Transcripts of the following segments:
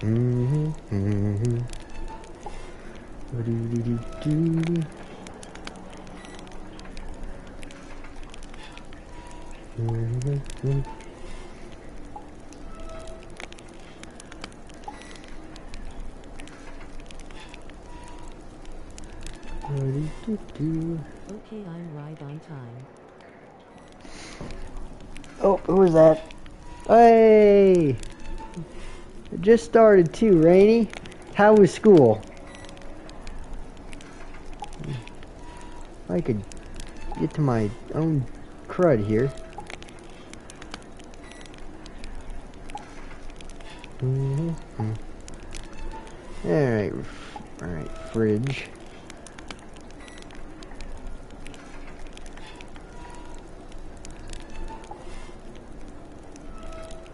Mm-hmm. Mm-hmm. Do-do-do-do-do. Mm-hmm. Do-do-do-do. Okay, I'm right on time. Oh, who was that? Hey! It just started too, Rainy. How was school? I could get to my own crud here. Mm-hmm. Alright, fridge.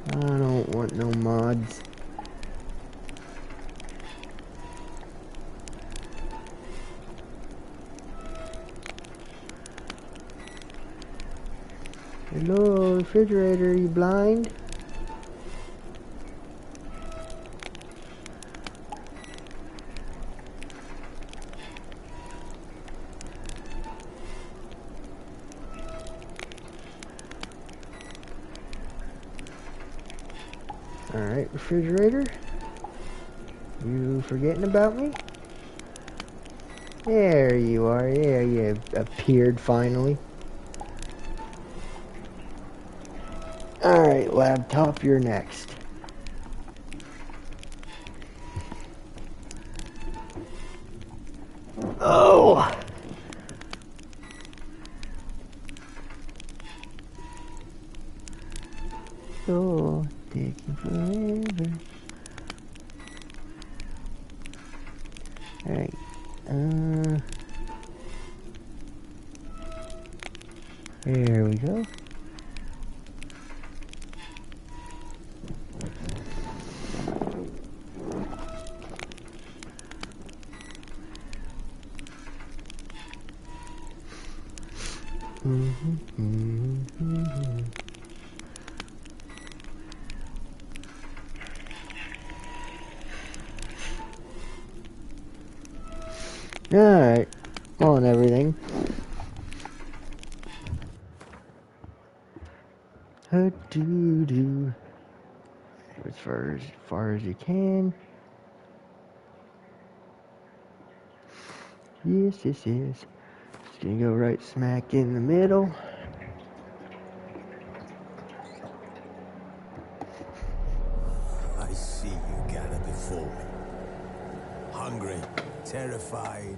I don't want no mods. Hello, refrigerator, you blind? Alright, refrigerator. You forgetting about me? There you are. Yeah, you appeared finally. Alright, laptop, you're next. Oh! Oh, taking forever. Alright, there we go. Alright, on everything. Do as far as you can. Yes. Just gonna go right smack in the middle. I see you gather before me. Hungry, terrified,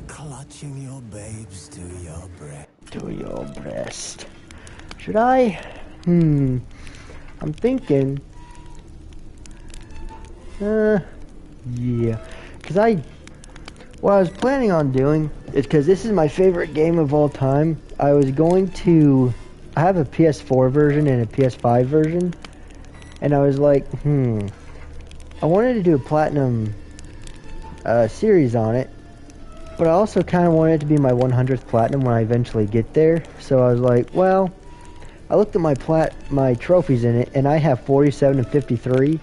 clutching your babes to your breast. To your breast. Should I? I'm thinking. Yeah. What I was planning on doing is, because this is my favorite game of all time, I have a PS4 version and a PS5 version, and I was like, I wanted to do a platinum series on it, but I also kind of wanted it to be my 100th platinum when I eventually get there. So I was like, well, I looked at my trophies in it, and I have 47 and 53,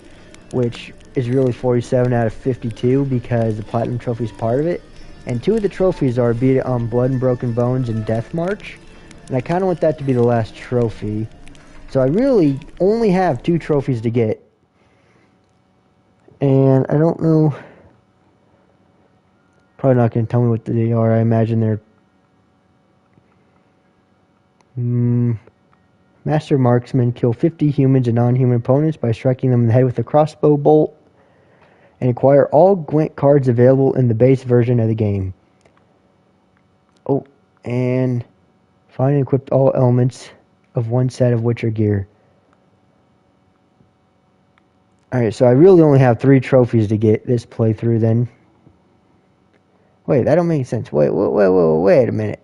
which is really 47 out of 52 because the platinum trophy is part of it. And 2 of the trophies are Beat It on Blood and Broken Bones and Death March. And I kind of want that to be the last trophy. So I really only have 2 trophies to get. And I don't know. Probably not going to tell me what they are. I imagine they're Master Marksman. Kill 50 humans and non-human opponents by striking them in the head with a crossbow bolt. And acquire all Gwent cards available in the base version of the game. Oh, and find and equip all elements of one set of Witcher gear. Alright, so I really only have 3 trophies to get this playthrough then. Wait, that don't make sense. Wait a minute.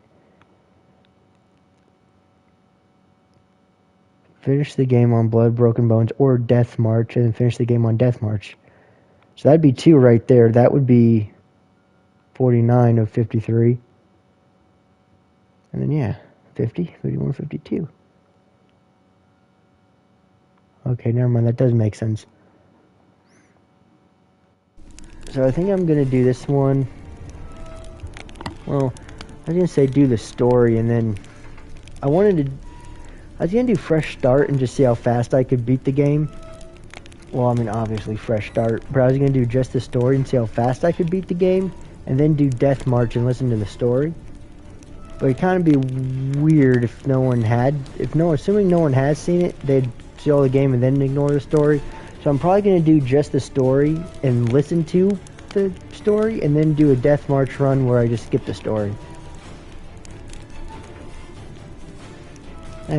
Finish the game on Blood, Broken Bones, or Death March, and then finish the game on Death March. So that'd be 2 right there. That would be 49 of 53. And then, yeah, 50, 51, 52. Okay, never mind. That does make sense. So I think I'm gonna do this one. Well, I was gonna say do the story, and then I was gonna do fresh start and just see how fast I could beat the game. Well, I mean, obviously fresh start, but I was gonna do just the story and see how fast I could beat the game, and then do Death March and listen to the story. But it'd kind of be weird if assuming no one has seen it, they'd see all the game and then ignore the story. So I'm probably gonna do just the story and listen to the story, and then do a Death March run where I just skip the story.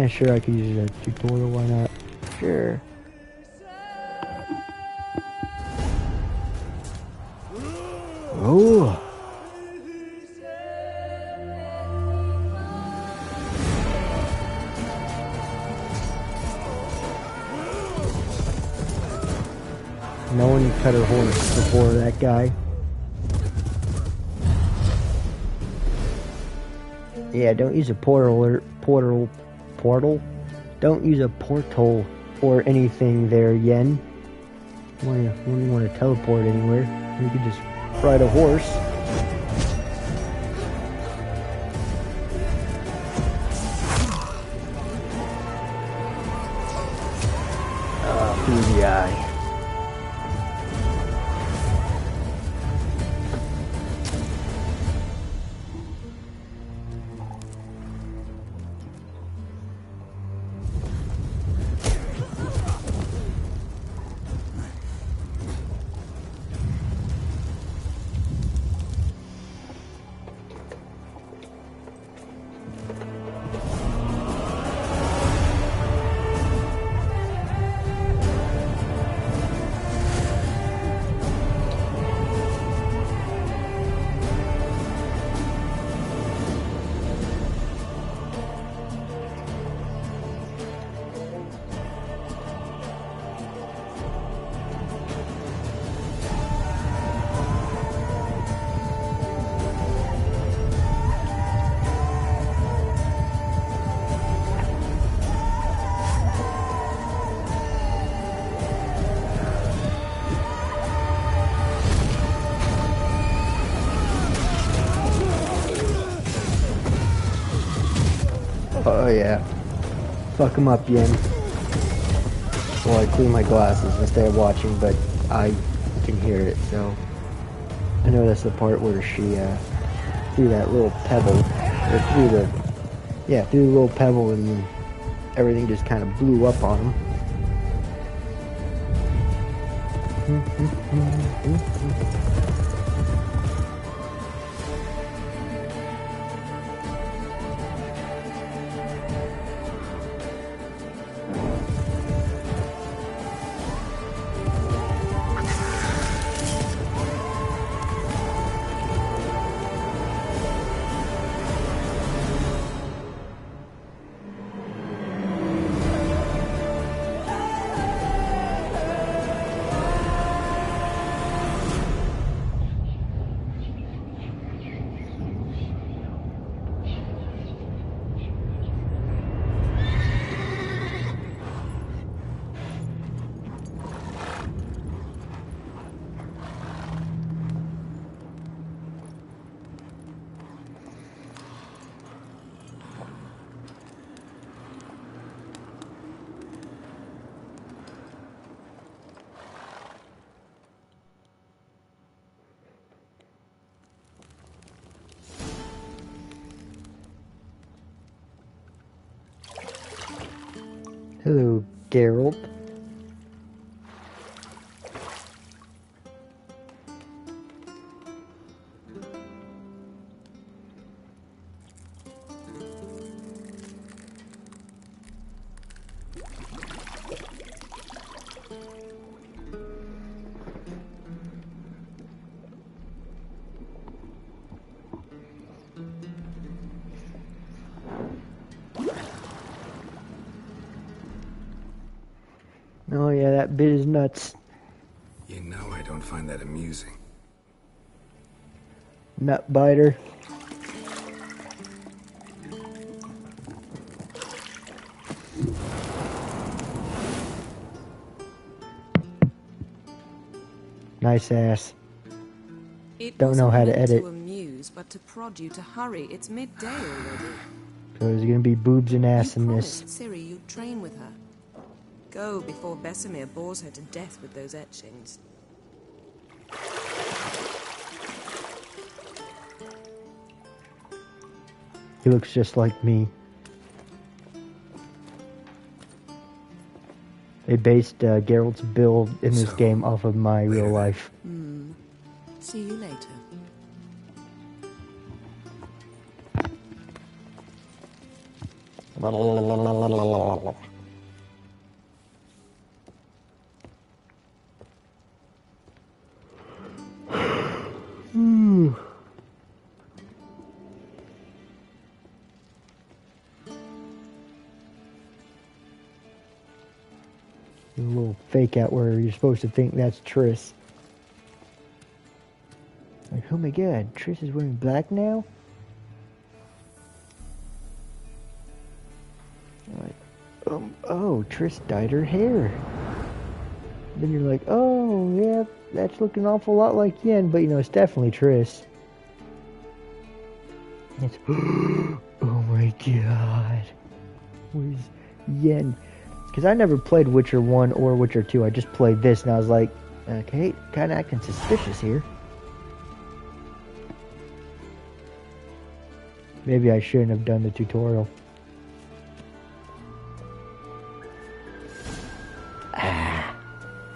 Sure, I could use a tutorial, why not? Sure. Oh. No one cut her horse before that guy. Yeah, don't use a portal. Don't use a portal or anything there, Yen. When you want to teleport anywhere, you could just ride a horse. Through the eye. Oh yeah. Fuck him up, Yen. Well, I clean my glasses instead of watching, but I can hear it, so... I know that's the part where she, threw that little pebble, or threw the little pebble, and everything just kind of blew up on him. Hello, Geralt. Oh yeah, that bit is nuts. You know I don't find that amusing. Nut biter. Nice ass. don't know how to wasn't meant edit. to amuse, but to prod you to hurry. It's midday already. So there's gonna be boobs and ass You in this. promised Ciri you'd train with her. Go before Vesemir bores her to death with those etchings. He looks just like me. They based Geralt's build in this So, game off of my real later then. life. See you later. A little fake out where you're supposed to think that's Triss. Like, oh my god, Triss is wearing black now? Like, oh, Triss dyed her hair. Then you're like, oh, yeah, that's looking an awful lot like Yen, but you know, it's definitely Triss. It's, oh my god. Where's Yen? Because I never played Witcher 1 or Witcher 2, I just played this, and I was like, okay, kind of acting suspicious here. Maybe I shouldn't have done the tutorial.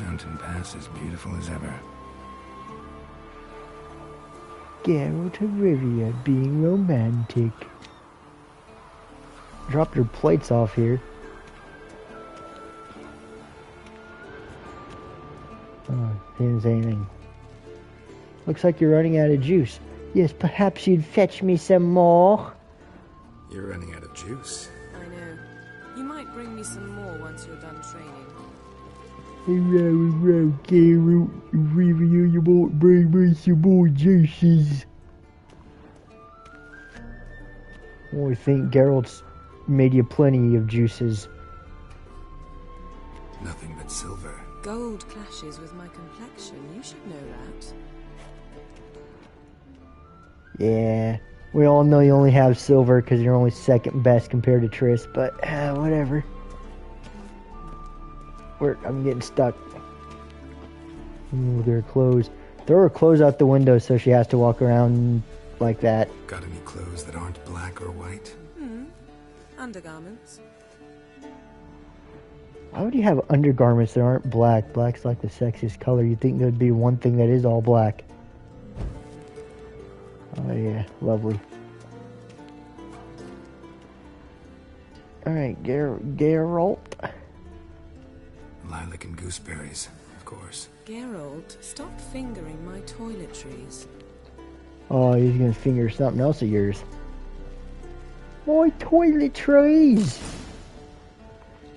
Mountain Pass as beautiful as ever. Geralt of Rivia being romantic. Dropped her plates off here. Oh, he didn't say anything. Looks like you're running out of juice. Yes, perhaps you'd fetch me some more. You're running out of juice. I know. You might bring me some more once you're done training. Hello, Geralt of Rivia, you might bring me some more juices. Well, I think Geralt's made you plenty of juices. Nothing but silver. Gold clashes with my complexion. You should know that. Yeah, we all know you only have silver because you're only second best compared to Triss, but whatever. I'm getting stuck. Look at her clothes. Throw her clothes out the window so she has to walk around like that. Got any clothes that aren't black or white? Undergarments. Why would you have undergarments that aren't black? Black's like the sexiest color. You'd think there'd be one thing that is all black. Oh yeah, lovely. Alright, Geralt. Lilac and gooseberries, of course. Geralt, stop fingering my toiletries. Oh, he's gonna finger something else of yours. My toiletries!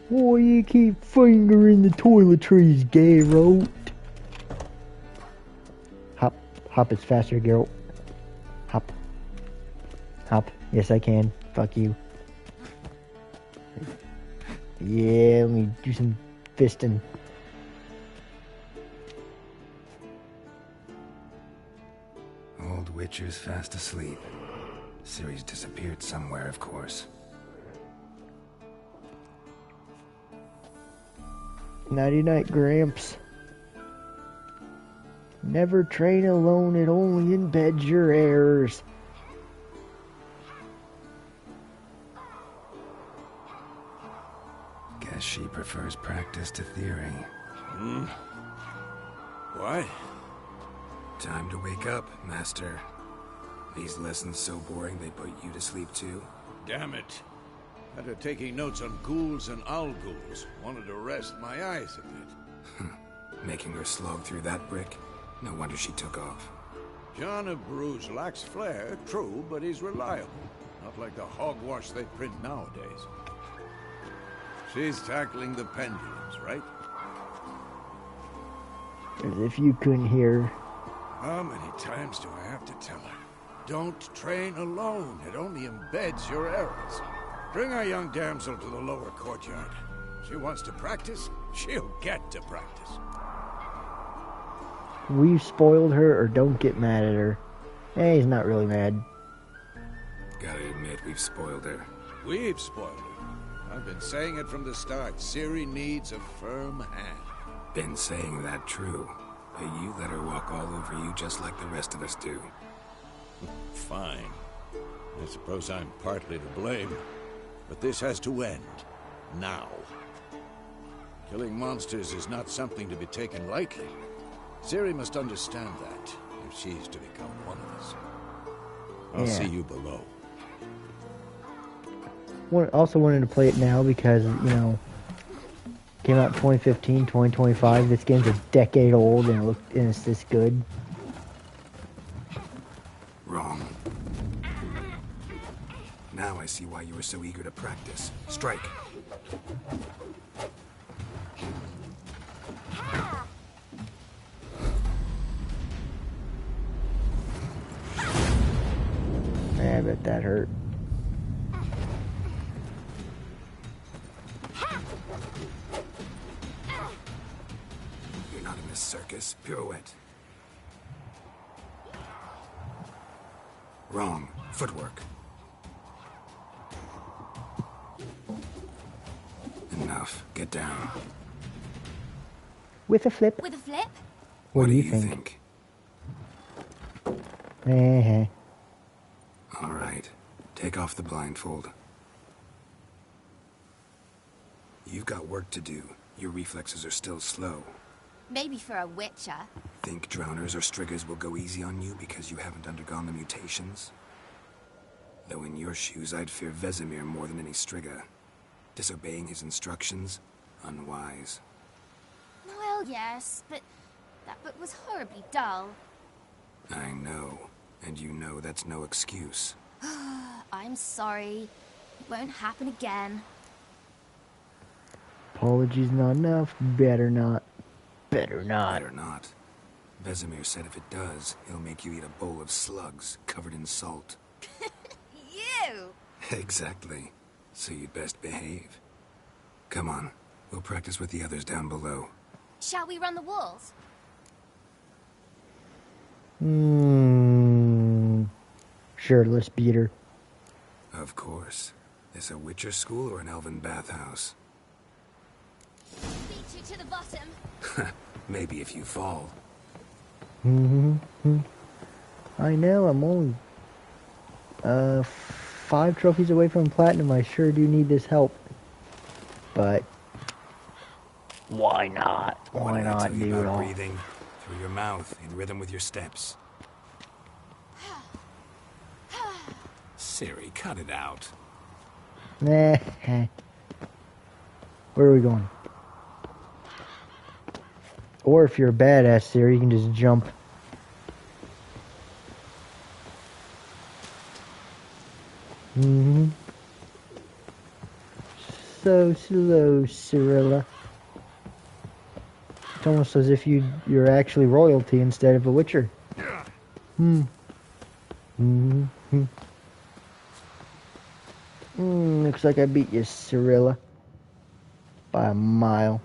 Why you keep fingering the toiletries, Geralt? Hop is faster, Geralt. Hop. Hop. Yes, I can. Fuck you. Yeah, let me do some fisting. Old Witcher's fast asleep. Ciri's disappeared somewhere, of course. Nighty night, Gramps. Never train alone, it only embeds your errors. Guess she prefers practice to theory. What? Time to wake up, Master. These lessons so boring they put you to sleep too. Damn it. After taking notes on ghouls and owl ghouls, wanted to rest my eyes a bit. Making her slog through that brick? No wonder she took off. John of Bruges lacks flair, true, but he's reliable. Not like the hogwash they print nowadays. She's tackling the pendulums, right? As if you couldn't hear. How many times do I have to tell her? Don't train alone. It only embeds your errors. Bring our young damsel to the lower courtyard. She wants to practice, she'll get to practice. we've spoiled her or don't get mad at her. Eh, he's not really mad. Gotta admit, we've spoiled her. We've spoiled her. I've been saying it from the start. Ciri needs a firm hand. Been saying that true. But you let her walk all over you just like the rest of us do. Fine. I suppose I'm partly to blame. But this has to end. Now. Killing monsters is not something to be taken lightly. Ciri must understand that, if she's to become one of us. I'll see you below. Also wanted to play it now because, you know, came out 2015, 2025. This game's a decade old and it's this good. Wrong. Now I see why you were so eager to practice. Strike. I bet that hurt. You're not in this circus. Pirouette. Wrong. Footwork. Enough. Get down. With a flip? With a flip? What do you think? All right. Take off the blindfold. You've got work to do. Your reflexes are still slow. Maybe for a witcher. Think drowners or striggers will go easy on you because you haven't undergone the mutations? Though in your shoes, I'd fear Vesemir more than any strigger. Disobeying his instructions? Unwise. Well, yes, but that book was horribly dull. I know. And you know that's no excuse. I'm sorry. It won't happen again. Apologies not enough. Better not. Better not. Better not. Vesemir said if it does, he'll make you eat a bowl of slugs covered in salt. You! Exactly. So you'd best behave. Come on. We'll practice with the others down below. Shall we run the walls? Sure, let's beat her. Of course. This a Witcher school or an elven bathhouse? Beat you to the bottom. Maybe if you fall. I know, I'm only 5 trophies away from platinum. I sure do need this help. But why not? Why What did I not tell you do it about all? breathing through your mouth in rhythm with your steps? Ciri, cut it out. Nah. Where are we going? Or if you're a badass, Ciri, you can just jump. So slow, Cirilla. It's almost as if you're actually royalty instead of a witcher. Looks like I beat you, Cirilla. By a mile.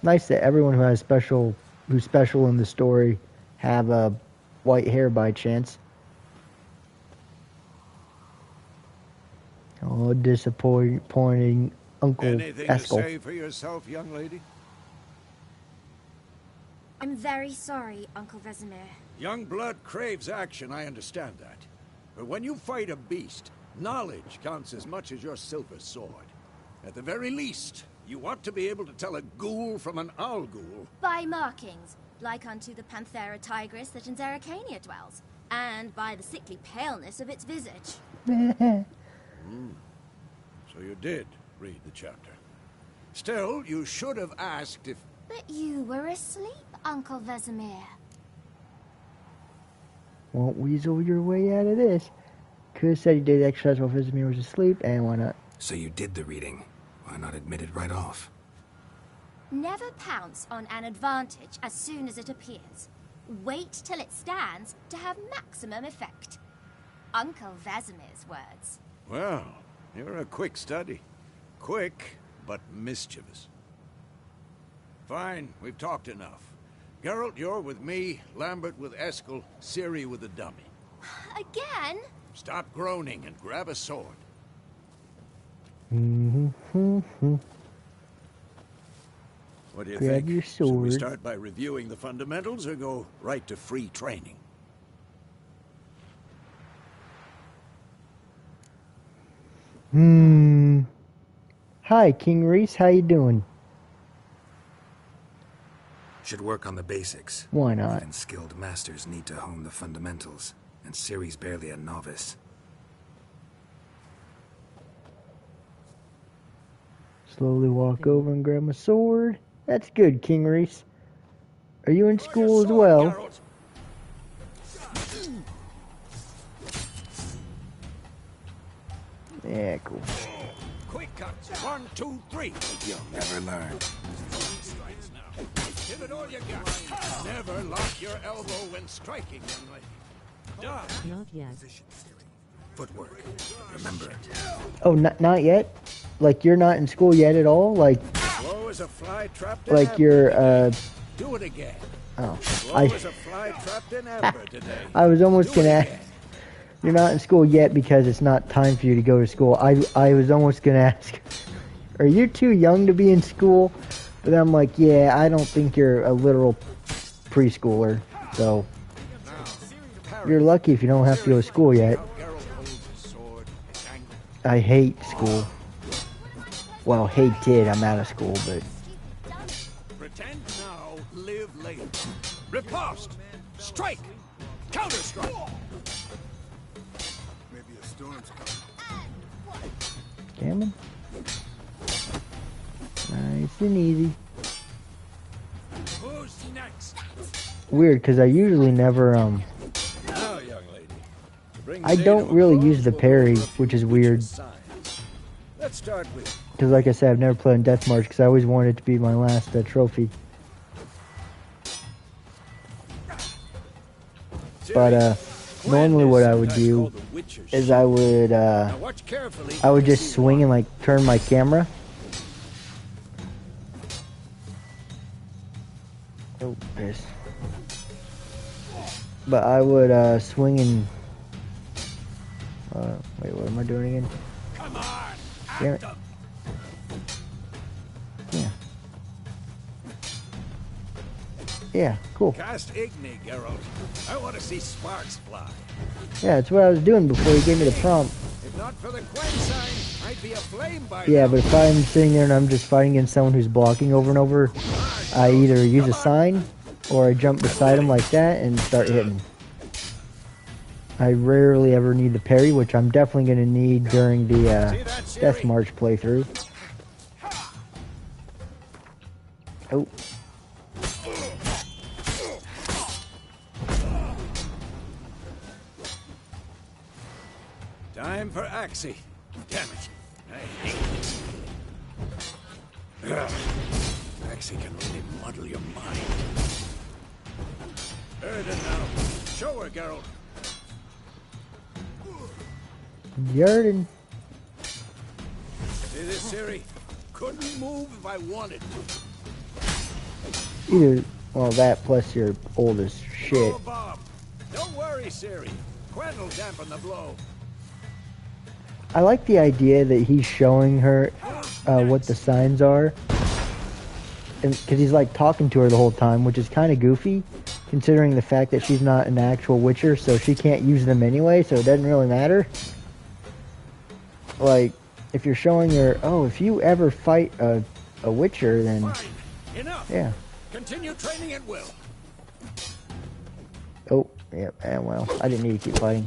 Nice that everyone who's special in the story have white hair by chance. Oh, disappointing Uncle Anything to Eskel. say for yourself, young lady? I'm very sorry, Uncle Vesemir. Young blood craves action, I understand that. But when you fight a beast, knowledge counts as much as your silver sword. At the very least, you ought to be able to tell a ghoul from an owl ghoul. By markings, like unto the Panthera tigris that in Zerrikania dwells, and by the sickly paleness of its visage. So you did read the chapter. Still, you should have asked if... But you were asleep, Uncle Vesemir. Won't weasel your way out of this. Could've said he did exercise while Vesemir was asleep, and why not? So you did the reading. Why not admit it right off? Never pounce on an advantage as soon as it appears. Wait till it stands to have maximum effect. Uncle Vesemir's words. Well, you're a quick study. Quick, but mischievous. Fine, we've talked enough. Geralt, you're with me, Lambert with Eskel, Ciri with the dummy. Again? Stop groaning and grab a sword. What do you Grab think? your Should we sword. start by reviewing the fundamentals or go right to free training? Hi, King Reese. How you doing? Should work on the basics. Why not? Even skilled masters need to hone the fundamentals, and Ciri's barely a novice. Slowly walk over and grab my sword. That's good, King Reese. Are you in school as well? Yeah, cool. Quick cuts. 1, 2, 3. You'll never learn. Give it all you got. Never lock your elbow when striking, young lady. Done. Not yet. Footwork. Remember it. Oh, not yet? Like you're not in school yet at all? Like Slow as a fly trapped in like amber. you're Do it again. oh. Slow I as a fly trapped in amber today. I was almost Do it gonna again. You're not in school yet because it's not time for you to go to school. I was almost gonna ask, are you too young to be in school? But I'm like, yeah, I don't think you're a literal preschooler. So you're lucky if you don't have to go to school yet. Geralt holds his sword, his anger. I hate school. Well, hated. I'm out of school, but Pretend now, live later. Riposte! Strike! Counter-strike! Maybe a storm's coming. damn it. Nice and easy. Who's next? Weird, because I usually never Now, young lady. To bring the I day don't to a really close, use the we'll go parry, over a few which is Witcher weird. signs. Let's start with Because like I said, I've never played on Death March because I always wanted it to be my last trophy. But normally what I would do is I would Now watch carefully. I would just swing and like turn my camera. Oh, piss. But I would swing and wait, what am I doing again? Come on! Damn it. Yeah. Yeah, cool. Cast Igni, Geralt. I want to see sparks fly. Yeah, that's what I was doing before you gave me the prompt. If not for the Quen sign, I'd be aflame by Yeah, now. but if I'm sitting there and I'm just fighting against someone who's blocking over and over, I either use a sign or I jump beside him like that and start hitting. I rarely ever need the parry, which I'm definitely going to need during the See that, Death Ciri? March playthrough. Oh. Time for Axie. Damn it. I hate this. Ugh. Axie can really muddle your mind. Erden now. Show her, Geralt. Yarden. See this, Ciri? Couldn't move if I wanted to. Either, well, that plus you're old as shit. Throw a bomb. Don't worry, Ciri. Quen will dampen the blow. I like the idea that he's showing her what the signs are, and because he's like talking to her the whole time, which is kind of goofy, considering the fact that she's not an actual Witcher, so she can't use them anyway, so it doesn't really matter. Like, if you're showing her, oh, if you ever fight a Witcher, then Fine. Enough. yeah. Continue training at will. Oh, yep, and well, I didn't need to keep fighting.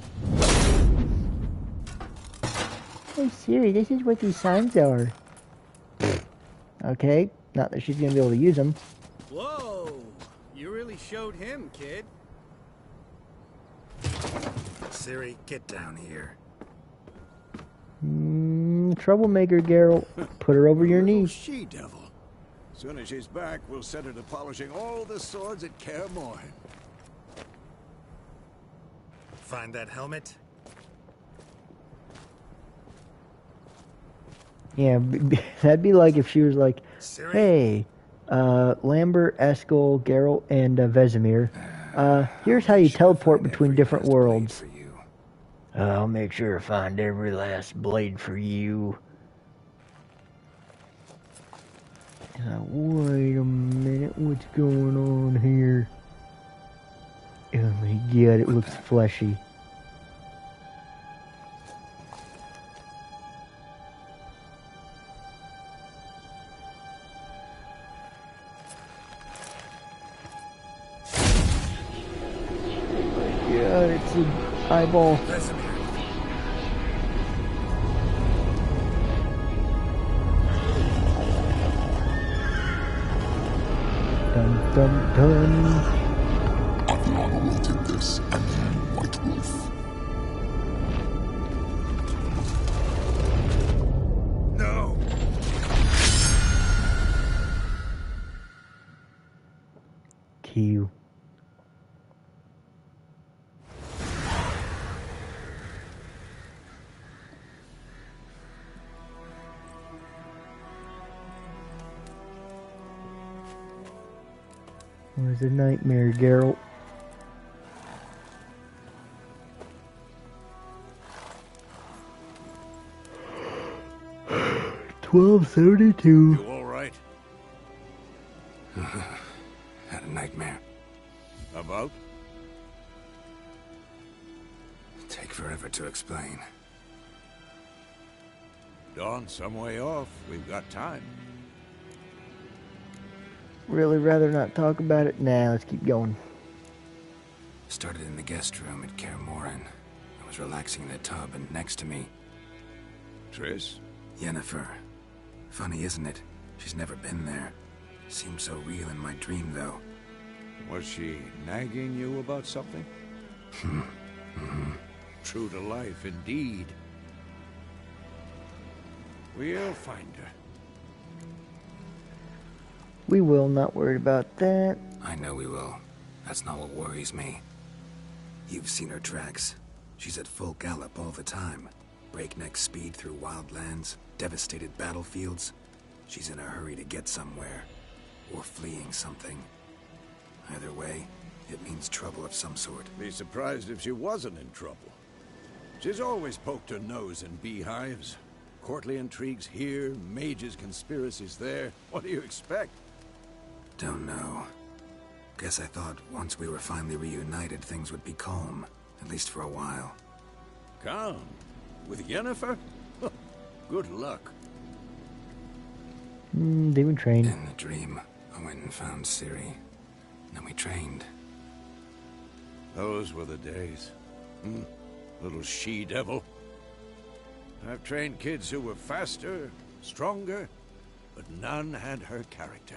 Hey Siri, this is what these signs are. Okay, not that she's gonna be able to use them. Whoa! You really showed him, kid. Ciri, get down here. Troublemaker, Geralt. Put her over your Little knee. she-devil. Soon as she's back, we'll set her to polishing all the swords at Kaer Morhen. Find that helmet? Yeah, that'd be like if she was like, Ciri? hey, Lambert, Eskel, Geralt, and Vesemir. Here's how you teleport between different worlds. I'll make sure to find every last blade for you. Wait a minute, what's going on here? Oh my god, it looks fleshy. God, it's an eyeball. Dun dun dun. Adriana will take this, and then White Wolf. No! Q. It was a nightmare, Geralt. $12.72. You all right? Had a nightmare. About? Take forever to explain. Dawn's some way off. We've got time. Really rather not talk about it? Nah, let's keep going. Started in the guest room at Kaer Morhen. I was relaxing in the tub, and next to me, Triss? Yennefer. Funny, isn't it? She's never been there. Seemed so real in my dream, though. Was she nagging you about something? True to life, indeed. We'll find her. We will, not worried about that. I know we will. That's not what worries me. You've seen her tracks. She's at full gallop all the time. Breakneck speed through wild lands, devastated battlefields. She's in a hurry to get somewhere. Or fleeing something. Either way, it means trouble of some sort. Be surprised if she wasn't in trouble. She's always poked her nose in beehives. Courtly intrigues here, mages' conspiracies there. What do you expect? Don't know. Guess I thought once we were finally reunited, things would be calm. At least for a while. Calm? With Yennefer? Good luck. Demon train. In the dream, I went and found Ciri. Then we trained. Those were the days. Little she-devil. I've trained kids who were faster, stronger, but none had her character.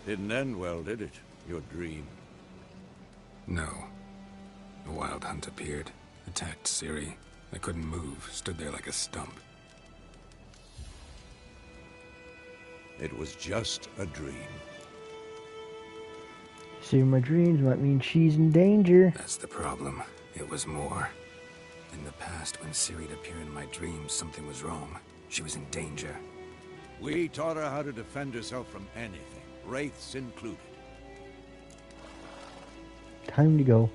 Didn't end well, did it? Your dream? No. A wild hunt appeared, attacked Ciri. I couldn't move, stood there like a stump. It was just a dream. See, my dreams might mean she's in danger. That's the problem. It was more. In the past, when Ciri'd appear in my dreams, something was wrong. She was in danger. We taught her how to defend herself from anything, wraiths included. Time to go.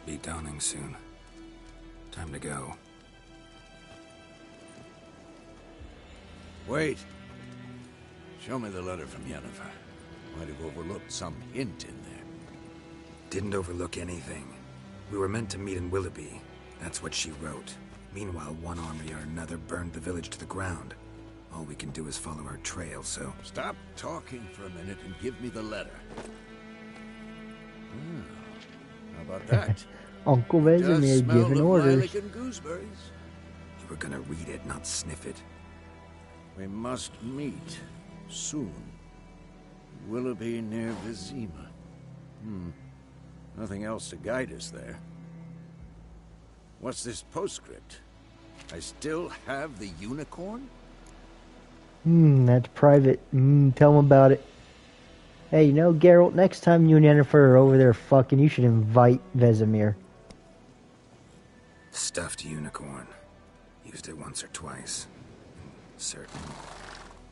Be dawning soon. Time to go. Wait. Show me the letter from Yennefer. Might have overlooked some hint in there. Didn't overlook anything. We were meant to meet in Willoughby. That's what she wrote. Meanwhile, one army or another burned the village to the ground. All we can do is follow her trail, so... Stop talking for a minute and give me the letter. How about that? Uncle Vesemir giving orders. Lilac and gooseberries. You were gonna read it, not sniff it. We must meet soon. Willoughby near Vizima. Nothing else to guide us there. What's this postscript? I still have the unicorn? That's private. Tell him about it. Hey, you know, Geralt, next time you and Yennefer are over there fucking, you should invite Vesemir. Stuffed unicorn. Used it once or twice. In certain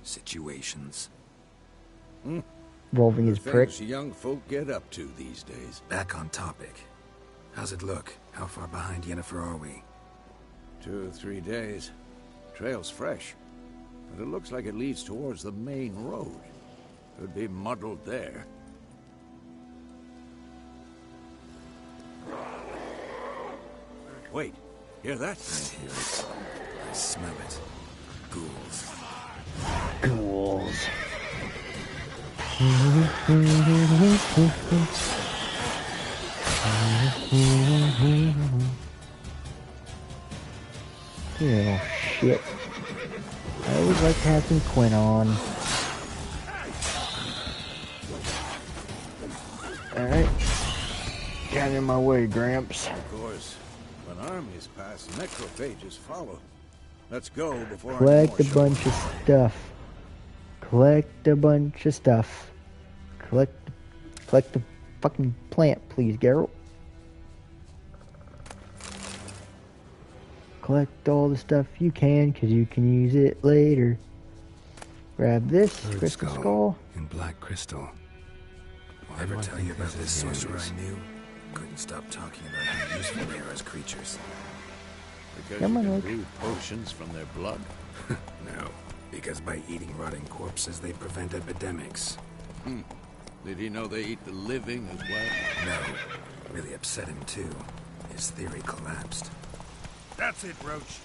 situations. Involving his prick. Things young folk get up to these days. Back on topic. How's it look? How far behind Yennefer are we? 2 or 3 days. Trail's fresh. But it looks like it leads towards the main road. Could be muddled there. Wait, hear that? I hear it. I smell it. Ghouls. Ghouls. Oh shit. I always like to have some Quinn on. Alright. Get out of my way, Gramps. Of course, when armies pass, necrophages follow. Let's go before Collect a any more bunch of stuff. Collect a bunch of stuff. Collect the fucking plant, please, Geralt. Collect all the stuff you can, because you can use it later. Grab this, Bird crystal skull. and black crystal. Ever tell you about this sorcerer I knew? Couldn't stop talking about how useful they are as creatures. Because Come you on, can Luke. brew potions from their blood. No, because by eating rotting corpses, they prevent epidemics. Did he know they eat the living as well? No, really upset him too. His theory collapsed. That's it, Roach.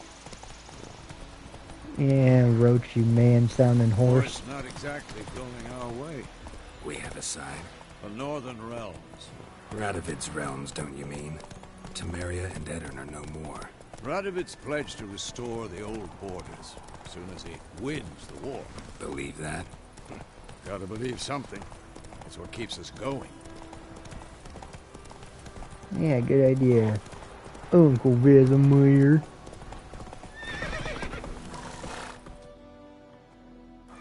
Yeah, Roach, you man-sounding horse. It's not exactly going our way. We have a side. The Northern Realms. Radovid's realms, don't you mean? Temeria and Edirn are no more. Radovid's pledged to restore the old borders as soon as he wins the war. Believe that? Gotta believe something. It's what keeps us going. Yeah, good idea. Uncle Vesemir.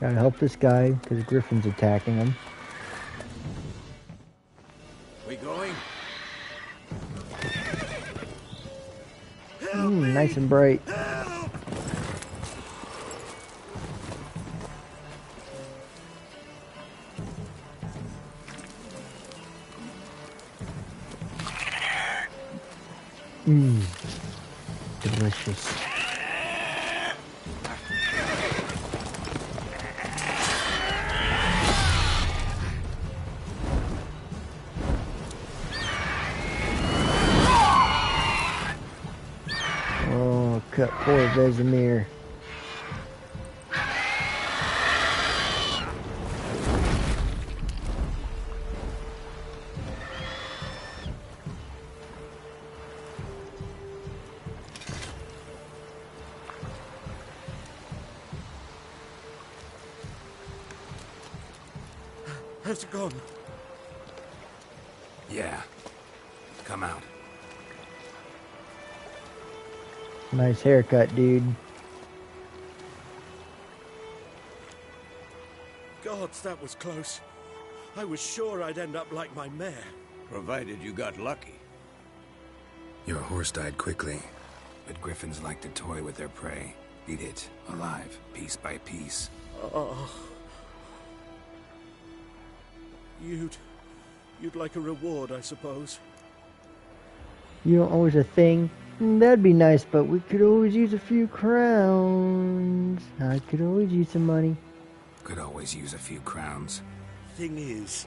Gotta help this guy, because Griffin's attacking him. We going? Nice and bright. Delicious. Oh, cut poor Vesemir. How's it gone? Yeah. Come out. Nice haircut, dude. Gods, that was close. I was sure I'd end up like my mare. Provided you got lucky. Your horse died quickly, but griffins like to toy with their prey. Eat it, alive, piece by piece. Oh. You'd like a reward, I suppose. You don't always a thing? That'd be nice, but we could always use a few crowns. I could always use some money. Could always use a few crowns. Thing is,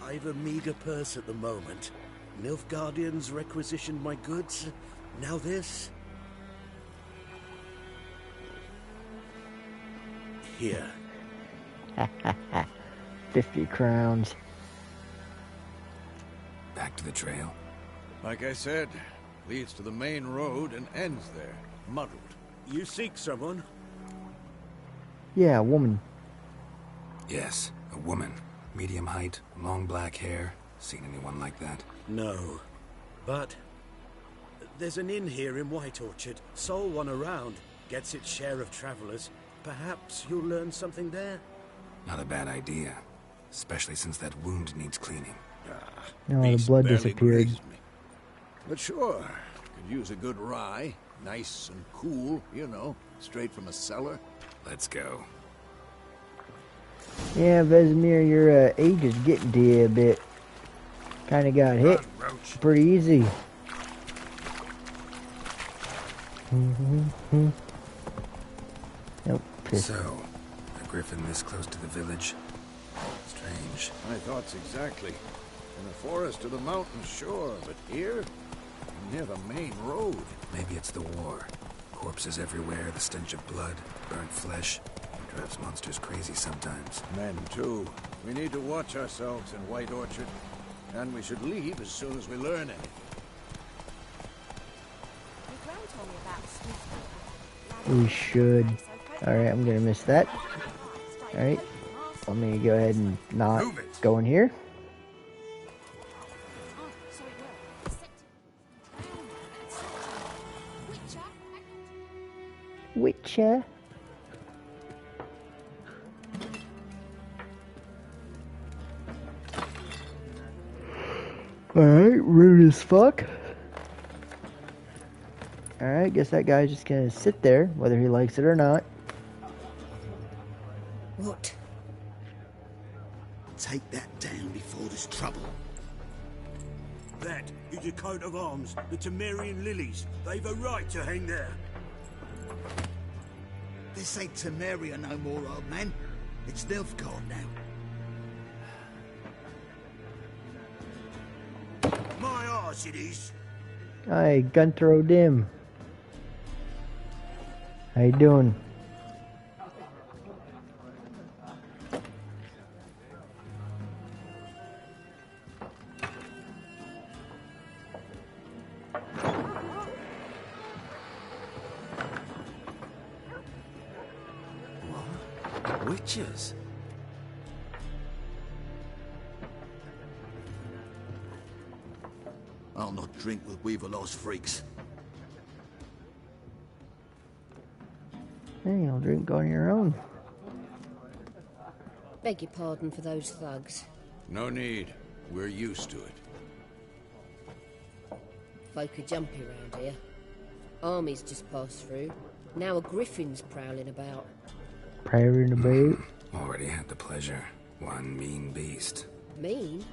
I've a meager purse at the moment. Nilfgaardians requisitioned my goods. Now this. Here. 50 crowns. Back to the trail. Like I said, leads to the main road and ends there, muddled. You seek someone? Yeah, a woman. Yes, a woman. Medium height, long black hair. Seen anyone like that? No. But there's an inn here in White Orchard. Sole one around. Gets its share of travelers. Perhaps you'll learn something there? Not a bad idea. Especially since that wound needs cleaning. Oh, the Beast blood barely disappeared. grazed me. But sure, could use a good rye. Nice and cool, you know, straight from a cellar. Let's go. Yeah, Vesemir, your age is getting to you a bit. Kinda got hit pretty easy. Nope. So, a griffin this close to the village? Strange. My thoughts exactly. In the forest or the mountains, sure, but here? Near the main road. Maybe it's the war. Corpses everywhere, the stench of blood, burnt flesh. It drives monsters crazy sometimes. Men, too. We need to watch ourselves in White Orchard. And we should leave as soon as we learn anything. We should. Alright, I'm gonna miss that. Alright. Let me go ahead and not go in here. Witcher. Alright, rude as fuck. Alright, guess that guy's just gonna sit there, whether he likes it or not. What? Take that down before there's trouble. That is a coat of arms, the Temerian lilies. They've a right to hang there. This ain't Temeria no more, old man. It's Nilfgaard now. My arse it is. Hi, Gunthro Dim. How you doing? What? Witches? I'll not drink with Weaverlaw's freaks. Hey, I'll drink on your own. Beg your pardon for those thugs. No need. We're used to it. Folk are jumpy round here. Armies just passed through. Now a griffin's prowling about. Prowling about? Already had the pleasure. One mean beast. Mean?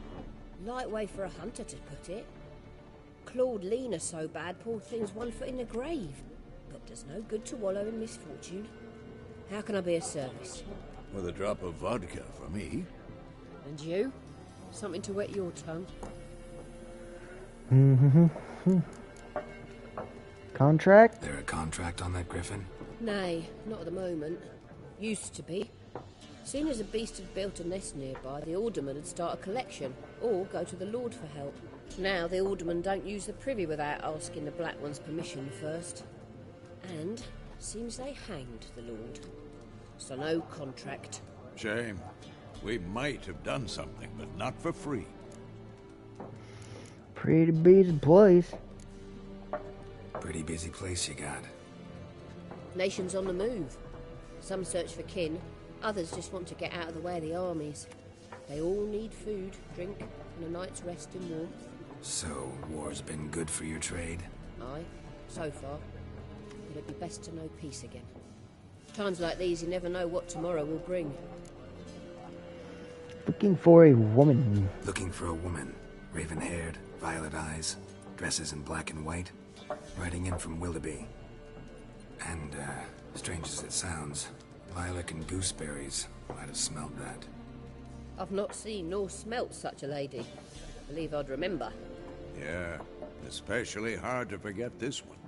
Light way for a hunter to put it. Clawed Lena so bad, poor thing's 1 foot in the grave. But does no good to wallow in misfortune. How can I be of service? With a drop of vodka for me. And you? Something to wet your tongue? Contract? There a contract on that griffin? Nay, not at the moment. Used to be. Soon as a beast had built a nest nearby, the alderman would start a collection, or go to the Lord for help. Now the alderman don't use the privy without asking the Black One's permission first. And seems they hanged the Lord. So no contract. Shame. We might have done something, but not for free. Pretty busy place. Pretty busy place you got. Nations on the move. Some search for kin, others just want to get out of the way of the armies. They all need food, drink, and a night's rest in warmth. So, war's been good for your trade? Aye, so far. But it'd be best to know peace again. Times like these, you never know what tomorrow will bring. Looking for a woman. Looking for a woman. Raven-haired, violet eyes, dresses in black and white. Riding in from Willoughby. And, strange as it sounds, lilac and gooseberries might have smelled that. I've not seen nor smelt such a lady. Believe I'd remember. Yeah, especially hard to forget this one.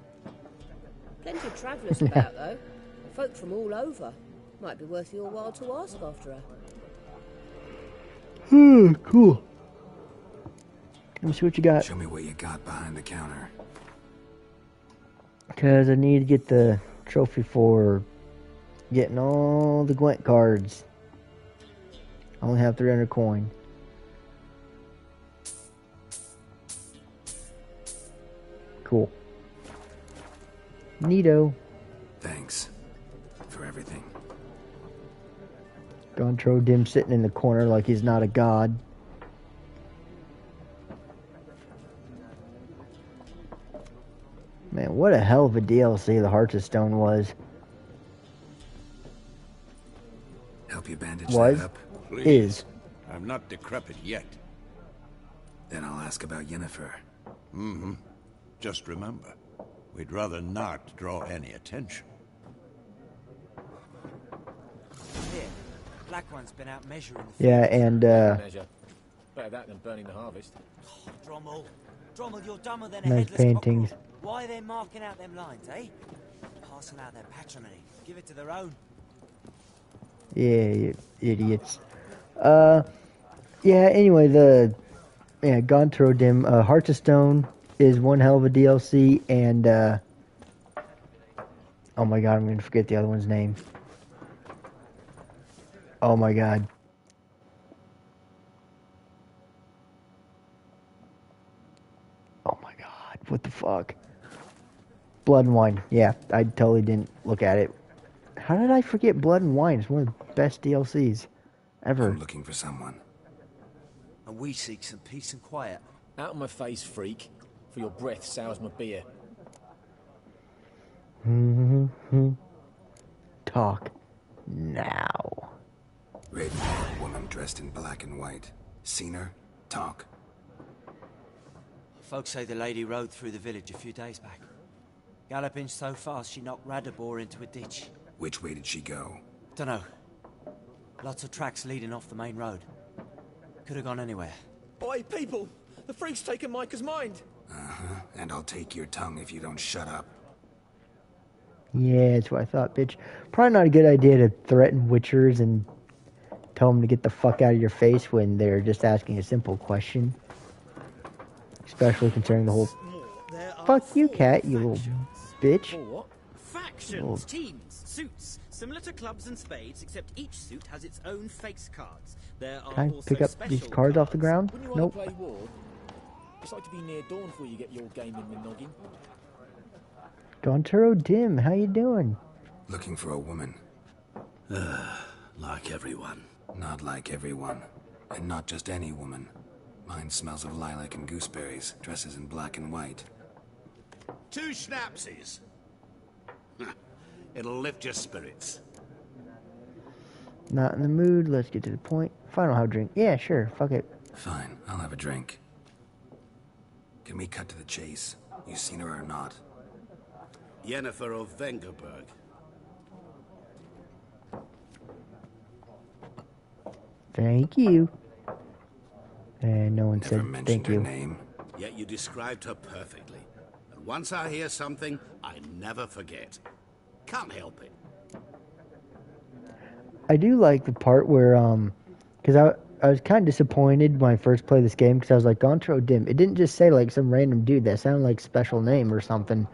Plenty of travellers about, though. Folk from all over. Might be worth your while to ask after her. Cool. Let me see what you got. Show me what you got behind the counter. Because I need to get the trophy for getting all the Gwent cards. I only have 300 coin. Cool. Neato. Thanks for everything. Gunthro Dim sitting in the corner like he's not a god. Man, what a hell of a DLC the Hearts of Stone was. Help you bandage Was? that up? Please. Is. I'm not decrepit yet. Then I'll ask about Yennefer. Mm-hmm. Just remember, we'd rather not draw any attention. Here, Black One's been out measuring the Yeah, and Measure. Better that than burning the harvest. Drommel. Drommel, you're dumber than a nice headless paintings. cockerel. Why are they marking out them lines, eh? Passing out their patrimony. Give it to their own. Yeah, you idiots. Yeah, anyway, Gonto Dim, Hearts of Stone is one hell of a DLC, and, oh my god, I'm gonna forget the other one's name. Oh my god. Oh my god, what the fuck? Blood and Wine, yeah, I totally didn't look at it. How did I forget Blood and Wine? It's one of the best DLCs ever. I'm looking for someone. And we seek some peace and quiet. Out of my face, freak. For your breath sours my beer. Talk now. Raven, woman dressed in black and white. Seen her? Talk. Folks say the lady rode through the village a few days back. Galloping so fast she knocked Radabor into a ditch. Which way did she go? Dunno. Lots of tracks leading off the main road. Could have gone anywhere. Oi, people! The freak's taken Micah's mind! Uh-huh. And I'll take your tongue if you don't shut up. Yeah, that's what I thought, bitch. Probably not a good idea to threaten witchers and tell them to get the fuck out of your face when they're just asking a simple question. Especially concerning the whole... Fuck you, cat, you little bitch. What? Factions, teams, suits. Similar to clubs and spades, except each suit has its own face cards. There are Can I also pick up these special cards off the ground? When you Nope. want to play war, it's like to be near dawn before you get your game in the noggin. Gonturo Dim, how you doing? Looking for a woman. Like everyone. Not like everyone. And not just any woman. Mine smells of lilac and gooseberries, dresses in black and white. 2 schnapsies. It'll lift your spirits. Not in the mood, let's get to the point. If I don't have a drink, yeah, sure, fuck it. Fine, I'll have a drink. Can we cut to the chase? You seen her or not? Yennefer of Vengerberg. Thank you. And no one Never said mentioned thank her you. name. Yet you described her perfectly. And once I hear something, I never forget. Can't help it. I do like the part where, because I was kind of disappointed when I first played this game, because I was like, Gontro Dim. It didn't just say, like, some random dude. That sounded like a special name or something.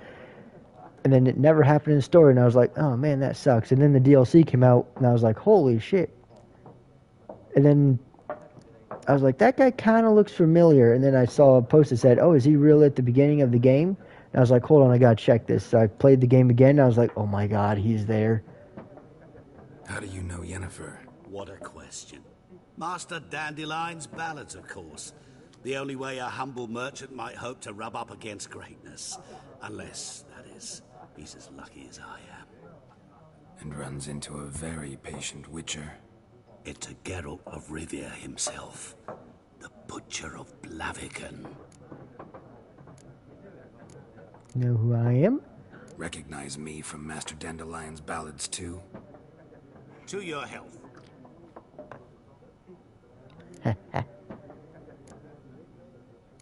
And then it never happened in the story, and I was like, oh, man, that sucks. And then the DLC came out, and I was like, holy shit. And then I was like, that guy kind of looks familiar. And then I saw a post that said, oh, is he real at the beginning of the game? And I was like, hold on, I got to check this. So I played the game again, and I was like, oh, my God, he's there. How do you know Yennefer? What a question. Master Dandelion's ballads, of course. The only way a humble merchant might hope to rub up against greatness. Unless, that is, he's as lucky as I am. And runs into a very patient witcher. It's a Geralt of Rivia himself. The Butcher of Blaviken. Know who I am? Recognize me from Master Dandelion's ballads, too? To your health.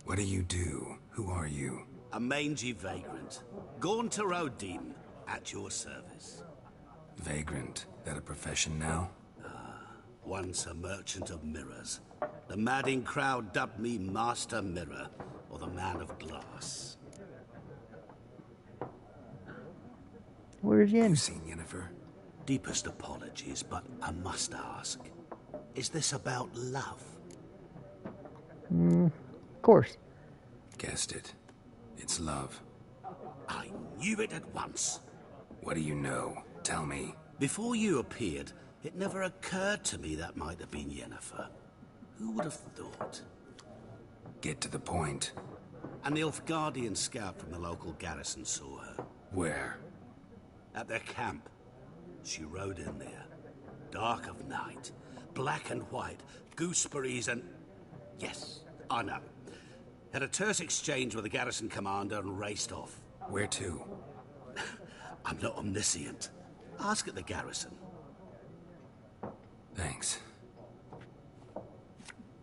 What do you do? Who are you? A mangy vagrant. Gonturo Dim, at your service. Vagrant. That a profession now? Once a merchant of mirrors. The madding crowd dubbed me Master Mirror, or the Man of Glass. Where's Yen? You seen Yennefer? Deepest apologies, but I must ask. Is this about love? Of course. Guessed it. It's love. I knew it at once. What do you know? Tell me. Before you appeared, it never occurred to me that might have been Yennefer. Who would have thought? Get to the point. A Nilfgaardian scout from the local garrison saw her. Where? At their camp. She rode in there. Dark of night. Black and white. Gooseberries and... Yes, I know. Had a terse exchange with the garrison commander and raced off. Where to? I'm not omniscient. Ask at the garrison. Thanks.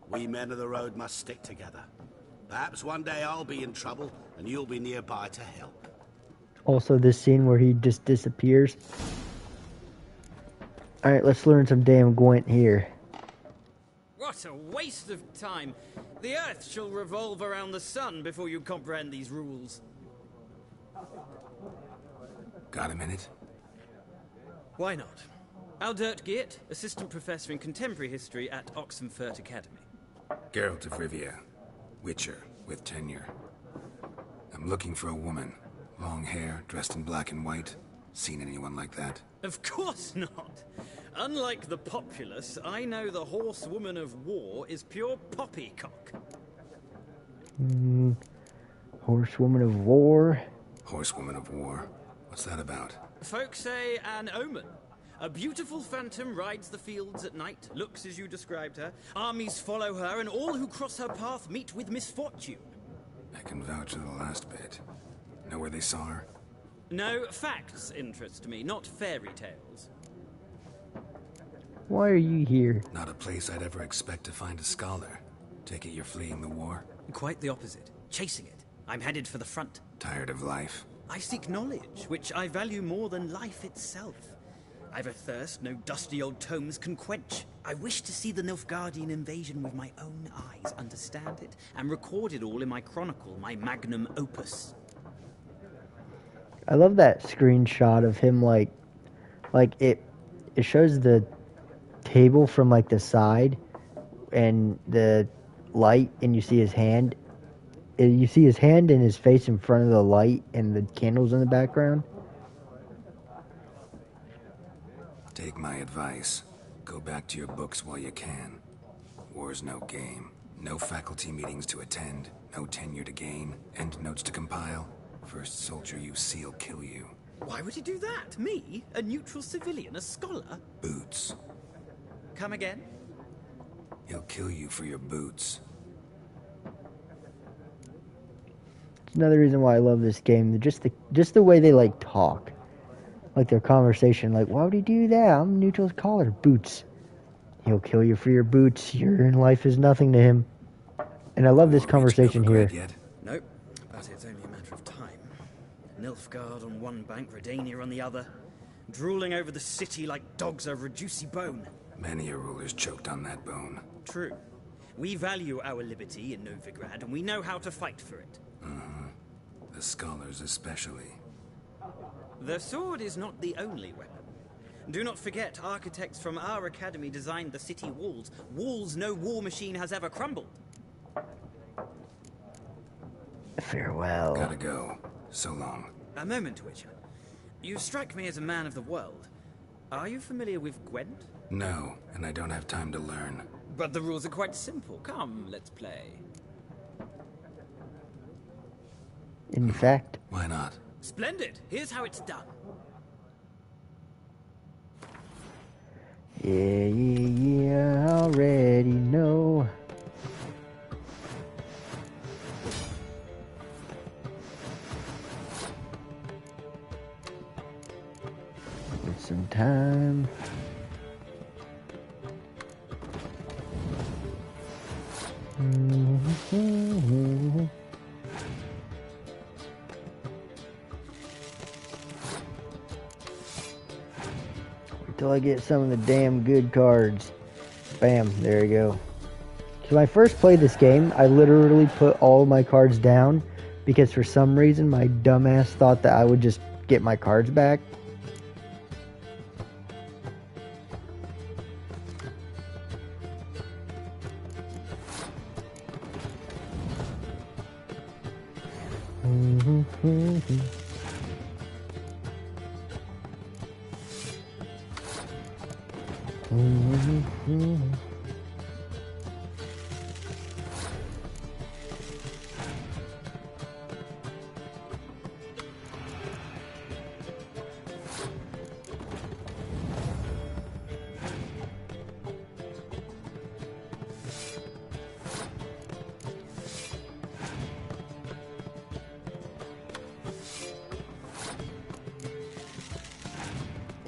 We men of the road must stick together. Perhaps one day I'll be in trouble and you'll be nearby to help. Also, this scene where he just disappears. Alright, let's learn some damn Gwent here. What a waste of time. The Earth shall revolve around the sun before you comprehend these rules. Got a minute? Why not? Aldert Geert, Assistant Professor in Contemporary History at Oxenfurt Academy. Geralt of Rivia. Witcher, with tenure. I'm looking for a woman. Long hair, dressed in black and white. Seen anyone like that? Of course not. Unlike the populace, I know the horsewoman of war is pure poppycock. Horsewoman of war. Horsewoman of war. What's that about? Folk say an omen. A beautiful phantom rides the fields at night, looks as you described her. Armies follow her, and all who cross her path meet with misfortune. I can vouch for the last bit. Know where they saw her? No, facts interest me, not fairy tales. Why are you here? Not a place I'd ever expect to find a scholar. Take it you're fleeing the war? Quite the opposite. Chasing it. I'm headed for the front. Tired of life? I seek knowledge, which I value more than life itself. I've a thirst no dusty old tomes can quench. I wish to see the Nilfgaardian invasion with my own eyes, understand it, and record it all in my chronicle, my magnum opus. I love that screenshot of him, like it shows the table from like the side and the light, and you see his hand. You see his hand and his face in front of the light and the candles in the background. Take my advice. Go back to your books while you can. War's no game. No faculty meetings to attend. No tenure to gain. End notes to compile. First soldier you see'll kill you. Why would he do that? Me? A neutral civilian? A scholar? Boots. Come again? He'll kill you for your boots. It's another reason why I love this game. Just the way they like talk. Like their conversation, like, why would he do that? I'm a neutral scholar. Boots. He'll kill you for your boots. Your life is nothing to him. And I love this conversation here. Nope, but it's only a matter of time. Nilfgaard on one bank, Redania on the other. Drooling over the city like dogs over a juicy bone. Many a ruler's choked on that bone. True. We value our liberty in Novigrad, and we know how to fight for it. The scholars especially. The sword is not the only weapon. Do not forget, architects from our academy designed the city walls. Walls no war machine has ever crumbled. Farewell. Gotta go. So long. A moment, Witcher. You strike me as a man of the world. Are you familiar with Gwent? No, and I don't have time to learn. But the rules are quite simple. Come, let's play. In fact. Why not? Splendid. Here's how it's done. Yeah, I already know. With some time. Until I get some of the damn good cards. Bam, there you go. So when I first played this game, I literally put all my cards down because for some reason my dumbass thought that I would just get my cards back.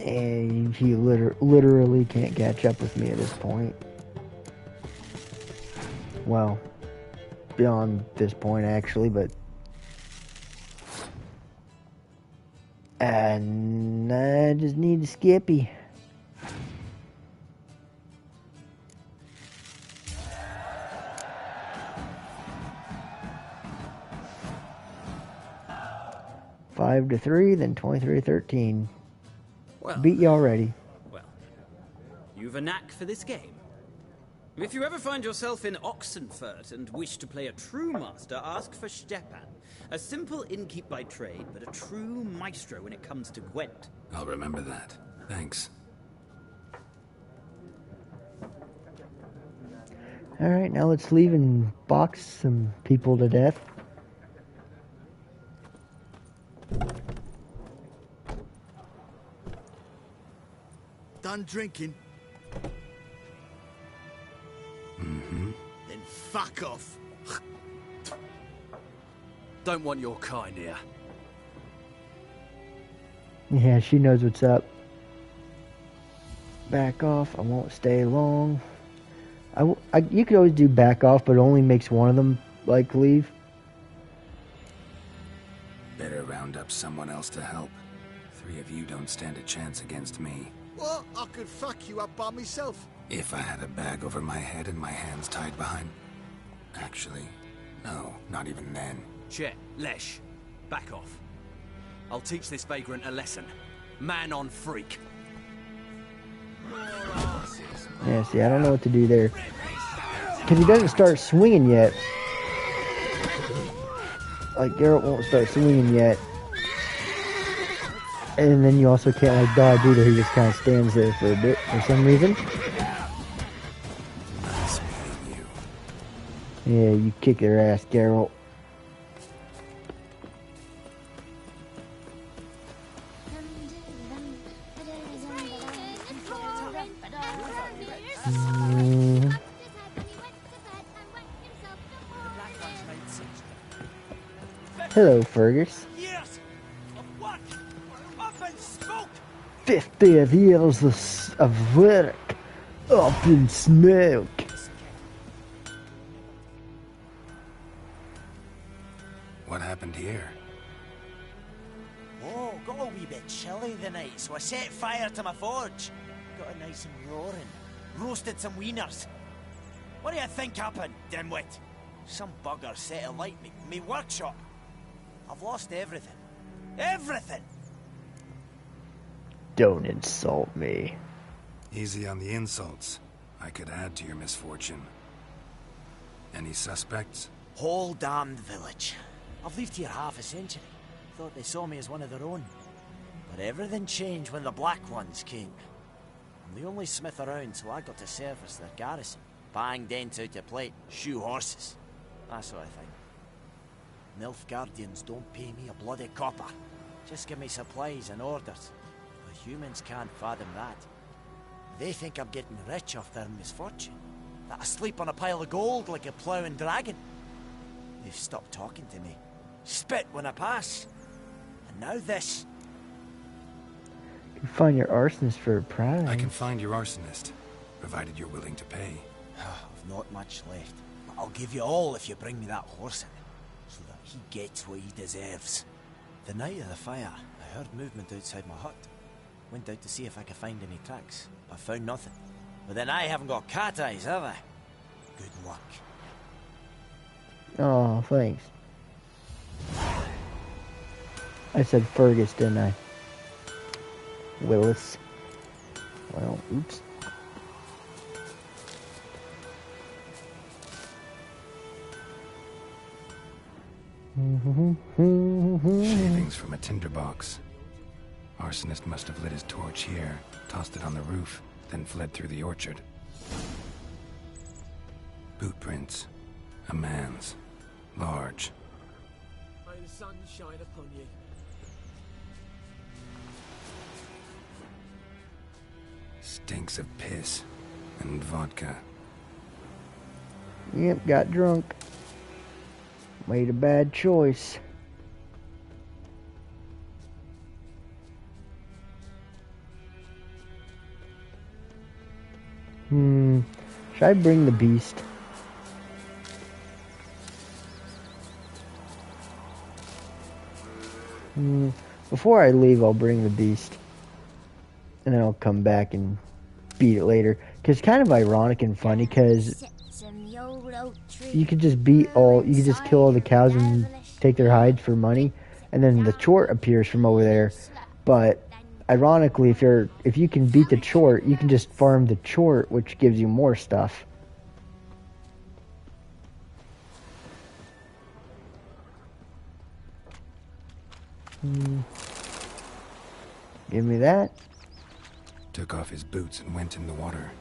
And he literally can't catch up with me at this point. Well, beyond this point actually, but... And I just need a Skippy. Five to 3, then 23-13. Well, beat you already. Well, you've a knack for this game. If you ever find yourself in Oxenfurt and wish to play a true master, ask for Stepan. A simple innkeep by trade, but a true maestro when it comes to Gwent. I'll remember that. Thanks. Alright, now let's leave and box some people to death. Done drinking? Mm-hmm. Then fuck off. Don't want your kind here. Yeah, she knows what's up. Back off. I won't stay long. You could always do back off, but it only makes one of them, like, leave. Better round up someone else to help. 3 of you don't stand a chance against me. Well, I could fuck you up by myself. If I had a bag over my head and my hands tied behind... Actually, no, not even then. Chet, Lesh, back off. I'll teach this vagrant a lesson. Man on freak. Yeah, see, I don't know what to do there. Because he doesn't start swinging yet. Like, Geralt won't start swinging yet. And then you also can't, like, dodge either. He just kind of stands there for a bit for some reason. Yeah, you kick their ass, Geralt. Hello, Fergus. Years of work up in smoke. 50 years of work up in smoke. What happened here? Oh, got a wee bit chilly the night, so I set fire to my forge. Got it nice and roaring. Roasted some wieners. What do you think happened, dimwit? Some bugger set alight me workshop. I've lost everything. Everything! Don't insult me. Easy on the insults. I could add to your misfortune. Any suspects? Whole damned village. I've lived here half a century. Thought they saw me as one of their own. But everything changed when the Black Ones came. I'm the only smith around, so I got to service their garrison. Bang dents out your plate, shoe horses. That sort of thing. Nilfgaardians don't pay me a bloody copper. Just give me supplies and orders. But humans can't fathom that. They think I'm getting rich off their misfortune. That I sleep on a pile of gold like a ploughing dragon. They've stopped talking to me. Spit when I pass. And now this. You can find your arsonist for a prize. I can find your arsonist, provided you're willing to pay. I've not much left. But I'll give you all if you bring me that horse in. So that he gets what he deserves. The night of the fire, I heard movement outside my hut. Went out to see if I could find any tracks. I found nothing. But then I haven't got cat eyes, have I? Good luck. Oh, thanks. I said Fergus, didn't I? Willis. Well, oops. Shavings from a tinderbox. Arsonist must have lit his torch here, tossed it on the roof, then fled through the orchard. Boot prints. A man's. Large. May the sun shine upon you. Stinks of piss and vodka. Yep, got drunk. Made a bad choice. Should I bring the beast? Before I leave, I'll bring the beast. And then I'll come back and beat it later. Because it's kind of ironic and funny, because you could just you could just kill all the cows and take their hides for money. And then the chort appears from over there. But ironically, if you can beat the chort, you can just farm the chort, which gives you more stuff. Give me that. Took off his boots and went in the water.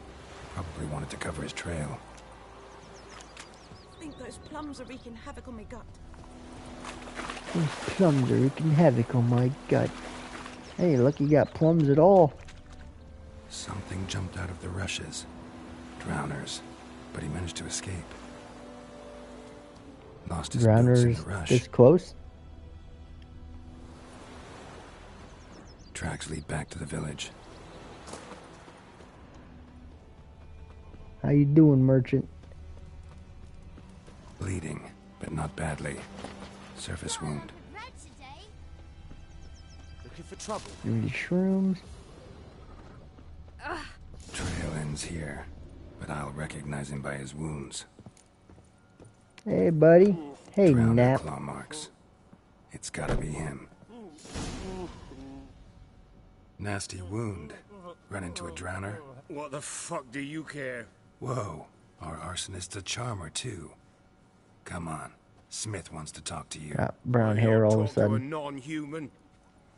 Probably wanted to cover his trail. I think those plums are wreaking havoc on my gut. Those plums are wreaking havoc on my gut. Hey, look, you got plums at all. Something jumped out of the rushes. Drowners. But he managed to escape. Lost his boots in the rush. This close? Tracks lead back to the village. How you doing, merchant? Bleeding, but not badly. Surface wound. Looking for trouble? Give me shrooms. Trail ends here, but I'll recognize him by his wounds. Hey, buddy. Hey, Drowner Nap. claw marks. It's gotta be him. Nasty wound. Run into a drowner. What the fuck do you care? Whoa, our arsonist's a charmer too. Come on, Smith wants to talk to you. Got brown hair all of a Talk to a sudden. non-human.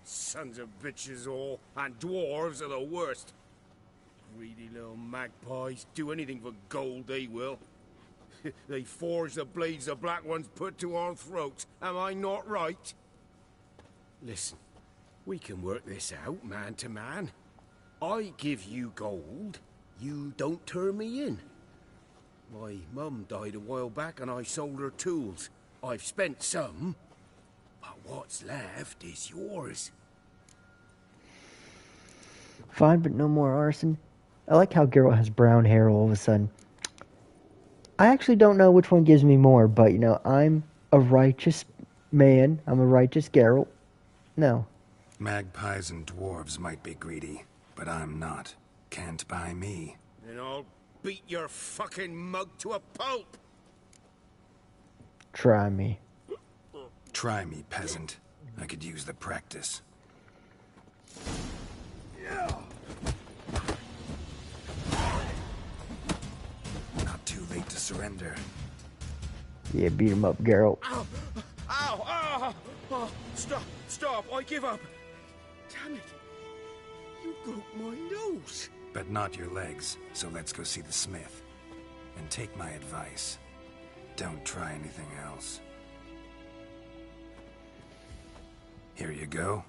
Sons of bitches all, and dwarves are the worst. Greedy little magpies, do anything for gold they will. They forge the blades the black ones put to our throats. Am I not right? Listen, we can work this out man to man. I give you gold, you don't turn me in. My mum died a while back and I sold her tools. I've spent some, but what's left is yours. Fine, but no more arson. I like how Geralt has brown hair all of a sudden. I actually don't know which one gives me more, but, you know, I'm a righteous man. I'm a righteous Geralt. No. Magpies and dwarves might be greedy, but I'm not. Can't buy me. Then I'll beat your fucking mug to a pulp. Try me. Try me, peasant. I could use the practice. Not too late to surrender. Yeah, beat him up, Geralt. Ow! Ow! Ow! Oh, stop! Stop! I give up! Damn it! You broke my nose! But not your legs, so let's go see the smith. And take my advice. Don't try anything else. Here you go.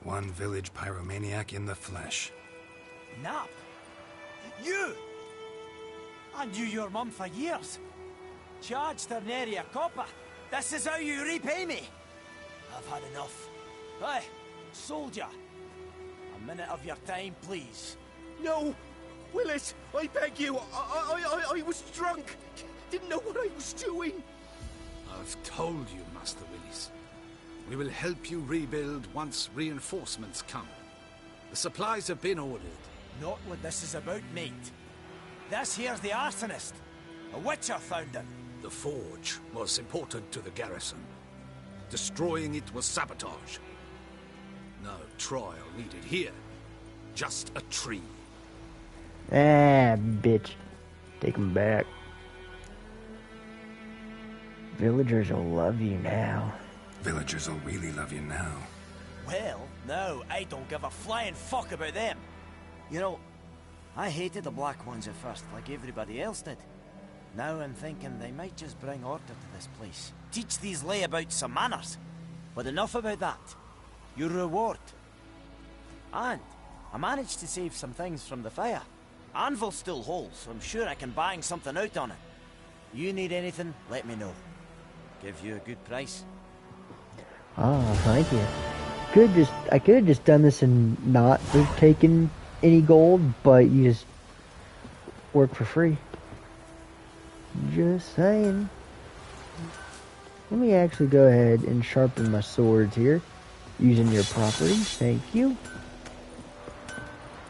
One village pyromaniac in the flesh. Nap? You? I knew your mum for years. Charged her nary a copper. This is how you repay me. I've had enough. Hey, soldier. A minute of your time, please. No! Willis, I beg you! I was drunk! Didn't know what I was doing! I've told you, Master Willis. We will help you rebuild once reinforcements come. The supplies have been ordered. Not what this is about, mate. This here's the arsonist. A witcher found him. The forge was important to the garrison. Destroying it was sabotage. No trial needed here. Just a tree. Ah, bitch. Take him back. Villagers will love you now. Villagers will really love you now. Well, no, I don't give a flying fuck about them. You know, I hated the Black Ones at first, like everybody else did. Now I'm thinking they might just bring order to this place. Teach these layabouts some manners. But enough about that. Your reward. And I managed to save some things from the fire. Anvil still holds, so I'm sure I can bang something out on it. You need anything, let me know. Give you a good price. Ah, thank you. I could have just done this and not have taken any gold, but you just work for free. Just saying. Let me actually go ahead and sharpen my swords here. Using your property. Thank you.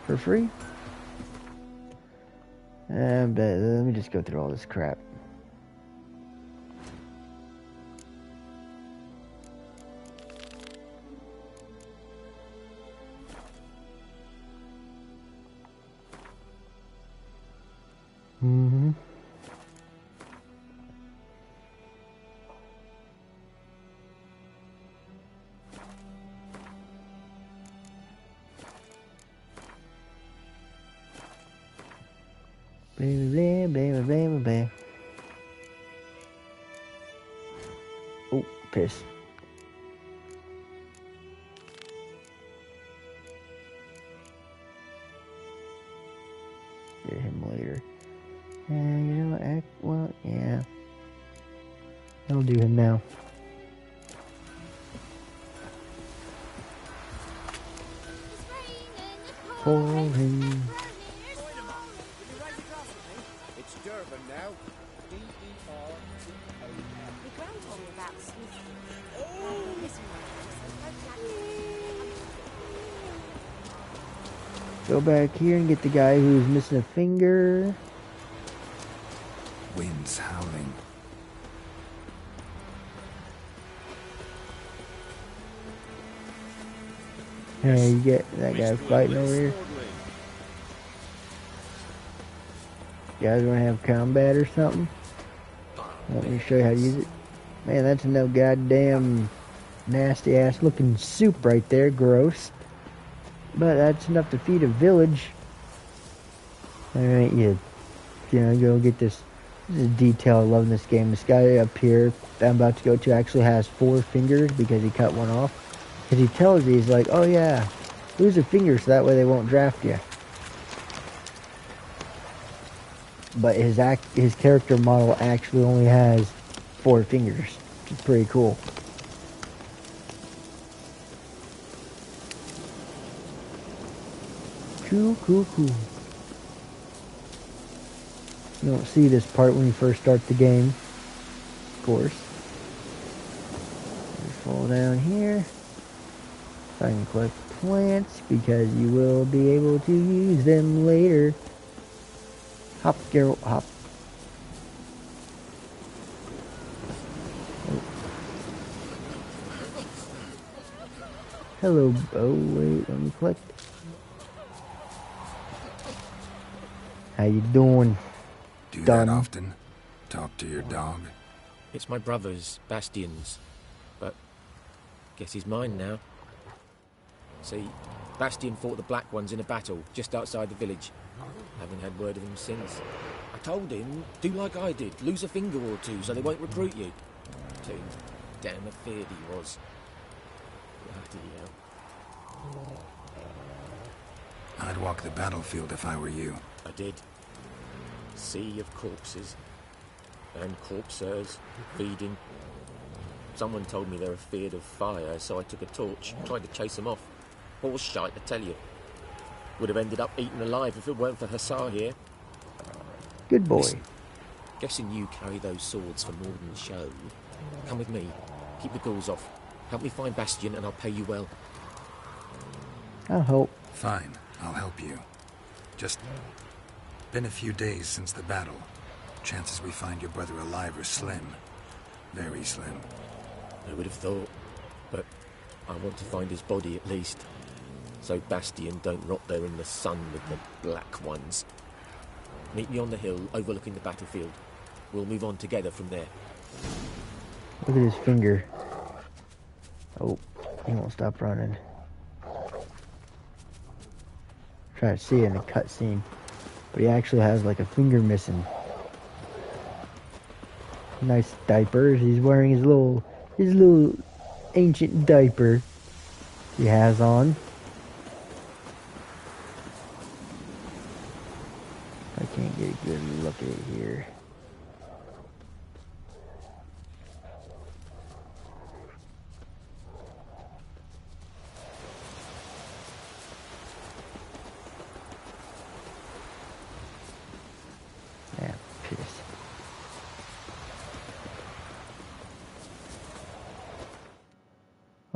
For free. But let me just go through all this crap. Mm-hmm. Baby, baby, baby, baby. Oh, piss. Get him later. And you know what? Well, yeah. I'll do him now. Pouring. It's Durban now. D-E-R-T-O. My grand told me about Smith. Go back here and get the guy who's missing a finger. Wind's howling. Hey, you get that guy fighting over here. You guys want to have combat or something? Let me show you how to use it. Man, that's no goddamn nasty ass looking soup right there. Gross. But that's enough to feed a village. Alright, you know, go get this. This is detail I love in this game. This guy up here that I'm about to go to actually has 4 fingers because he cut one off. Because he tells you, he's like, oh yeah, lose a finger so that way they won't draft you. But his character model actually only has 4 fingers, which is pretty cool. Cool. You don't see this part when you first start the game, of course. You fall down here. I can collect plants because you will be able to use them later. Hop, Geralt, hop. Oh. Hello. Oh wait, let me collect. How you doing? Do that often? Talk to your dog? It's my brother's, Bastion's. But guess he's mine now. See, Bastion fought the Black Ones in a battle just outside the village. Haven't had word of him since. I told him, do like I did, lose a finger or 2 so they won't recruit you. Too damn afeard he was. Bloody hell. I'd walk the battlefield if I were you. I did. Sea of corpses. And corpsers feeding. Someone told me they were feared of fire, so I took a torch, tried to chase them off. Horse shite, I tell you. Would have ended up eaten alive if it weren't for Hussar here. Good boy. Listen, guessing you carry those swords for more than show. Come with me. Keep the ghouls off. Help me find Bastion and I'll pay you well. I'll help. Fine, I'll help you. Just been a few days since the battle. Chances we find your brother alive are slim. Very slim. I would have thought. But I want to find his body at least. So Bastion don't rot there in the sun with the Black Ones. Meet me on the hill overlooking the battlefield. We'll move on together from there. Look at his finger. Oh, he won't stop running. Try to see it in the cutscene, but he actually has like a finger missing. Nice diapers. He's wearing his little ancient diaper he has on. I can't get a good look at it here.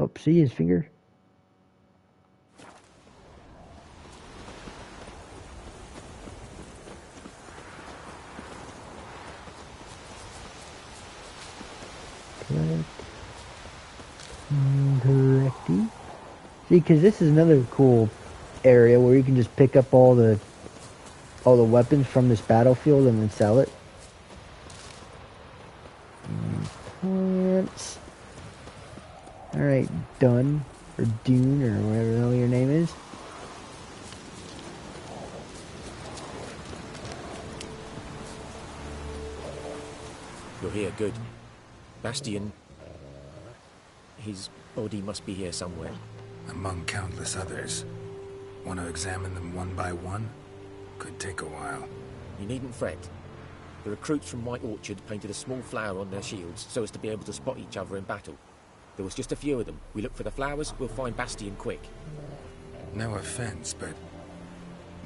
Oh, see his finger? Collecty. See, because this is another cool area where you can just pick up all the weapons from this battlefield and then sell it. Plants. Alright, Dune, or Dune, or whatever the hell your name is. You're here, good. Bastion... his body must be here somewhere. Among countless others. Want to examine them one by one? Could take a while. You needn't fret. The recruits from White Orchard painted a small flower on their shields so as to be able to spot each other in battle. There was just a few of them. We look for the flowers, we'll find Bastion quick. No offense, but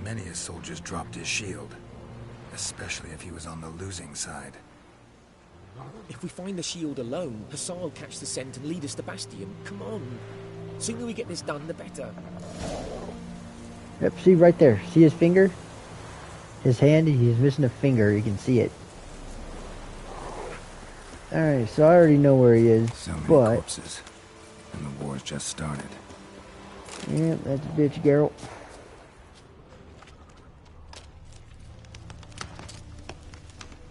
many a soldier's dropped his shield. Especially if he was on the losing side. If we find the shield alone, Hussar will catch the scent and lead us to Bastion. Come on. Sooner we get this done, the better. Yep, see right there. See his finger? His hand, he's missing a finger. You can see it. Alright, so I already know where he is, so many but... corpses. And the war's just started. Yep, that's a bitch, Geralt.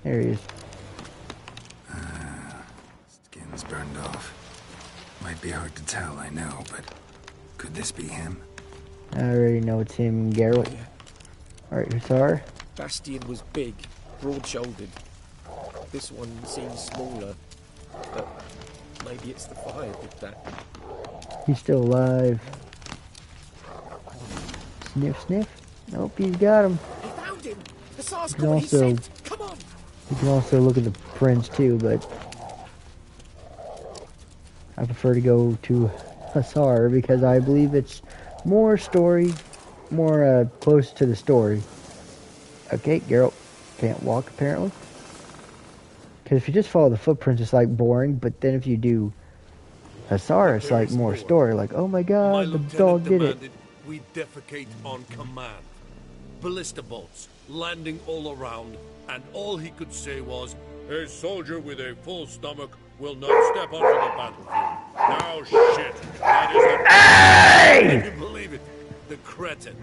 There he is. Skin's burned off. Might be hard to tell, I know, but could this be him? I already know it's him, Geralt. Alright, Hussar. Bastion was big, broad-shouldered. This one seems smaller, but maybe it's the fire did that. He's still alive. Sniff, sniff. Nope, he's got him. I found him! Hussar's You can got what he also, said. Come on! you can also look at the prints too, but I prefer to go to Hussar because I believe it's more story, more close to the story. Okay, Geralt can't walk apparently. Because if you just follow the footprints, it's like boring. But then if you do Hussar, it's like more story. Like, oh my god, the dog did it. We defecate on command. Ballista bolts landing all around, and all he could say was, "A soldier with a full stomach will not step onto the battlefield." Now shit, that is the... Hey! Can you believe it? The cretin.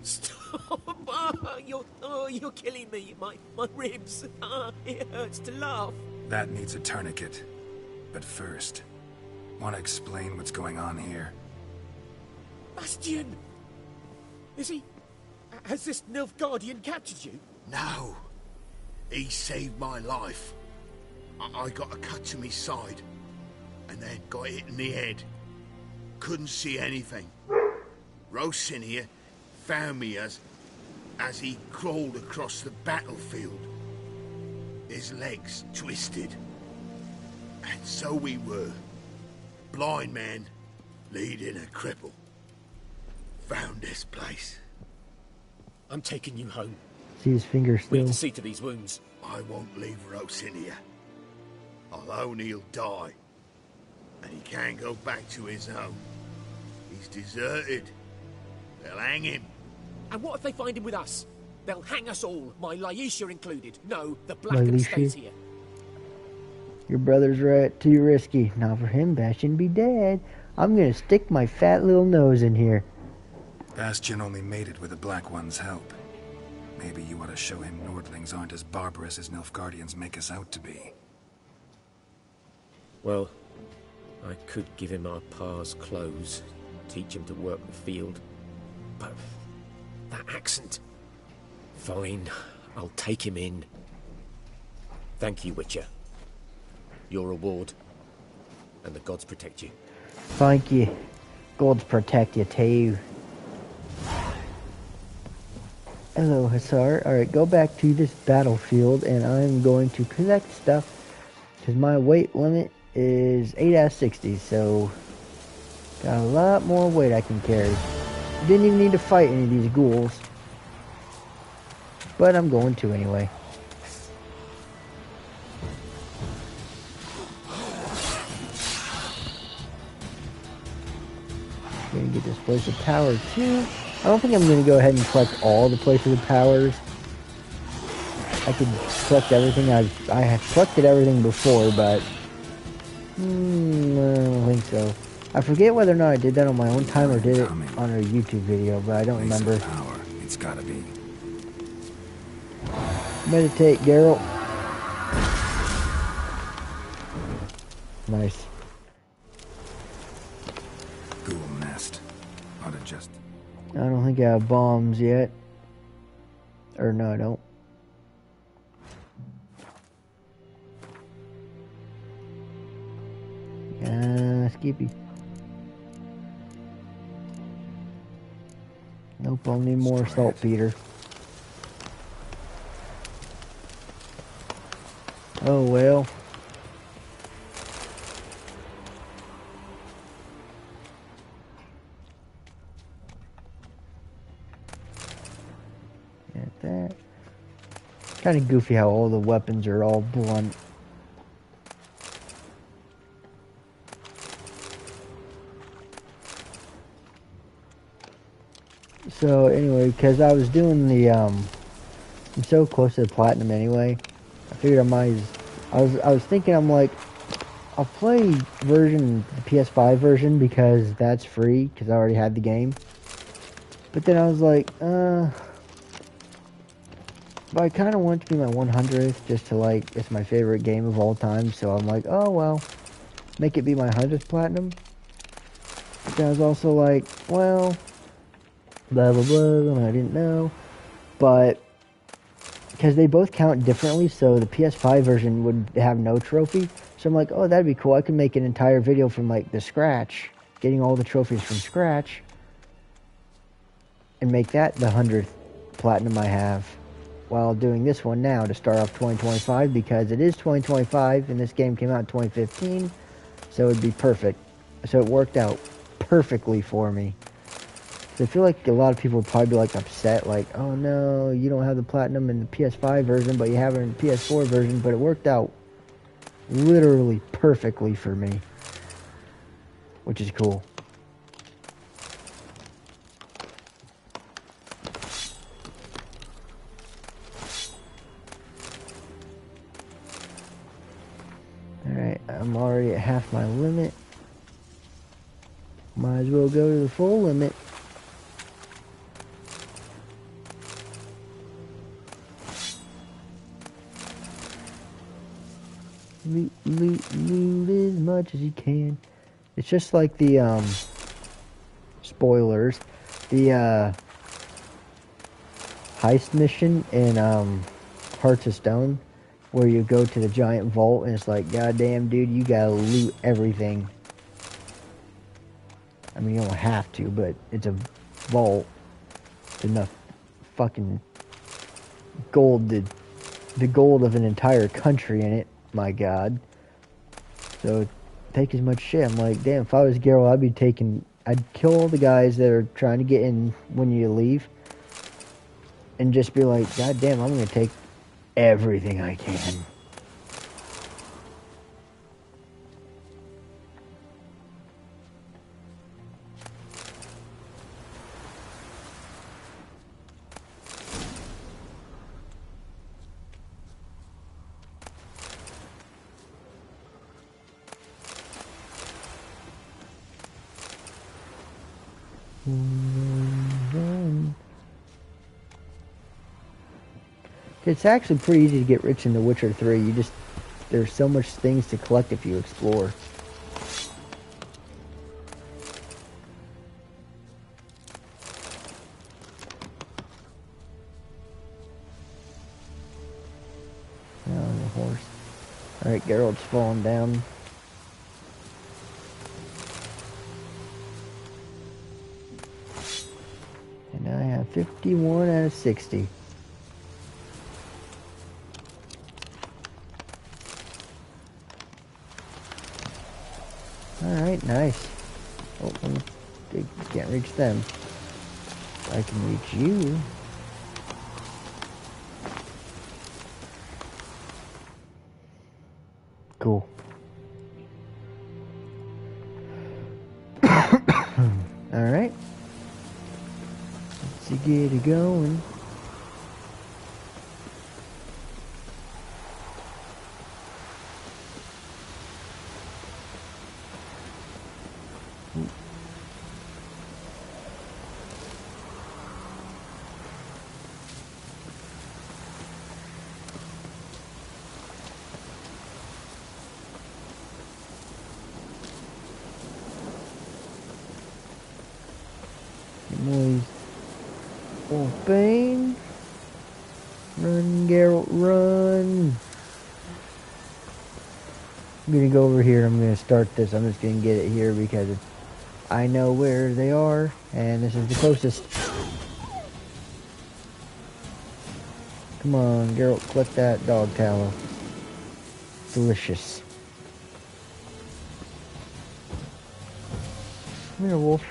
Stop! You're killing me. My ribs. It hurts to laugh. That needs a tourniquet. But first, want to explain what's going on here? Bastion! Is he... Has this Nilfgaardian captured you? No. He saved my life. I got a cut to my side, and then got hit in the head. Couldn't see anything. Rosin here found me as he crawled across the battlefield. His legs twisted. And so we were. Blind man leading a cripple. Found this place. I'm taking you home. See his finger We have still. to see to these wounds. I won't leave Rosin here. I'll own he'll die. And he can't go back to his home. He's deserted. They'll hang him. And what if they find him with us? They'll hang us all, my Laisha included. No, the Blacken stays here. Your brother's right. Too risky. Not for him. Bastion be dead. I'm gonna stick my fat little nose in here. Bastion only made it with the Black One's help. Maybe you ought to show him Nordlings aren't as barbarous as Nilfgaardians make us out to be. Well, I could give him our pa's clothes, teach him to work the field. But that accent... Fine, I'll take him in. Thank you, Witcher. Your reward. And the gods protect you. Thank you. Gods protect you too. Hello, Hussar. Alright, go back to this battlefield and I'm going to collect stuff. Because my weight limit is 8 out of 60, so got a lot more weight I can carry. Didn't even need to fight any of these ghouls. But I'm going to anyway. Gonna get this place of power too. I don't think I'm gonna go ahead and collect all the places of powers. I could collect everything. I have collected everything before, but I don't think so. I forget whether or not I did that on my own time or did it on a YouTube video, but I don't remember. Power. It's gotta be. Meditate, Geralt. Nice. Ghoul nest. Ought to just. I don't think I have bombs yet. Or no, I don't. Skippy. Nope, I'll need more saltpeter. Oh well. Get that. Kind of goofy how all the weapons are all blunt. So anyway, because I was doing the I'm so close to the platinum anyway. I figured I might. I was thinking, I'm like, I'll play the PS5 version because that's free because I already had the game. But then I was like, but I kind of want it to be my 100th just to like, it's my favorite game of all time. So I'm like, oh well, make it be my 100th platinum. But then I was also like, well, blah blah blah, and I didn't know, but because they both count differently, so the PS5 version would have no trophy. So I'm like, oh, that'd be cool. I could make an entire video from like the scratch, getting all the trophies from scratch, and make that the 100th platinum I have, while doing this one now to start off 2025, because it is 2025 and this game came out in 2015, so it'd be perfect. So it worked out perfectly for me. I feel like a lot of people would probably be like upset, like, oh no, you don't have the platinum in the PS5 version, but you have it in the PS4 version, but it worked out literally perfectly for me, which is cool. Alright, I'm already at half my limit. Might as well go to the full limit. Loot as much as you can. It's just like the spoilers, the heist mission in Hearts of Stone, where you go to the giant vault and it's like, goddamn dude, you gotta loot everything. I mean, you don't have to, but it's a vault. It's enough fucking gold, the gold of an entire country in it. My God. So take as much shit. I'm like, damn, if I was Geralt, I'd kill all the guys that are trying to get in when you leave, and just be like, God damn, I'm gonna take everything I can. It's actually pretty easy to get rich in The Witcher 3. There's so much things to collect if you explore. Oh, the horse. Alright, Geralt's falling down. And I have 51 out of 60. Alright, nice. Oh, can't reach them. I can reach you. Cool. Alright. get it going. Noise. Oh, Bane. Run, Geralt, run. I'm gonna go over here. I'm gonna start this. I'm just gonna get it here because I know where they are, and this is the closest. Come on, Geralt, collect that dog tallow. Delicious. Come here, wolf.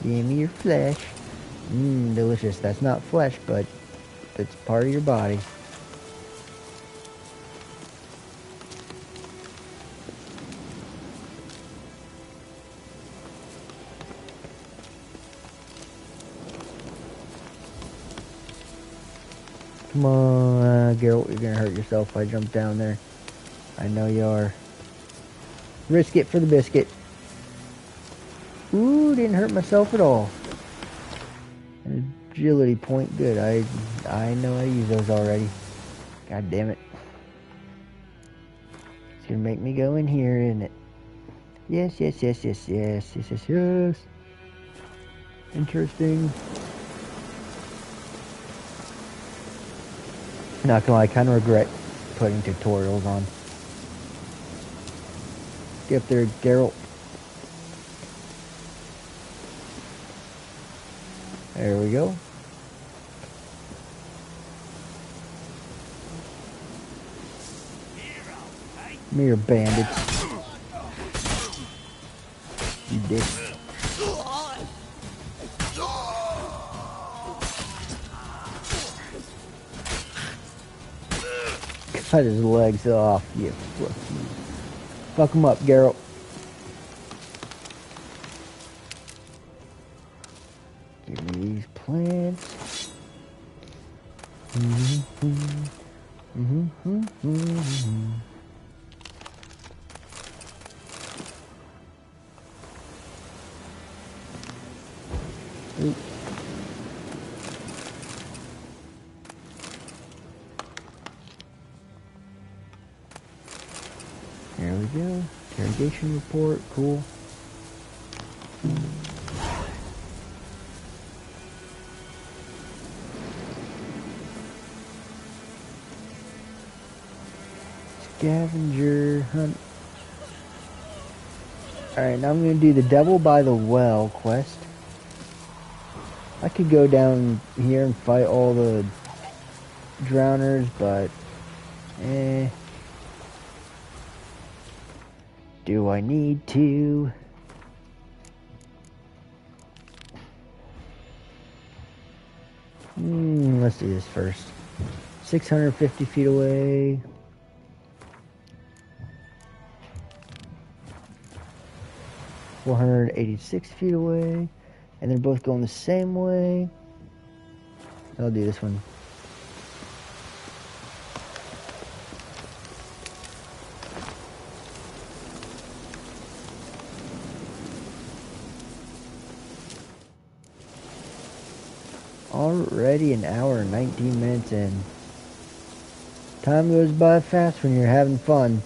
Give me your flesh. Mmm, delicious. That's not flesh, but it's part of your body. Come on, Geralt, you're gonna hurt yourself if I jump down there. I know you are. Risk it for the biscuit. Ooh, didn't hurt myself at all. An agility point, good. I know I use those already. God damn it. It's gonna make me go in here, isn't it? Yes, yes, yes, yes, yes, yes, yes, yes. Interesting. Not gonna lie, I kind of regret putting tutorials on. Get up there, Geralt. There we go. Mere bandits. You dick. Cut his legs off. Yeah, fuck him up, Geralt. Give me these plants. Ooh. There we go. Interrogation report. Cool. Scavenger hunt. Alright, now I'm going to do the Devil by the Well quest. I could go down here and fight all the drowners, but do I need to? Let's do this first. 650 feet away. $486 feet away. And they're both going the same way. So I'll do this one. Already an hour and 19 minutes in. Time goes by fast when you're having fun.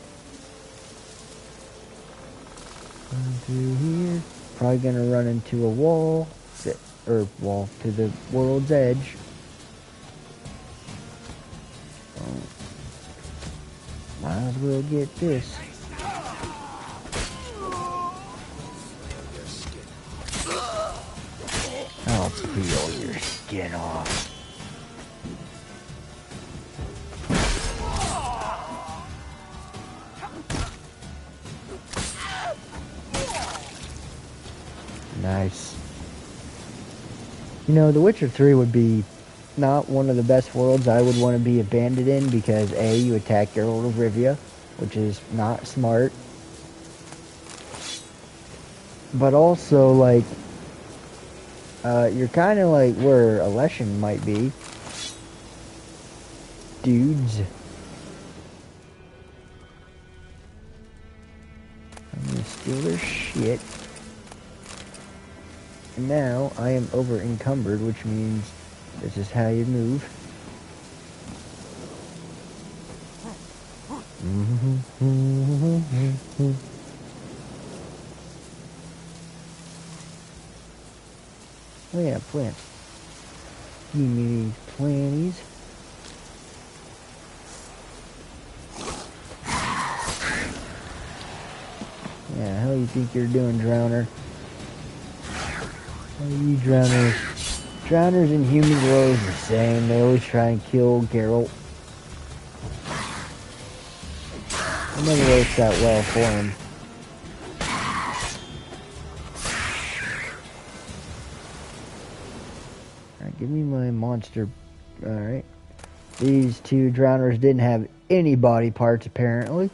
Run through here. Probably gonna run into a wall. To the world's edge. Might as well get this. I'll peel your skin off. Nice. You know, The Witcher 3 would be not one of the best worlds I would want to be a bandit in because A, you attack Geralt of Rivia, which is not smart. But also, like, You're kind of like where Alessian might be. Dudes. I'm gonna steal their shit. And now I am over encumbered, which means this is how you move. Oh yeah, plants. Give me these planties. Yeah, how do you think you're doing, Drowner? How are you, Drowners? Drowners and humans are always the same. They always try and kill Geralt. It never works out well for him. Alright, give me my monster. Alright. These two Drowners didn't have any body parts, apparently.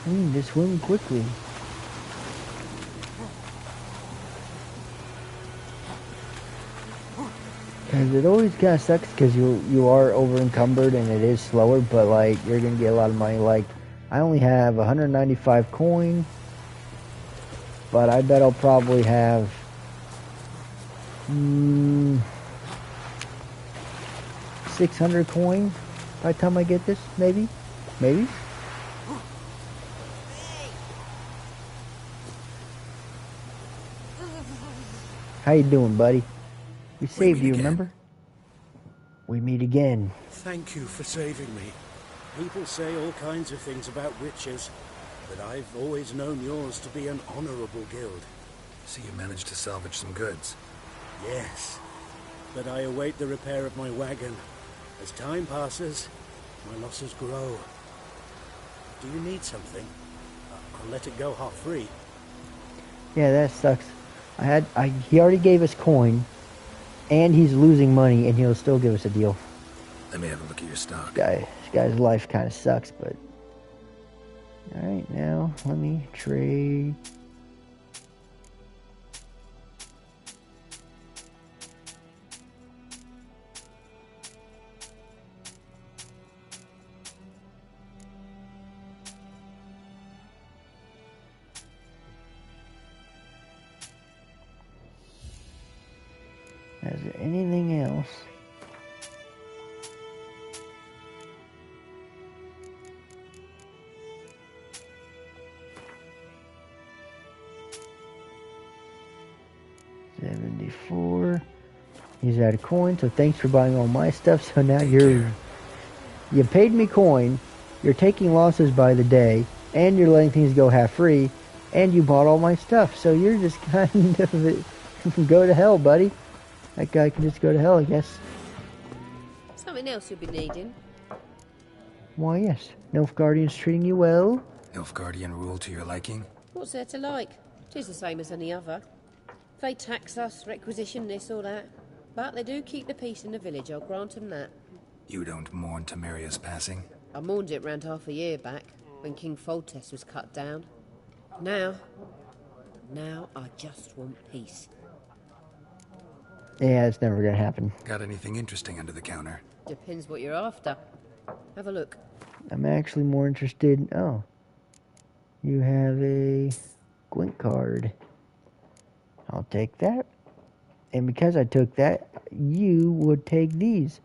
I need to swim quickly. Cause it always kind of sucks because you are over encumbered and it is slower, but like you're gonna get a lot of money. Like I only have 195 coin, but I bet I'll probably have 600 coin by the time I get this. Maybe. How you doing, buddy? We saved you, remember? We meet again. Thank you for saving me. People say all kinds of things about witches, but I've always known yours to be an honorable guild. So you managed to salvage some goods? Yes, but I await the repair of my wagon. As time passes, my losses grow. Do you need something? I'll let it go half-free. Yeah, that sucks. He already gave us coin, and he's losing money, and he'll still give us a deal. Let me have a look at your stock. This guy's life kind of sucks, but... Alright, now, let me trade... Is there anything else? $74. He's out of coin, so thanks for buying all my stuff. So now you paid me coin, you're taking losses by the day, and you're letting things go half free, and you bought all my stuff. So you're just kind of go to hell, buddy. That guy can just go to hell, I guess. Something else you'll be needing? Why, yes. Nilfgaardian's treating you well. Nilfgaardian rule to your liking? What's there to like? 'Tis the same as any other. They tax us, requisition this or that. But they do keep the peace in the village, I'll grant them that. You don't mourn Temeria's passing? I mourned it round half a year back, when King Foltest was cut down. Now I just want peace. Yeah, it's never gonna happen. Got anything interesting under the counter? Depends what you're after. Have a look. I'm actually more interested... Oh. You have a Gwent card. I'll take that. And because I took that, you would take these.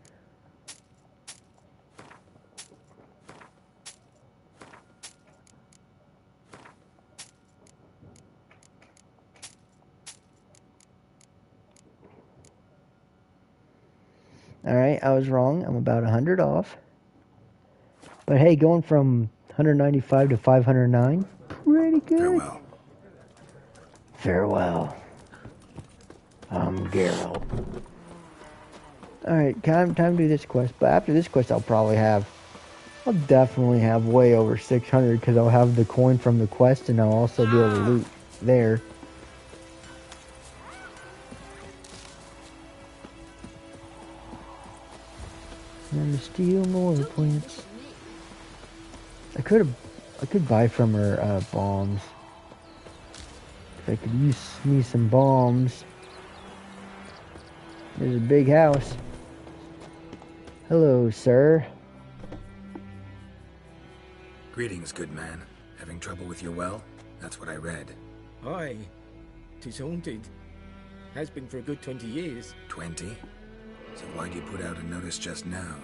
Alright, I was wrong. I'm about 100 off. But hey, going from 195 to 509, pretty good. Farewell. Farewell. I'm Geralt. Alright, time to do this quest. But after this quest, I'll definitely have way over 600 because I'll have the coin from the quest and I'll also be able to loot there. I'm gonna steal more plants. I could buy from her bombs. I could use me some bombs. There's a big house. Hello, sir. Greetings, good man. Having trouble with your well? That's what I read. Aye. 'Tis haunted. Has been for a good 20 years. 20? So why'd you put out a notice just now?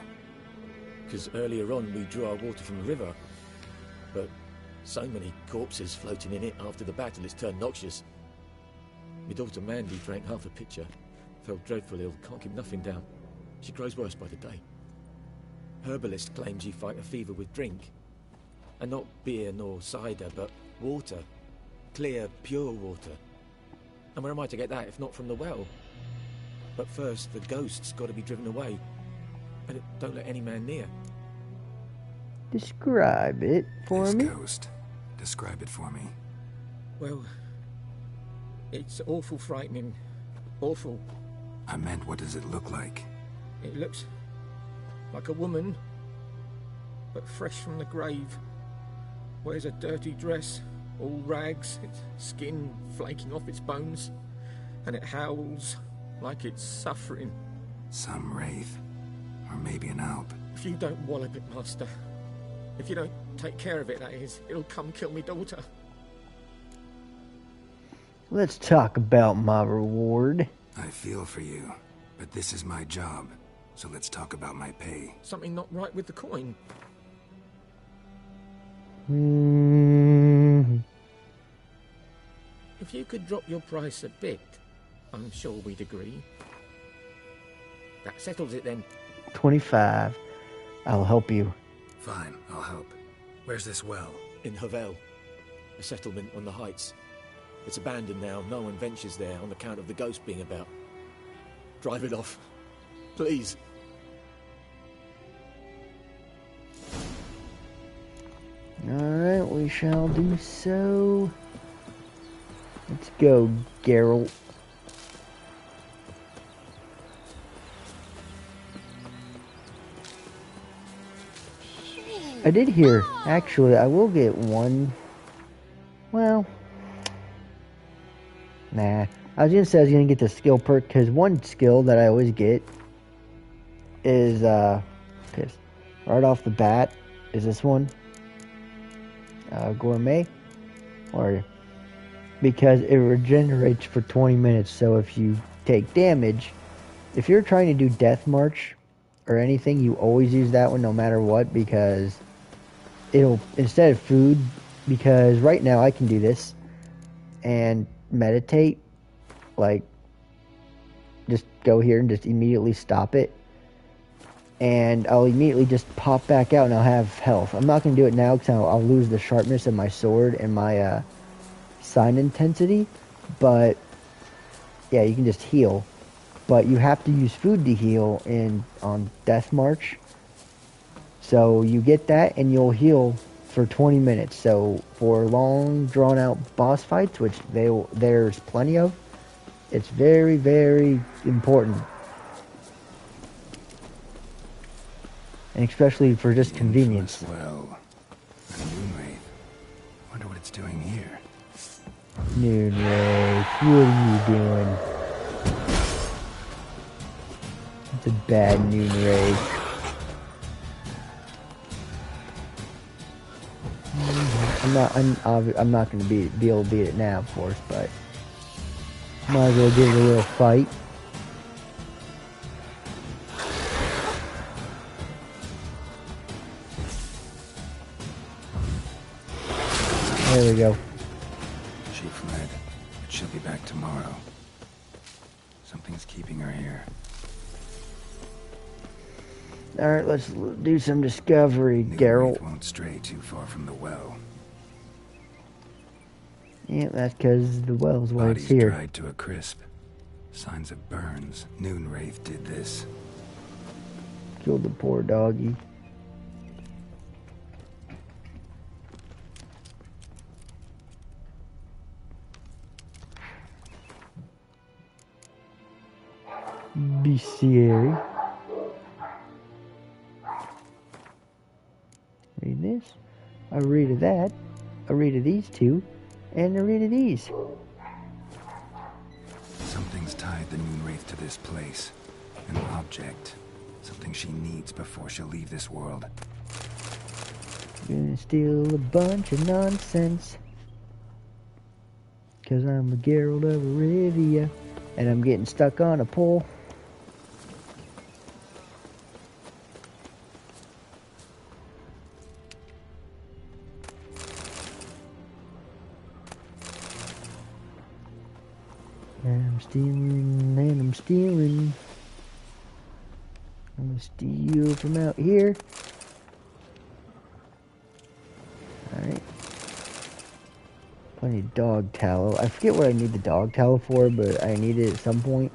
'Cause earlier on we drew our water from the river. But so many corpses floating in it after the battle it's turned noxious. My daughter Mandy drank half a pitcher. Fell dreadful ill, can't keep nothing down. She grows worse by the day. Herbalist claims you fight a fever with drink. And not beer nor cider, but water. Clear, pure water. And where am I to get that if not from the well? But first, the ghost's got to be driven away. And it don't let any man near. Describe it for This me. ghost. Describe it for me. Well, it's awful frightening. Awful. I meant, what does it look like? It looks like a woman, but fresh from the grave. Wears a dirty dress, all rags, its skin flaking off its bones, and it howls like it's suffering. Some wraith. Or maybe an alp. If you don't wallop it, Master, if you don't take care of it, that is, it'll come kill me daughter. Let's talk about my reward. I feel for you, but this is my job, so let's talk about my pay. Something not right with the coin. If you could drop your price a bit, I'm sure we'd agree. That settles it then. 25. I'll help you. Fine, I'll help. Where's this well? In Havel, a settlement on the heights. It's abandoned now. No one ventures there on account of the ghost being about. Drive it off, please. Alright, we shall do so. Let's go, Geralt. I did hear, actually, I will get one. Well, nah. I was gonna say I was gonna get the skill perk, because one skill that I always get is, right off the bat, is this one. Gourmet. Or, because it regenerates for 20 minutes, so if you take damage, if you're trying to do Death March or anything, you always use that one no matter what, because it'll, instead of food, because right now I can do this and meditate, like just go here and just immediately stop it, and I'll immediately just pop back out and I'll have health. I'm not going to do it now because I'll lose the sharpness of my sword and my sign intensity, but yeah, you can just heal, but you have to use food to heal on Death March. So you get that and you'll heal for 20 minutes. So for long drawn out boss fights, which there's plenty of, it's very, very important. And especially for just convenience. Well, a Moonwraith. Wonder what it's doing here. Moonwraith, what are you doing? It's a bad Moonwraith. I'm not going to be able to beat it now, of course, but might as well give it a little fight. There we go. She fled, but she'll be back tomorrow. Something's keeping her here. Alright, let's do some discovery, Geralt. Won't stray too far from the well. Yeah, that's because the well's where it's Body's here. dried to a crisp. Signs of burns. Noonwraith did this. Killed the poor doggy. Bestiary. a read of that, a read of these two, and a read of these. Something's tied the Moonwraith to this place. An object. Something she needs before she'll leave this world. Gonna steal a bunch of nonsense. Cause I'm a Geralt of Rivia. And I'm getting stuck on a pole. And I'm stealing, and I'm stealing. I'm gonna steal from out here. Alright. Plenty of dog tallow. I forget what I need the dog tallow for, but I need it at some point.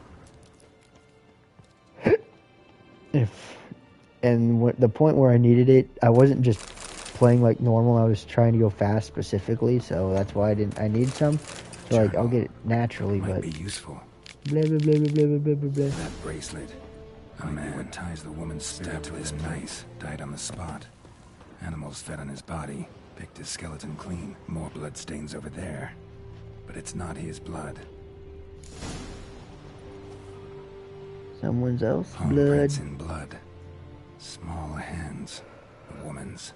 The point where I needed it, I wasn't just playing like normal. I was trying to go fast specifically, so that's why I need some. So like I'll get it naturally, Might but be useful. Blah blah blah blah blah blah blah blah. That bracelet. A man what ties the woman's spirit to his knife. Died on the spot. Animals fed on his body. Picked his skeleton clean. More blood stains over there. But it's not his blood. Someone else's Palm blood. prints in blood. Small hands. A woman's.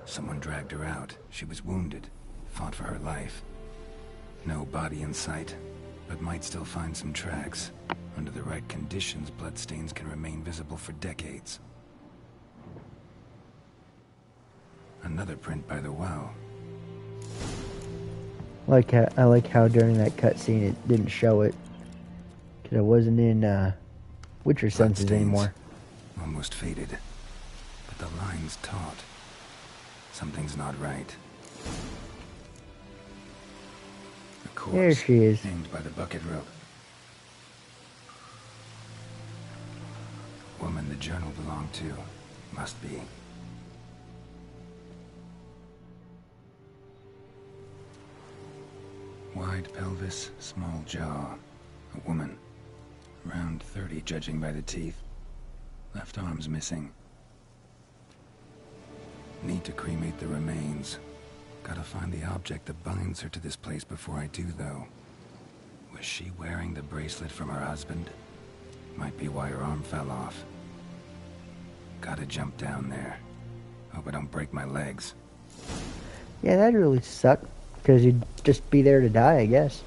Someone dragged her out. She was wounded. Fought for her life. No body in sight, but might still find some tracks. Under the right conditions, bloodstains can remain visible for decades. Another print by the well. I like how during that cutscene it didn't show it. Because I wasn't in Witcher senses anymore. Almost faded. But the line's taut. Something's not right. A corpse There she is. Aimed by the bucket rope. Woman the journal belonged to. Must be. Wide pelvis, small jaw. A woman. Around 30, judging by the teeth. Left arm's missing. Need to cremate the remains. Gotta find the object that binds her to this place before I do, though. Was she wearing the bracelet from her husband? Might be why her arm fell off. Gotta jump down there. Hope I don't break my legs. Yeah, that'd really suck. Because you'd just be there to die, I guess.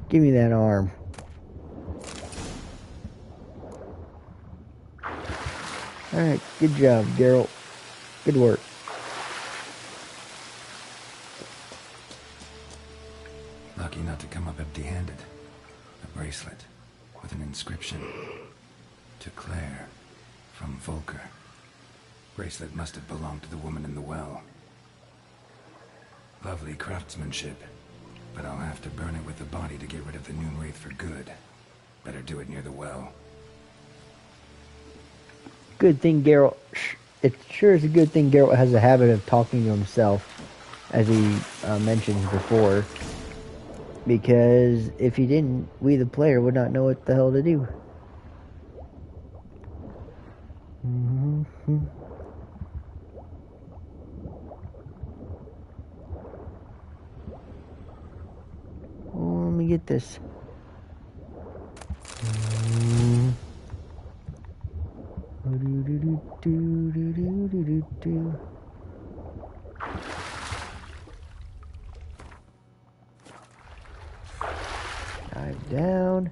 Give me that arm. Alright, good job, Geralt. Good work. Lucky not to come up empty-handed. A bracelet with an inscription. To Claire, from Volker. Bracelet must have belonged to the woman in the well. Lovely craftsmanship, but I'll have to burn it with the body to get rid of the Moonwraith for good. Better do it near the well. Good thing Geralt... It sure is a good thing Geralt has a habit of talking to himself, as he mentioned before. Because if he didn't, we the player would not know what the hell to do. Oh, let me get this. Dive down.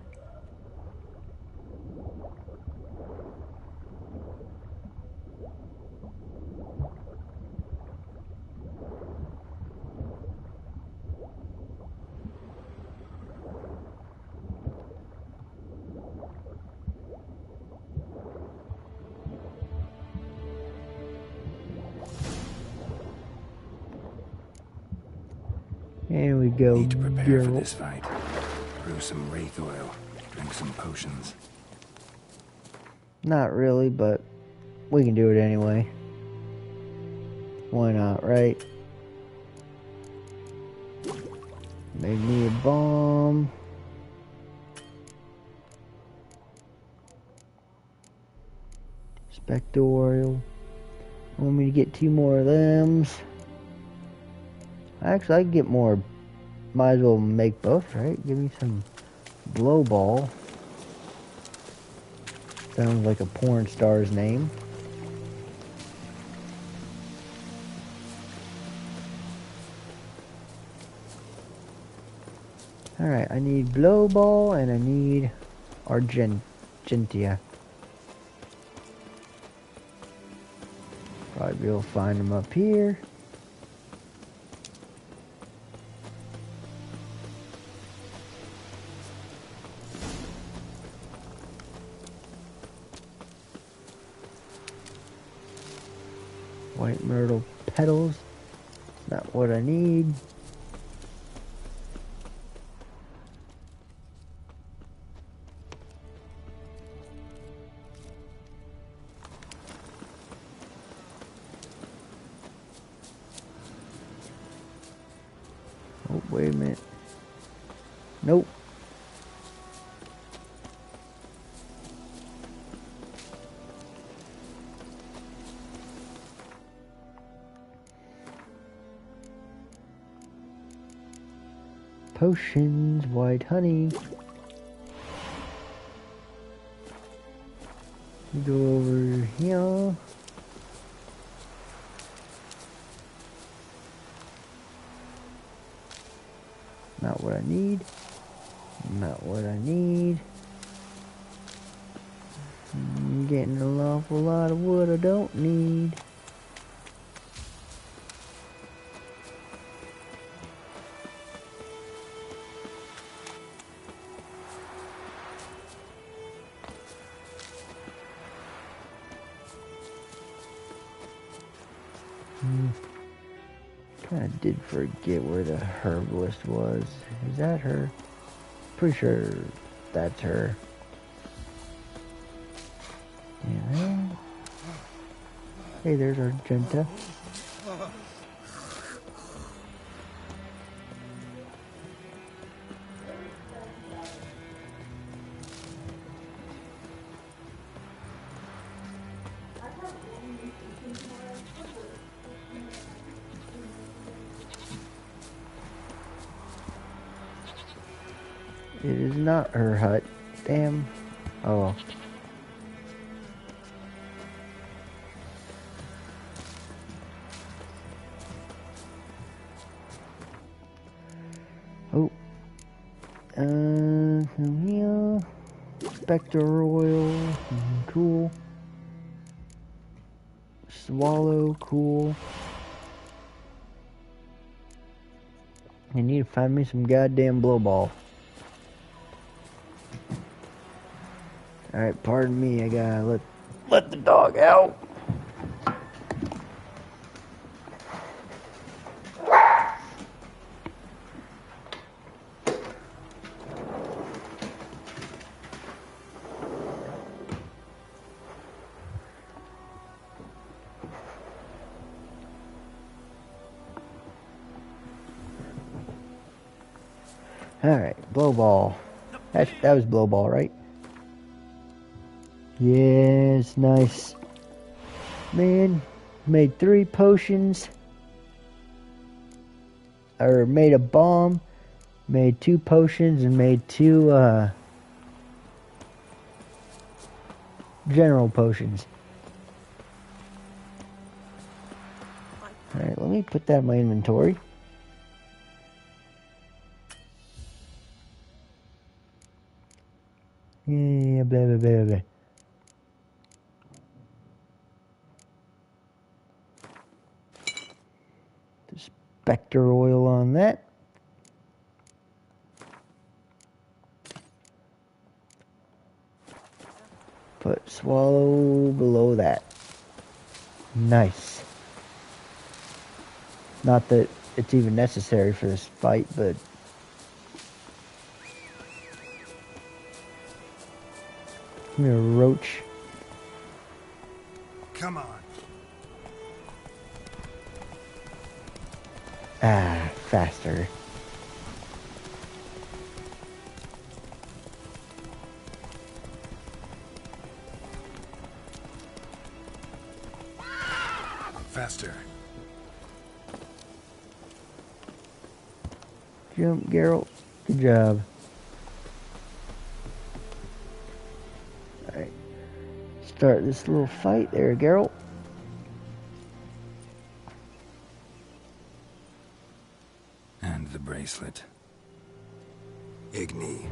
Here we go. Need to prepare for Geralt. this fight. Brew some wraith oil. Drink some potions. Not really, but we can do it anyway. Why not, right? Made me a bomb. Spectre oil. Want me to get 2 more of them? Actually, I can get more. Might as well make both, right? Give me some blow ball. Sounds like a porn star's name. Alright, I need blow ball and I need Argentia. Probably be able to find them up here. White myrtle petals. Not what I need. Oh, wait a minute. Nope. Potions, white honey. Go over here. Not what I need. Not what I need. I'm getting an awful lot of wood I don't need. I did forget where the herbalist was. Is that her? Pretty sure that's her. Yeah. Hey, there's Argenta. It is not her hut. Damn. Oh. Oh. From here. Spectre oil. Cool. Swallow. Cool. I need to find me some goddamn blow ball. Alright, pardon me, I gotta let the dog out. Alright, blow ball. That was blow ball, right? Yes, nice. Man, made 3 potions. Or made a bomb. Made 2 potions and made 2 general potions. Alright, let me put that in my inventory. Yeah, blah blah blah blah. Spectre oil on that. Put swallow below that. Nice. Not that it's even necessary for this fight, but come here, roach. Come on. Faster. Faster. Jump, Geralt. Good job. Alright. Start this little fight there, Geralt. And the bracelet. Igni.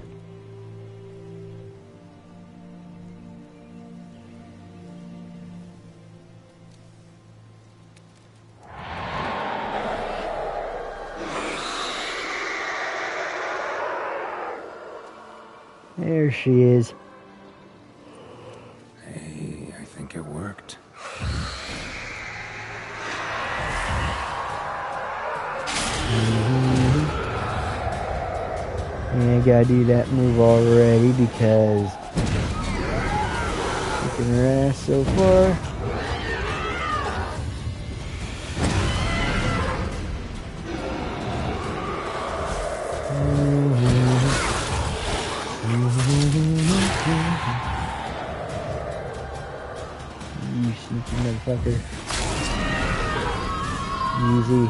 There she is. Hey, I think it worked. And I gotta do that move already because kicking her ass so far. You sneaky motherfucker. Easy.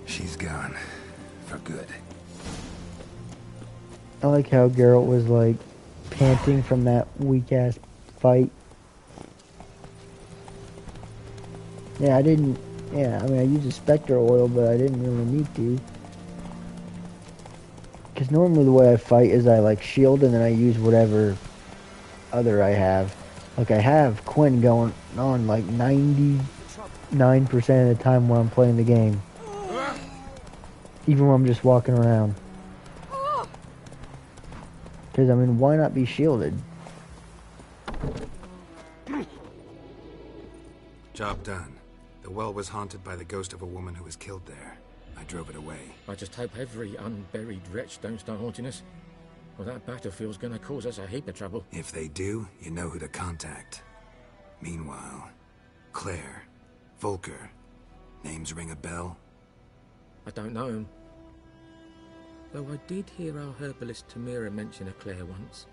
She's gone. For good. I like how Geralt was like panting from that weak ass fight. Yeah, I mean I used a Spectre oil, but I didn't really need to. Because normally the way I fight is I like shield and then I use whatever other I have. Like I have Quinn going on like 99% of the time when I'm playing the game. Even when I'm just walking around. Because, I mean, why not be shielded? Job done. The well was haunted by the ghost of a woman who was killed there. I drove it away. I just hope every unburied wretch don't start haunting us. Well, that battlefield's gonna cause us a heap of trouble. If they do, you know who to contact. Meanwhile, Claire, Volker, names ring a bell? I don't know him. Though I did hear our herbalist Tamira mention a Claire once.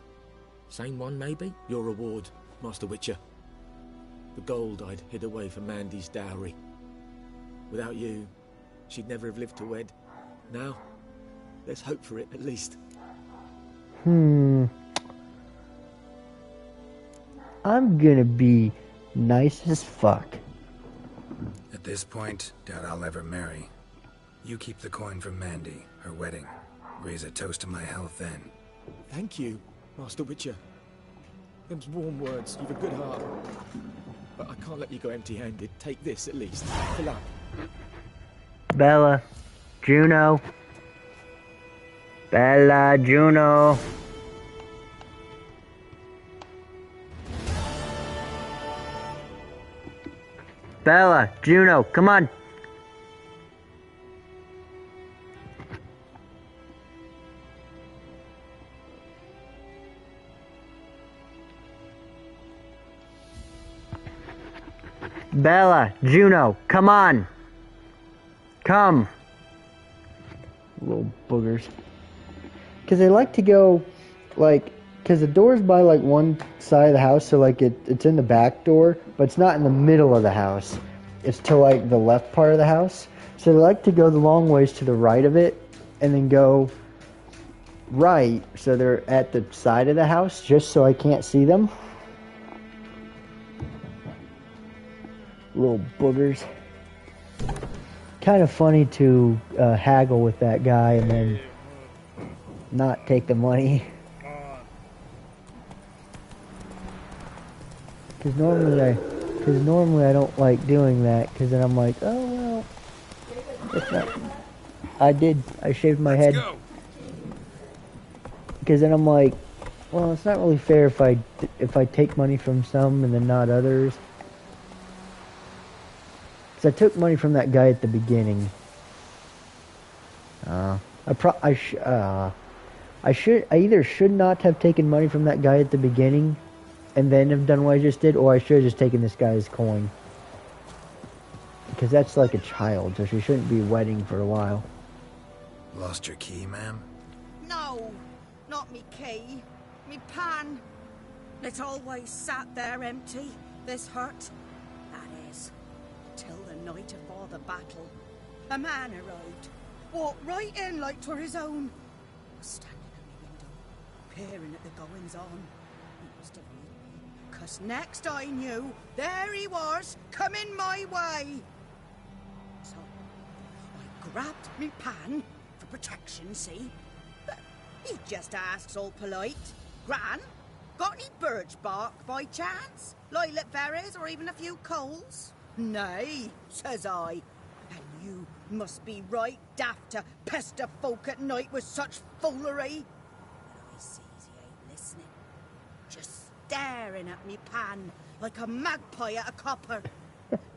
Same one, maybe? Your reward, Master Witcher. The gold I'd hid away for Mandy's dowry. Without you, she'd never have lived to wed. Now, let's hope for it, at least. I'm gonna be nice as fuck. At this point, doubt I'll ever marry. You keep the coin from Mandy, her wedding. Raise a toast to my health then. Thank you, Master Witcher. Them's warm words, you've a good heart. But I can't let you go empty-handed. Take this, at least. Fill up. Bella. Juno. Bella, Juno. Bella, Juno, come on. Bella, Juno, come on. Come. Little boogers. Because they like to go, like, because the door's by, like, one side of the house, so, like, it's in the back door, but it's not in the middle of the house. It's to, like, the left part of the house. So they like to go the long ways to the right of it, and then go right, so they're at the side of the house, just so I can't see them. Little boogers. Kind of funny to haggle with that guy and then not take the money. Because normally I don't like doing that, because then I'm like, oh well, it's not. I shaved my head. Because then I'm like, well, it's not really fair if I take money from some and then not others. Because I took money from that guy at the beginning. I either should not have taken money from that guy at the beginning and then have done what I just did, or I should have just taken this guy's coin. because that's like a child, so she shouldn't be wetting for a while. Lost your key, ma'am? No, not me key. Me pan. It always sat there empty, this hut. That is, till the night afore the battle. A man arrived, walked right in like 'twere his own. Was standing at me window, peering at the goings on. He must have read me, 'cause next I knew, there he was, coming my way. So, I grabbed me pan, for protection, see? But he just asks all polite, Gran, got any birch bark by chance? Lilac berries or even a few coals? Nay, says I. And you must be right daft to pester folk at night with such foolery. But I sees he ain't listening. Just staring at me pan like a magpie at a copper.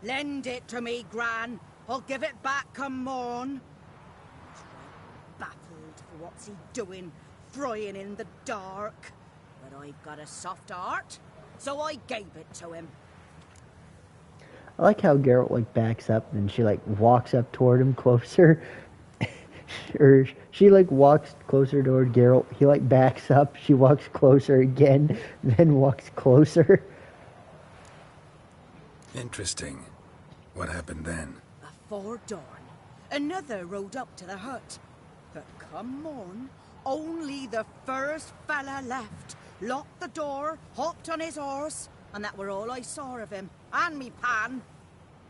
Lend it to me, Gran. I'll give it back come morn. He's right baffled for what's he doing, frying in the dark. But I've got a soft heart, so I gave it to him. I like how Geralt like backs up and she like walks up toward him closer. Or she like walks closer toward Geralt. He like backs up. She walks closer again, then walks closer. Interesting. What happened then? Afore dawn, another rode up to the hut. But come morn, only the first fella left. Locked the door, hopped on his horse, and that were all I saw of him. And me pan.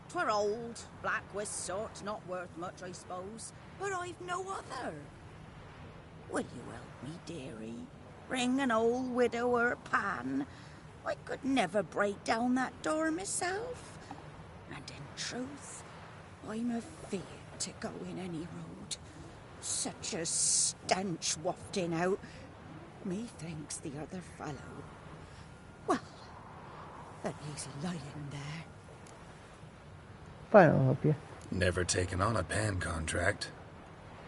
'Twere old, black with sort, not worth much, I suppose. But I've no other. Will you help me, dearie? Bring an old widower pan. I could never break down that door myself. And in truth, I'm afeard to go in any road. Such a stench wafting out. Methinks the other fellow, well, that he's lying there. Fine, I'll help you. Never taken on a pan contract.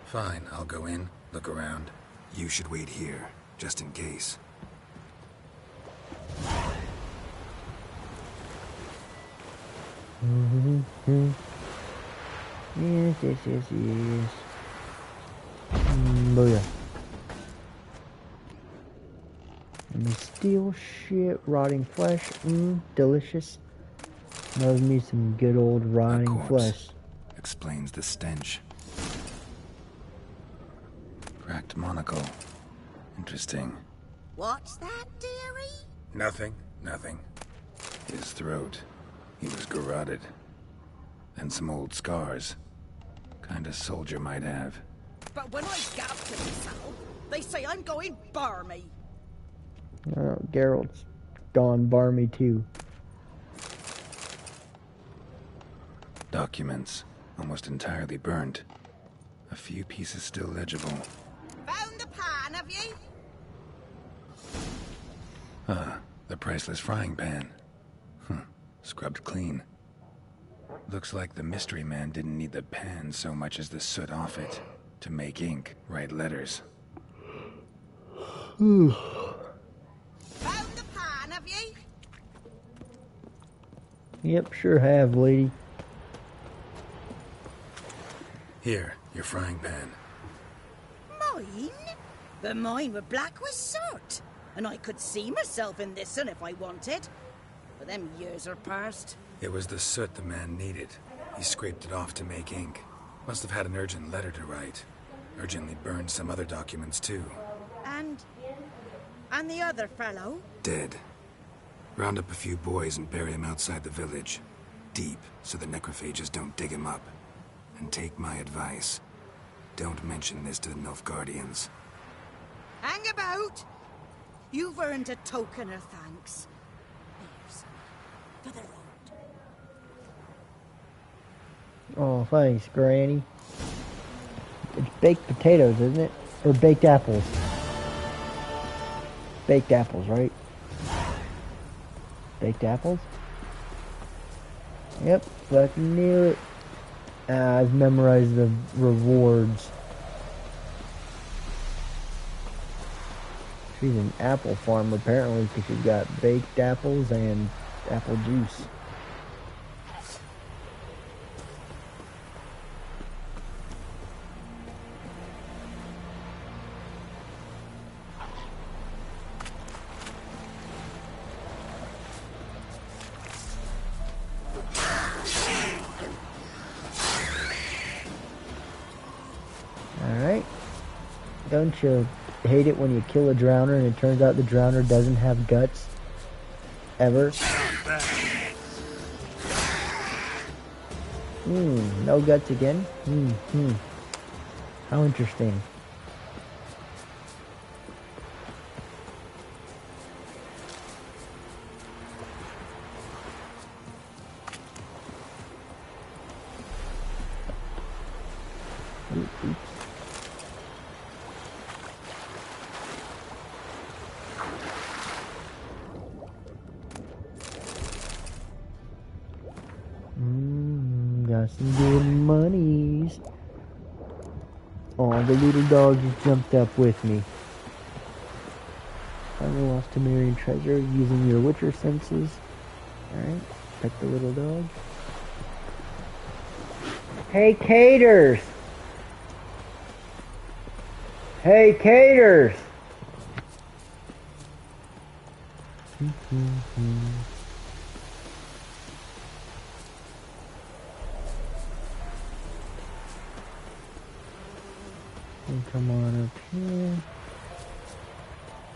Fine, I'll go in, look around. You should wait here, just in case. Yes. Booyah. Let me steal shit, rotting flesh, delicious. Love me some good old rotting flesh. Explains the stench. Cracked monocle. Interesting. What's that, dearie? Nothing. His throat. He was garroted. And some old scars. Kind of soldier might have. But when I gab to myself, they say I'm going barmy. Oh, Geralt's gone barmy too. Documents. Almost entirely burnt. A few pieces still legible. Found the pan, have you? The priceless frying pan. Scrubbed clean. Looks like the mystery man didn't need the pan so much as the soot off it. To make ink, write letters. Found the pan, have you? Yep, sure have, lady. Here, your frying pan. Mine? But mine were black with soot. And I could see myself in this one if I wanted. But them years are past. It was the soot the man needed. He scraped it off to make ink. Must have had an urgent letter to write. Urgently burned some other documents too. And the other fellow? Dead. Round up a few boys and bury him outside the village. Deep, so the necrophages don't dig him up. And take my advice. Don't mention this to the Nilfgaardians. Hang about! You've earned a token of thanks. Here's for the road. Oh, thanks, Granny. It's baked potatoes, isn't it? Or baked apples. Baked apples, right? Baked apples? Yep, fucking knew it. I've memorized the rewards. She's an apple farmer, apparently, because she's got baked apples and apple juice. Don't you hate it when you kill a drowner and it turns out the drowner doesn't have guts? Ever? No guts again? How interesting. Oops. Got some good monies. Oh, the little dog just jumped up with me. Finally lost Temerian treasure using your Witcher senses. Alright, pet the little dog. Hey, Caters! Hey, Caters! Come on up here.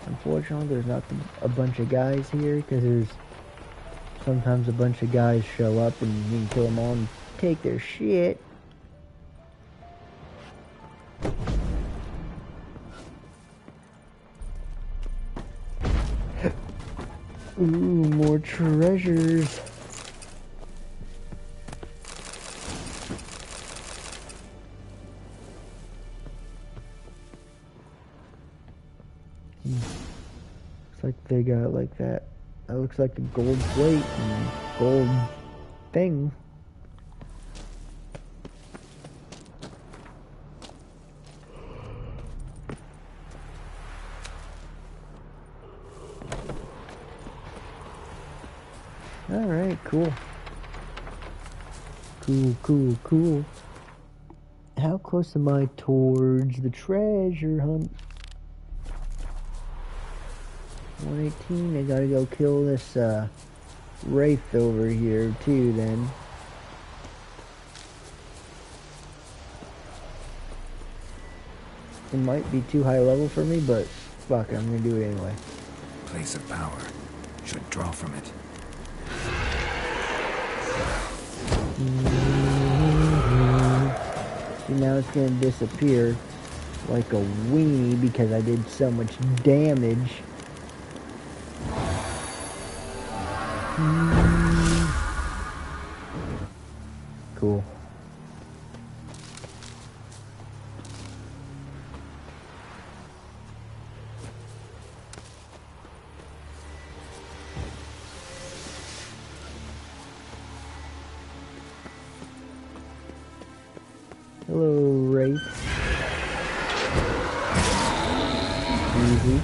Unfortunately, there's not a bunch of guys here, because there's sometimes a bunch of guys show up and you can kill them all and take their shit. Ooh, more treasures. Looks like they got like that. That looks like a gold plate and gold thing. Alright, cool. Cool. How close am I towards the treasure hunt? 118, I gotta go kill this wraith over here too then. It might be too high level for me, but fuck it, I'm gonna do it anyway. Place of power. Should draw from it. See, now it's gonna disappear like a weenie because I did so much damage. Cool. Hello, Wraith. Easy.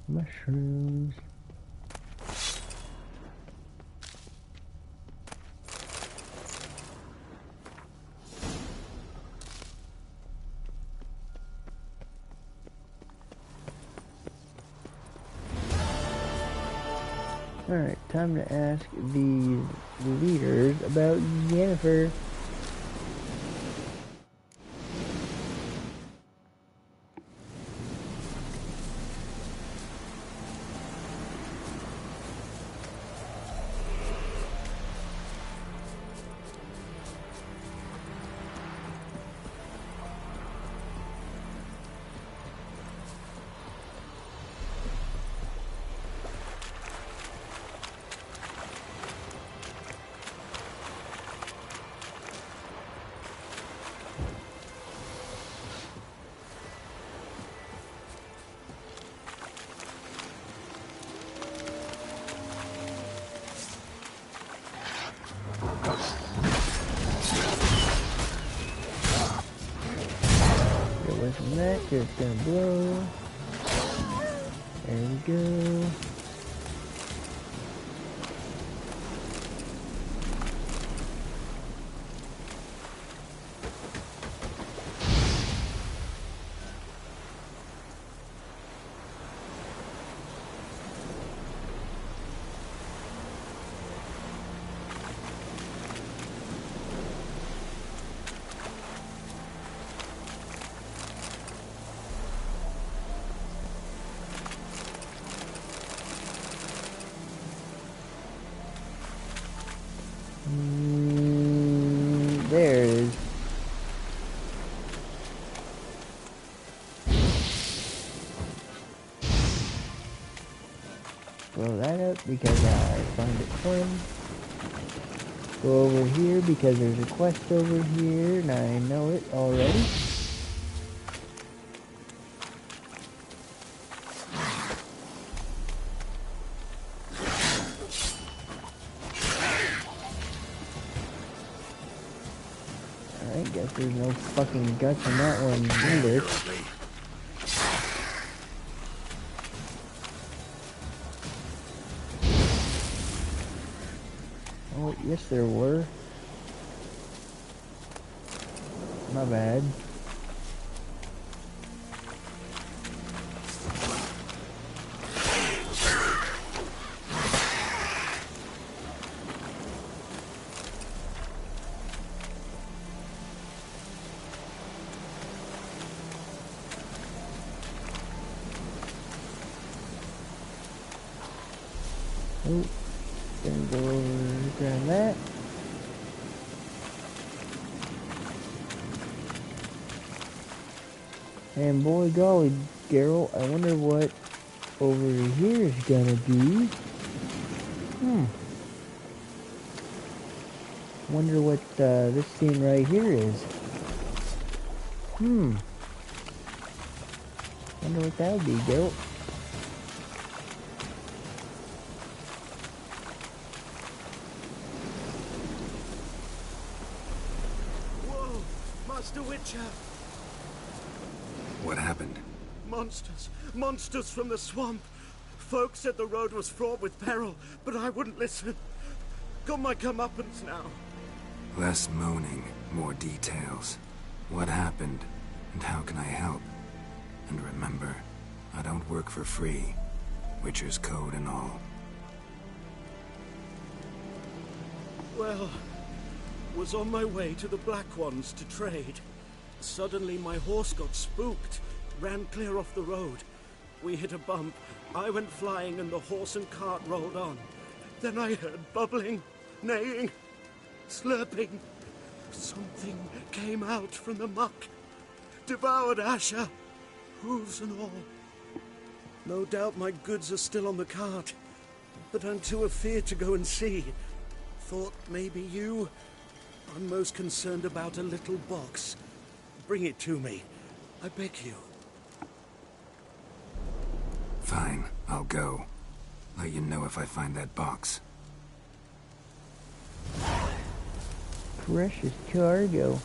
Mushrooms. Alright, time to ask the leaders about Yennefer. From that, it's gonna blow. There we go. Blow that up because I find it fun. Go over here because there's a quest over here and I know it already. I guess there's no fucking guts in that one either. Oh, yes there were. My bad. Oh, gonna go over and grab that. And boy golly, Geralt, I wonder what over here is gonna be. Wonder what this scene right here is. Wonder what that would be, Geralt. Whoa, Master Witcher! What happened? Monsters! Monsters from the swamp! Folk said the road was fraught with peril, but I wouldn't listen. Got my comeuppance now. Less moaning, more details. What happened, and how can I help? And remember, I don't work for free. Witcher's code and all. Well, was on my way to the Black Ones to trade. Suddenly my horse got spooked, ran clear off the road. We hit a bump, I went flying and the horse and cart rolled on. Then I heard bubbling, neighing, slurping. Something came out from the muck, devoured Asher, hooves and all. No doubt my goods are still on the cart, but I'm too afeard to go and see. Thought maybe you. I'm most concerned about a little box. Bring it to me, I beg you. Fine, I'll go. Let you know if I find that box. Precious cargo.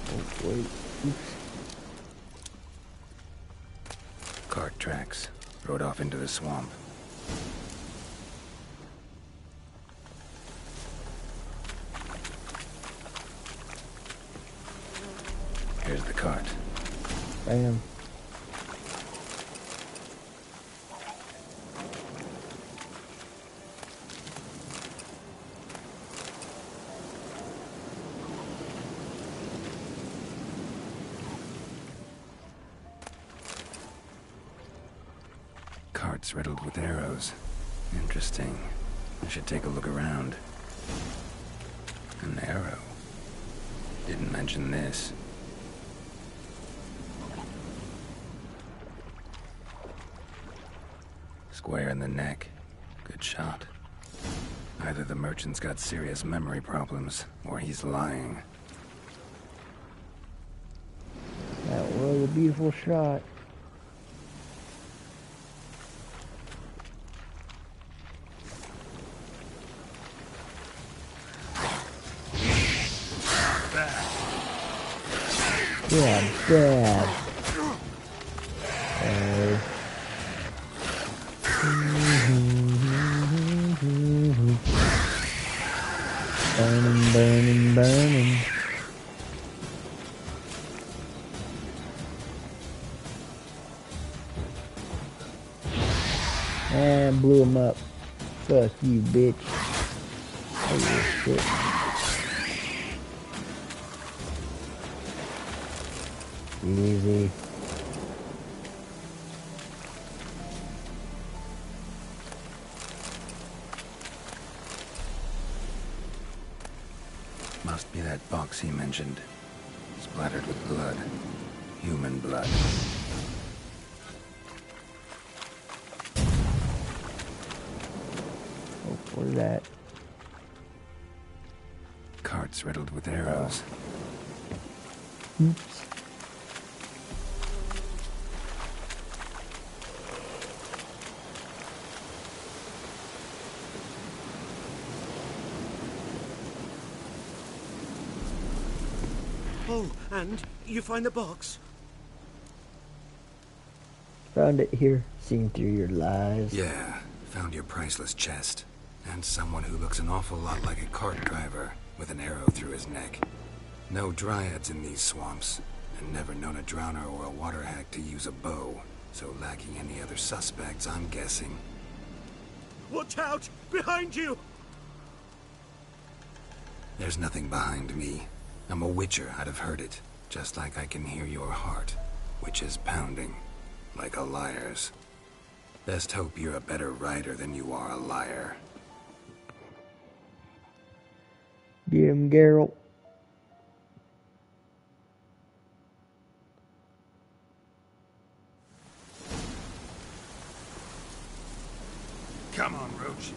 Oh, wait. Oops. Cart tracks. Rode off into the swamp. Here's the cart. Bam. Cart's riddled with arrows. Interesting. I should take a look around. An arrow. Didn't mention this. Square in the neck. Good shot. Either the merchant's got serious memory problems, or he's lying. That was a beautiful shot. Yeah, bad. Burning, burning, burning. And blew him up. Fuck you, bitch. Oh, shit. Easy. Must be that box he mentioned. Splattered with blood. Human blood. Oh, what is that? Carts riddled with arrows. Oops. Oh, and you find the box? Found it here, seeing through your lies. Yeah, found your priceless chest. And someone who looks an awful lot like a cart driver, with an arrow through his neck. No dryads in these swamps, and never known a drowner or a water hack to use a bow. So lacking any other suspects, I'm guessing. Watch out! Behind you! There's nothing behind me. I'm a witcher, I'd have heard it. Just like I can hear your heart, which is pounding. Like a liar's. Best hope you're a better rider than you are a liar. Get him, Geralt. Come on, Roach.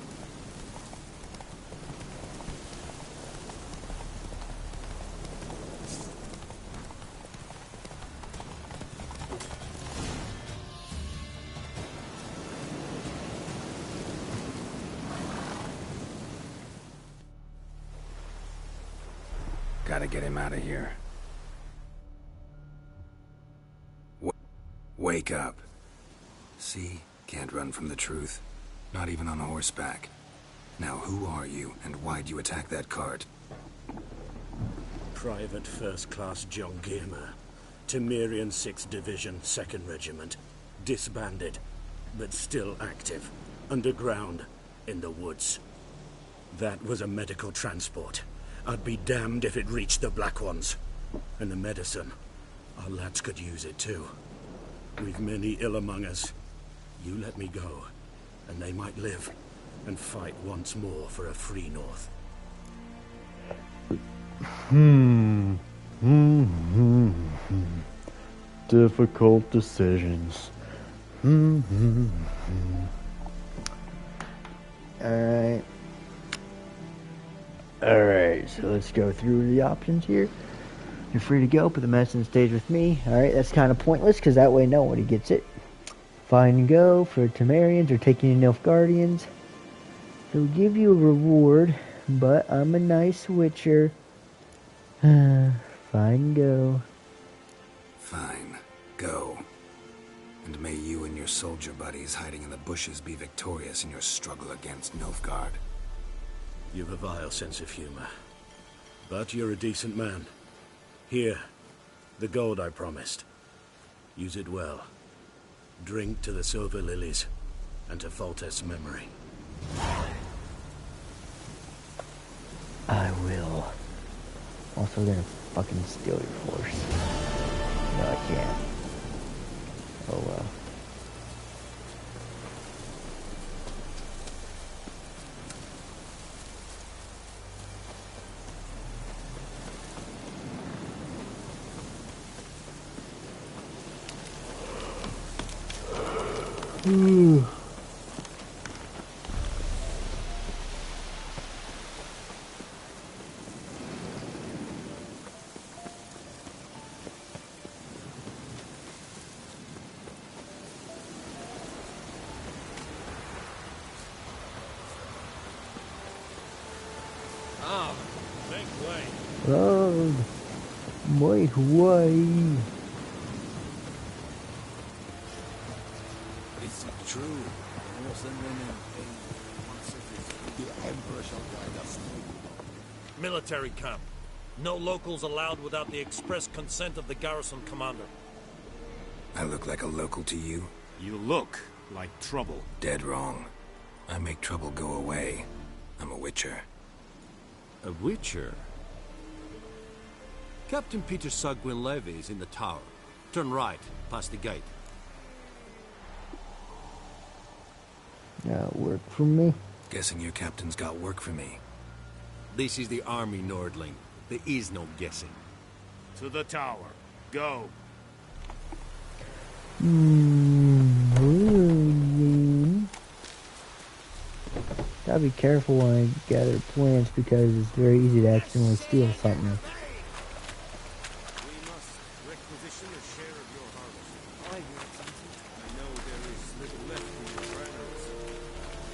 Gotta get him out of here. Wake up. See? Can't run from the truth. Not even on horseback. Now who are you, and why'd you attack that cart? Private First Class John Giermer. Temerian 6th Division, 2nd Regiment. Disbanded, but still active. Underground, in the woods. That was a medical transport. I'd be damned if it reached the Black Ones. And the medicine. Our lads could use it too. We've many ill among us. You let me go, and they might live, and fight once more for a free North. Difficult decisions. Alright. Alright, so let's go through the options here. You're free to go, but the medicine stays with me. Alright, that's kind of pointless, because that way nobody gets it. Find and go for Temerians or taking in Nilfgaardians. They'll give you a reward, but I'm a nice witcher. Find and go. Fine. Go. And may you and your soldier buddies hiding in the bushes be victorious in your struggle against Nilfgaard. You've a vile sense of humor. But you're a decent man. Here, the gold I promised. Use it well. Drink to the Silver Lilies, and to Foltest's memory. I will. Also gonna fucking steal your horse. No, I can't. Oh well. Road, make way. Is it true? Horse and men in pain. The Emperor shall guide us. Military camp. No locals allowed without the express consent of the garrison commander. I look like a local to you? You look like trouble. Dead wrong. I make trouble go away. I'm a witcher. A witcher? Captain Peter Saar Gwynleve is in the tower. Turn right, past the gate. That work for me. Guessing your captain's got work for me. This is the army, Nordling. There is no guessing. To the tower. Go. Gotta be careful when I gather plants because it's very easy to accidentally steal something. We must requisition a share of your harvest. I know there is little left in your granaries.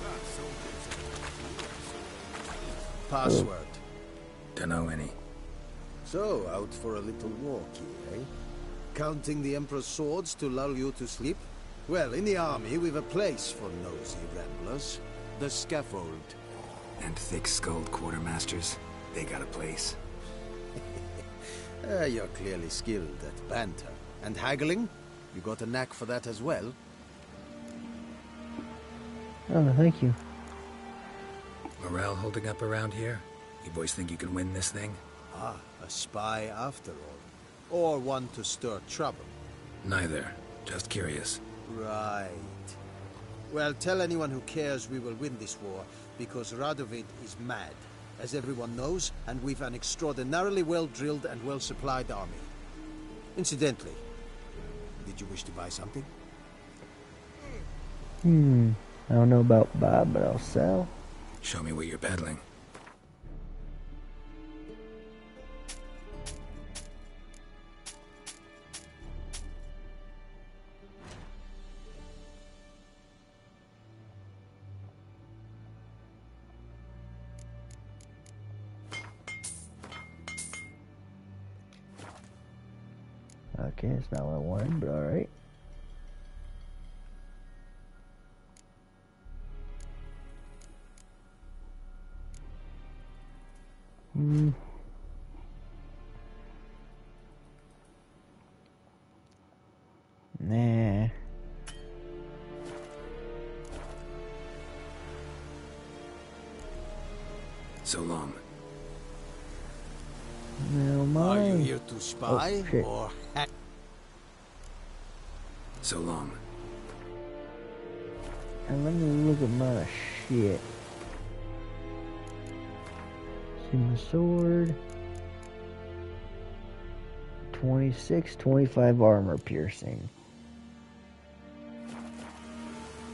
But soldiers Password. Dunno any. So, out for a little walk here, eh? Counting the Emperor's swords to lull you to sleep? Well, in the army, we've a place for nosy ramblers. The scaffold. And thick-skulled quartermasters. They got a place. You're clearly skilled at banter. And haggling? You got a knack for that as well? Oh, thank you. Morale holding up around here? You boys think you can win this thing? Ah, a spy after all. Or one to stir trouble. Neither. Just curious. Right. Well, tell anyone who cares we will win this war, because Radovid is mad, as everyone knows, and we've an extraordinarily well-drilled and well-supplied army. Incidentally, did you wish to buy something? I don't know about buy, but I'll sell. Show me what you're peddling. Okay, it's not what I wanted, but alright. Nah. So long. No, mine. Are you here to spy, or hack? So long. And let me look at my shit. See my sword. 26, 25 armor piercing.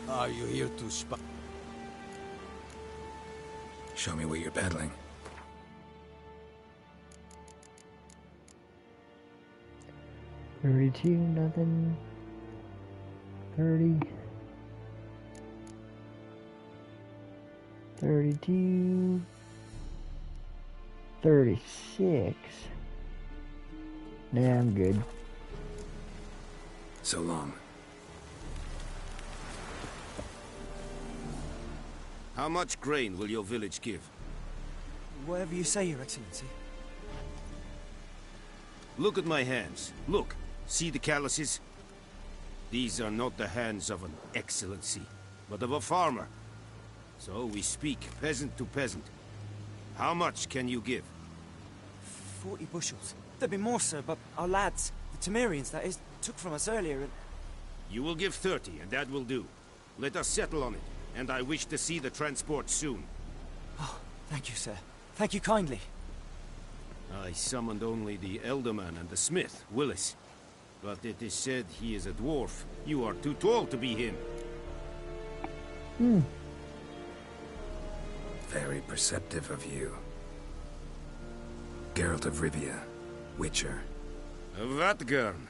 Are you here to spy? Show me what you're peddling. $32, nothing. 30. 32. 36. Nah, I'm good. So long. How much grain will your village give? Whatever you say, Your Excellency. Look at my hands. Look. See the calluses? These are not the hands of an excellency, but of a farmer. So we speak peasant to peasant. How much can you give? 40 bushels. There'd be more, sir, but our lads, the Temerians, that is, took from us earlier and... You will give 30, and that will do. Let us settle on it, and I wish to see the transport soon. Oh, thank you, sir. Thank you kindly. I summoned only the Elderman and the smith, Willis. But it is said he is a dwarf. You are too tall to be him. Very perceptive of you. Geralt of Rivia, Witcher. Vatgern.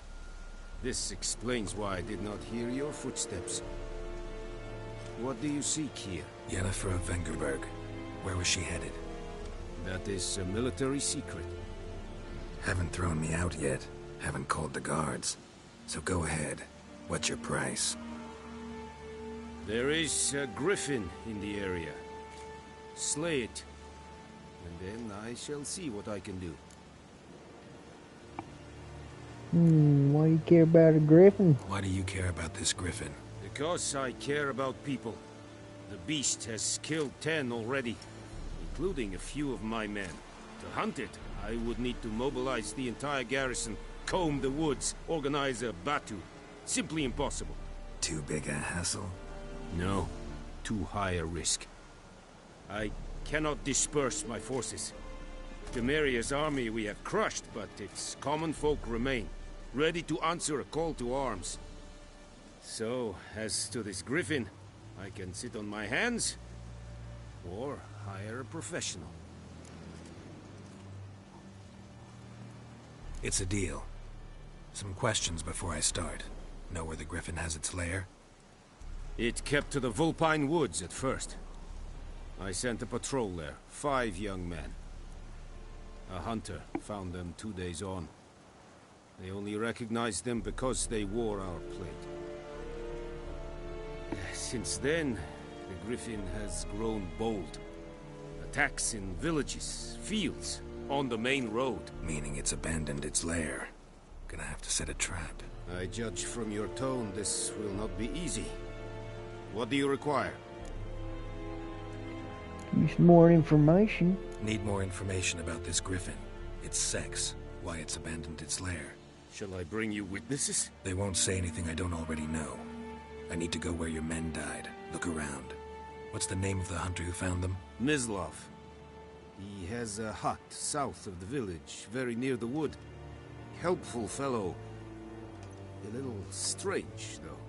This explains why I did not hear your footsteps. What do you seek here? Yennefer of Vengerberg. Where was she headed? That is a military secret. Haven't thrown me out yet. Haven't called the guards. So go ahead. What's your price? There is a griffin in the area. Slay it. And then I shall see what I can do. Why do you care about a griffin? Why do you care about this griffin? Because I care about people. The beast has killed 10 already, including a few of my men. To hunt it, I would need to mobilize the entire garrison, comb the woods, organize a batu. Simply impossible. Too big a hassle? No, too high a risk. I cannot disperse my forces. Temeria's army we have crushed, but its common folk remain, ready to answer a call to arms. So, as to this griffin, I can sit on my hands, or hire a professional. It's a deal. Some questions before I start. Know where the griffin has its lair? It kept to the Vulpine Woods at first. I sent a patrol there, 5 young men. A hunter found them 2 days on. They only recognized them because they wore our plate. Since then, the griffin has grown bold. Attacks in villages, fields, on the main road. Meaning it's abandoned its lair. Gonna have to set a trap. I judge from your tone this will not be easy. What do you require? Need some more information. Need more information about this griffin. Its sex, why it's abandoned its lair. Shall I bring you witnesses? They won't say anything I don't already know. I need to go where your men died. Look around. What's the name of the hunter who found them? Mislav. He has a hut south of the village, very near the wood. Helpful fellow. A little strange, though.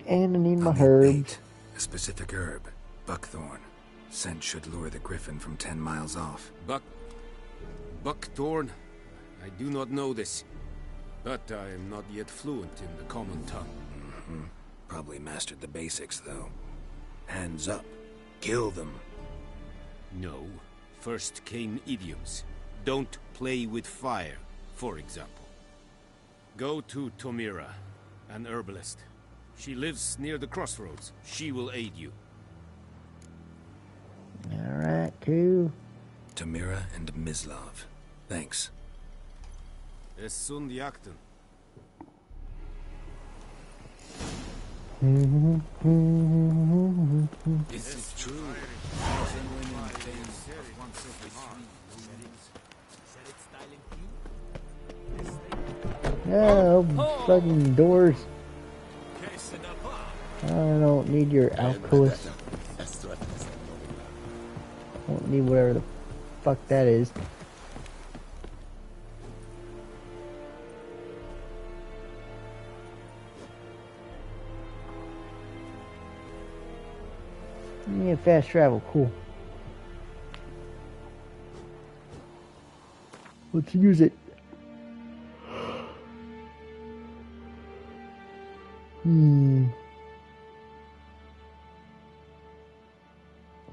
And I need my I'll need herbs. bait. A specific herb. Buckthorn. Scent should lure the griffin from 10 miles off. Buckthorn? I do not know this. But I am not yet fluent in the common tongue. Probably mastered the basics, though. Hands up. Kill them. No. First came idioms. Don't play with fire, for example. Go to Tomira, an herbalist. She lives near the crossroads. She will aid you. Alright, cool. Tamira and Mislav. Thanks. Es sund jakten. This is true. Oh, fucking doors. I don't need your alcoholist. I don't need whatever the fuck that is. Yeah, fast travel, cool. Let's use it. Let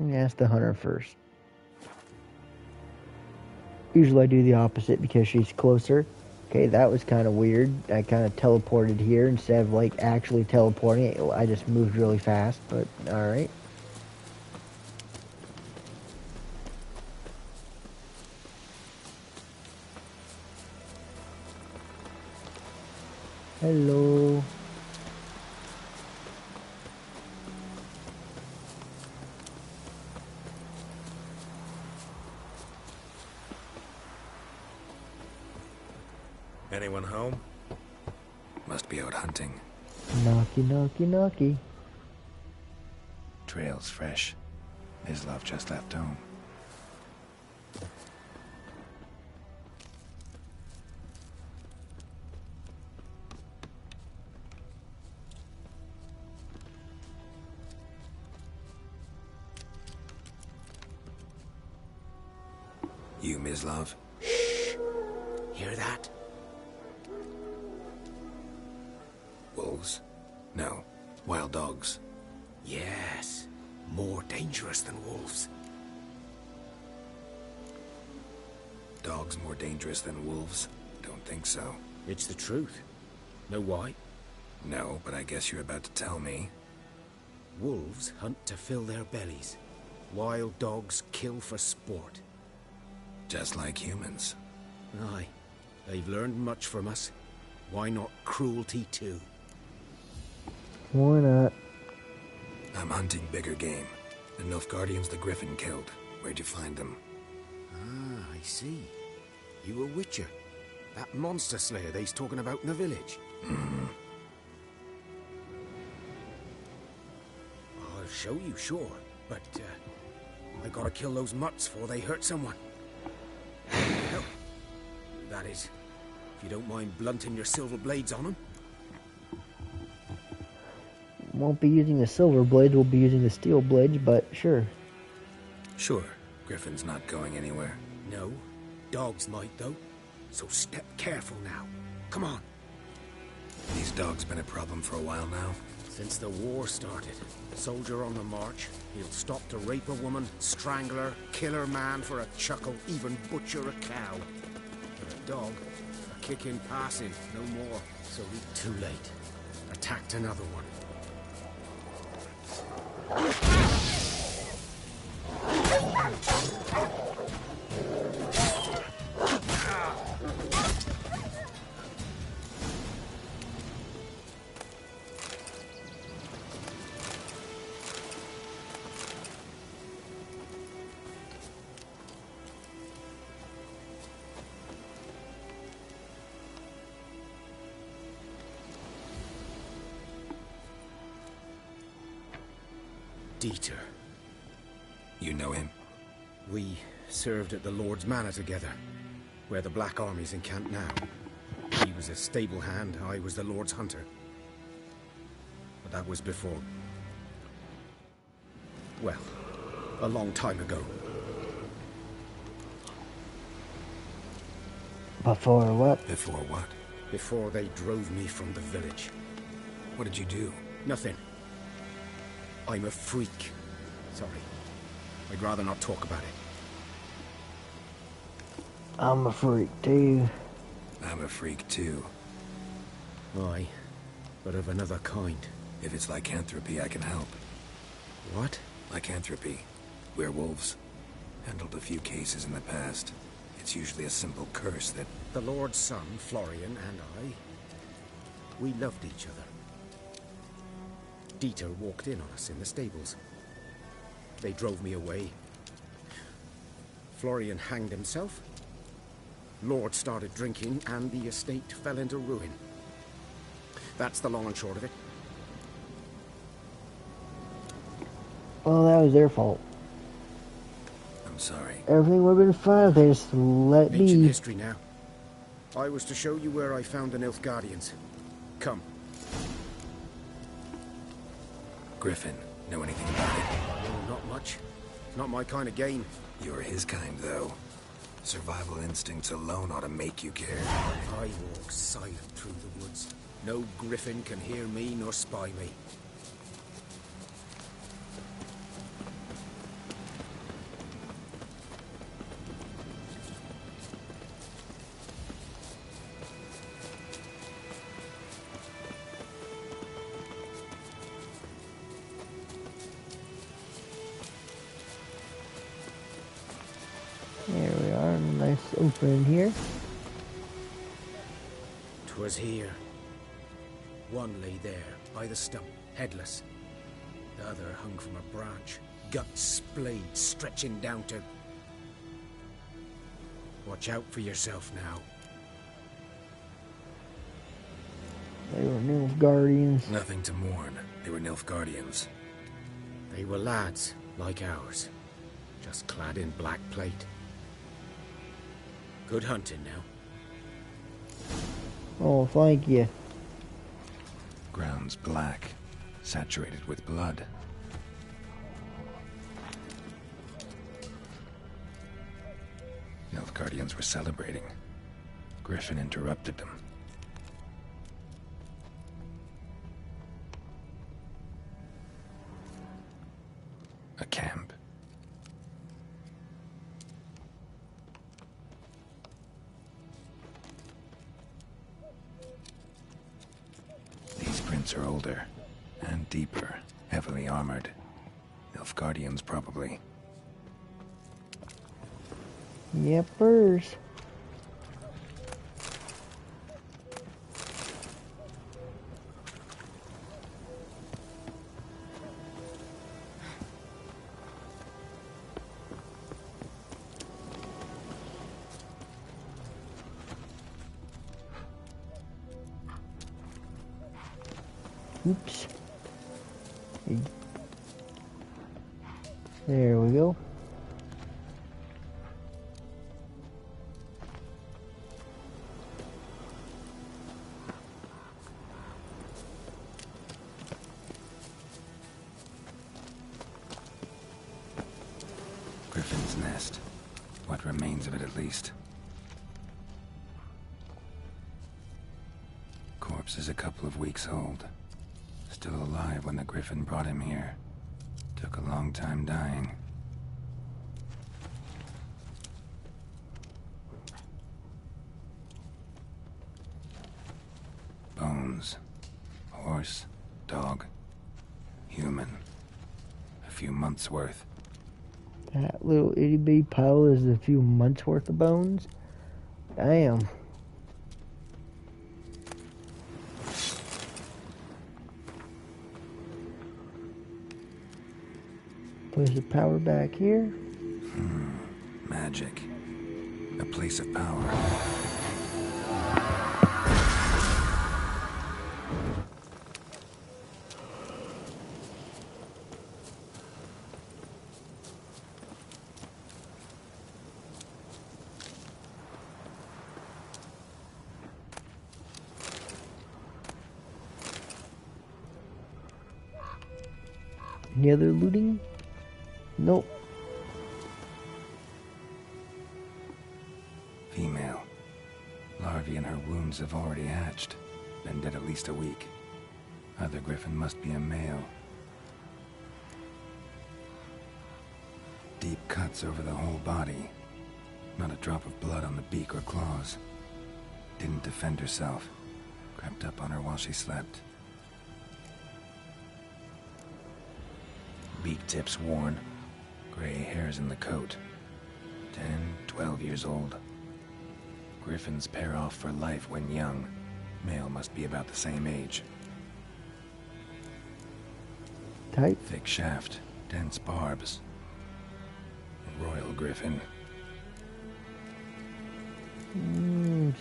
me ask the hunter first. Usually I do the opposite because she's closer. Okay, that was kind of weird. I kind of teleported here instead of like actually teleporting. I just moved really fast, but alright. Hello. Anyone home? Must be out hunting. Knocky, knocky, knocky. Trail's fresh. Mislav just left home. You, Mislav? Shh! Hear that? Wolves? No. Wild dogs. Yes. More dangerous than wolves. Dogs more dangerous than wolves? Don't think so. It's the truth. Know why? No, but I guess you're about to tell me. Wolves hunt to fill their bellies. Wild dogs kill for sport. Just like humans. Aye. They've learned much from us. Why not cruelty too? Why not? I'm hunting bigger game. The Nilfgaardians the Griffin killed. Where'd you find them? Ah, I see. You a witcher. That monster slayer they's talking about in the village. I'll show you, sure. But, I gotta kill those mutts before they hurt someone. Well, that is, if you don't mind blunting your silver blades on them. Won't be using the silver blade, we'll be using the steel blades, but sure. Sure, Griffin's not going anywhere. No, dogs might though, so step careful now. Come on. These dogs been a problem for a while now? Since the war started. Soldier on the march, he'll stop to rape a woman, strangle her, kill her man for a chuckle, even butcher a cow. But a dog, a kick in passing, no more. So he's too late. Attacked another one. Dieter. You know him? We served at the Lord's Manor together, where the Black Army's encamped now. He was a stable hand, I was the Lord's hunter. But that was before... well, a long time ago. Before what? Before what? Before they drove me from the village. What did you do? Nothing. I'm a freak. Sorry. I'd rather not talk about it. I'm a freak too. I'm a freak too. Aye, but of another kind. If it's lycanthropy, I can help. What? Lycanthropy. Werewolves. Handled a few cases in the past. It's usually a simple curse that... The Lord's son, Florian, and I... we loved each other. Dieter walked in on us in the stables. They drove me away. Florian hanged himself. Lord started drinking, and the estate fell into ruin. That's the long and short of it. Well, that was their fault. I'm sorry. Everything would have been fine if they just let me. Ancient history now. I was to show you where I found the Nilfgaardians. Come. Griffin, know anything about it? Oh, not much. Not my kind of game. You're his kind, though. Survival instincts alone ought to make you care. I walk silent through the woods. No griffin can hear me nor spy me. There we are, nice opening here. 'Twas here. One lay there, by the stump, headless. The other hung from a branch, guts splayed, stretching down to... Watch out for yourself now. They were Nilfgaardians. Nothing to mourn. They were Nilfgaardians. They were lads, like ours, just clad in black plate. Good hunting now. Oh, thank you. Ground's black, saturated with blood. Nilfgaardians were celebrating. Griffin interrupted them. A camp. These prints are older and deeper, heavily armored. Nilfgaardians, probably. Yepers. Oops. There we go. remains of it at least. Corpse is a couple of weeks old. Still alive when the Griffin brought him here. Took a long time dying. Bones. Horse, dog, human. A few months' worth. That little itty bitty pile is a few months worth of bones? Damn. Place the power back here. Magic. A place of power. Any other looting? Nope. Female. Larvae in her wounds have already hatched. Been dead at least a week. Other Griffin must be a male. Deep cuts over the whole body. Not a drop of blood on the beak or claws. Didn't defend herself. Crept up on her while she slept. Beak tips worn. Gray hairs in the coat. 10, 12 years old. Griffins pair off for life when young. Male must be about the same age. Tight. Thick shaft. Dense barbs. Royal Griffin.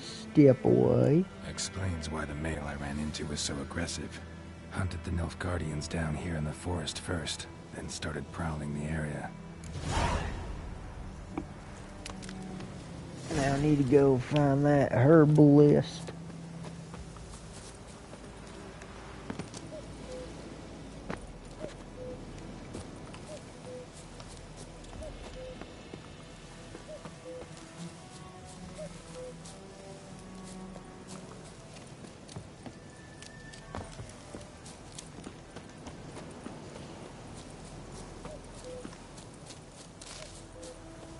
Step away. Explains why the male I ran into was so aggressive. Hunted the Nilfgaardians down here in the forest first, then started prowling the area. Now I need to go find that herbalist.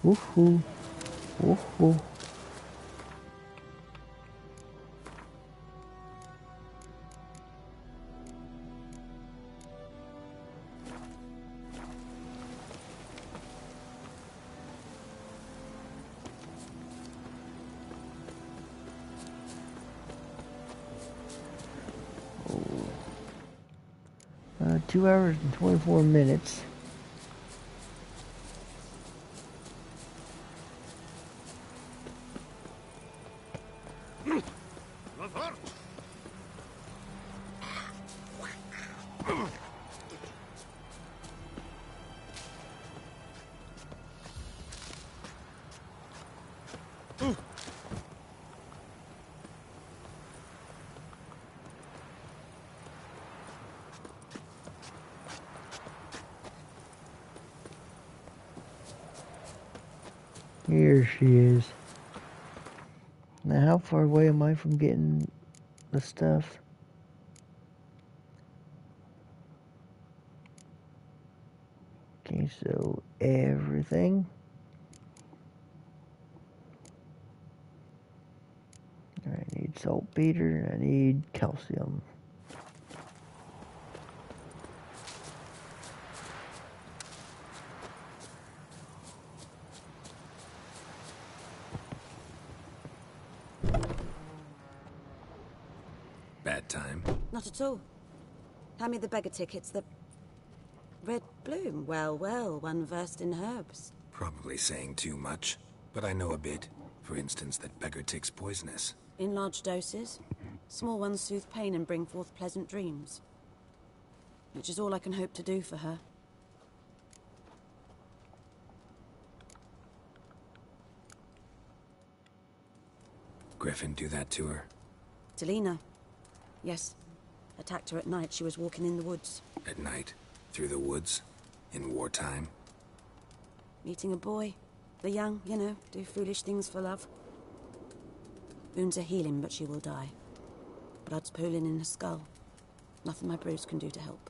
Woohoo. Woohoo. Oh. 2 hours and 24 minutes. Here she is. Now, how far away am I from getting the stuff? Okay, so everything. I need saltpeter, I need calcium. Bad time? Not at all. Hand me the beggar tickets, the... Red Bloom. Well, well, one versed in herbs. Probably saying too much, but I know a bit. For instance, that beggar tick's poisonous. In large doses. Small ones soothe pain and bring forth pleasant dreams. Which is all I can hope to do for her. Griffin do that to her? Delina. Yes. Attacked her at night. She was walking in the woods. At night? Through the woods? In wartime? Meeting a boy. The young, you know, do foolish things for love. Wounds are healing, but she will die. Blood's pooling in her skull. Nothing my brews can do to help.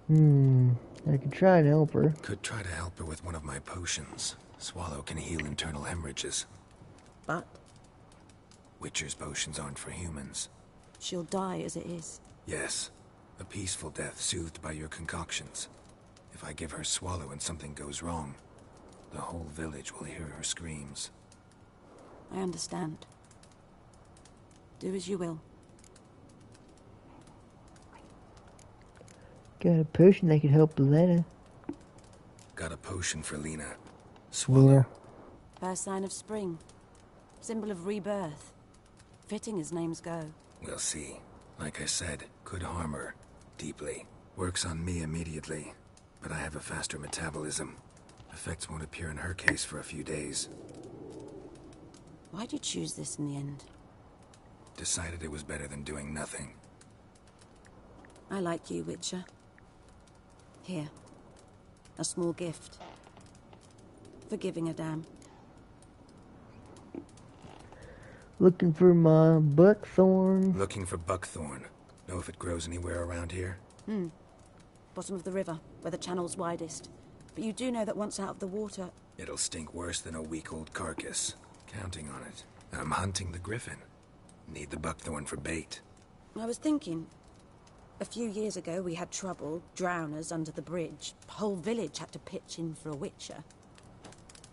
I could try and help her. Could try to help her with one of my potions. Swallow can heal internal hemorrhages. But? Witcher's potions aren't for humans. She'll die as it is. Yes. A peaceful death soothed by your concoctions. If I give her Swallow and something goes wrong, the whole village will hear her screams. I understand. Do as you will. Got a potion that could help Lena. Got a potion for Lena. Swallow. First sign of spring. Symbol of rebirth. Fitting as names go. We'll see. Like I said, could harm her. Deeply. Works on me immediately. But I have a faster metabolism. Effects won't appear in her case for a few days. Why'd you choose this in the end? Decided it was better than doing nothing. I like you, Witcher. Here. A small gift. For giving a damn. Looking for my buckthorn. Looking for buckthorn. Know if it grows anywhere around here? Bottom of the river, where the channel's widest. But you do know that once out of the water... It'll stink worse than a week-old carcass. Counting on it. I'm hunting the griffin. Need the buckthorn for bait. I was thinking... A few years ago we had trouble, drowners under the bridge. Whole village had to pitch in for a witcher.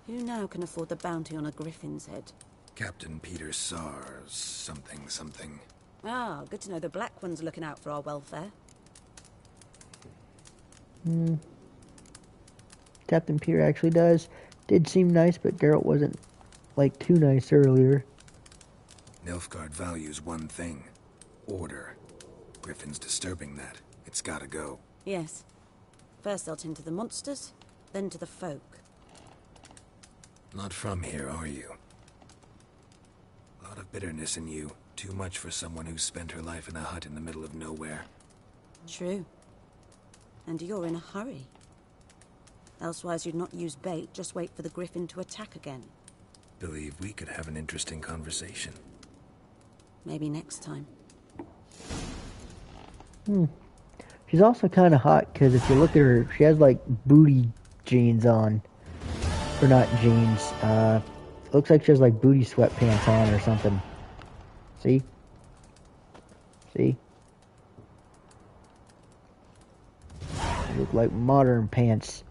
Who now can afford the bounty on a griffin's head? Captain Peter Sars, something. Ah, good to know the Black One's looking out for our welfare. Captain Peter actually does. Did seem nice, but Geralt wasn't, like, too nice earlier. Nilfgaard values one thing. Order. Griffin's disturbing that. It's gotta go. Yes. First they'll tend to the monsters, then to the folk. Not from here, are you? A lot of bitterness in you. Too much for someone who's spent her life in a hut in the middle of nowhere. True. And you're in a hurry. Elsewise you'd not use bait, just wait for the griffin to attack again. Believe we could have an interesting conversation. Maybe next time. She's also kind of hot, because if you look at her, she has, like, booty jeans on. Or not jeans, looks like she has, like, booty sweatpants on or something. See? See? They look like modern pants.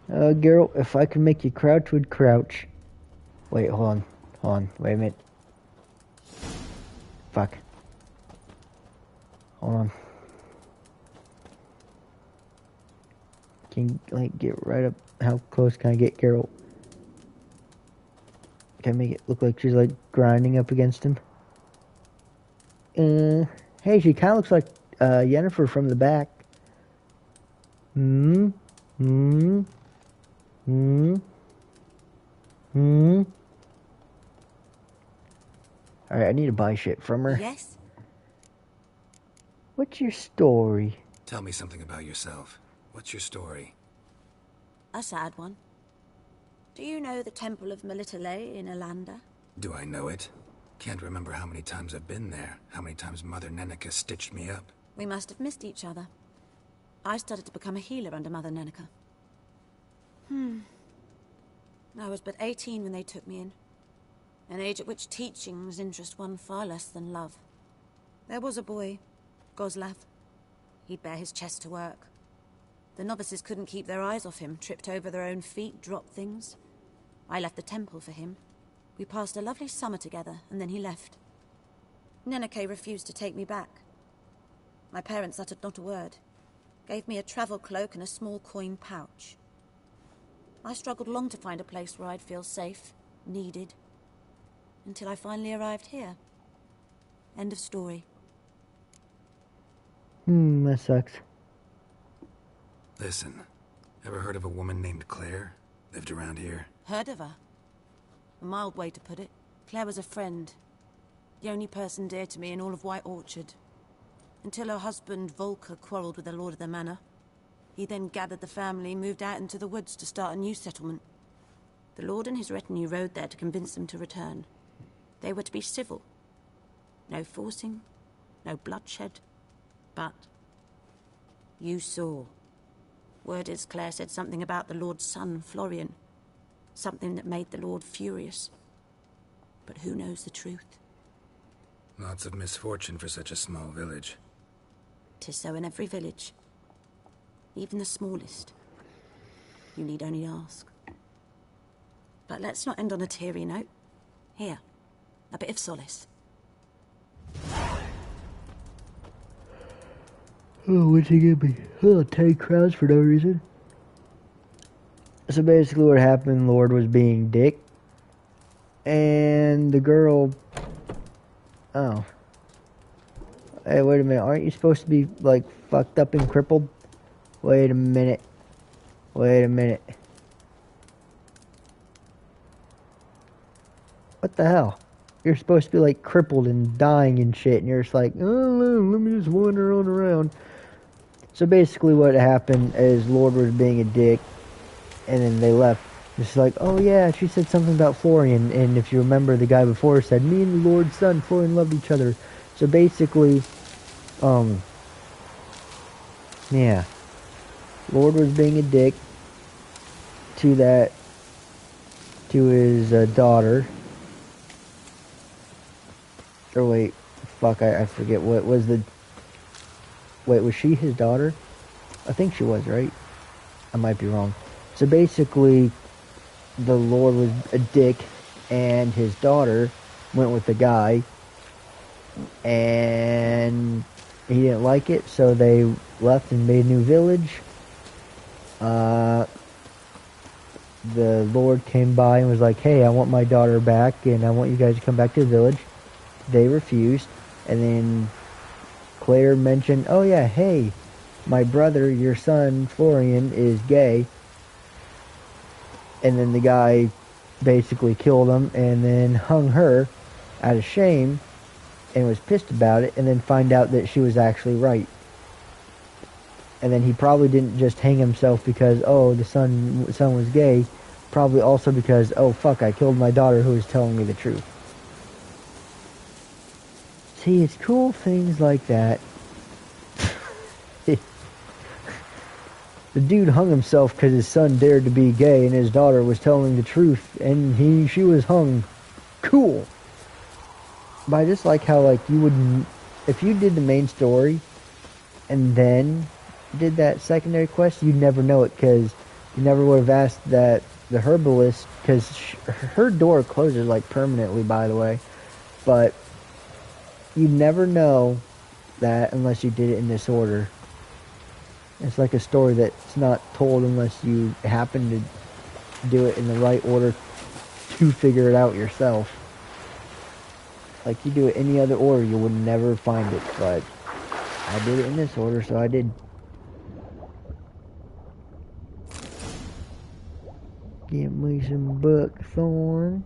Geralt, if I could make you crouch, would crouch. Wait, hold on, wait a minute. Fuck. Hold on. Can you, like, get right up? How close can I get Geralt? Can I make it look like she's, like, grinding up against him? Hey, she kind of looks like, Yennefer from the back. Alright, I need to buy shit from her. Yes? What's your story? Tell me something about yourself. What's your story? A sad one. Do you know the Temple of Melitele in Alanda? Do I know it? Can't remember how many times I've been there. How many times Mother Neneka stitched me up. We must have missed each other. I started to become a healer under Mother Neneka. I was but 18 when they took me in. An age at which teachings interest one far less than love. There was a boy, Goslav. He'd bare his chest to work. The novices couldn't keep their eyes off him, tripped over their own feet, dropped things. I left the temple for him. We passed a lovely summer together, and then he left. Neneke refused to take me back. My parents uttered not a word. Gave me a travel cloak and a small coin pouch. I struggled long to find a place where I'd feel safe, needed, until I finally arrived here. End of story. That sucks. Listen, ever heard of a woman named Claire? Lived around here? Heard of her? A mild way to put it. Claire was a friend. The only person dear to me in all of White Orchard. until her husband Volker quarreled with the lord of the manor. He then gathered the family, moved out into the woods to start a new settlement. The lord and his retinue rode there to convince them to return. They were to be civil. No forcing, no bloodshed. But you saw. Word is Claire said something about the lord's son, Florian. Something that made the lord furious. But who knows the truth? Lots of misfortune for such a small village. 'Tis so in every village. Even the smallest. You need only ask. But let's not end on a teary note. Here, a bit of solace. Oh, what'd he give me? Oh, 10 crowns for no reason. So basically what happened, Lord was being dick. And the girl... Oh. Hey, wait a minute. Aren't you supposed to be, like, fucked up and crippled? Wait a minute. Wait a minute. What the hell? You're supposed to be, like, crippled and dying and shit. And you're just like, oh, let me just wander on around. So basically what happened is Lord was being a dick. And then they left. It's like, oh yeah, she said something about Florian. And if you remember, the guy before said, me and the Lord's son, Florian, loved each other. So basically, yeah. Lord was being a dick to his daughter. Or wait, fuck, I forget what was the... Wait, was she his daughter? I think she was, right? I might be wrong. So basically, the Lord was a dick, and his daughter went with the guy, and he didn't like it, so they left and made a new village. The Lord came by and was like, hey, I want my daughter back, and I want you guys to come back to the village. They refused, and then Claire mentioned, oh yeah, hey, my brother, your son, Florian, is gay. And then the guy basically killed him and then hung her out of shame and was pissed about it, and then find out that she was actually right. And then he probably didn't just hang himself because, oh, the son was gay. Probably also because, oh, fuck, I killed my daughter who was telling me the truth. See, it's cool things like that. The dude hung himself because his son dared to be gay and his daughter was telling the truth and she was hung. Cool. But I just like how, like, you would, if you did the main story and then did that secondary quest, you'd never know it because you never would have asked that the herbalist, because her door closes, like, permanently, by the way. But you never know that unless you did it in this order. It's like a story that's not told unless you happen to do it in the right order to figure it out yourself. Like, you do it any other order, you would never find it. But I did it in this order, so I did. Give me some buckthorn.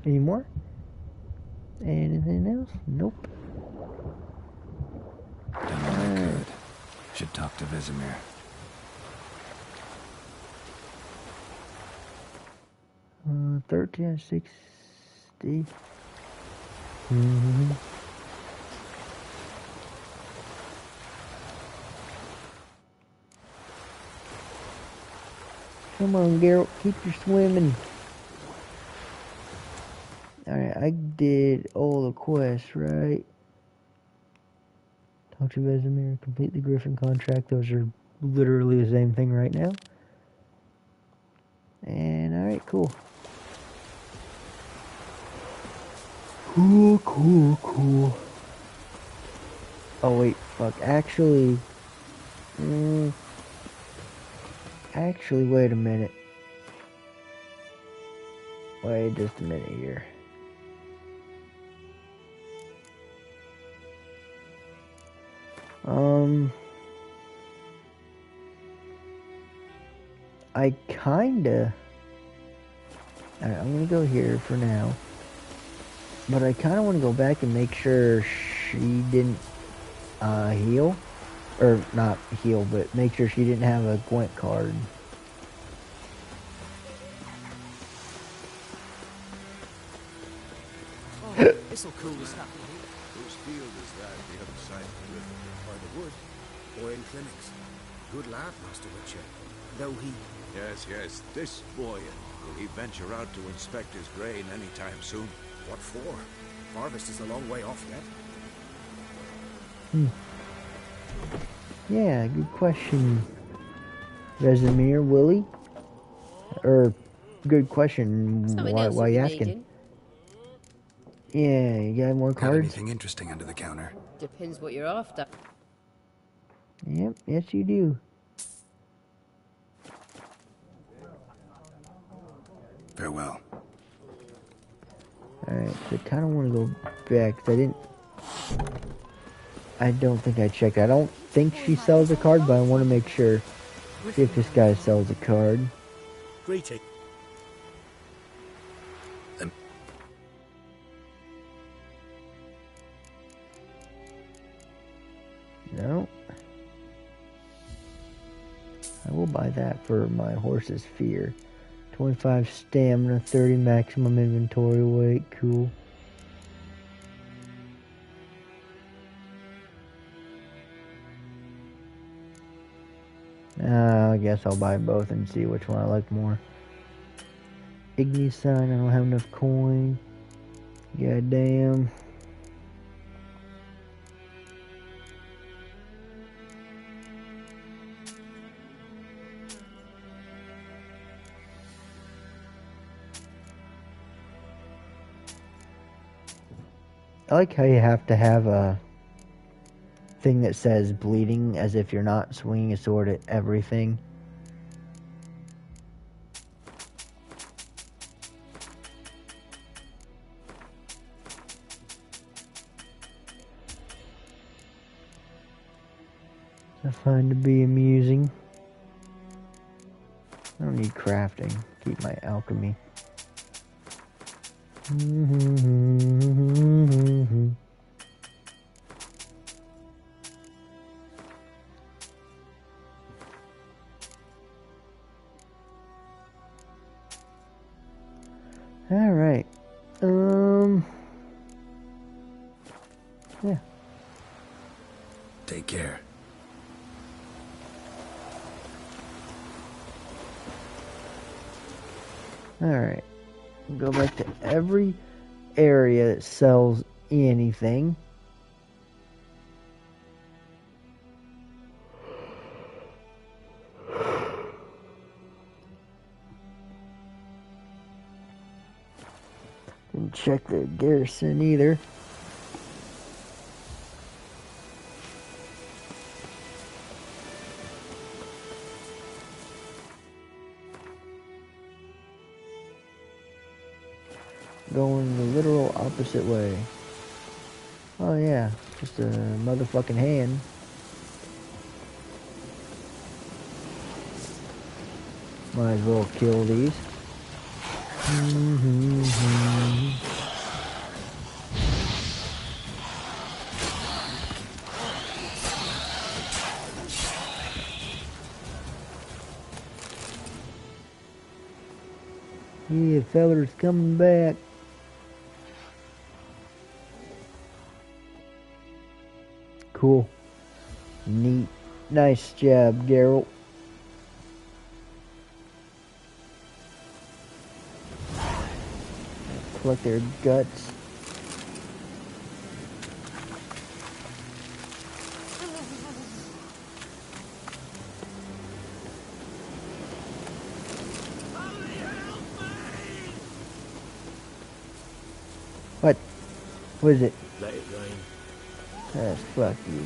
Any more? Anything else? Nope. Done what I could. Should talk to Vesemir. 1360. Come on, Geralt, keep your swimming. Alright, I did all the quests, right? Talk to Vesemir, complete the Griffin contract. Those are literally the same thing right now. And alright, cool. Cool. Oh wait, fuck. Actually, actually, wait a minute. Wait just a minute here. I kinda... Alright, I'm gonna go here for now. But I kinda wanna go back and make sure she didn't, heal. Or, not heal, but make sure she didn't have a Gwent card. Oh, this'll cool us up. Whose field is that the other side of the river? By the wood. Boyne Clements. Good lad, Master Witcher. Though he... Yes, this Boyne. Will he venture out to inspect his grain anytime soon? What for? Harvest is a long way off yet. Yeah, good question, Vesemir. Willie? Or, good question. Why you asking? Yeah, you got more Have cards? anything interesting under the counter? Depends what you're after. Yep, yes you do. Farewell. Alright, so I kind of want to go back, 'cause I don't think I checked. I don't think she sells a card, but I want to make sure. See if this guy sells a card. Greeting. No. I will buy that for my horse's fear. 25 stamina, 30 maximum inventory weight. Cool. I guess I'll buy both and see which one I like more. Igni sign, I don't have enough coin. God damn. I like how you have to have a thing that says bleeding as if you're not swinging a sword at everything. I find to be amusing. I don't need crafting. Keep my alchemy. All right. Yeah. Take care. All right. Go back to every area that sells anything. Didn't check the garrison either. Going the literal opposite way. Oh yeah, just a motherfucking hand. Might as well kill these. Yeah, feller's coming back. Cool. Neat. Nice job, Geralt. Collect their guts. What? What is it? Let it rain. Fuck you.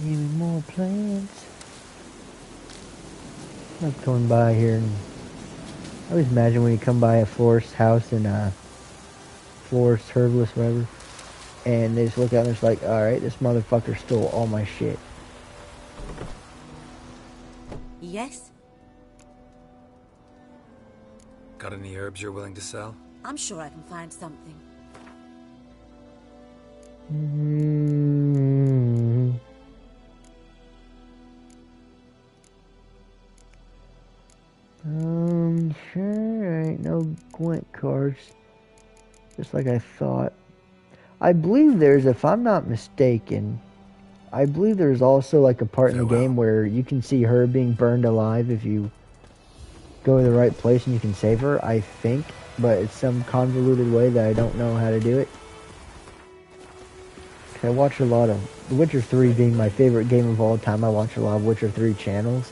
Give me more plants. I'm coming by here, and I always imagine when you come by a florist's house in florist, herbalist, whatever, and they just look out and it's like, alright, this motherfucker stole all my shit. Yes? Got any herbs you're willing to sell? I'm sure I can find something. Sure, ain't no Gwent cards. Just like I thought. I believe there's, if I'm not mistaken, I believe there's also like a part in the game where you can see her being burned alive if you go to the right place and you can save her, I think. But it's some convoluted way that I don't know how to do it. I watch a lot of The Witcher 3 being my favorite game of all time. I watch a lot of Witcher 3 channels.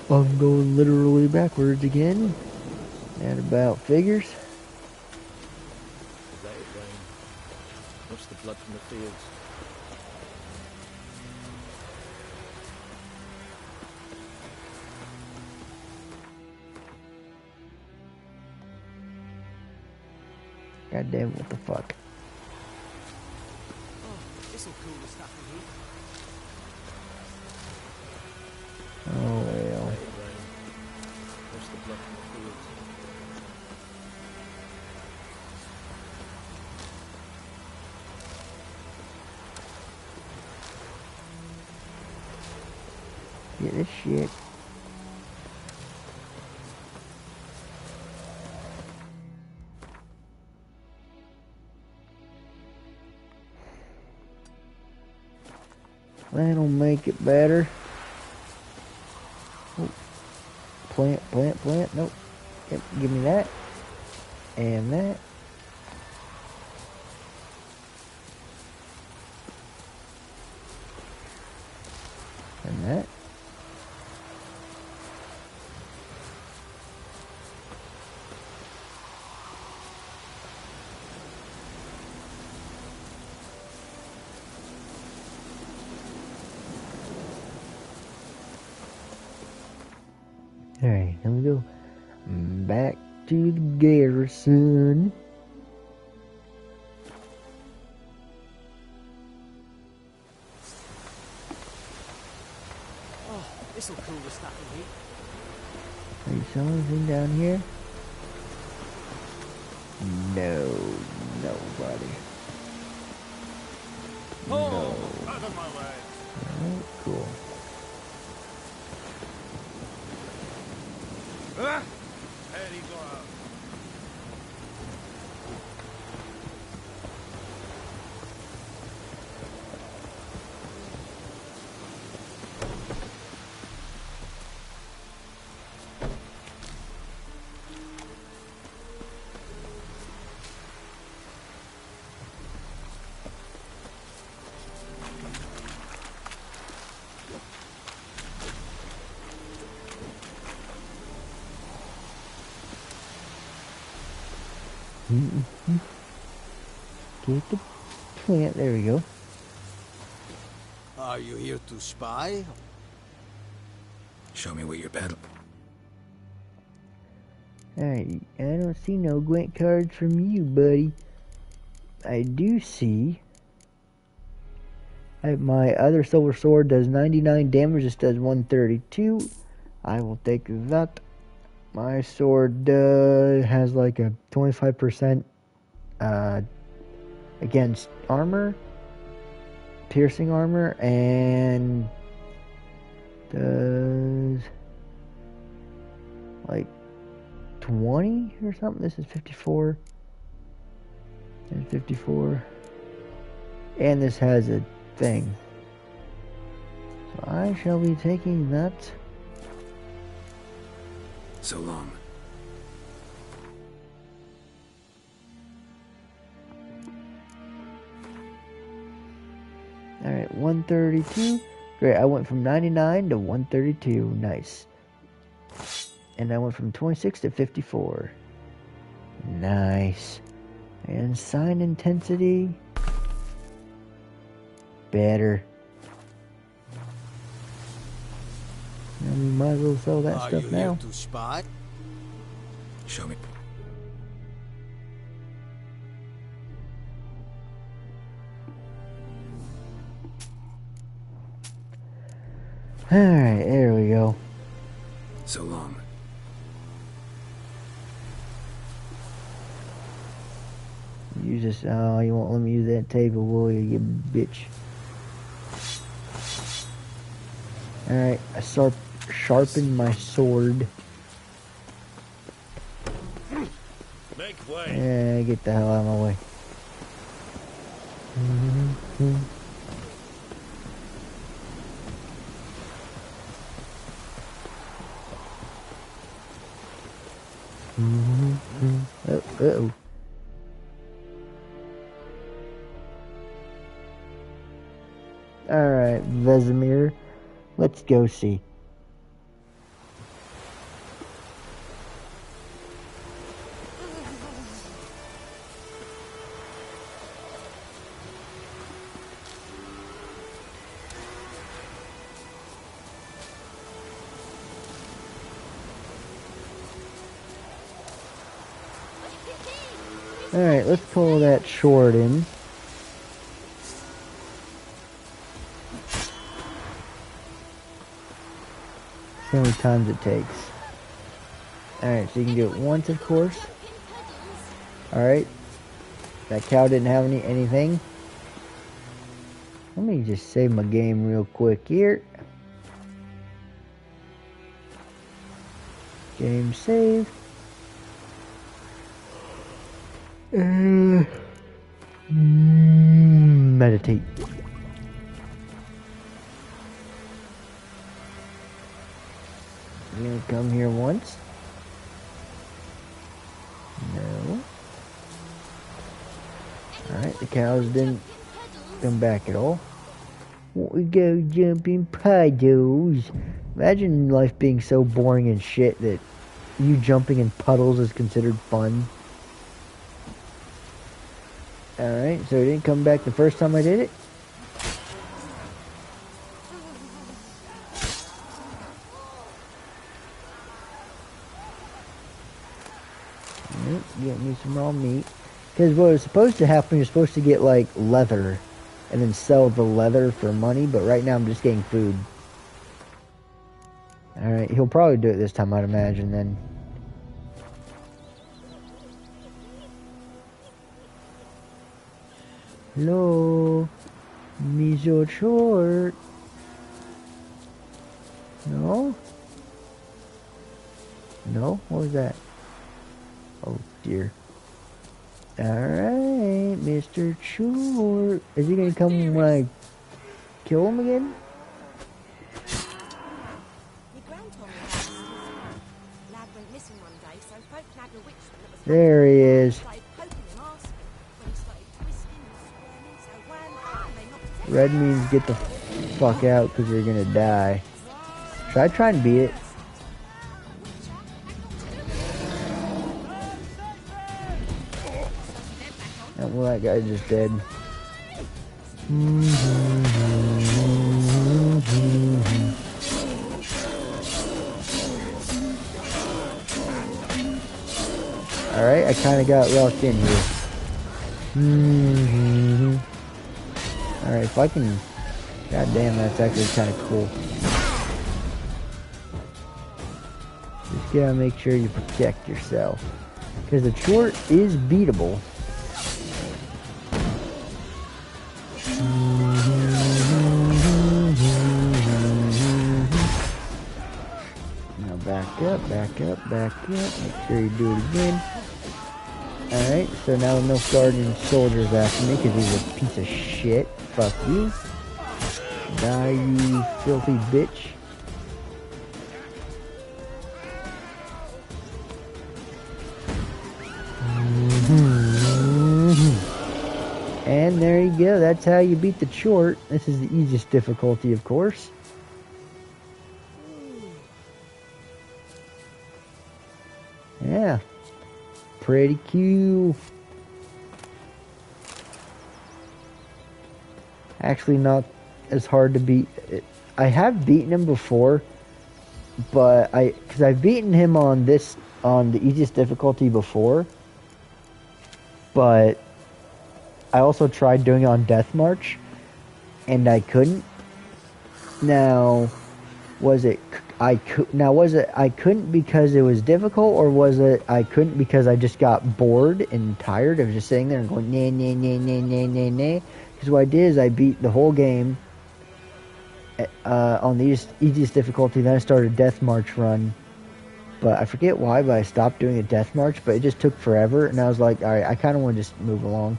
I'm going literally backwards again. And about figures. Is that it, Rain? What's the blood from the fields? God damn, what the fuck? Oh, this'll cool the stuff in here. Oh, well. What's the blood from the fields? Get this shit. That'll make it better. Oh. Plant. Nope. Yep, give me that. And that. And that. Alright, here we go. Back to the garrison. Oh, this'll cool the stuff in here. Are you selling anything down here? No, nobody. No. Out of my way. Alright, cool. Ah! There he go out. Get the plant, there we go. Are you here to spy? Show me what you're peddling. Alright, I don't see no Gwent cards from you, buddy. I do see... my other silver sword does 99 damage, this does 132. I will take that. My sword has like a 25% against armor. piercing armor and does like 20 or something. This is 54 and 54, and this has a thing. So I shall be taking that. So long. Alright, 132. Great, I went from 99 to 132. Nice. And I went from 26 to 54. Nice. And sign intensity. Better. And we might as well sell that stuff now. To spy? Show me. Alright, there we go. So long. Use this. Oh, you won't let me use that table, will you, you bitch? Alright, I sharpened my sword. Make way. Yeah, get the hell out of my way. Uh-oh. Alright, Vesemir. Let's go see. Alright, let's pull that short in. See how many times it takes. Alright, so you can do it once, of course. Alright. That cow didn't have anything. Let me just save my game real quick here. Game save. Meditate. I'm gonna come here once. No. Alright, the cows didn't come back at all. We go jumping puddles. Imagine life being so boring and shit that you jumping in puddles is considered fun. Alright, so it didn't come back the first time I did it. Get me some raw meat. Because what was supposed to happen, you're supposed to get like leather and then sell the leather for money, but right now I'm just getting food. Alright, he'll probably do it this time, I'd imagine then. Hello? Me so short. No? No? What was that? Oh dear. Alright, Mr. Short. Is he gonna come when I kill him again? There he is. Red means get the fuck out because you're gonna die. Should I try and beat it? Well, that guy just dead. Alright, I kind of got locked in here. Alright, if I can... God damn, that's actually kind of cool. Just gotta make sure you protect yourself. Because the short is beatable. up, make sure you do it again. Alright, so now the Nilfgaardian soldier's after me because he's a piece of shit. Fuck you. Die, you filthy bitch. And there you go, that's how you beat the Chort. This is the easiest difficulty, of course. Yeah. Pretty cool. Actually not as hard to beat. I have beaten him before, but because I've beaten him on the easiest difficulty before, but I also tried doing it on Death March, and I couldn't. Now, was it I couldn't because it was difficult, or was it I couldn't because I just got bored and tired of just sitting there and going nay nay nay nay nay nay nay? Because what I did is I beat the whole game on the easiest difficulty. Then I started a Death March run, but I forget why. But I stopped doing a Death March, but it just took forever, and I was like, all right, I kind of want to just move along.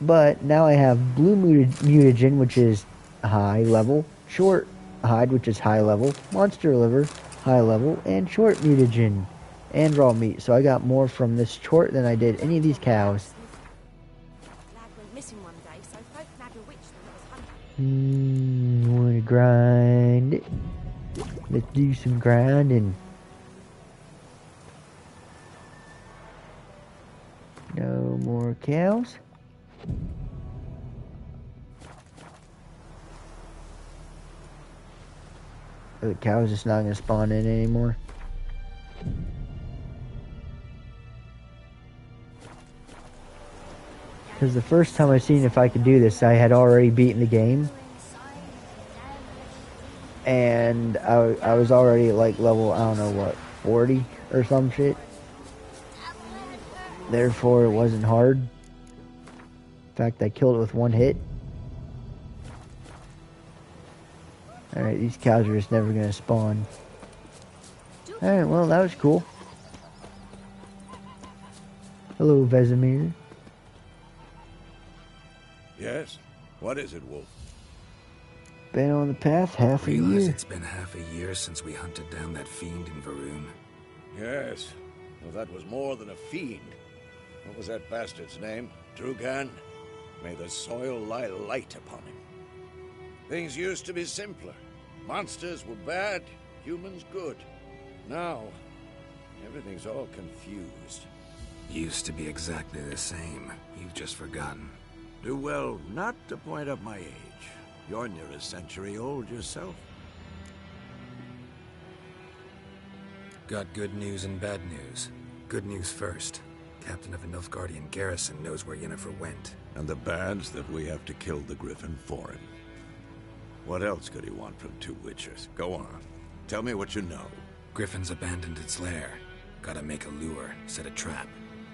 But now I have Blue Mutagen, which is high level, Short Hide, which is high level, Monster Liver, high level, and Short Mutagen, and Raw Meat. So I got more from this Chort than I did any of these cows. Wanna grind it? Let's do some grinding. No more cows. The cow's just not going to spawn in anymore. Because the first time I seen if I could do this, I had already beaten the game. And I was already at like level, I don't know what, 40 or some shit. Therefore, it wasn't hard. In fact, I killed it with one hit. Alright, these cows are just never going to spawn. Alright, well, that was cool. Hello, Vesemir. Yes? What is it, Wolf? Been on the path half a Realize year. it's been half a year since we hunted down that fiend in Varun. Yes. Well, that was more than a fiend. What was that bastard's name? Drugan? May the soil lie light upon him. Things used to be simpler. Monsters were bad, humans good. Now, everything's all confused. Used to be exactly the same. You've just forgotten. Do well not to point up my age. You're near a century old yourself. Got good news and bad news. Good news first. Captain of the Nilfgaardian garrison knows where Yennefer went. And the bad's that we have to kill the Griffin for him. What else could he want from two Witchers? Go on. Tell me what you know. Griffin's abandoned its lair. Gotta make a lure, set a trap.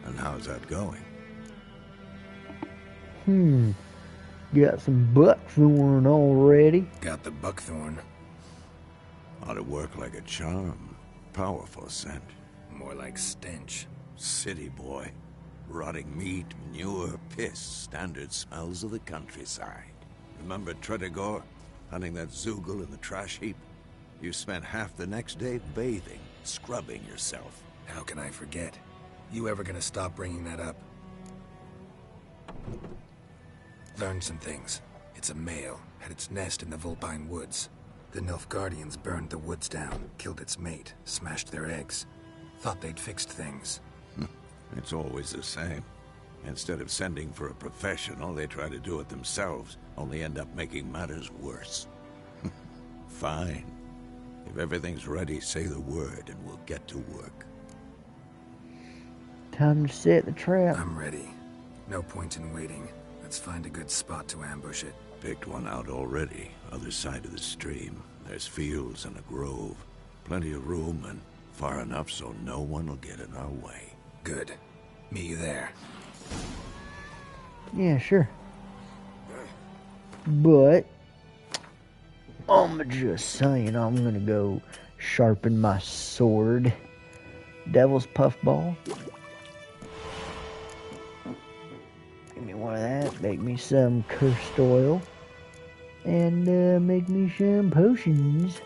And how's that going? Got some buckthorn already. Got the buckthorn. Ought to work like a charm. Powerful scent. More like stench. City boy. Rotting meat, manure, piss. Standard smells of the countryside. Remember Tredegor? Hunting that Zoogle in the trash heap? You spent half the next day bathing, scrubbing yourself. How can I forget? You ever gonna stop bringing that up? Learned some things. It's a male, had its nest in the Vulpine Woods. The Nilfgaardians burned the woods down, killed its mate, smashed their eggs. Thought they'd fixed things. It's always the same. Instead of sending for a professional, they try to do it themselves, only end up making matters worse. Fine. If everything's ready, say the word and we'll get to work. Time to set the trap. I'm ready. No point in waiting. Let's find a good spot to ambush it. Picked one out already. Other side of the stream. There's fields and a grove. Plenty of room and far enough so no one will get in our way. Good. Meet you there. Yeah, sure. But I'm just saying I'm gonna go sharpen my sword. Devil's Puffball. Give me one of that. Make me some cursed oil. And make me some potions.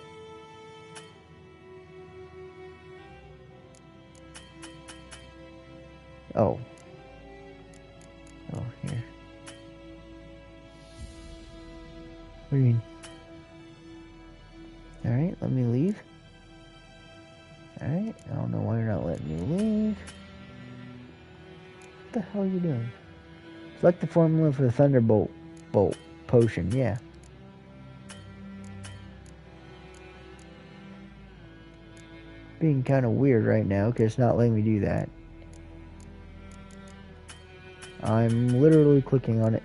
Oh. Oh, here. What do you mean? Alright, let me leave. Alright, I don't know why you're not letting me leave. What the hell are you doing? Select the formula for the Thunderbolt potion, yeah. Being kind of weird right now because it's not letting me do that. I'm literally clicking on it.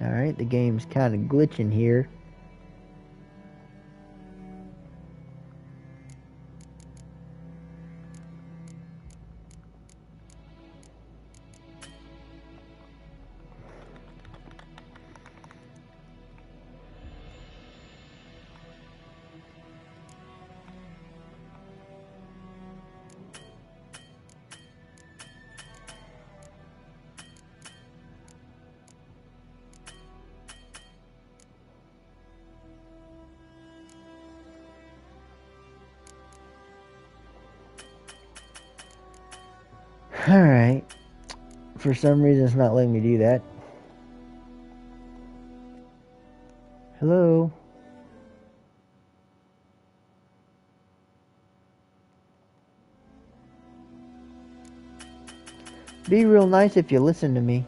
Alright, the game's kind of glitching here. Alright. For some reason it's not letting me do that. Hello? Be real nice if you listen to me.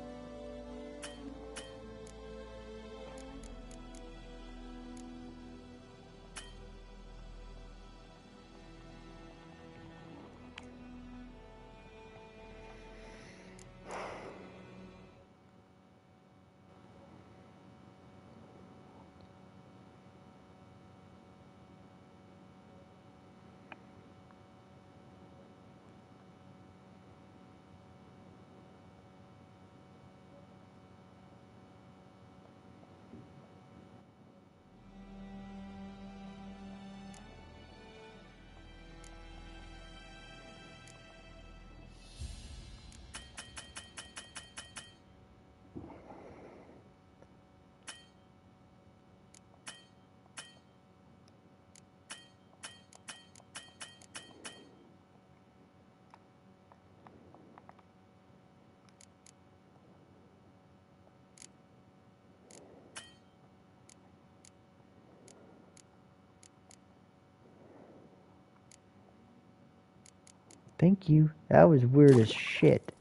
Thank you. That was weird as shit.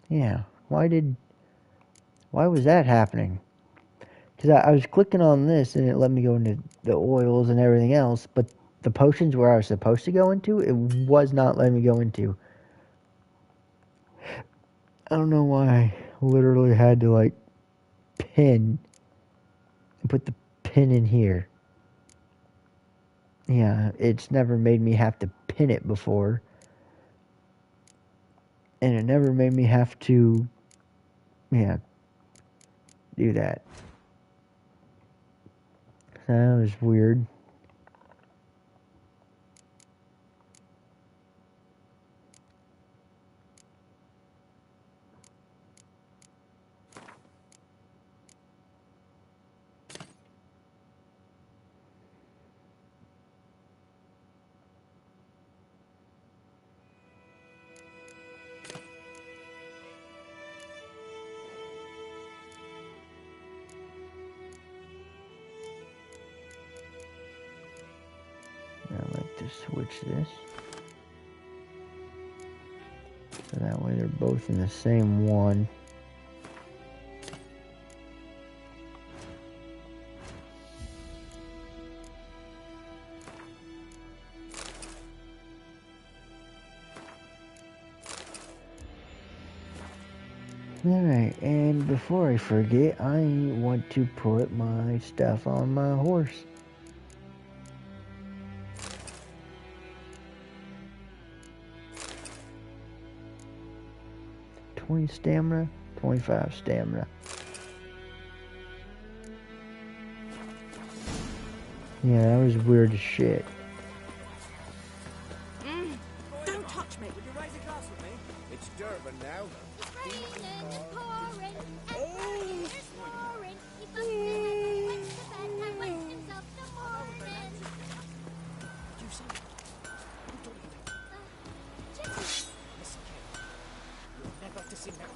Yeah, why was that happening? Because I was clicking on this and it let me go into the oils and everything else, but the potions where I was supposed to go into, it was not letting me go into. I don't know why I literally had to like pin and put the pin in here. Yeah, it's never made me have to pin it before. And it never made me have to, yeah, do that. That was weird. I like to switch this. So that way they're both in the same one. Alright, and before I forget, I want to put my stuff on my horse. 20 stamina, 25 stamina. Yeah, that was weird as shit. Don't touch me. Would you raise a glass with me? It's Durban now.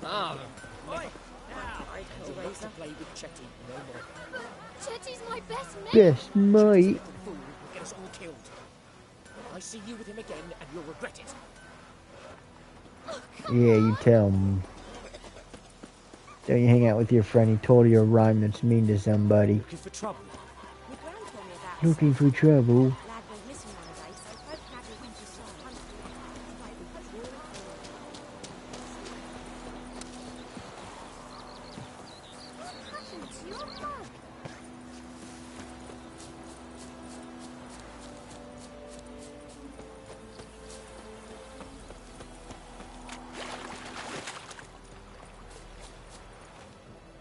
Ah, I'd hell to play with Chetty no more. Chetty's my best mate. Best mate. Fool will get us all killed. I see you with him again, and you'll regret it. Yeah, you tell him. Don't you hang out with your friend? He told you a rhyme that's mean to somebody. Looking for trouble. Looking for trouble.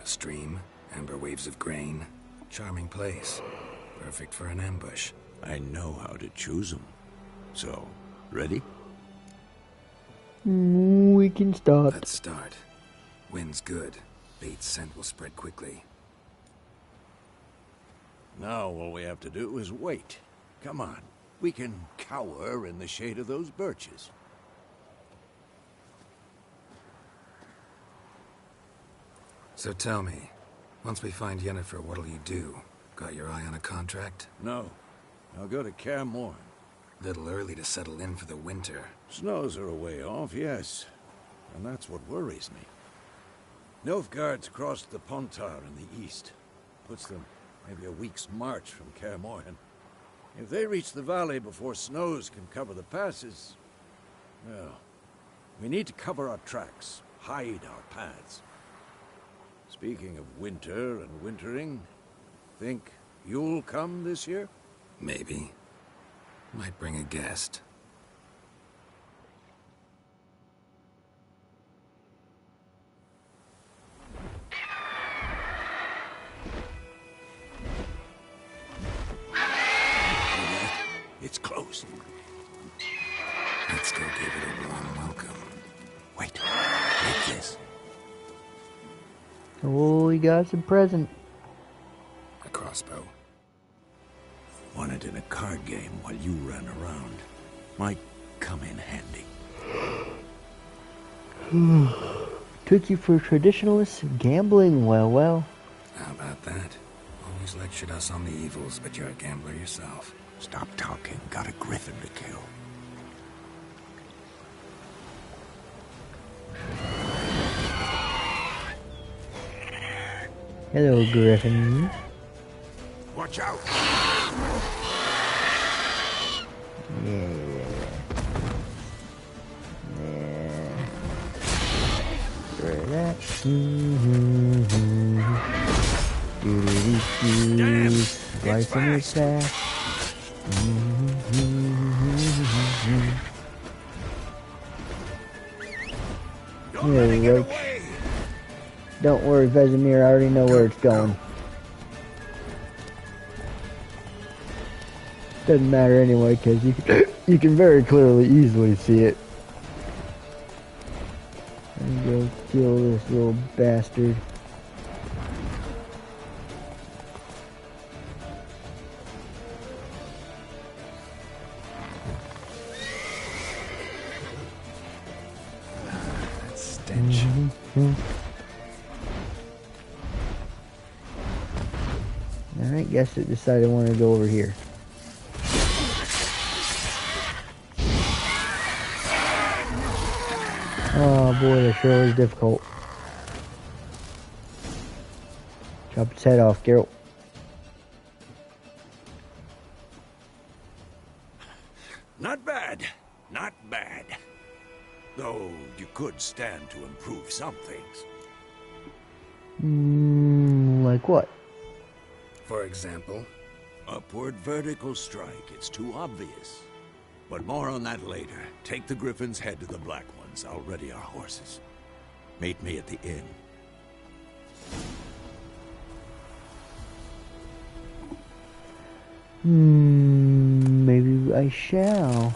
A stream, amber waves of grain. Charming place. Perfect for an ambush. I know how to choose them. So, ready? We can start. Let's start. Wind's good. Bait's scent will spread quickly. Now all we have to do is wait. Come on. We can cower in the shade of those birches. So tell me, once we find Yennefer, what'll you do? Got your eye on a contract? No. I'll go to Kaer Morhen. Little early to settle in for the winter. Snows are a way off, yes. And that's what worries me. Nilfgaard's crossed the Pontar in the east. Puts them maybe a week's march from Kaer Morhen. If they reach the valley before snows can cover the passes, well, we need to cover our tracks, hide our paths. Speaking of winter and wintering, think you'll come this year? Maybe. Might bring a guest. It's close. Let's go give it a warm welcome. Wait. Take this. Oh, he got some present. A crossbow. Won it in a card game while you ran around. Might come in handy. Took you for traditionalists gambling? Well. How about that? Always lectured us on the evils, but you're a gambler yourself. Stop talking. Got a griffin to kill. Hello, Griffin. Watch out! Yeah. Right that. Life in your back. Yeah, right. Don't worry, Vesemir, I already know where it's going. Doesn't matter anyway, because you can very clearly, easily see it. And go kill this little bastard. That stench. Alright, guess it decided I want to go over here. Oh boy, that sure is difficult. Chop its head off, Geralt. Not bad. Not bad. Though you could stand to improve some things. Like what? For example? Upward vertical strike. It's too obvious. But more on that later. Take the Griffin's head to the Black Ones. I'll ready our horses. Meet me at the inn. Maybe I shall.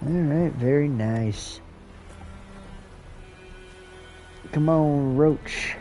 Alright, very nice. Come on, Roach.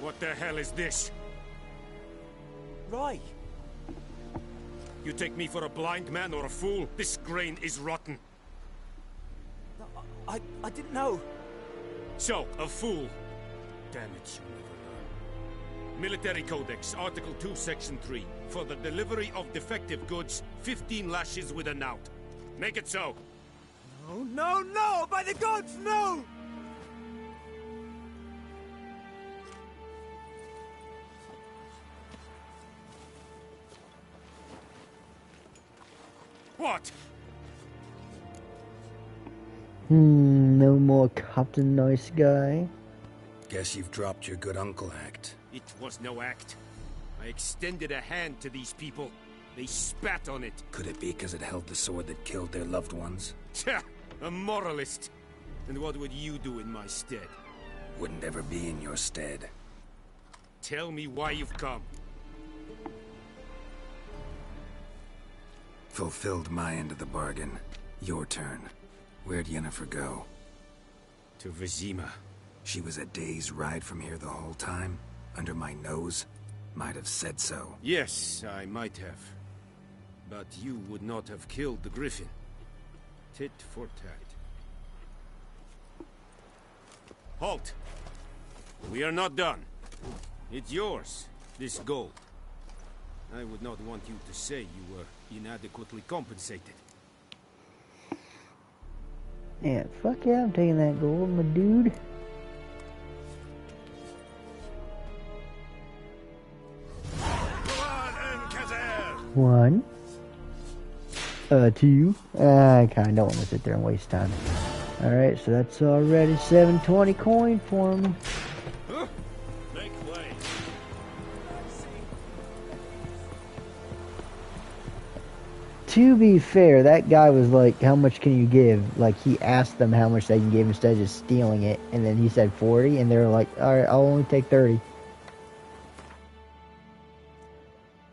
What the hell is this? Roy! You take me for a blind man or a fool? This grain is rotten. I didn't know. So, a fool. Damn it, you never learn. Military Codex, Article 2, Section 3. For the delivery of defective goods, 15 lashes with a knout. Make it so. No, no, no! By the gods, no! What? No more Captain Nice Guy. Guess you've dropped your good uncle act. It was no act. I extended a hand to these people. They spat on it. Could it be because it held the sword that killed their loved ones? Tja, a moralist. And what would you do in my stead? Wouldn't ever be in your stead. Tell me why you've come. Fulfilled my end of the bargain. Your turn. Where'd Yennefer go? To Vizima. She was a day's ride from here the whole time? Under my nose? Might have said so. Yes, I might have. But you would not have killed the Griffin. Tit for tat. Halt! We are not done. It's yours, this gold. I would not want you to say you were inadequately compensated. Yeah, fuck yeah, I'm taking that gold, my dude. One. Two. I kinda don't want to sit there and waste time. Alright, so that's already 720 coin for me. Make way. To be fair, that guy was like, how much can you give? Like, he asked them how much they can give instead of just stealing it. And then he said 40, and they were like, alright, I'll only take 30.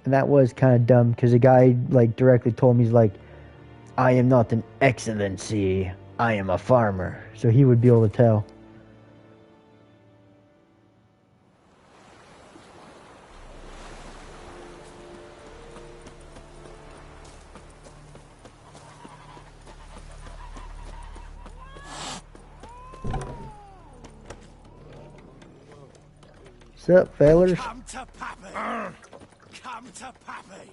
And that was kind of dumb, because the guy, like, directly told me, he's like, I am not an excellency, I am a farmer. So he would be able to tell. What's up, fellers? Come to Pappy! Come to Pappy!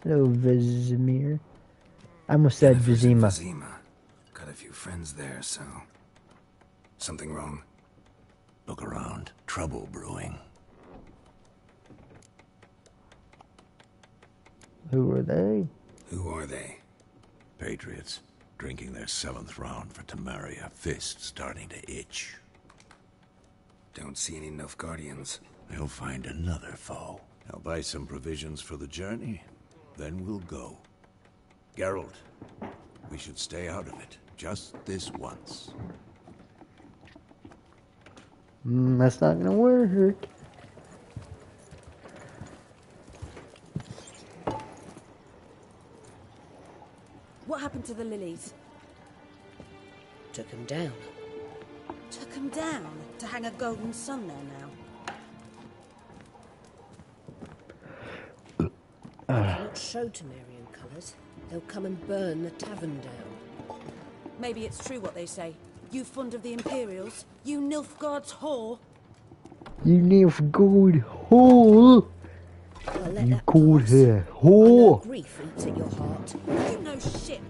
Hello, Vizimir. I almost said Vizima. Vizima. Got a few friends there, so... Something wrong? Look around. Trouble brewing. Who are they? Who are they? Patriots. Drinking their 7th round for Temeria. Fist starting to itch. Don't see any Nilfgaardians. They'll find another foe. I'll buy some provisions for the journey. Then we'll go. Geralt, we should stay out of it. Just this once. That's not gonna work. What happened to the lilies? Took them down. Took them down to hang a golden sun there now. If not show Temerian colours, they'll come and burn the tavern down. Maybe it's true what they say. You fond of the Imperials? You Nilfgaard's whore? You Nilfgaard whore. You called her whore. Grief eats at your heart. You know shit.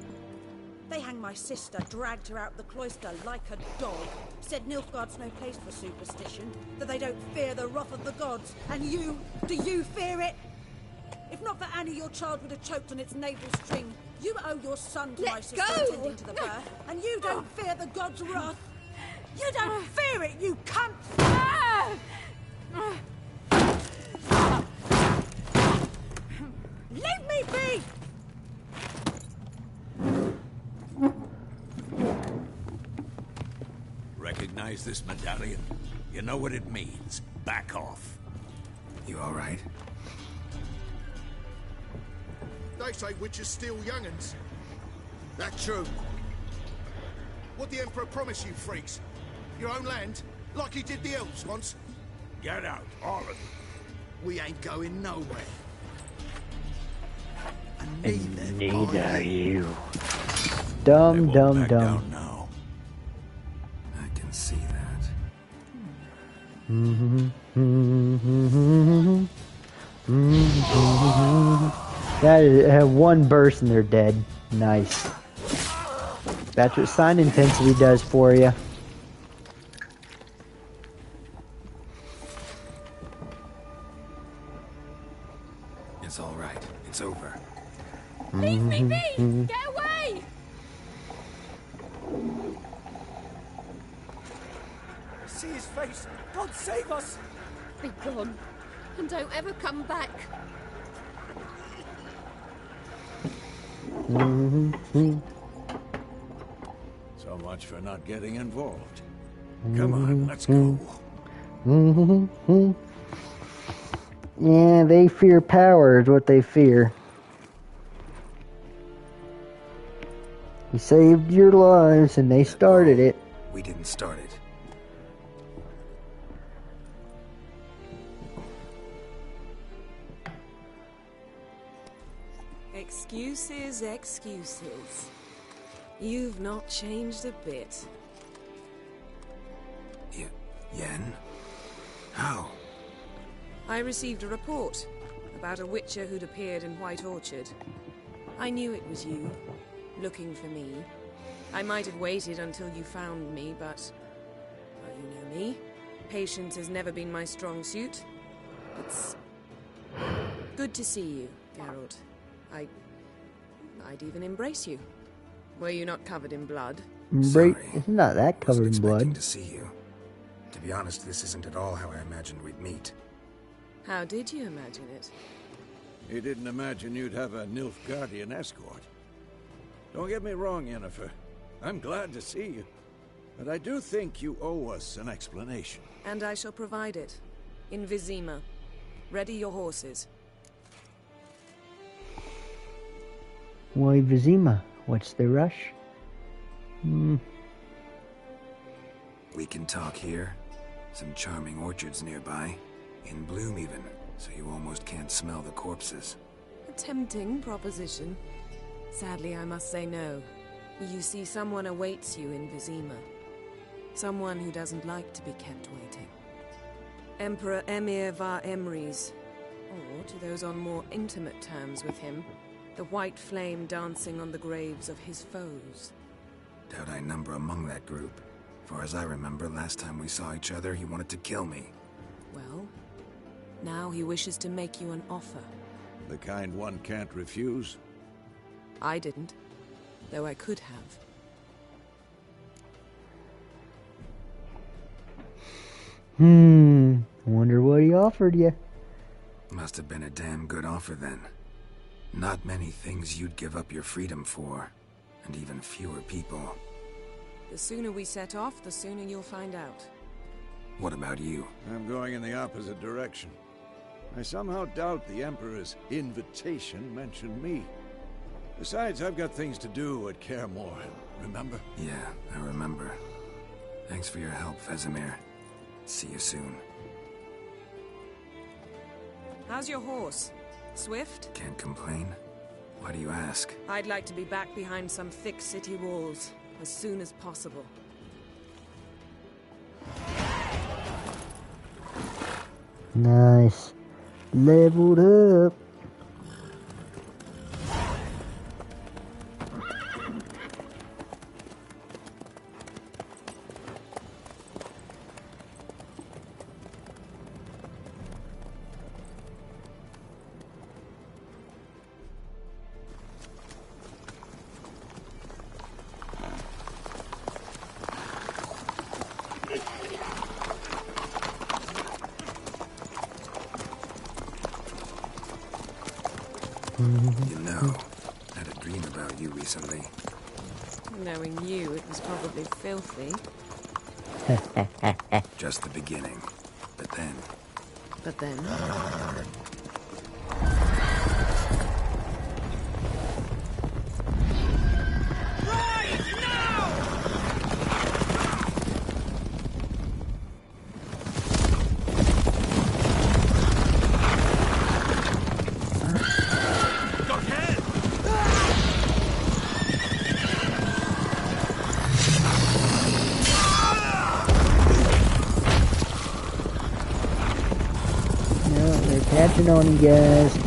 They hanged my sister, dragged her out the cloister like a dog. Said Nilfgaard's no place for superstition, that they don't fear the wrath of the gods. And you, do you fear it? If not for Annie, your child would have choked on its navel string. You owe your son to my sister attending to the birth, and you don't fear the gods' wrath. You don't fear it, you cunt! Leave me be! Recognize this medallion? You know what it means. Back off. You all right? They say witches steal young'uns. That true? What the Emperor promise you, freaks? Your own land? Like he did the elves once? Get out, all of you. We ain't going nowhere. And neither are you. Dumb, dumb, dumb. Now. I can see that. That is, one burst and they're dead. Nice. That's what sign intensity does for you. It's all right. It's over. Leave me be! Get away! See his face! God save us! Be gone, and don't ever come back. So much for not getting involved. Come on, let's go. Yeah, they fear power is what they fear. You saved your lives and they started it. We didn't start it. Excuses, excuses. You've not changed a bit. Yen? How? I received a report about a witcher who'd appeared in White Orchard. I knew it was you, looking for me. I might have waited until you found me, but... well, you know me. Patience has never been my strong suit. It's... good to see you, Geralt. I'd even embrace you. Were you not covered in blood? It's not that covered in blood. To see you. To be honest, this isn't at all how I imagined we'd meet. How did you imagine it? He didn't imagine you'd have a Nilfgaardian escort. Don't get me wrong, Yennefer. I'm glad to see you. But I do think you owe us an explanation. And I shall provide it. In Vizima. Ready your horses. Why Vizima? What's the rush? We can talk here. Some charming orchards nearby. In bloom even, so you almost can't smell the corpses. A tempting proposition. Sadly, I must say no. You see, someone awaits you in Vizima. Someone who doesn't like to be kept waiting. Emperor Emir var Emrys. Or, to those on more intimate terms with him, the white flame dancing on the graves of his foes. Doubt I number among that group. Far as I remember, last time we saw each other, he wanted to kill me. Well, now he wishes to make you an offer. The kind one can't refuse? I didn't, though I could have. Wonder what he offered you. Must have been a damn good offer then. Not many things you'd give up your freedom for, and even fewer people. The sooner we set off, the sooner you'll find out. What about you? I'm going in the opposite direction. I somehow doubt the Emperor's invitation mentioned me. Besides, I've got things to do at Kaer Morhen, remember? Yeah, I remember. Thanks for your help, Vesemir. See you soon. How's your horse? Swift? Can't complain. Why do you ask? I'd like to be back behind some thick city walls as soon as possible. Nice. Leveled up. You know, I had a dream about you recently. Knowing you, it was probably filthy. Just the beginning. But then... But then... Catching on you guys.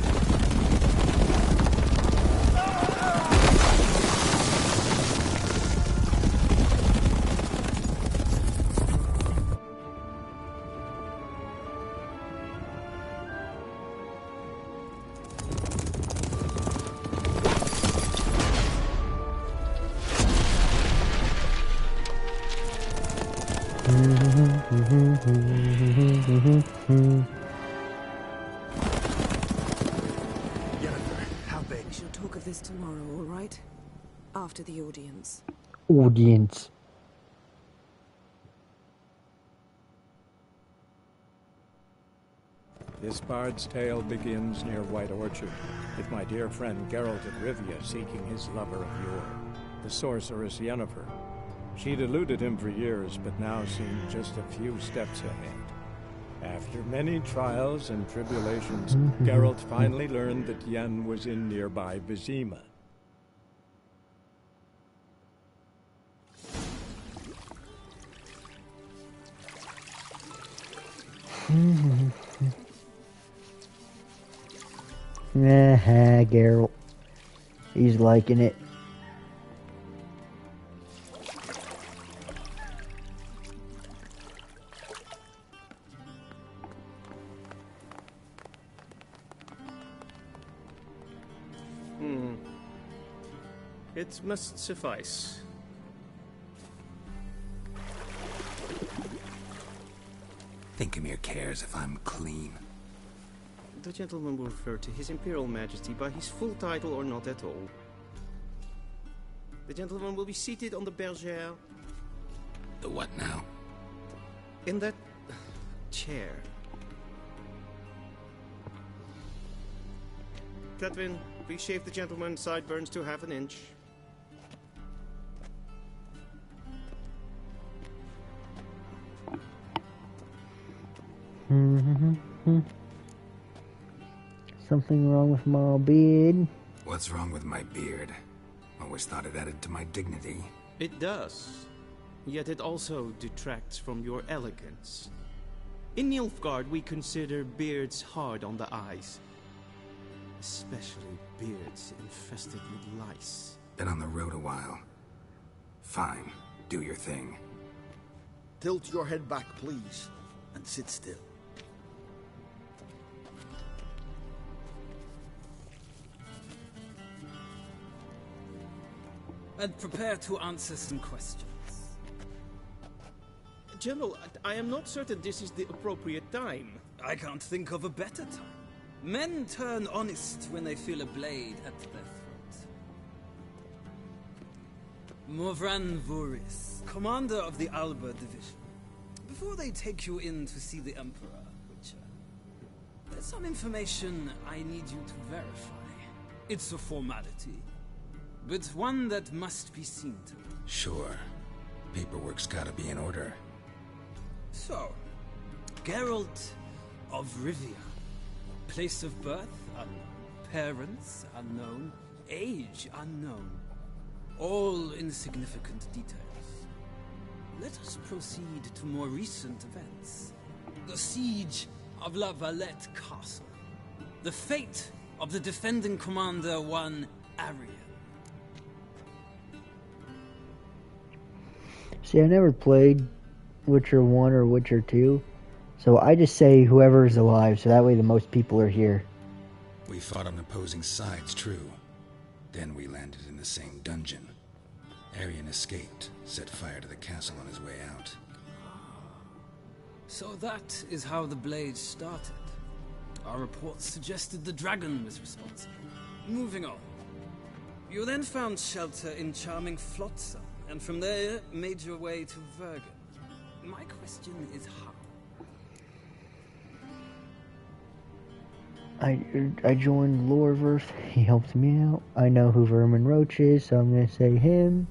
We shall talk of this tomorrow, all right? After the audience. Audience. This bard's tale begins near White Orchard, with my dear friend Geralt of Rivia seeking his lover of yore, the sorceress Yennefer. She'd eluded him for years, but now seemed just a few steps ahead. After many trials and tribulations, Geralt finally learned that Yen was in nearby Vizima. Geralt. He's liking it. It must suffice. Thinkamir cares if I'm clean. The gentleman will refer to His Imperial Majesty by his full title or not at all. The gentleman will be seated on the bergère. The what now? In that chair. Cledwyn, please shave the gentleman's sideburns to half an inch. Something wrong with my beard? What's wrong with my beard? Always thought it added to my dignity. It does. Yet it also detracts from your elegance. In Nilfgaard, we consider beards hard on the eyes. Especially beards infested with lice. Been on the road a while. Fine. Do your thing. Tilt your head back, please, and sit still. And prepare to answer some questions. General, I am not certain this is the appropriate time. I can't think of a better time. Men turn honest when they feel a blade at their throat. Morvran Voorhis, commander of the Alba Division. before they take you in to see the Emperor, Witcher, there's some information I need you to verify. It's a formality, but one that must be seen to. Sure. Paperwork's gotta be in order. So, Geralt of Rivia. Place of birth unknown. Parents unknown. Age unknown. All insignificant details. Let us proceed to more recent events. The siege of La Valette Castle. The fate of the defending commander, one Arian. See, I never played Witcher 1 or Witcher 2, so I just say whoever's alive, so that way the most people are here. We fought on opposing sides, true. Then we landed in the same dungeon. Arian escaped, set fire to the castle on his way out. So that is how the Blade started. Our reports suggested the dragon was responsible. Moving on. You then found shelter in charming Flotsam, and from there made your way to Vergen. My question is how? I joined Lorverse. He helped me out. I know who Vermin Roach is, so I'm gonna say him.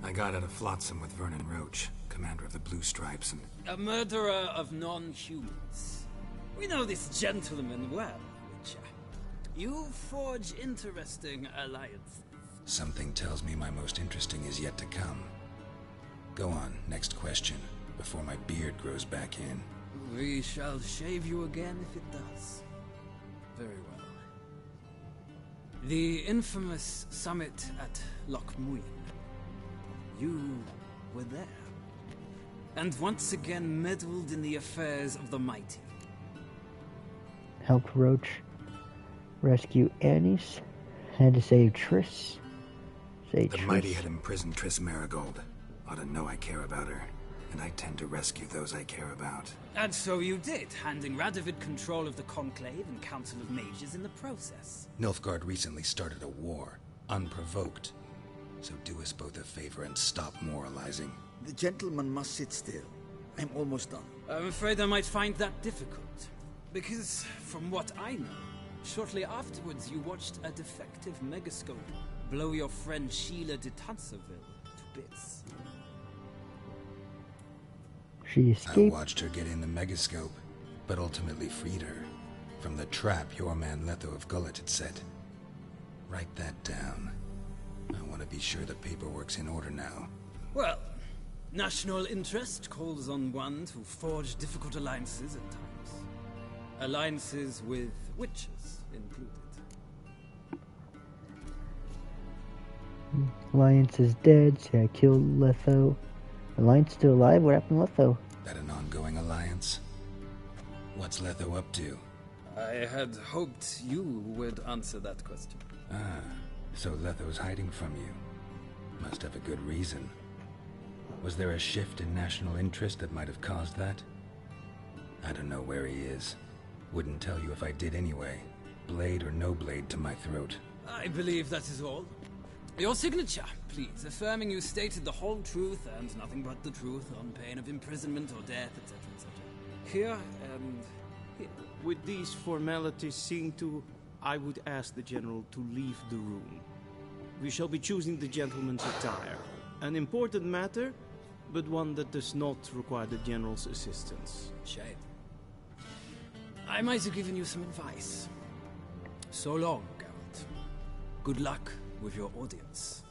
I got out of Flotsam with Vernon Roach, commander of the Blue Stripes, and... A murderer of non-humans. We know this gentleman well, Witcher. You forge interesting alliances. Something tells me my most interesting is yet to come. Go on, next question, before my beard grows back in. We shall shave you again if it does. Very well. The infamous summit at Loch Muin. You were there. And once again meddled in the affairs of the mighty. Helped Roach rescue Annis. Had to save Triss. The mighty had imprisoned Triss Marigold. Ought to know I care about her. And I tend to rescue those I care about. And so you did, handing Radovid control of the Conclave and Council of Mages in the process. Nilfgaard recently started a war, unprovoked. So do us both a favor and stop moralizing. The gentleman must sit still. I'm almost done. I'm afraid I might find that difficult. Because, from what I know, shortly afterwards you watched a defective megascope blow your friend Sheila de Tanserville to bits. She escaped. I watched her get in the megascope, but ultimately freed her from the trap your man Letho of Gullet had set. Write that down. I want to be sure the paperwork's in order now. Well, national interest calls on one to forge difficult alliances at times. Alliances with witches included. Alliance is dead. See, I killed Letho. Alliance still alive? What happened to Letho? That an ongoing alliance? What's Letho up to? I had hoped you would answer that question. Ah, so Letho's hiding from you. Must have a good reason. Was there a shift in national interest that might have caused that? I don't know where he is. Wouldn't tell you if I did anyway. Blade or no blade to my throat. I believe that is all. Your signature, please, affirming you stated the whole truth and nothing but the truth on pain of imprisonment or death, etc., etc. Here and here. With these formalities seen to, I would ask the General to leave the room. We shall be choosing the gentleman's attire. An important matter, but one that does not require the General's assistance. Shame. I might have given you some advice. So long, Geralt. Good luck with your audience.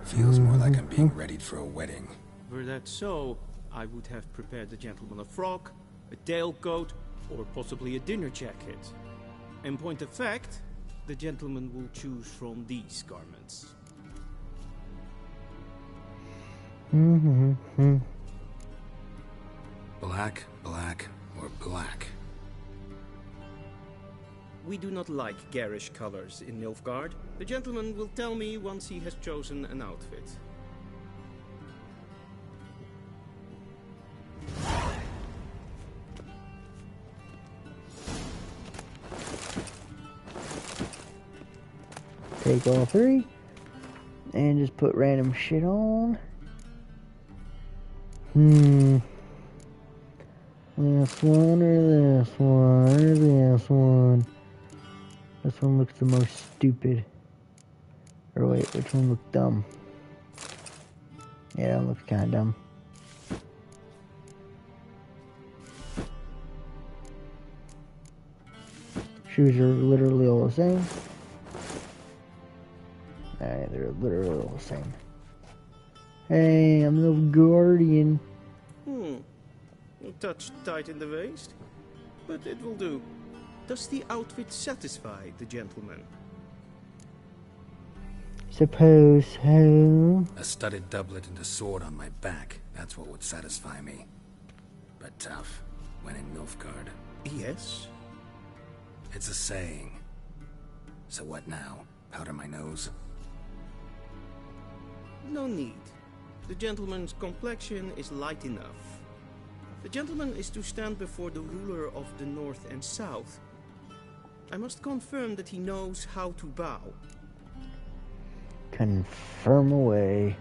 Feels more like I'm being readied for a wedding. Were that so, I would have prepared the gentleman a frock, a tailcoat, or possibly a dinner jacket. In point of fact, the gentleman will choose from these garments. Black, black, or black? We do not like garish colors in Nilfgaard. The gentleman will tell me once he has chosen an outfit. Take all 3. And just put random shit on. This one or this one or this one. This one looks the most stupid. Or wait, which one looks dumb? Yeah, that one looks kind of dumb. Shoes are literally all the same. Alright, they're literally all the same. Hey, I'm the guardian. A touch tight in the waist, but it will do. Does the outfit satisfy the gentleman? Suppose so. A studded doublet and a sword on my back. That's what would satisfy me. But tough, when in Nilfgaard. Yes. It's a saying. So what now? Powder my nose? No need. The gentleman's complexion is light enough. The gentleman is to stand before the ruler of the North and South. I must confirm that he knows how to bow. Confirm away.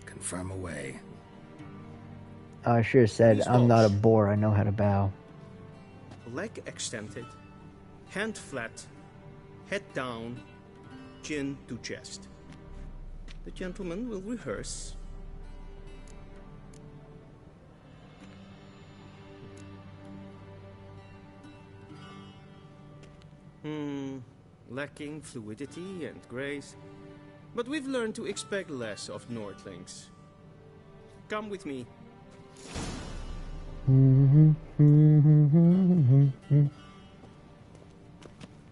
Confirm away. I should have said, I'm not a boar, I know how to bow. Leg extended, hand flat, head down, chin to chest. The gentleman will rehearse. Lacking fluidity and grace. But we've learned to expect less of Nordlings. Come with me.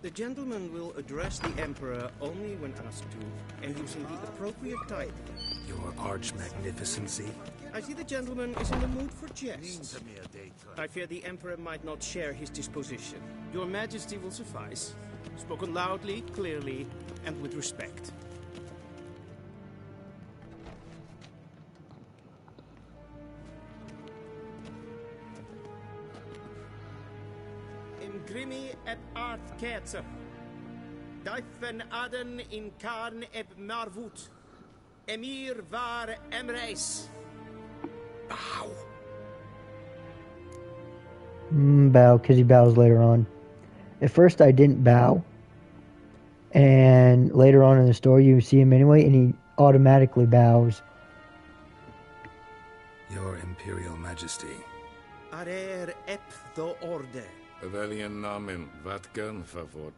The gentleman will address the Emperor only when asked to, and using the appropriate title. Your arch-magnificency? I see the gentleman is in the mood for jests. I fear the Emperor might not share his disposition. Your Majesty will suffice. Spoken loudly, clearly, and with respect. In grimi et art ketzer. Daifen aden in karn eb marvut. Emir var emreis. Bow. Bow, because he bows later on. At first I didn't bow. And later on in the story you see him anyway, and he automatically bows. Your Imperial Majesty. Arer ep the orde. Evelian namen, vatgen favort.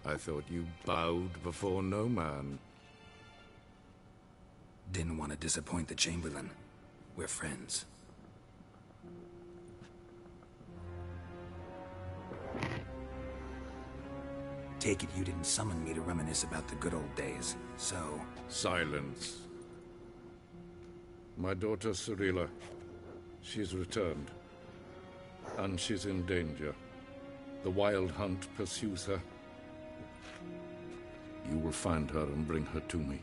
I thought you bowed before no man. Didn't want to disappoint the Chamberlain. We're friends. Take it you didn't summon me to reminisce about the good old days, so... Silence. My daughter Cirilla, she's returned. And she's in danger. The Wild Hunt pursues her. You will find her and bring her to me.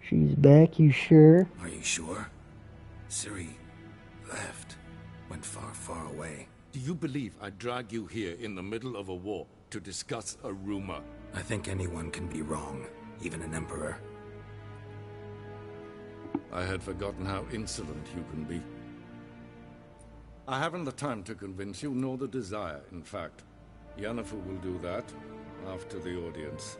She's back, you sure? Are you sure? Ciri left. Went far, far away. Do you believe I'd drag you here in the middle of a war to discuss a rumor? I think anyone can be wrong, even an emperor. I had forgotten how insolent you can be. I haven't the time to convince you, nor the desire, in fact. Yennefer will do that after the audience.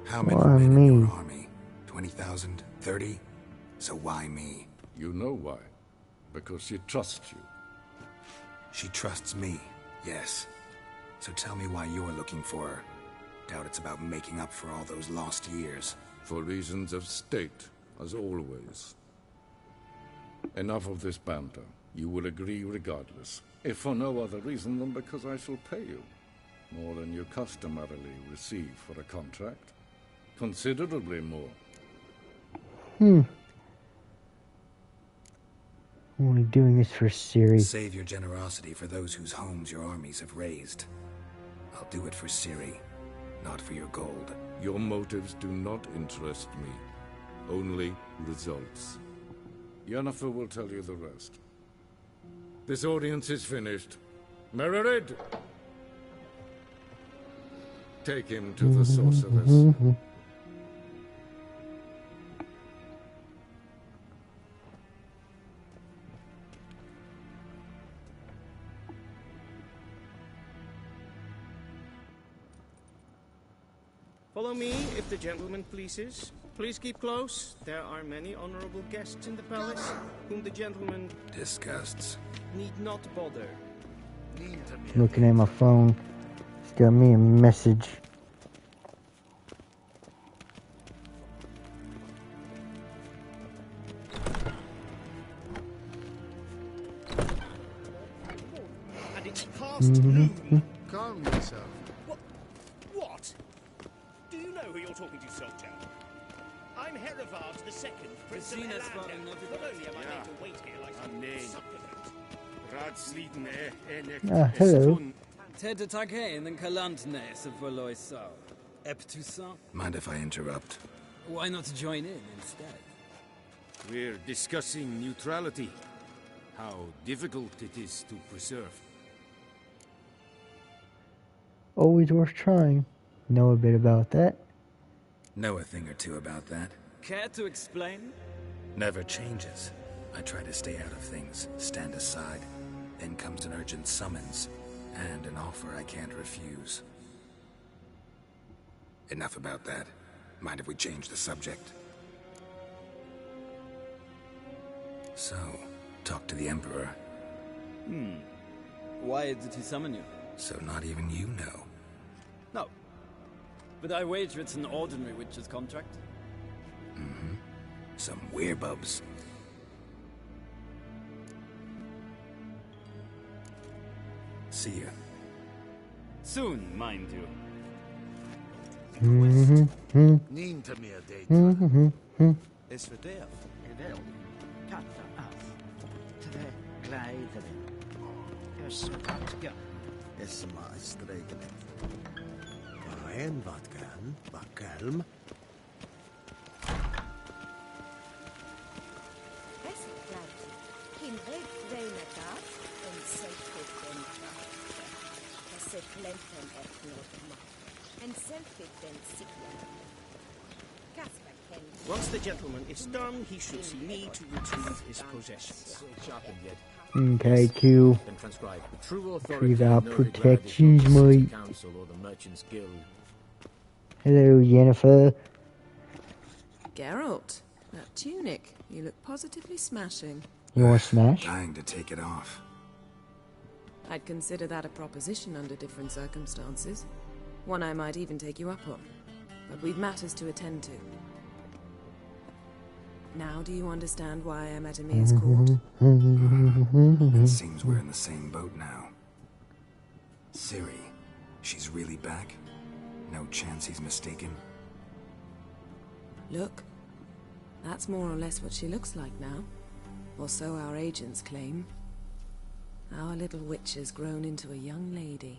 How many men in your army? 20,000? 30? So why me? You know why. Because she trusts you. She trusts me, yes. So tell me why you're looking for her. Doubt it's about making up for all those lost years. For reasons of state, as always. Enough of this banter. You will agree regardless. If for no other reason than because I shall pay you. More than you customarily receive for a contract. Considerably more. Only doing this for Ciri. Save your generosity for those whose homes your armies have razed. I'll do it for Ciri. not for your gold. Your motives do not interest me. Only results. Yennefer will tell you the rest. This audience is finished. Mererid! Take him to the sorceress. Follow me, if the gentleman pleases. Please keep close. There are many honorable guests in the palace, whom the gentleman disgusts. Need not bother. Looking at my phone. It's got me a message. And it's past noon. Calm yourself. What? Do you know who you're talking to, soldier? I'm Herivard II, Prince of Elander. Only am I made to wait here like some supplicant. Hello. Ted Taghain and Kalantnes of Valoisau. Eptusan? Mind if I interrupt? Why not join in instead? We're discussing neutrality. How difficult it is to preserve. Always worth trying. Know a bit about that. Know a thing or two about that. Care to explain? Never changes. I try to stay out of things, stand aside. Then comes an urgent summons, and an offer I can't refuse. Enough about that. Mind if we change the subject? So, talk to the Emperor. Why did he summon you? So not even you know. No. But I wager it's an ordinary witch's contract. Mm-hmm. Some werebubs. See ya. Soon, mind you. Neen to me a date. Is for death. Evel. Katta af. Tre gleideren. Öspatka. Esma stregene. Vaen vatkan. Vakelm. Once the gentleman is done, he should see me to retrieve his possessions. Okay, Q. Then transcribe. True Retrieve authority our no protections, regarded by the mate. Council or the Merchants Guild. Hello, Yennefer. Geralt, that tunic. You look positively smashing. You want to smash? Dying to take it off. I'd consider that a proposition under different circumstances. One I might even take you up on. But we've matters to attend to. Now do you understand why I'm at Emir's court? It seems we're in the same boat now. Ciri, she's really back? No chance he's mistaken? Look, that's more or less what she looks like now. Or so our agents claim. Our little witch has grown into a young lady.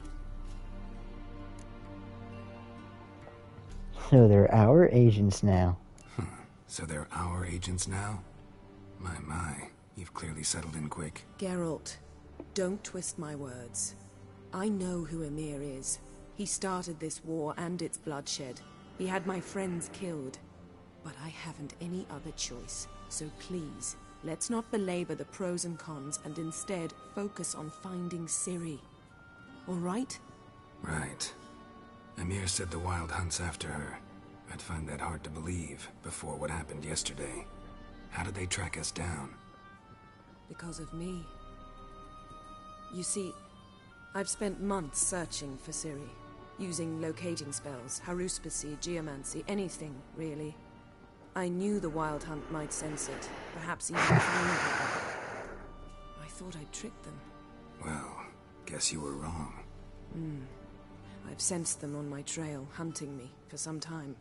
So they're our agents now. So they're our agents now? My, you've clearly settled in quick. Geralt, don't twist my words. I know who Emir is. He started this war and its bloodshed. He had my friends killed. But I haven't any other choice. So please, let's not belabor the pros and cons and instead focus on finding Ciri. All right? Right. Emir said the Wild hunts after her. I'd find that hard to believe before what happened yesterday. How did they track us down? Because of me. You see, I've spent months searching for Ciri. Using locating spells, haruspicy, geomancy, anything, really. I knew the Wild Hunt might sense it, perhaps even find it. I thought I'd tricked them. Well, guess you were wrong. I've sensed them on my trail, hunting me, for some time.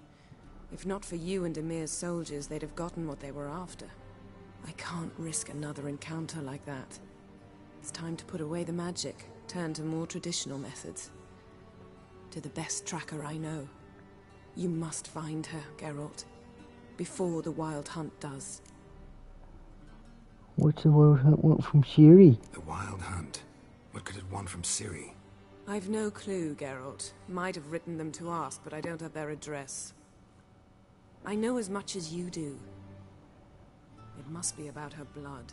If not for you and Emir's soldiers, they'd have gotten what they were after. I can't risk another encounter like that. It's time to put away the magic, turn to more traditional methods. to the best tracker I know. You must find her, Geralt, before the Wild Hunt does. What's the Wild Hunt want from Ciri? The Wild Hunt? What could it want from Ciri? I've no clue, Geralt. Might have written them to ask, but I don't have their address. I know as much as you do. It must be about her blood.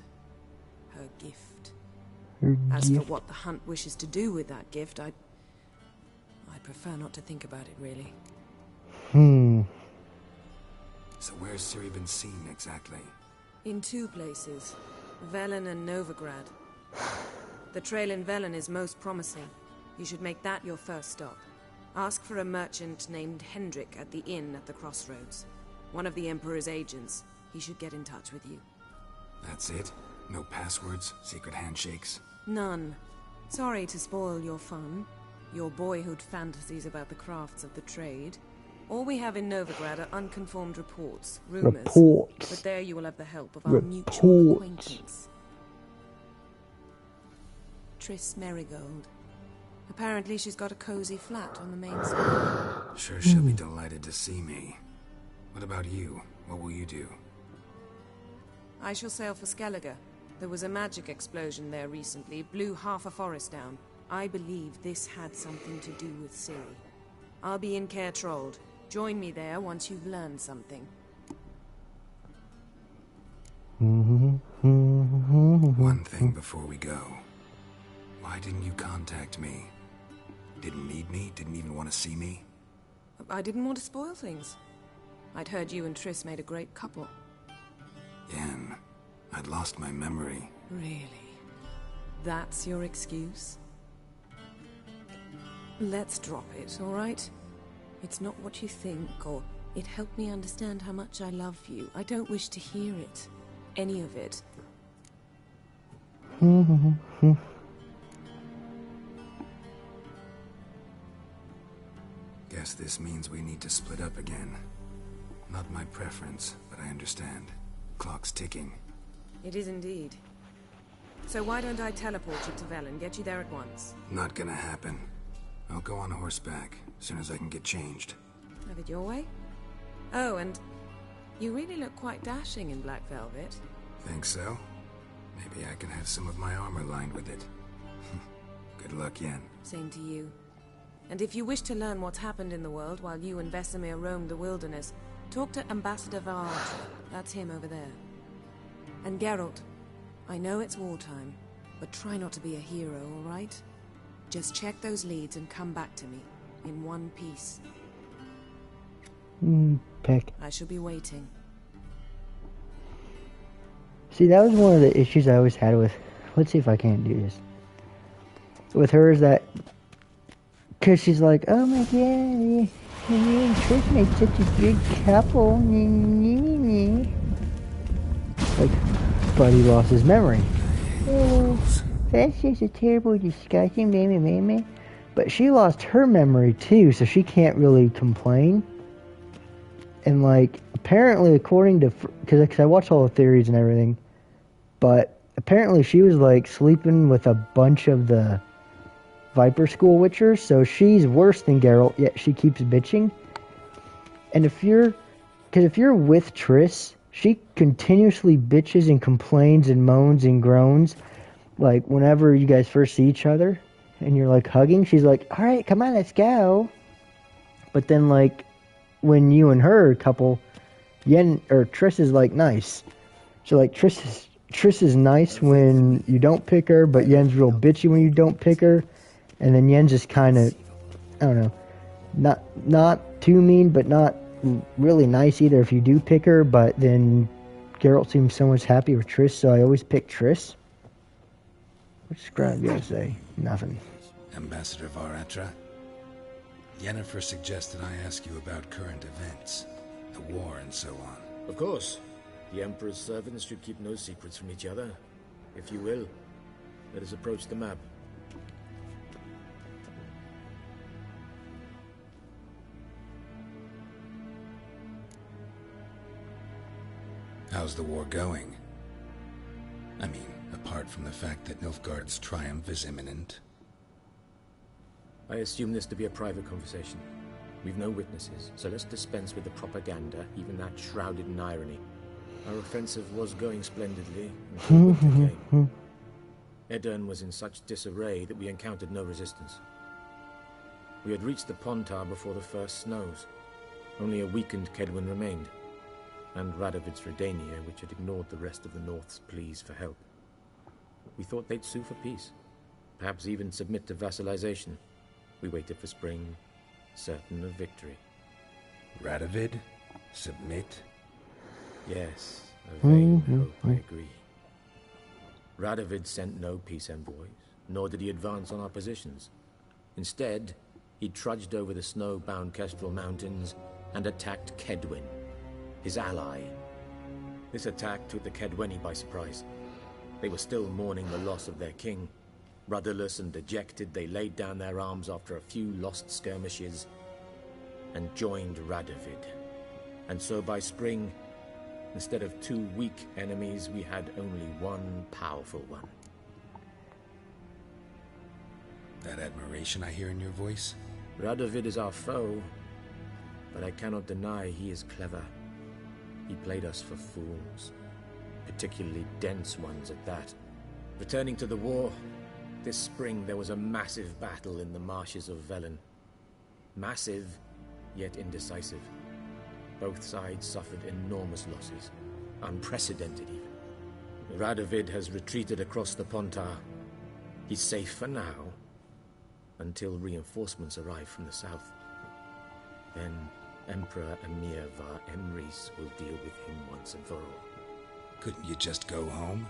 Her gift. As for what the Hunt wishes to do with that gift, I prefer not to think about it, really. So where's Ciri been seen, exactly? In 2 places. Velen and Novigrad. The trail in Velen is most promising. You should make that your first stop. Ask for a merchant named Hendrik at the inn at the crossroads. One of the Emperor's agents. He should get in touch with you. That's it? No passwords? Secret handshakes? None. Sorry to spoil your fun. Your boyhood fantasies about the crafts of the trade. All we have in Novigrad are unconfirmed reports, rumors. But there you will have the help of our mutual acquaintance. Triss Merigold. Apparently she's got a cozy flat on the main square. Sure she'll be delighted to see me. What about you? What will you do? I shall sail for Skellige. There was a magic explosion there recently, blew half a forest down. I believe this had something to do with Ciri. I'll be in Caer Trolde. Join me there once you've learned something. One thing before we go. Why didn't you contact me? Didn't need me? Didn't even want to see me? I didn't want to spoil things. I'd heard you and Triss made a great couple. Yen, I'd lost my memory. Really? That's your excuse? Let's drop it, all right? It's not what you think, or it helped me understand how much I love you. I don't wish to hear it. Any of it. Guess this means we need to split up again. Not my preference, but I understand. Clock's ticking. It is indeed. So why don't I teleport you to Velen, get you there at once? Not gonna happen. I'll go on horseback, as soon as I can get changed. Have it your way? Oh, and you really look quite dashing in black velvet. Think so? Maybe I can have some of my armor lined with it. Good luck, Yen. Same to you. And if you wish to learn what's happened in the world while you and Vesemir roamed the wilderness, talk to Ambassador Varatra. That's him over there. And Geralt, I know it's wartime, but try not to be a hero, all right? Just check those leads and come back to me, in one piece. Peck. I shall be waiting. See, that was one of the issues I always had with... Let's see if I can't do this. With her is that... Because she's like, oh my god, you and Triss made such a good couple. Like, Buddy lost his memory. Oh, that's just a terrible, disgusting meme. But she lost her memory too, so she can't really complain. And like, apparently according to... Because I watched all the theories and everything. But apparently she was like sleeping with a bunch of the Viper School Witchers, so she's worse than Geralt, yet she keeps bitching. And if you're with Triss, she continuously bitches and complains and moans and groans. Like, whenever you guys first see each other, and you're like hugging, she's like, alright, come on, let's go. But then, like, when you and her couple, Triss is like nice. So like, Triss is nice when you don't pick her, but Yen's real bitchy when you don't pick her. And then Yen's just kind of, I don't know, not too mean, but not really nice either if you do pick her. But then Geralt seems so much happy with Triss, so I always pick Triss. What's Scribe gonna say? Nothing. Ambassador Varatra, Yennefer suggested I ask you about current events, the war and so on. Of course. The Emperor's servants should keep no secrets from each other. If you will, let us approach the map. How's the war going? I mean, apart from the fact that Nilfgaard's triumph is imminent. I assume this to be a private conversation. We've no witnesses, so let's dispense with the propaganda, even that shrouded in irony. Our offensive was going splendidly until winter came. Edirn was in such disarray that we encountered no resistance. We had reached the Pontar before the first snows. Only a weakened Kedwin remained, and Radovid's Redania, which had ignored the rest of the North's pleas for help. We thought they'd sue for peace, perhaps even submit to vassalization. We waited for spring, certain of victory. Radovid? Submit? Yes, a vain hope, I agree. Radovid sent no peace envoys, nor did he advance on our positions. Instead, he trudged over the snow-bound Kestrel Mountains and attacked Kedwin, his ally. This attack took the Kedweni by surprise. They were still mourning the loss of their king. Rudderless and dejected, they laid down their arms after a few lost skirmishes and joined Radovid. And so by spring, instead of 2 weak enemies, we had only one powerful one. That admiration I hear in your voice? Radovid is our foe, but I cannot deny he is clever. He played us for fools, particularly dense ones at that. Returning to the war, this spring there was a massive battle in the marshes of Velen. Massive, yet indecisive. Both sides suffered enormous losses, unprecedented even. Radovid has retreated across the Pontar. He's safe for now, until reinforcements arrive from the south. Then Emperor Emir var Emrys will deal with him once and for all. Couldn't you just go home?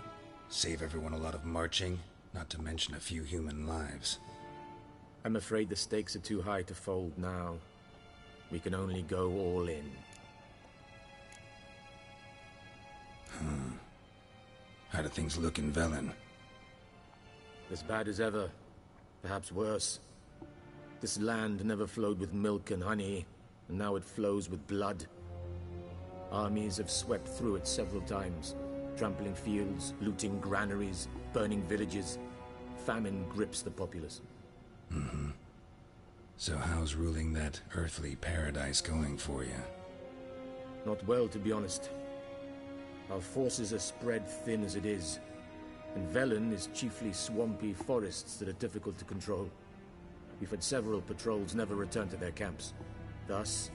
Save everyone a lot of marching, not to mention a few human lives. I'm afraid the stakes are too high to fold now. We can only go all in. How do things look in Velen? As bad as ever. Perhaps worse. This land never flowed with milk and honey, and now it flows with blood. Armies have swept through it several times, trampling fields, looting granaries, burning villages. Famine grips the populace. So how's ruling that earthly paradise going for you? Not well, to be honest. Our forces are spread thin as it is, and Velen is chiefly swampy forests that are difficult to control. We've had several patrols never return to their camps. Thus,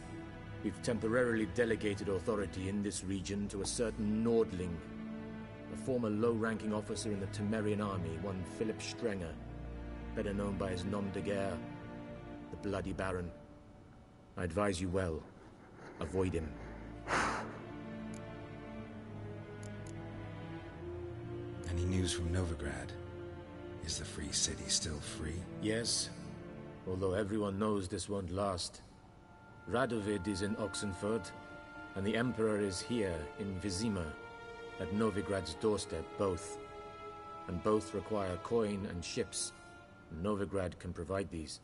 we've temporarily delegated authority in this region to a certain Nordling, a former low-ranking officer in the Temerian army, one Philip Strenger, better known by his nom de guerre, the Bloody Baron. I advise you well. Avoid him. Any news from Novigrad? Is the Free City still free? Yes, although everyone knows this won't last. Radovid is in Oxenfurt, and the Emperor is here in Vizima, at Novigrad's doorstep, both. And both require coin and ships. Novigrad can provide these.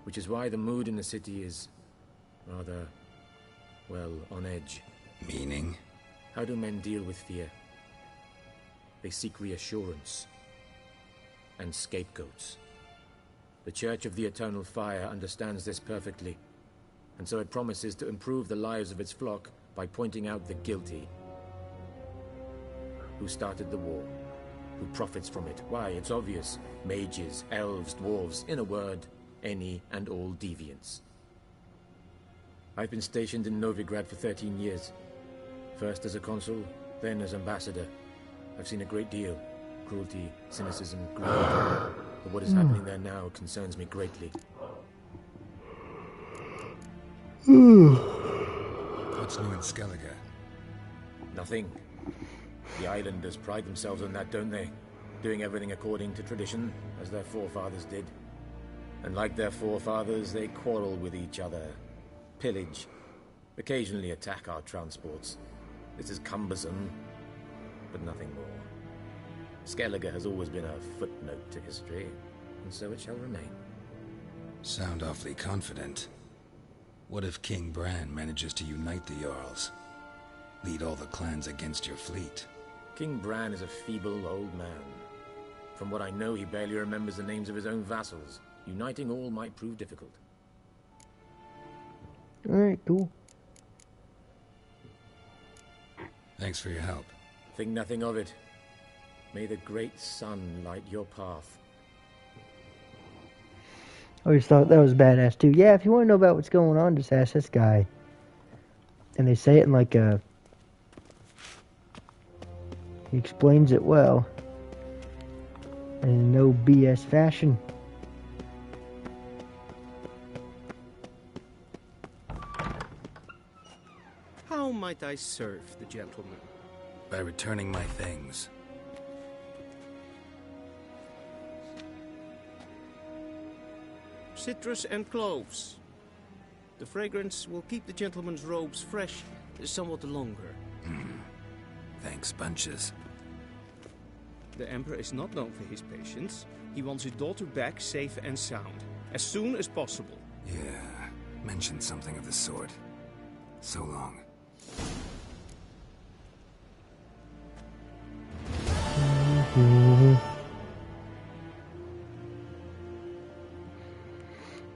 Which is why the mood in the city is rather, well, on edge. Meaning? How do men deal with fear? They seek reassurance and scapegoats. The Church of the Eternal Fire understands this perfectly, and so it promises to improve the lives of its flock by pointing out the guilty. Who started the war? Who profits from it? Why, it's obvious. Mages, elves, dwarves, in a word, any and all deviants. I've been stationed in Novigrad for 13 years. First as a consul, then as ambassador. I've seen a great deal. Cruelty, cynicism, greed. But what is happening there now concerns me greatly. What's new in Skellige? Nothing. The islanders pride themselves on that, don't they? Doing everything according to tradition, as their forefathers did. And like their forefathers, they quarrel with each other. Pillage. Occasionally attack our transports. This is cumbersome, but nothing more. Skellige has always been a footnote to history, and so it shall remain. Sound awfully confident. What if King Bran manages to unite the Jarls? Lead all the clans against your fleet? King Bran is a feeble old man. From what I know, he barely remembers the names of his own vassals. Uniting all might prove difficult. Alright, cool. Thanks for your help. Think nothing of it. May the great sun light your path. I always thought that was badass too. Yeah, if you want to know about what's going on, just ask this guy. And they say it in like a... He explains it well. In no BS fashion. How might I serve the gentleman? By returning my things. Citrus and cloves. The fragrance will keep the gentleman's robes fresh somewhat longer. Thanks, bunches. The Emperor is not known for his patience. He wants his daughter back safe and sound, as soon as possible. Yeah, mentioned something of the sort. So long.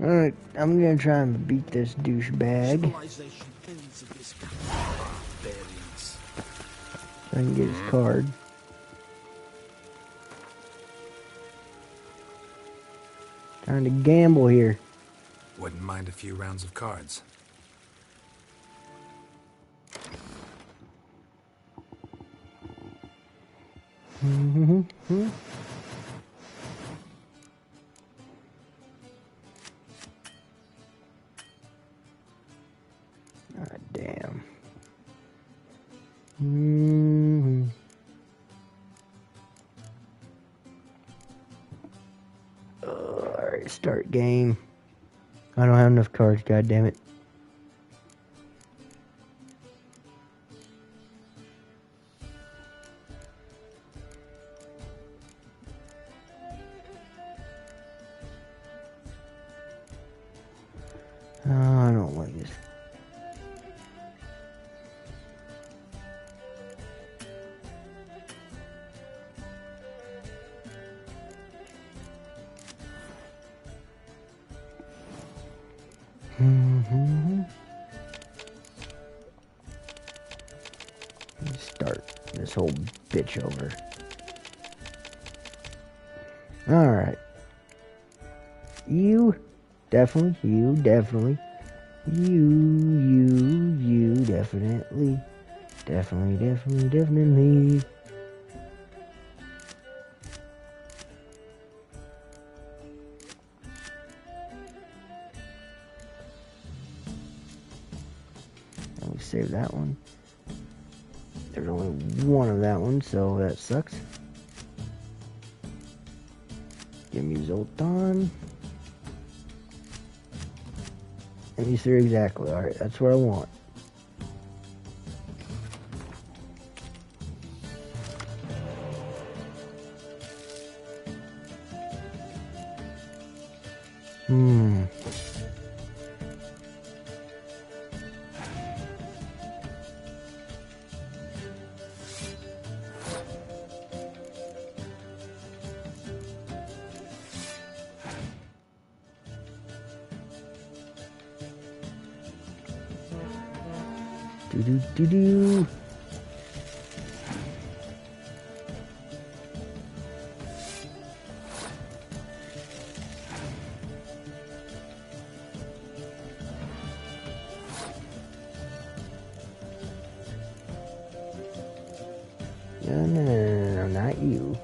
Alright, I'm gonna try and beat this douchebag. Civilization ends of this barbarians. So I can get his card. Trying to gamble here. Wouldn't mind a few rounds of cards. Ah, damn. Alright, start game. I don't have enough cards, god damn it. Oh, I don't like this. Start this whole bitch over. Alright. You definitely, you definitely, you definitely, definitely. Let me save that one. There's only one of that one, so that sucks. Give me Zoltan. And these three exactly. Alright, that's what I want. Do. No, not you.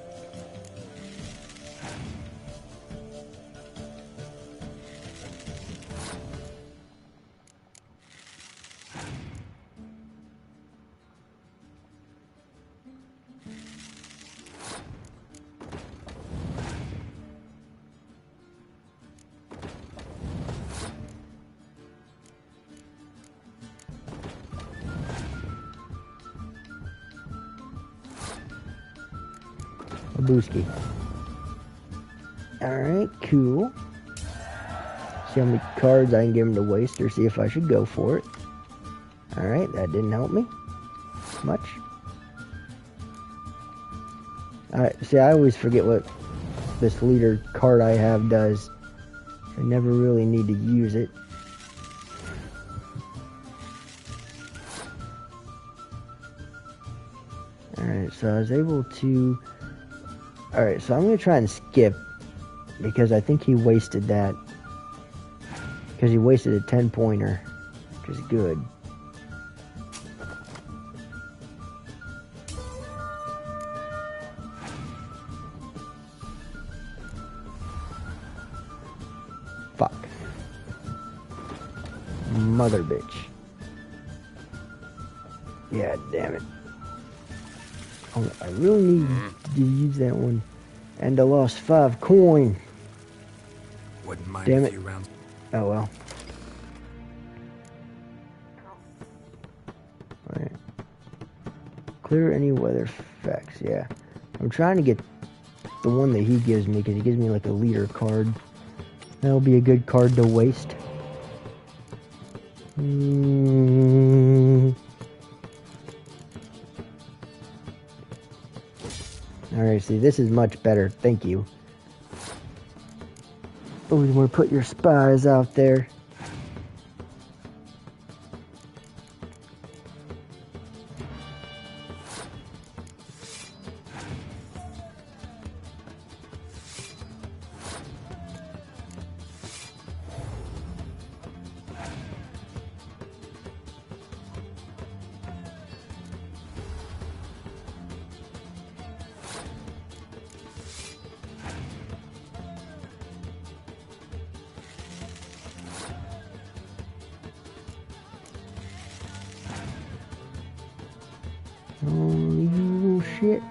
Booski. Alright, cool. See how many cards I can give him to waste or see if I should go for it. Alright, that didn't help me much. Alright, see, I always forget what this leader card I have does. I never really need to use it. Alright, so I was able to... Alright, so I'm going to try and skip, because I think he wasted that. Because he wasted a 10-pointer, which is good. Fuck. Mother bitch. Yeah, damn it. Oh, I really need to use that one. And I lost 5 coin. Wouldn't mind Damn a it. few rounds. Oh well. Alright. Clear any weather effects, yeah. I'm trying to get the one that he gives me, because he gives me like a leader card. That'll be a good card to waste. Alright, see, this is much better. Thank you. Always want to put your spies out there. Oh, you shit.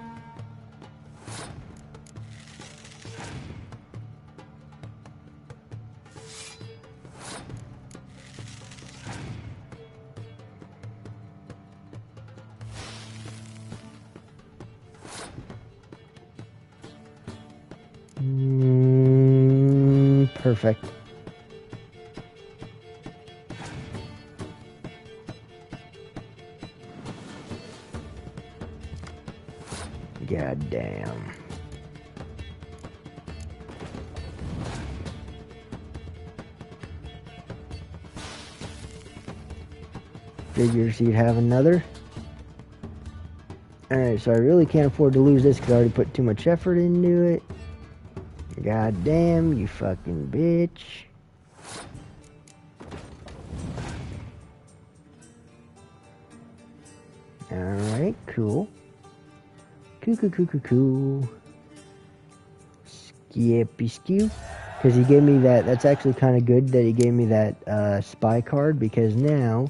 Perfect. God damn. Figures he'd have another. Alright, so I really can't afford to lose this because I already put too much effort into it. God damn, you fucking bitch. Alright, cool. Cool. Skippy skew. Because he gave me that. That's actually kind of good that he gave me that spy card, because now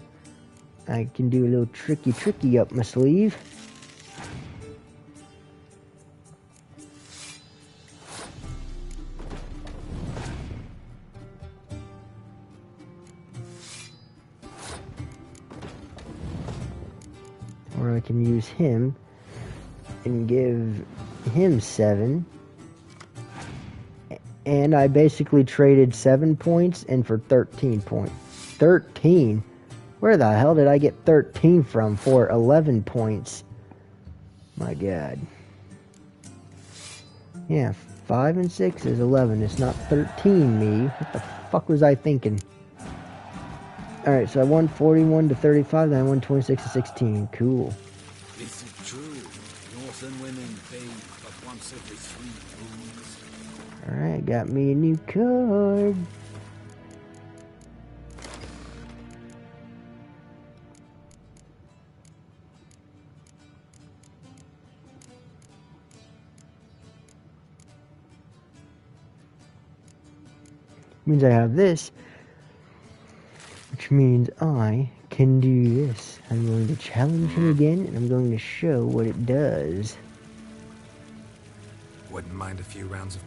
I can do a little tricky up my sleeve. Or I can use him and give him 7. And I basically traded 7 points and for 13 points. 13? Where the hell did I get 13 from for 11 points? My god. Yeah, 5 and 6 is 11. It's not 13, me. What the fuck was I thinking? Alright, so I won 41 to 35, then I won 26 to 16. Cool. Is it true? Northern women bathe but once every 3 moons. Alright, got me a new card. Means I have this, which means I can do this. I'm going to challenge him again, and I'm going to show what it does. Wouldn't mind a few rounds of...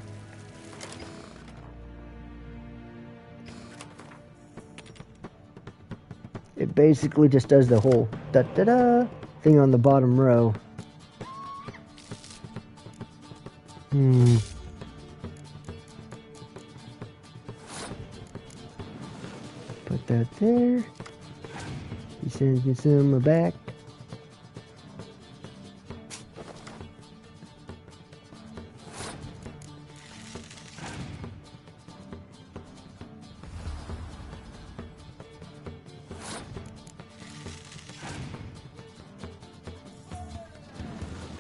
It basically just does the whole da-da-da thing on the bottom row. Put that there. He sends me some back.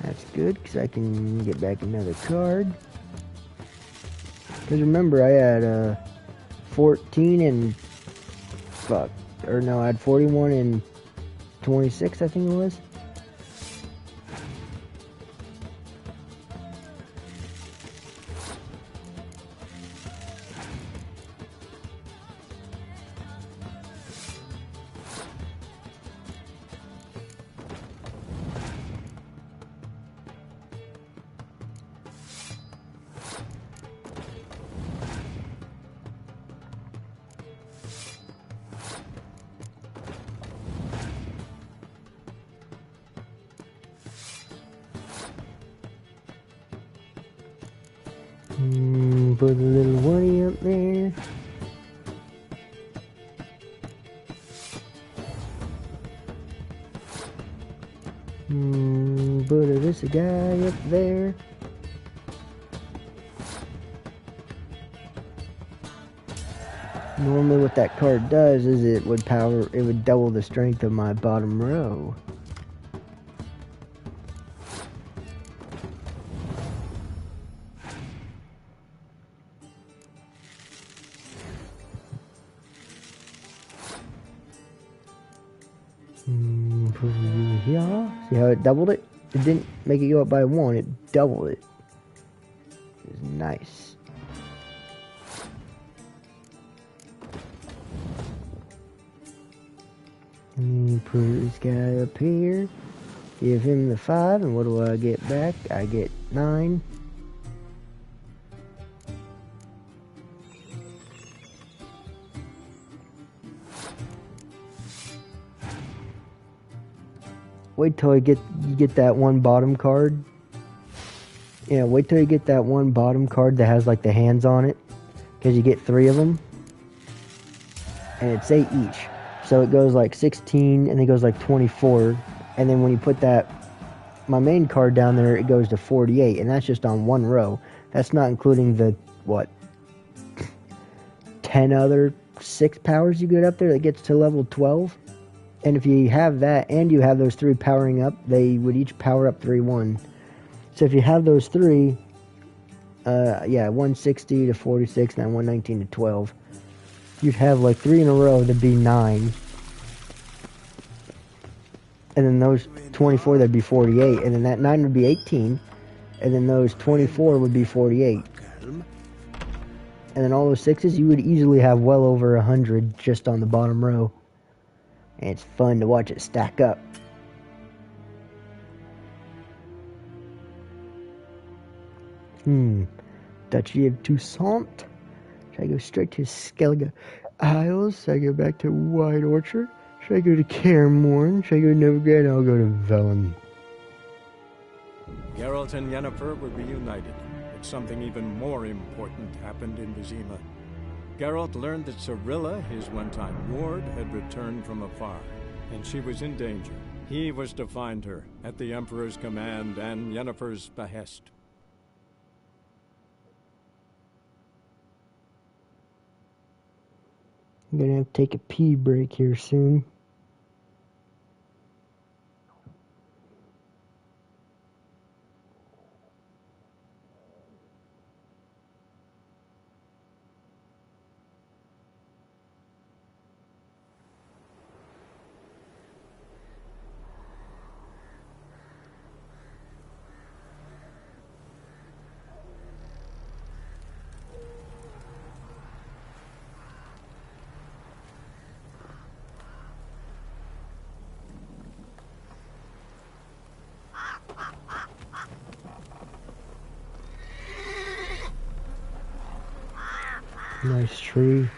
That's good, because I can get back another card. Because remember, I had 14 and... Fuck. Or no, I had 41 and 26, I think it was. Put a little worry up there. Put this guy up there. Normally what that card does is it would double the strength of my bottom row. See how it doubled it? It didn't make it go up by 1, it doubled it. It's nice. Put this guy up here. Give him the 5, and what do I get back? I get 9. Wait till you get that one bottom card. Yeah, wait till you get that one bottom card that has like the hands on it, because you get 3 of them, and it's 8 each. So it goes like 16, and it goes like 24, and then when you put my main card down there, it goes to 48, and that's just on 1 row. That's not including the 10 other 6 powers you get up there that gets to level 12. And if you have that and you have those 3 powering up, they would each power up 3/1. So if you have those 3, 160 to 46, and then 119 to 12, you'd have like 3 in a row to be 9. And then those 24, that'd be 48. And then that 9 would be 18. And then those 24 would be 48. And then all those 6s, you would easily have well over 100 just on the bottom row. And it's fun to watch it stack up. Duchy of Toussaint. Should I go straight to Skellige Isles? Should I go back to White Orchard? Should I go to Cairnmorn? Should I go to Novigrad? I'll go to Velen. Geralt and Yennefer were reunited, but something even more important happened in Vizima. Geralt learned that Cirilla, his one-time ward, had returned from afar, and she was in danger. He was to find her, at the Emperor's command and Yennefer's behest. I'm gonna have to take a pee break here soon. Nice tree.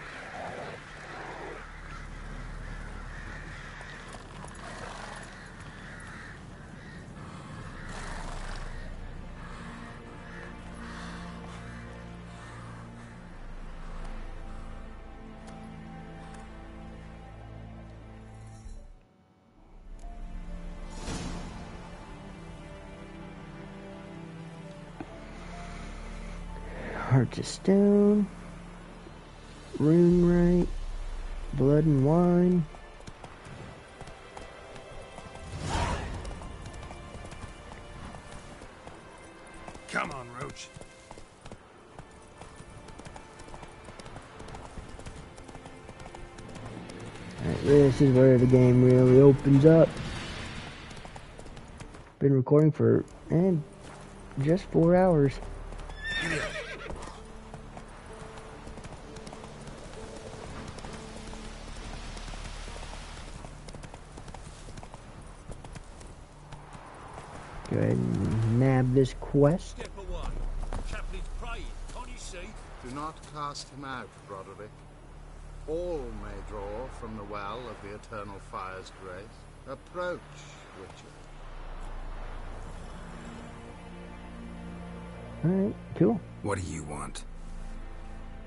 Hearts of Stone. Runewright, Blood and Wine. Alright, this is where the game really opens up. Been recording for just 4 hours. Go ahead and nab this quest. Do not cast him out, Broderick. All may draw from the well of the Eternal Fire's grace. Approach, Witcher. Alright, cool. What do you want?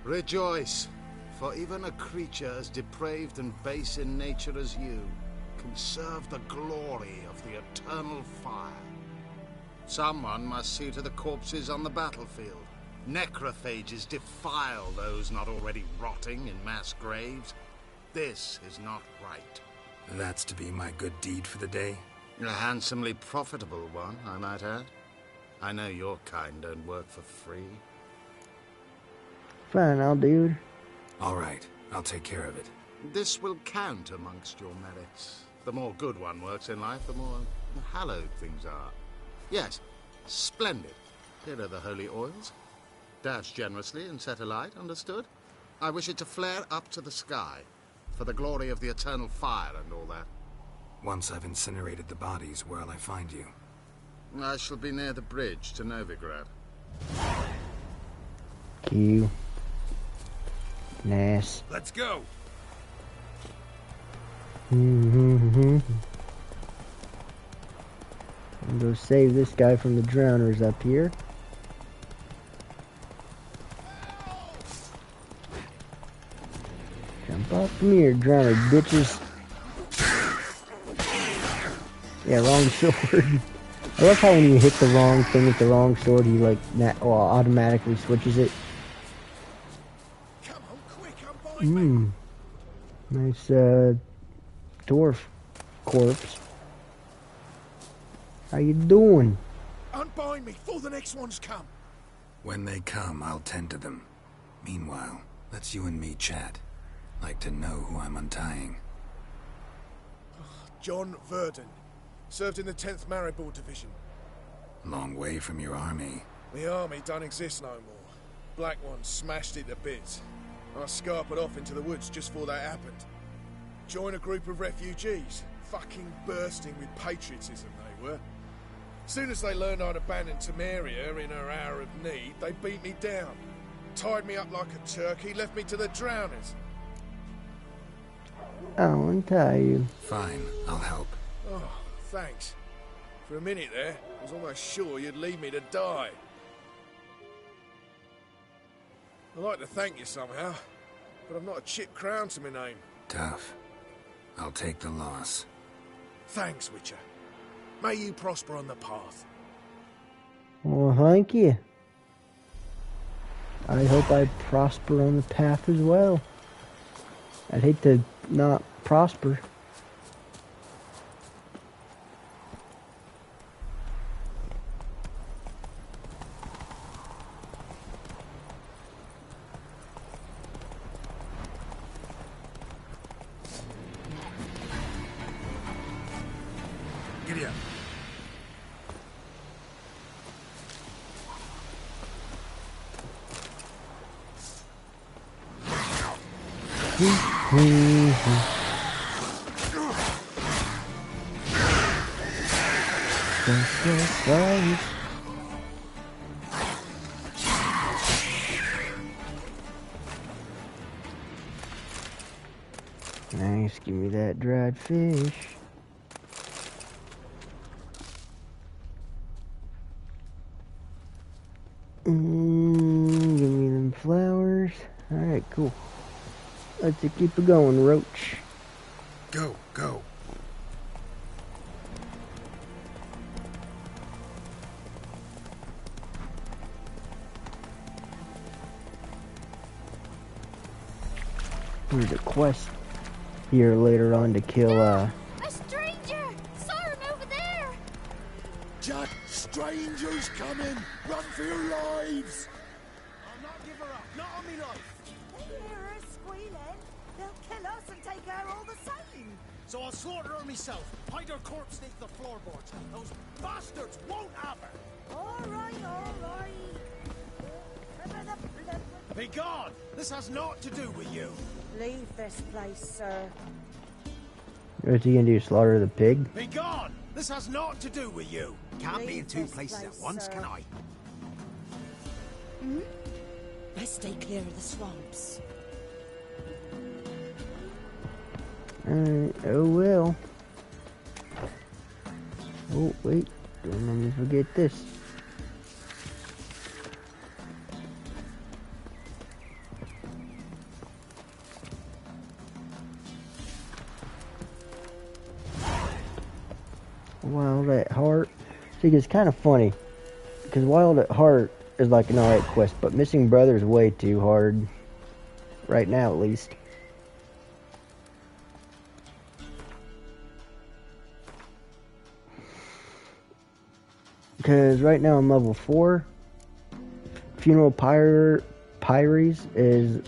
Rejoice, for even a creature as depraved and base in nature as you can serve the glory of the Eternal Fire. Someone must see to the corpses on the battlefield. Necrophages defile those not already rotting in mass graves. This is not right. That's to be my good deed for the day? A handsomely profitable one, I might add. I know your kind don't work for free. Fine, I'll do it. Alright, I'll take care of it. This will count amongst your merits. The more good one works in life, the more hallowed things are. Yes, splendid. Here are the holy oils. Dash generously and set alight, understood? I wish it to flare up to the sky, for the glory of the Eternal Fire and all that. Once I've incinerated the bodies, where'll I find you? I shall be near the bridge to Novigrad. Q. Nice. Let's go! I'm gonna save this guy from the drowners up here. Jump up from here, drowner bitches. Yeah, wrong sword. I love how when you hit the wrong thing with the wrong sword, he like automatically switches it. Nice dwarf corpse. How you doing? Unbind me before the next ones come. When they come, I'll tend to them. Meanwhile, let's you and me chat. Like to know who I'm untying. John Verdon. Served in the 10th Maribor Division. Long way from your army. The army don't exist no more. Black Ones smashed it to bits. I scarpered off into the woods just before that happened. Joined a group of refugees. Fucking bursting with patriotism they were. Soon as they learned I'd abandoned Temeria in her hour of need, they beat me down. Tied me up like a turkey, left me to the drowners. I'll untie you. Fine, I'll help. Oh, thanks. For a minute there, I was almost sure you'd leave me to die. I'd like to thank you somehow, but I've not a chip crown to my name. Tough. I'll take the loss. Thanks, Witcher. May you prosper on the path. Well, thank you. I hope I prosper on the path as well. I'd hate to not prosper. Giddy up. Nice, give me that dried fish. Give me them flowers. Alright, cool. Let's keep it going, Roach. Go, go. There's a quest here later on to kill, A stranger! Saw him over there! Jack, strangers coming! Run for your lives! I'll not give her up, not on me life. They hear her squealing. They'll kill us and take her all the so I'll slaughter her myself. Hide her corpse beneath the floorboards. Those bastards won't have her. All right, all right. Be gone! This has naught to do with you. Leave this place, sir. What's he gonna do? Slaughter the pig? Be gone! This has naught to do with you. Can't be in two places at once, can I? Hmm? Best stay clear of the swamps. Oh well. Oh wait, don't let me forget this. Wild at Heart. See, it's kind of funny because Wild at Heart is like an alright quest, but Missing Brother is way too hard right now, at least. Because right now I'm level 4. Funeral Pyres is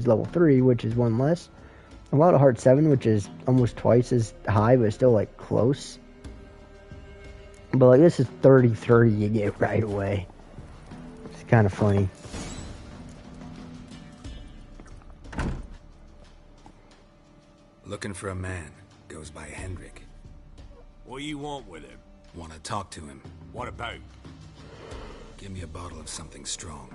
level 3, which is one less. And Wild at Heart 7, which is almost twice as high, but still like close. But like this is 30 you get right away. It's kind of funny. Looking for a man. Goes by Hendrik. What do you want with him? Want to talk to him. What about? Give me a bottle of something strong.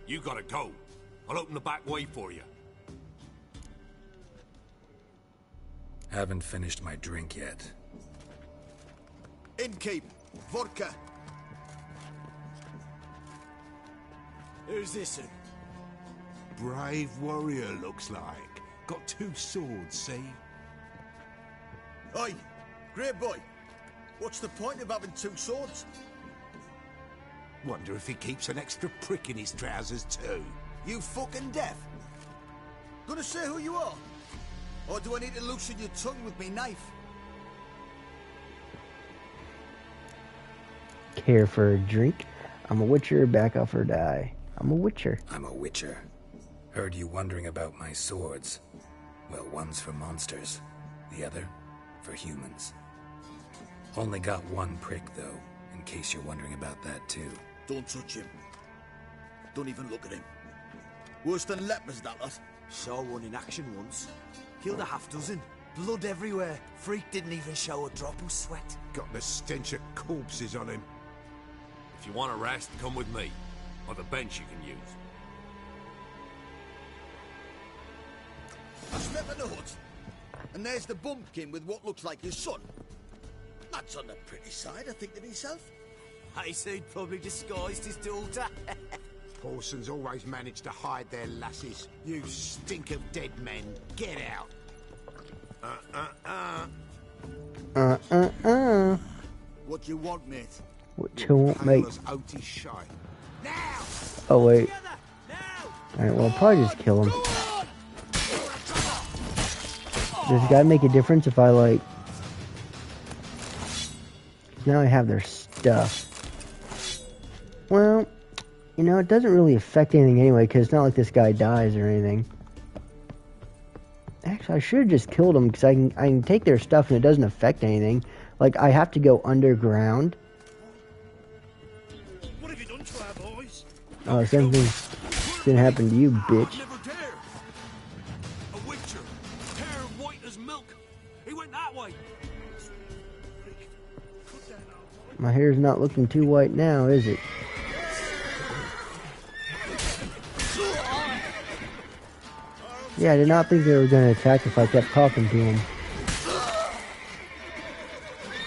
You gotta go. I'll open the back way for you. Haven't finished my drink yet. Innkeep, vodka. Who's this? Brave warrior, looks like. Got 2 swords, see? Oi, great boy. What's the point of having 2 swords? Wonder if he keeps an extra prick in his trousers too. You fucking deaf? Gonna say who you are? Or do I need to loosen your tongue with me knife? Care for a drink? I'm a witcher, back off or die. I'm a witcher. I'm a witcher. Heard you wondering about my swords. Well, one's for monsters, the other for humans. Only got 1 prick, though, in case you're wondering about that, too. Don't touch him. Don't even look at him. Worse than lepers, that lot. Saw one in action once. Killed a half-dozen. Blood everywhere. Freak didn't even show a drop of sweat. Got the stench of corpses on him. If you want a rest, come with me. Or the bench you can use. I step in the hut, and there's the bumpkin with what looks like his son. That's on the pretty side, I think to myself. I said probably disguised his daughter. Porsons always manage to hide their lasses. You stink of dead men. Get out. What you want, mate? What you want, mate? Otis shy. Oh wait. Alright, well I'll probably just kill him. Does it gotta make a difference if I like... Now I have their stuff. Well, you know, it doesn't really affect anything anyway, because it's not like this guy dies or anything. Actually, I should have just killed him, because I can take their stuff and it doesn't affect anything. Like, I have to go underground. What have you done to our boys? Oh, same thing didn't happen to you, bitch. Never dare. A witcher, hair white as milk. He went that way. My hair's not looking too white now, is it? Yeah, I did not think they were going to attack if I kept talking to them.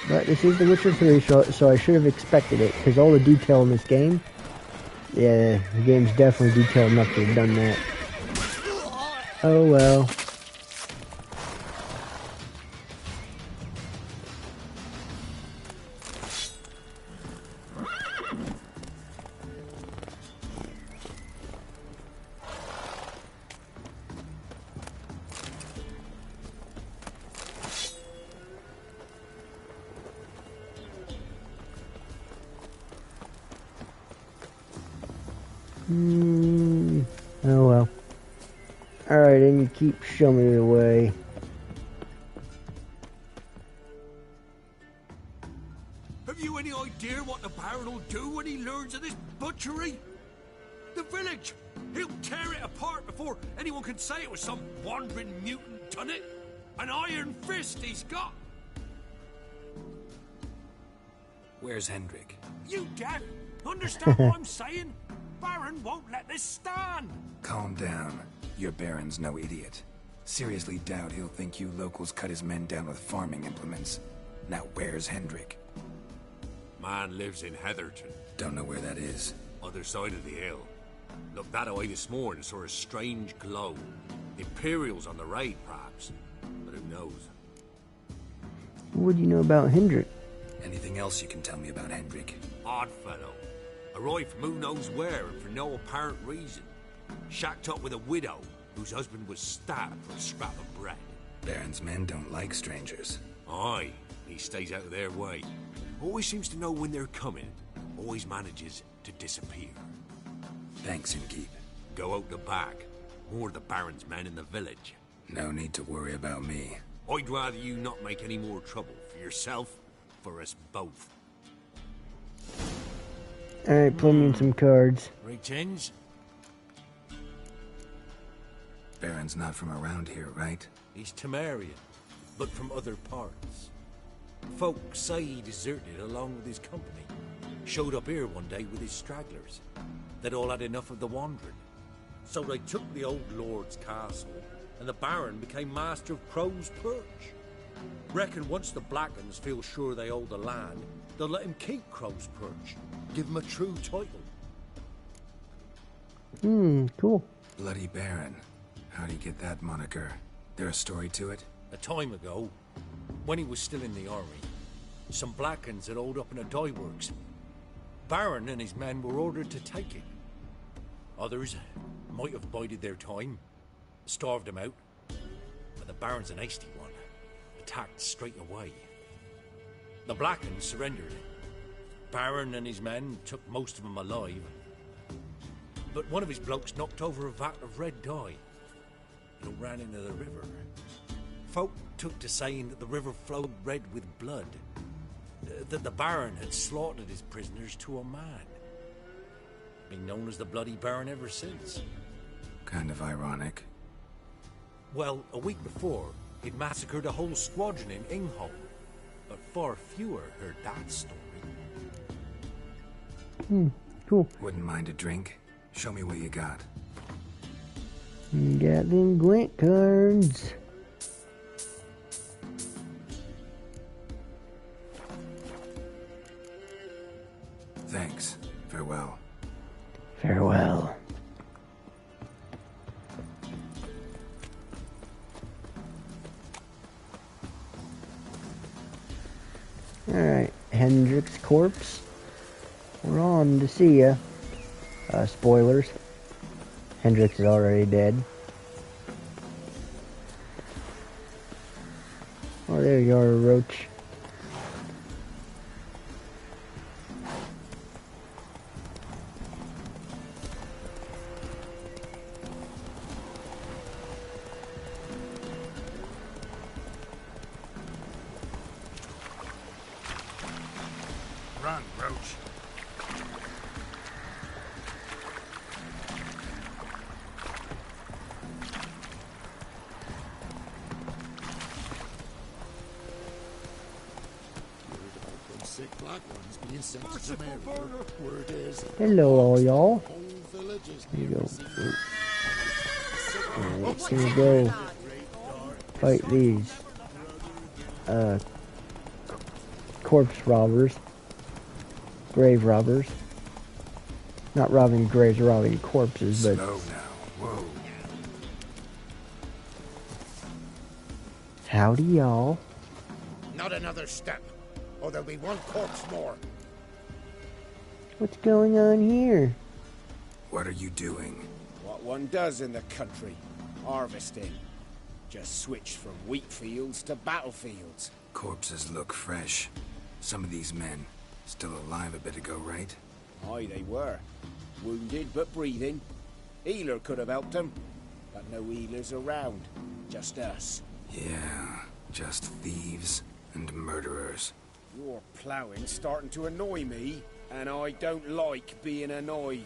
But this is The Witcher 3, so I should have expected it, because all the detail in this game, yeah, the game's definitely detailed enough to have done that. Oh well. Oh well. Alright, and you keep showing me the way. Have you any idea what the Baron will do when he learns of this butchery? The village! He'll tear it apart before anyone can say it was some wandering mutant done it. An iron fist he's got! Where's Hendrik? You deaf? Understand what I'm saying? Baron won't let this stand! Calm down. Your Baron's no idiot. Seriously doubt he'll think you locals cut his men down with farming implements. Now where's Hendrik? Man lives in Heatherton. Don't know where that is. Other side of the hill. Looked that away this morning, saw a strange glow. Imperials on the raid, perhaps. But who knows? What do you know about Hendrik? Anything else you can tell me about Hendrik? Odd fellow. Arrived from who knows where and for no apparent reason. Shacked up with a widow whose husband was stabbed for a scrap of bread. Baron's men don't like strangers. Aye, he stays out of their way. Always seems to know when they're coming. Always manages to disappear. Thanks, Inkeep. Go out the back. More of the Baron's men in the village. No need to worry about me. I'd rather you not make any more trouble for yourself, for us both. Alright, play me in some cards. Greetings. Baron's not from around here, right? He's Temerian, but from other parts. Folk say he deserted along with his company. Showed up here one day with his stragglers. They'd all had enough of the wandering. So they took the old lord's castle, and the Baron became master of Crow's Perch. Reckon once the Blackens feel sure they hold the land, they'll let him keep Crow's Perch. Give him a true title. Cool. Bloody Baron. How'd he get that moniker? There a story to it? A time ago, when he was still in the army, some Blackens had holed up in a dye works. Baron and his men were ordered to take it. Others might have bided their time, starved him out, but the Baron's an hasty one, attacked straight away. The Blackens surrendered. Baron and his men took most of them alive, but one of his blokes knocked over a vat of red dye. It ran into the river. Folk took to saying that the river flowed red with blood, that the Baron had slaughtered his prisoners to a man. Been known as the Bloody Baron ever since. Kind of ironic. Well, a week before, he'd massacred a whole squadron in Ingholm, but far fewer heard that story. Cool. Wouldn't mind a drink? Show me what you got. You got them Gwent cards. Thanks. Farewell. Farewell. Alright, Hendrik's corpse. We're on to see ya. Spoilers. Hendrix is already dead. Oh, there you are, Roach. Run, Roach. Sick black ones being sent to Mary. Word is, Hello, all y'all. whole villages Here you go. Alright, Here we go. Fight these corpse robbers, grave robbers. Not robbing graves, robbing corpses, but Slow now. Whoa. howdy, y'all. Not another step, or there'll be one corpse more. What's going on here? What are you doing? What one does in the country. Harvesting. Just switched from wheat fields to battlefields. Corpses look fresh. Some of these men still alive a bit ago, right? Aye, they were. Wounded but breathing. Healer could have helped him, but no healers around. Just us. Yeah, just thieves and murderers. Your ploughing's starting to annoy me, and I don't like being annoyed.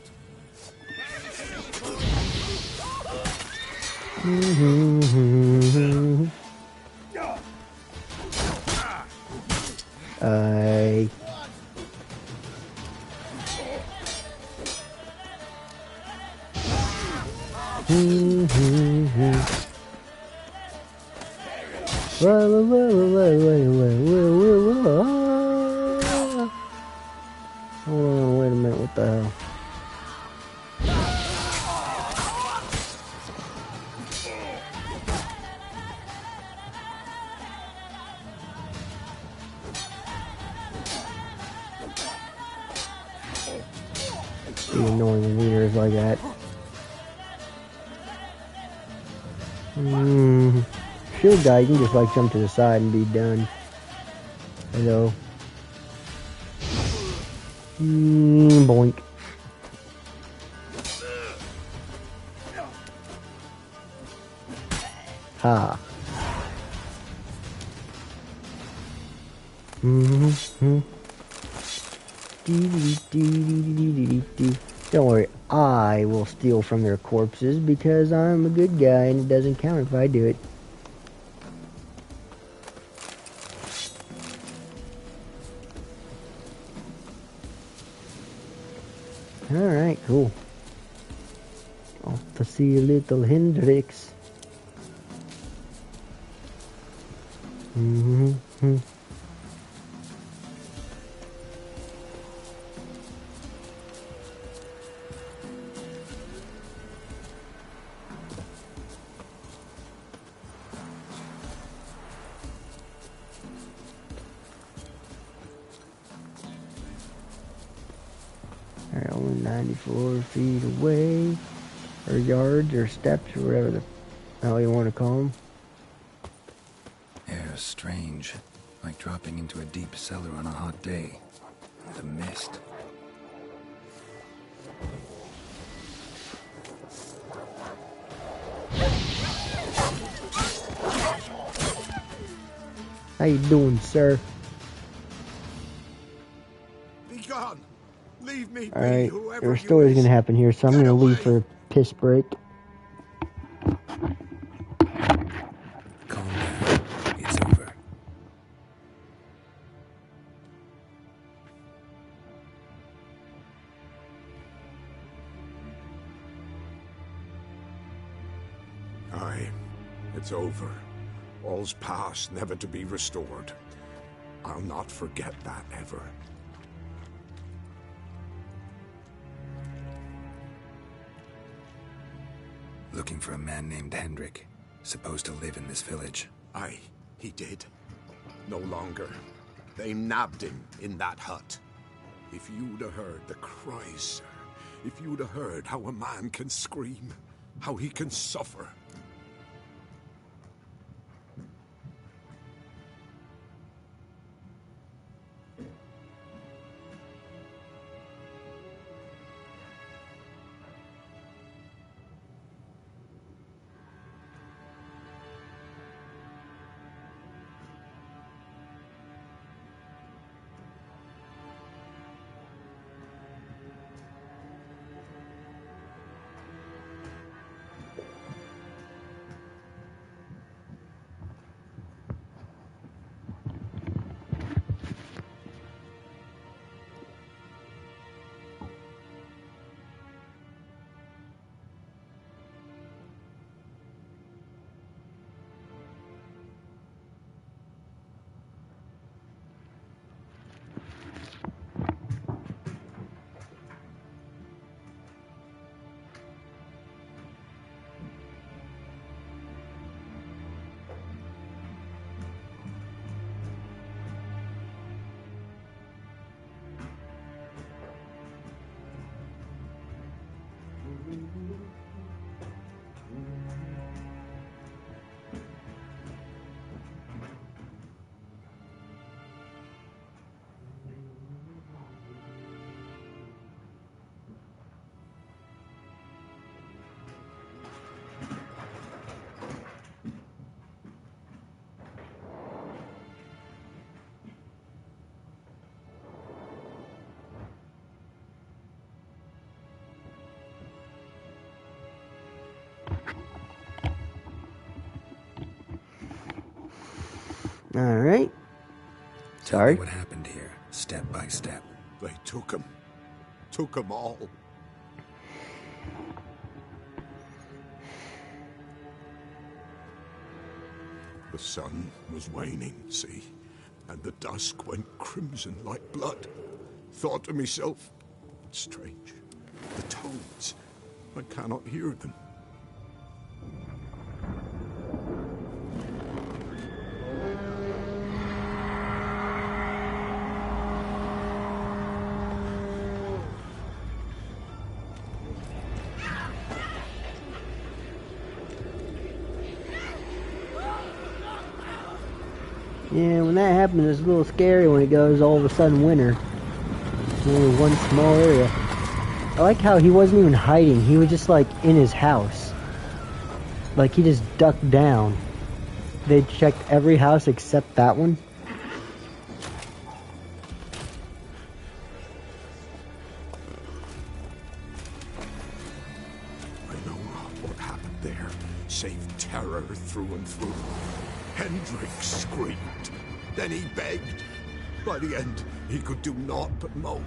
Hold on, wait a minute, what the hell? The annoying leaders like that. Shield guy, you can just like jump to the side and be done. Hello. Boink. Ha. Don't worry, I will steal from their corpses because I'm a good guy and it doesn't count if I do it. Alright, cool. Off to see a little Hendrix. They're only 94 feet away, or yards, or steps, or whatever the hell you want to call them. Air's strange, like dropping into a deep cellar on a hot day. The mist. How you doing, sir? Be gone. Leave me be, Alright, whoever your you story's is. gonna happen here, so I'm gonna leave for a piss break. Calm down. It's over. Aye, it's over. All's past, never to be restored. I'll not forget that ever. Looking for a man named Hendrik, supposed to live in this village. Aye, he did. No longer. They nabbed him in that hut. If you'd have heard the cries, sir. If you'd have heard how a man can scream, how he can suffer. Alright. Tell me what happened here, step by step. They took him. Took them all. The sun was waning, see? And the dusk went crimson like blood. Thought to myself, strange. The tones. I cannot hear them. Yeah, when that happens, it's a little scary when it goes all of a sudden winter. Only one small area. I like how he wasn't even hiding. He was just like in his house. Like he just ducked down. They checked every house except that one. I know not what happened there, save terror through and through. Hendrik screamed. Then he begged. By the end, he could do naught but moan.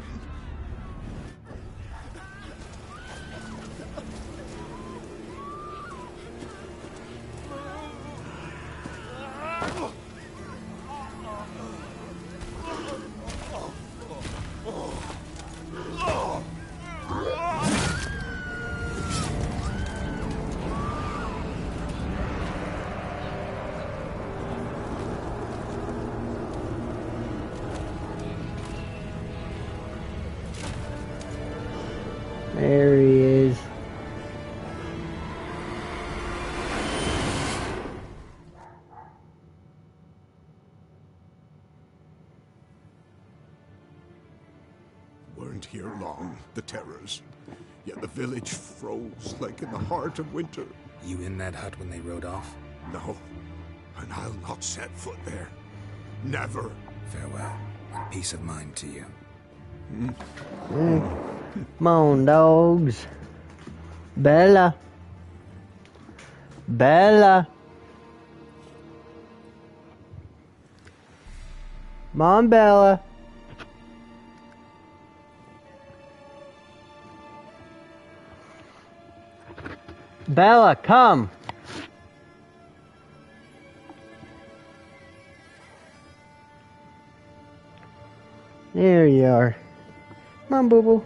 There he is. Weren't here long, the terrors. Yet the village froze like in the heart of winter. You in that hut when they rode off? No, and I'll not set foot there. Never. Farewell. And peace of mind to you. Come on, dogs. Bella. Bella. Come on, Bella. Bella, come. There you are. Come on, boo boo.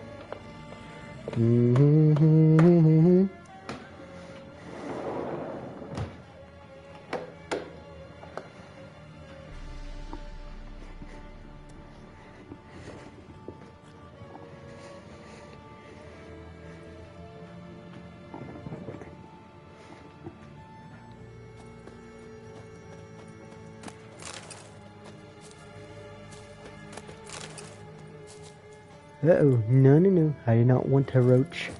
Uh-oh, no, I do not want a roach.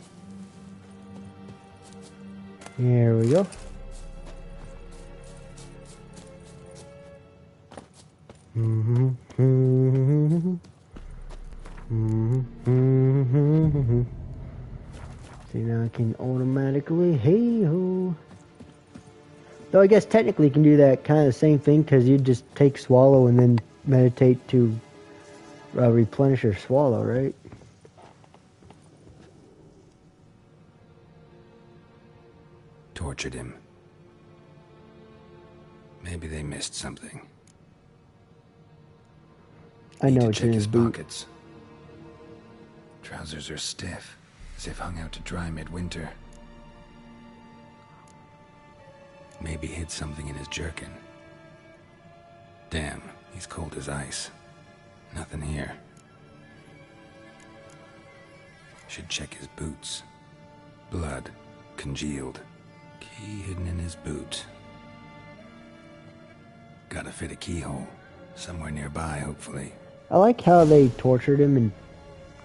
Here we go. See, now I can automatically, hey-ho. Though I guess technically you can do that kind of the same thing, because you just take swallow and then meditate to replenish your swallow, right? Tortured him. Maybe they missed something. I know Need to it's check in his his boot. pockets. Trousers are stiff, as if hung out to dry midwinter. Maybe hid something in his jerkin. Damn, he's cold as ice. Nothing here. Should check his boots. Blood, congealed. Key hidden in his boot. Gotta fit a keyhole. Somewhere nearby, hopefully. I like how they tortured him and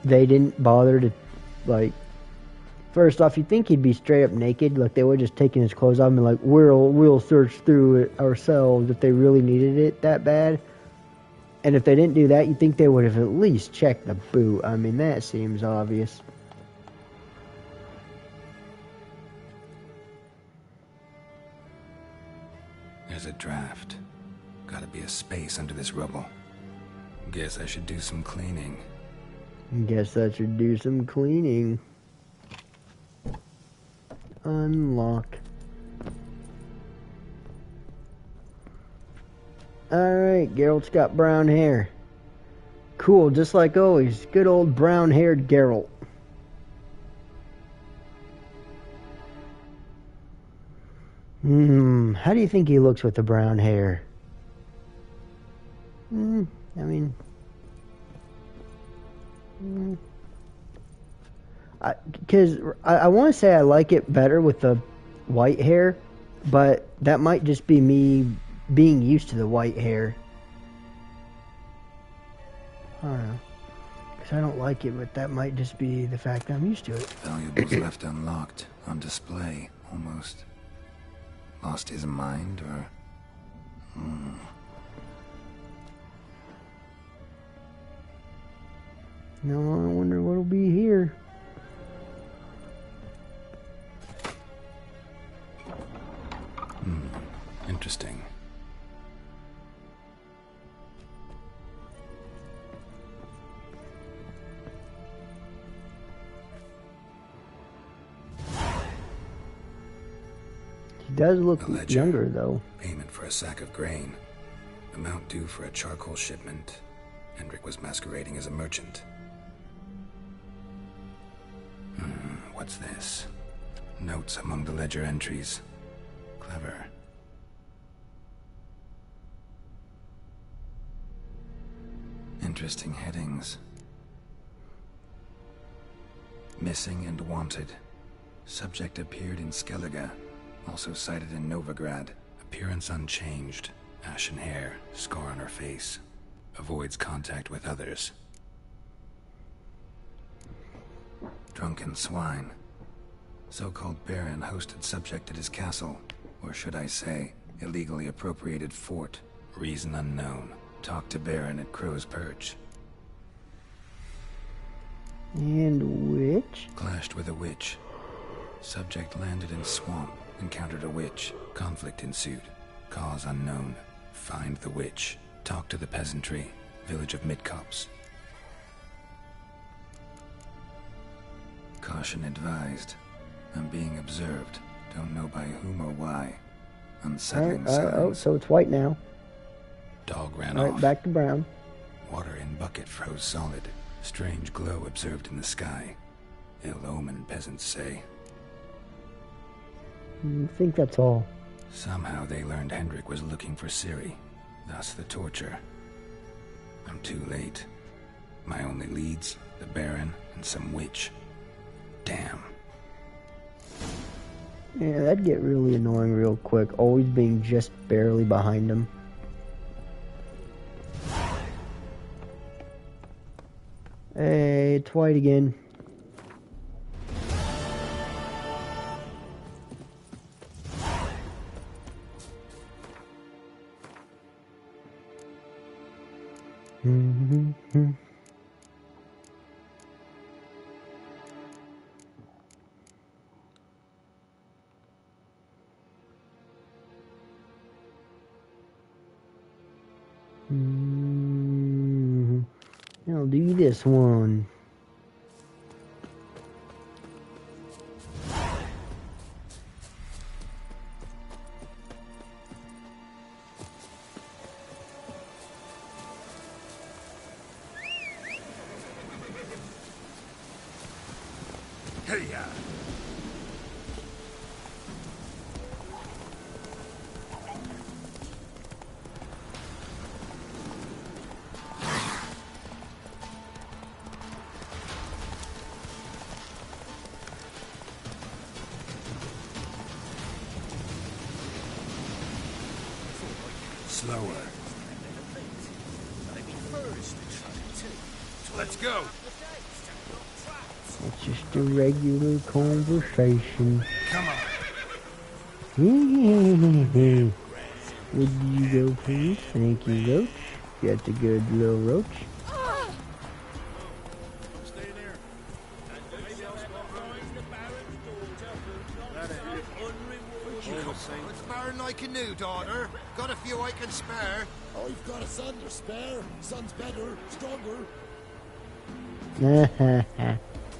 they didn't bother to, like, first off, you'd think he'd be straight up naked, like they would just taking his clothes off and be like, we'll search through it ourselves if they really needed it that bad. And if they didn't do that, you'd think they would have at least checked the boot. I mean, that seems obvious. There's a draft. Gotta be a space under this rubble. Guess I should do some cleaning. Guess I should do some cleaning. Unlock. Alright, Geralt's got brown hair. Cool, just like always. Good old brown-haired Geralt. How do you think he looks with the brown hair? I mean... Because I want to say I like it better with the white hair, but that might just be me being used to the white hair. I don't know. Because I don't like it, but that might just be the fact that I'm used to it. Valuables left unlocked, on display, almost. Lost his mind, or... No, I wonder what'll be here. Interesting. He does look younger, though. Payment for a sack of grain. Amount due for a charcoal shipment. Hendrik was masquerading as a merchant. What's this? Notes among the ledger entries. Clever. Interesting headings. Missing and wanted. Subject appeared in Skellige. Also cited in Novigrad. Appearance unchanged. Ashen hair. Scar on her face. Avoids contact with others. Drunken swine. So-called Baron hosted subject at his castle. Or should I say, illegally appropriated fort. Reason unknown. Talk to Baron at Crow's Perch. And witch? Clashed with a witch. Subject landed in swamp. Encountered a witch. Conflict ensued. Cause unknown. Find the witch. Talk to the peasantry. Village of Midcopse. Caution advised. I'm being observed. Don't know by whom or why. Unsettling signs. Oh, so it's white now. Dog ran off. Alright, back to brown. Water in bucket froze solid. Strange glow observed in the sky. Ill omen, peasants say. I think that's all. Somehow they learned Hendrik was looking for Ciri. Thus the torture. I'm too late. My only leads, the Baron and some witch. Damn. Yeah, that'd get really annoying real quick. Always being just barely behind him. Hey, it's white again. I'll do this one. Hey-ya! Slower. Let's go. It's just a regular conversation. Come on. Would you go, please? Thank you, Roach. That's a good little roach. It's better than I can do, daughter. Got a few I can spare. I've got a son to spare. Son's better, stronger.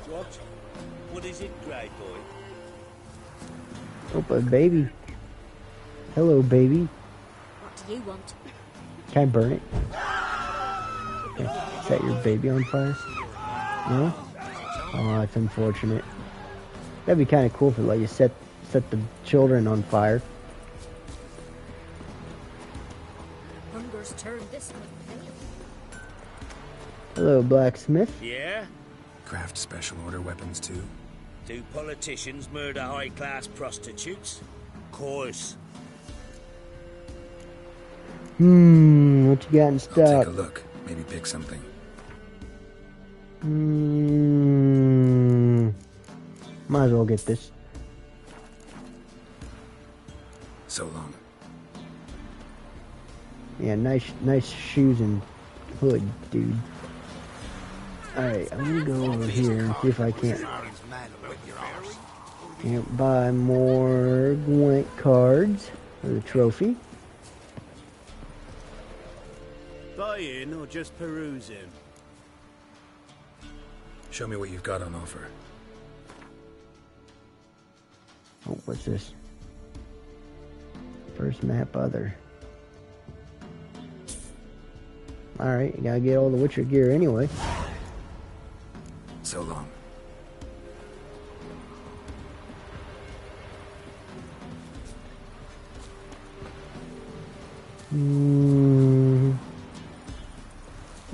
What? What is it, great boy? Oh, a baby. Hello, baby. What do you want? Can I burn it? Set your baby on fire? No? Oh, that's unfortunate. That'd be kind of cool if it let you set the children on fire. Hunger's turned this way. Hello, blacksmith. Yeah? Craft special order weapons too? Do politicians murder high-class prostitutes? Course. What you got in I'll stock? take a look. Maybe pick something. Might as well get this. So long. Yeah, nice shoes and hood, dude. Alright, I'm gonna go over here and see if I can't buy more Gwent cards for the trophy. Buying or just perusing? Show me what you've got on offer. Oh, what's this? First map other. Alright, you gotta get all the Witcher gear anyway. So long.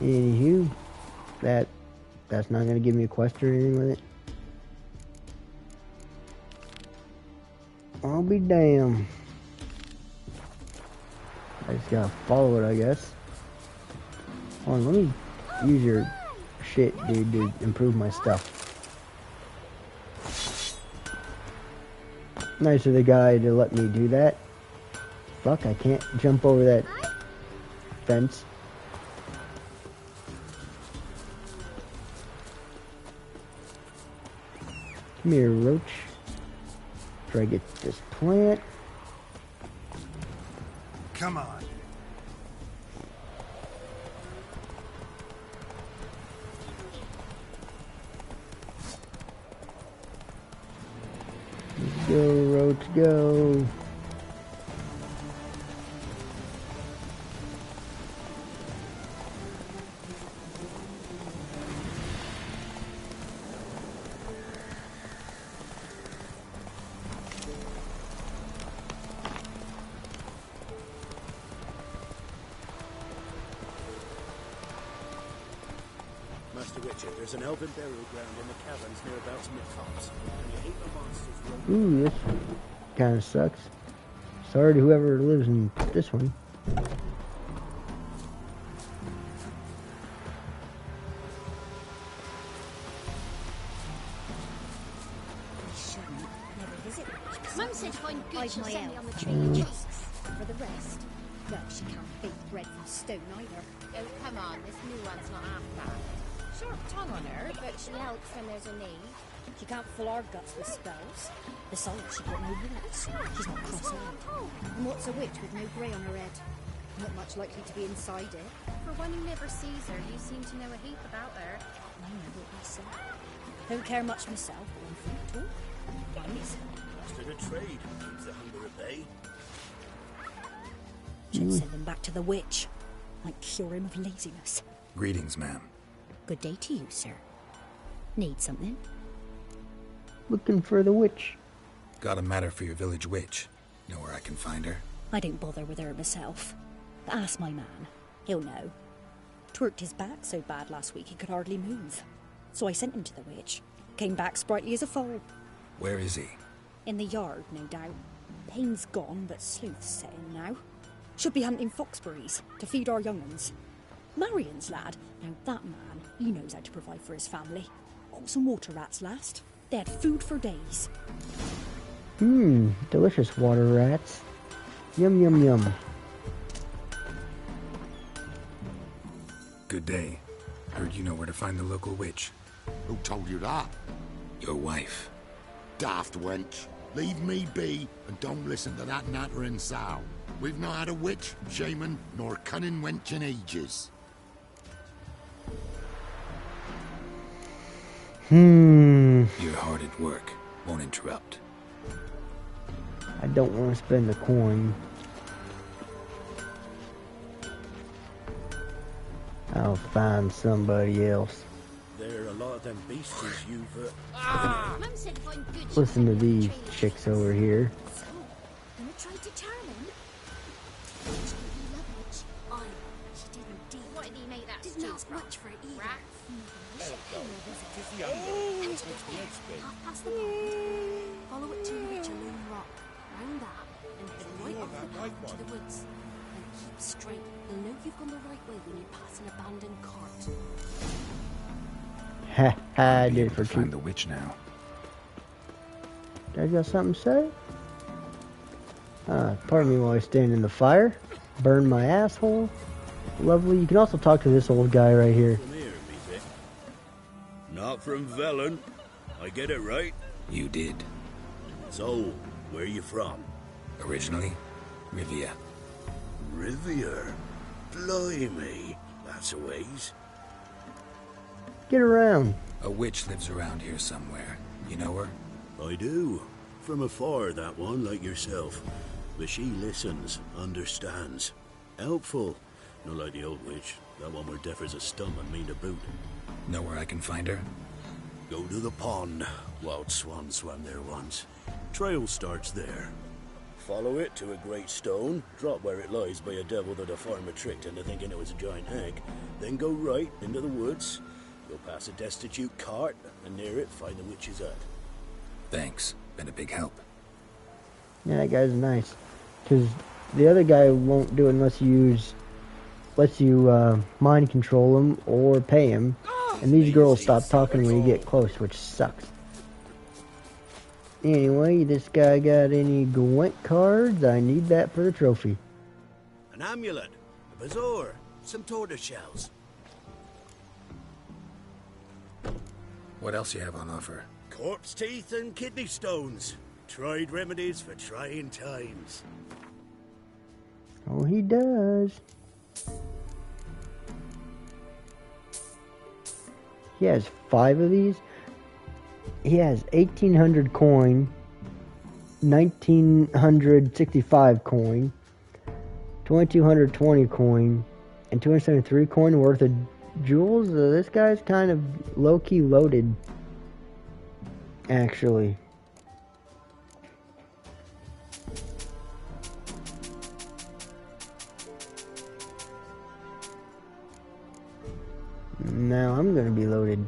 Anywho, that's not gonna give me a quest or anything with it. I'll be damned. I just gotta follow it, I guess. Hold on, let me use your shit, dude, to improve my stuff. Nice of the guy to let me do that. Fuck, I can't jump over that fence. Come here, roach. Try to get this plant. Come on. Let's go, roach, go. Master Witcher, there's an elven burial ground in the caverns nearabouts Midcopse. And you hate the monsters Ooh, roaming. this kind of sucks. Sorry to whoever lives in this one. Mum said find good, I've she'll my send me elf. on the train. For the rest, well, she can't bake bread from stone either. Oh, come on, this new one's not half bad. Sharp tongue on her, but she helps when there's a need. She can't fill our guts with spells. Besides, she got no warts. She's not cross-eyed. And what's a witch with no grey on her head? Not much likely to be inside it. For one who never sees her, you seem to know a heap about her. I know what you say. Don't care much myself, but one thing at all. Guys, Master the trade keeps the hunger at bay. should send them back to the witch. Might cure him of laziness. Greetings, ma'am. Good day to you, sir. Need something? Looking for the witch. Got a matter for your village witch. Know where I can find her? I don't bother with her myself. But ask my man. He'll know. Twerked his back so bad last week he could hardly move. So I sent him to the witch. Came back sprightly as a foal. Where is he? In the yard, no doubt. Pain's gone, but sleuth's set in now. Should be hunting foxberries to feed our young uns. Marion's lad. Now that man, he knows how to provide for his family. Got some water rats last. They had food for days. Delicious water rats. Yum, yum, yum. Good day. Heard you know where to find the local witch. Who told you that? Your wife. Daft wench. Leave me be and don't listen to that nattering sow. We've not had a witch, shaman, nor cunning wench in ages. You're hard at work. Won't interrupt. I don't want to spend the coin. I'll find somebody else. There are a lot of them beasties you've... Mum said find good. Listen to these chicks over here. So, gonna try to turn him? Aye, she did indeed. Why did he make that? Didn't ask much for it either. Half past the pond. Follow it to the rich alone rock. Round that, and head right off the path to the woods. And keep straight. You'll know you've gone the right way when you pass an abandoned cart. Ha ha, I did it for Find two. the witch now. I got something to say? Pardon me while I stand in the fire. Burn my asshole. Lovely. You can also talk to this old guy right here. From here, Beefy. Not from Velen. I get it right? You did. So, where you from? Originally, Rivia. Rivia? Blimey. That's a ways. Get around. A witch lives around here somewhere. You know her? I do. From afar, that one, like yourself. But she listens, understands. Helpful. Not like the old witch. That one were deaf as a stump and mean to boot. Know where I can find her? Go to the pond. Wild Swan swam there once. Trail starts there. Follow it to a great stone, drop where it lies by a devil that a farmer tricked into thinking it was a giant hag, then go right into the woods. You'll pass a destitute cart, and near it find the witch's hut. Thanks. Been a big help. Yeah, that guy's nice. Because the other guy won't do it unless you lets you mind control him or pay him. And these girls stop talking when you get close, which sucks. Anyway, this guy got any Gwent cards? I need that for the trophy. An amulet, a bazaar, some tortoise shells. What else you have on offer? Corpse teeth and kidney stones. Tried remedies for trying times. Oh, he does. He has 5 of these. He has 1,800 coin, 1,965 coin, 2,220 coin, and 273 coin worth of jewels. This guy's kind of low-key loaded, actually. Now I'm gonna be loaded.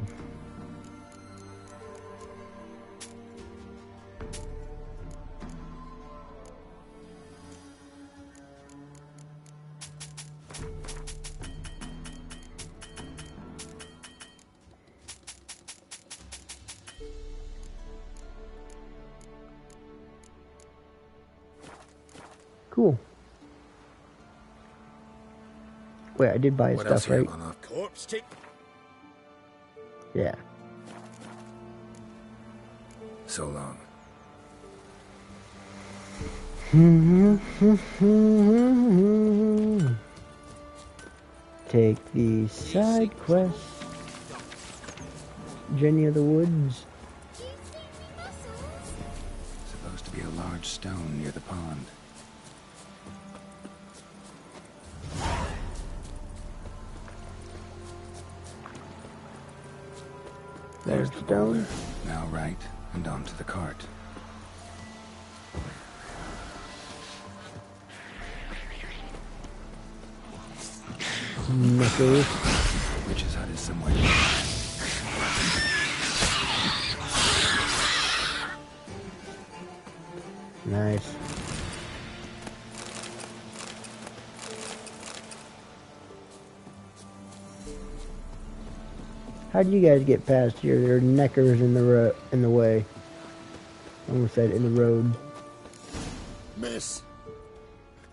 Cool. Wait, I did buy his stuff, right? Corpse teeth. Yeah. So long. Take the side quest. Jenny of the Woods. Supposed to be a large stone near the pond. There's the stone. Now right, and onto the cart. Knickers. Witch's hut is somewhere. Nice. How do you guys get past here? There are neckers in the way. I almost said in the road. Miss,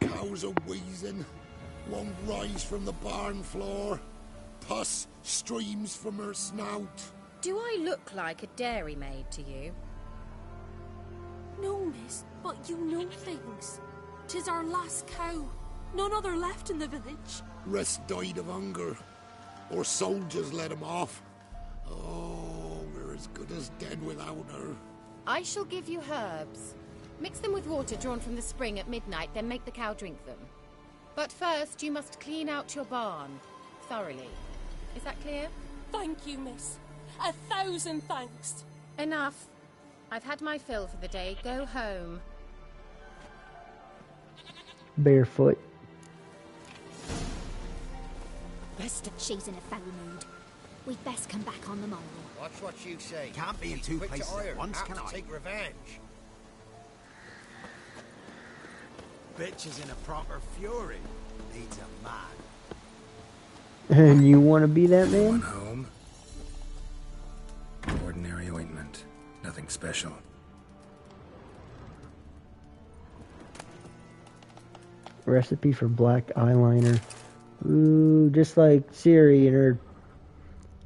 cows are wheezing. Won't rise from the barn floor. Pus streams from her snout. Do I look like a dairymaid to you? No, miss, but you know things. 'Tis our last cow. None other left in the village. Rest died of hunger. Or soldiers let him off. Oh, we're as good as dead without her. I shall give you herbs. Mix them with water drawn from the spring at midnight, then make the cow drink them. But first, you must clean out your barn. Thoroughly. Is that clear? Thank you, miss. 1,000 thanks. Enough. I've had my fill for the day. Go home. Barefoot. Rest of she's in a foul mood. We'd best come back on the morrow. Watch what you say. Can't be in two places at once, can I? Take revenge. Bitch is in a proper fury. Needs a man. And you want to be that man? One home. Ordinary ointment. Nothing special. Recipe for black eyeliner. Ooh, just like Ciri and her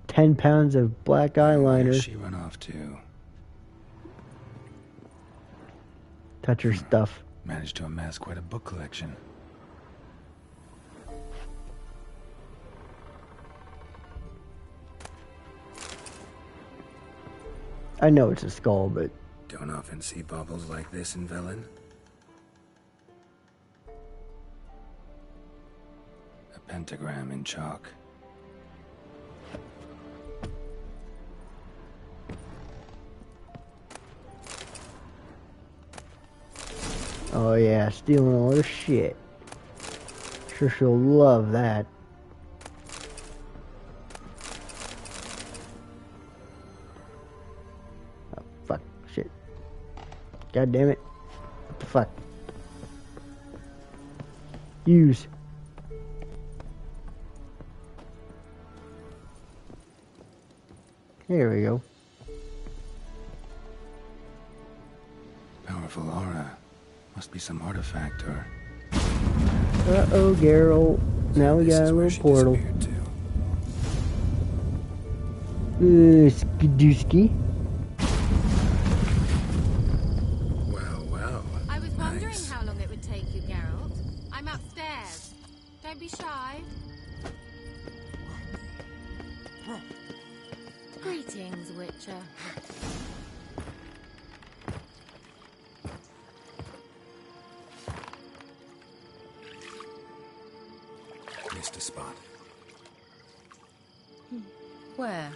10 pounds of black eyeliner. Where'd she run off to? Touch her stuff. Managed to amass quite a book collection. I know it's a skull, but... Don't often see baubles like this in Velen. A pentagram in chalk. Oh yeah, stealing all her shit. Sure she'll love that. Oh, fuck. Shit. God damn it. What the fuck? Use. There we go. Powerful aura. Must be some artifact or... Uh-oh, Geralt. Now we got a little portal. Skidooski. Well, well. I was wondering how long it would take you, Geralt. I'm upstairs. Don't be shy. Greetings, Witcher. Missed a spot. Where?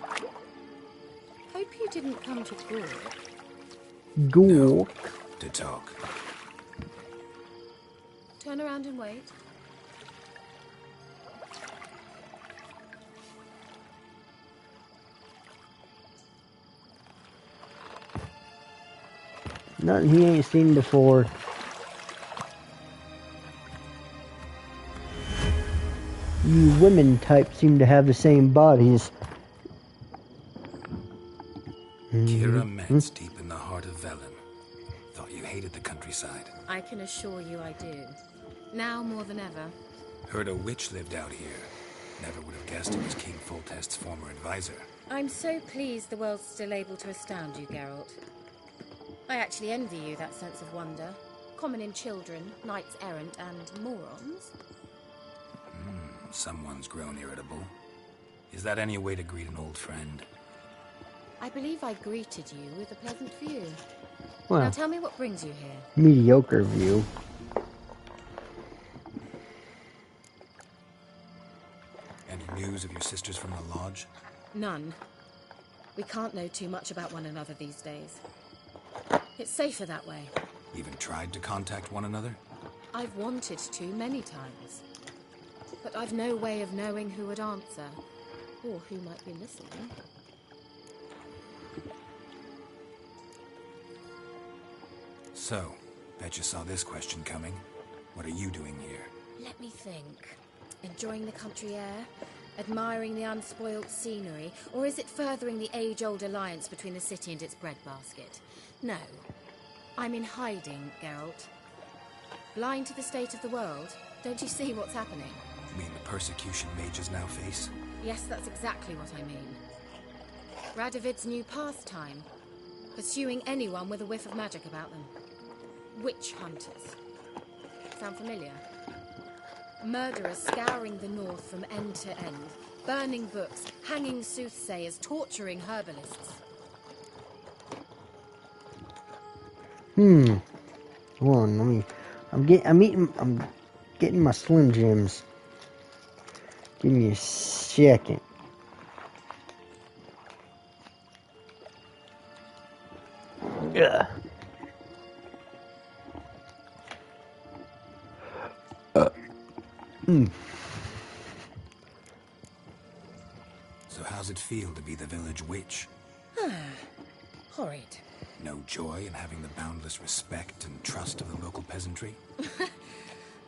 Hope you didn't come to Gork. Gork? To talk. Turn around and wait. Nothing he ain't seen before. You women type seem to have the same bodies. Kira Metz, deep in the heart of Velen. Thought you hated the countryside. I can assure you I do. Now more than ever. Heard a witch lived out here. Never would have guessed it was King Foltest's former advisor. I'm so pleased the world's still able to astound you, Geralt. I actually envy you that sense of wonder. Common in children, knights errant, and morons. Someone's grown irritable. Is that any way to greet an old friend? I believe I greeted you with a pleasant view. Well, now tell me what brings you here. Mediocre view. Any news of your sisters from the lodge? None. We can't know too much about one another these days. It's safer that way. Even tried to contact one another? I've wanted to many times. But I've no way of knowing who would answer, or who might be listening. So, bet you saw this question coming. What are you doing here? Let me think. Enjoying the country air? Admiring the unspoilt scenery? Or is it furthering the age-old alliance between the city and its breadbasket? No. I'm in hiding, Geralt. Blind to the state of the world? Don't you see what's happening? You mean the persecution mages now face? Yes, that's exactly what I mean. Radovid's new pastime. Pursuing anyone with a whiff of magic about them. Witch hunters. Sound familiar? Murderers scouring the north from end to end, burning books, hanging soothsayers, torturing herbalists. Hold on, let me. I'm getting my Slim Jims. Give me a second. Yeah. So how's it feel to be the village witch? Horrid. No joy in having the boundless respect and trust of the local peasantry?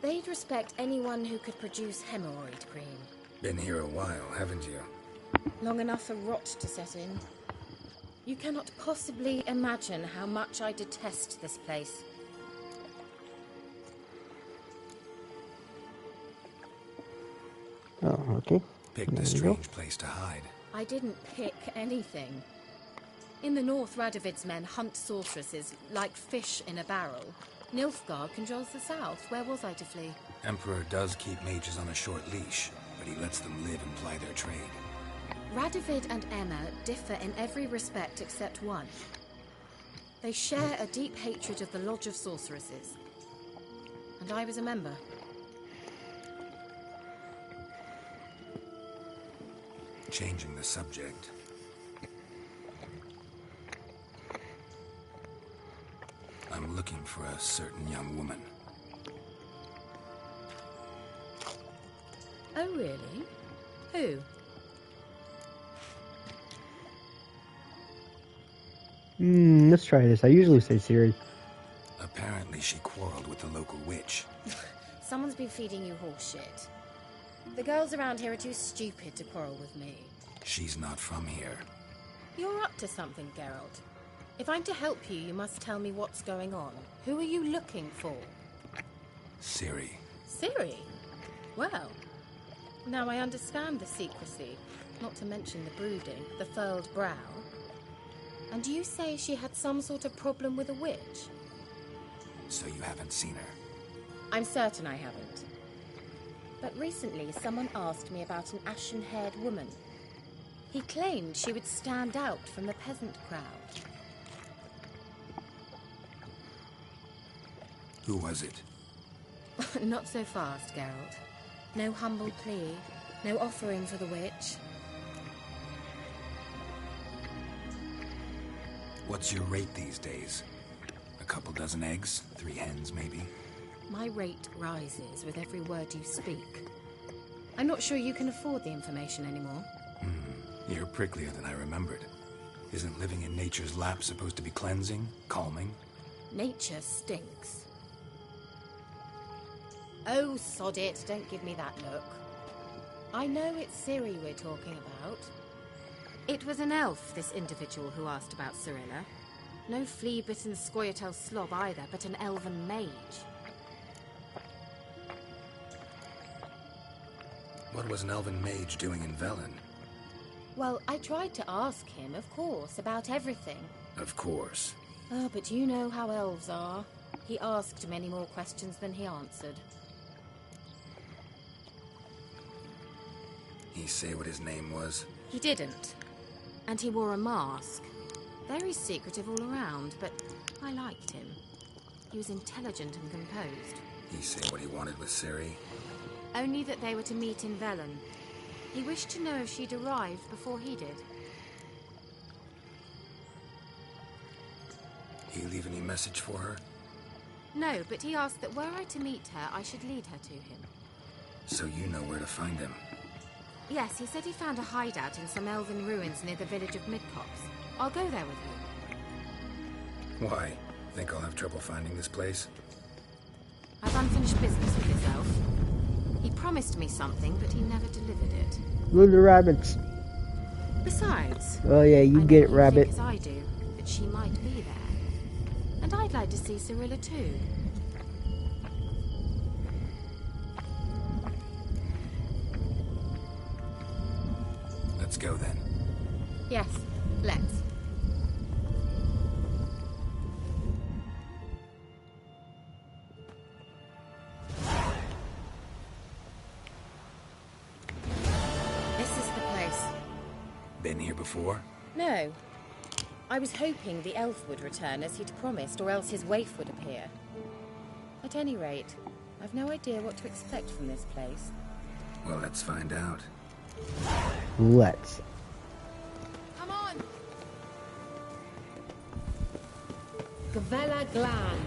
They'd respect anyone who could produce hemorrhoid cream. Been here a while, haven't you? Long enough for rot to set in. You cannot possibly imagine how much I detest this place. Oh, okay. Picked a strange place to hide. I didn't pick anything. In the north, Radovid's men hunt sorceresses like fish in a barrel. Nilfgaard controls the south. Where was I to flee? Emperor does keep mages on a short leash, but he lets them live and ply their trade. Radovid and Emma differ in every respect except one. They share a deep hatred of the Lodge of Sorceresses. And I was a member. Changing the subject. I'm looking for a certain young woman. Oh, really? Who? Let's try this. I usually say Siri. Apparently she quarreled with the local witch. Someone's been feeding you horse shit. The girls around here are too stupid to quarrel with me. She's not from here. You're up to something, Geralt. If I'm to help you, you must tell me what's going on. Who are you looking for? Ciri. Ciri? Well, now I understand the secrecy, not to mention the brooding, the furled brow. And you say she had some sort of problem with a witch? So you haven't seen her? I'm certain I haven't. But recently someone asked me about an ashen-haired woman. He claimed she would stand out from the peasant crowd. Who was it? Not so fast, Geralt. No humble plea, no offering for the witch. What's your rate these days? A couple dozen eggs? 3 hens, maybe? My rate rises with every word you speak. I'm not sure you can afford the information anymore. You're pricklier than I remembered. Isn't living in nature's lap supposed to be cleansing, calming? Nature stinks. Oh, sod it, don't give me that look. I know it's Ciri we're talking about. It was an elf, this individual who asked about Cirilla. No flea-bitten Scoia'tael slob either, but an elven mage. What was an elven mage doing in Velen? Well, I tried to ask him, of course, about everything. Of course. Oh, but you know how elves are. He asked many more questions than he answered. He say what his name was? He didn't. And he wore a mask. Very secretive all around, but I liked him. He was intelligent and composed. He say what he wanted with Ciri? Only that they were to meet in Velen. He wished to know if she'd arrived before he did. He leave any message for her? No, but he asked that were I to meet her, I should lead her to him. So you know where to find him? Yes, he said he found a hideout in some elven ruins near the village of Midcopse. I'll go there with you. Why? Think I'll have trouble finding this place? I've unfinished business with this elf. He promised me something, but he never delivered it. Look at the rabbits. Besides... Oh yeah, you get it, rabbit. Think as I do, that she might be there. And I'd like to see Cirilla too. Let's go then. Yes, let's. been here before? No. I was hoping the elf would return as he'd promised, or else his waif would appear. At any rate, I've no idea what to expect from this place. Well, let's find out. Let's. Come on! Gavella Glan.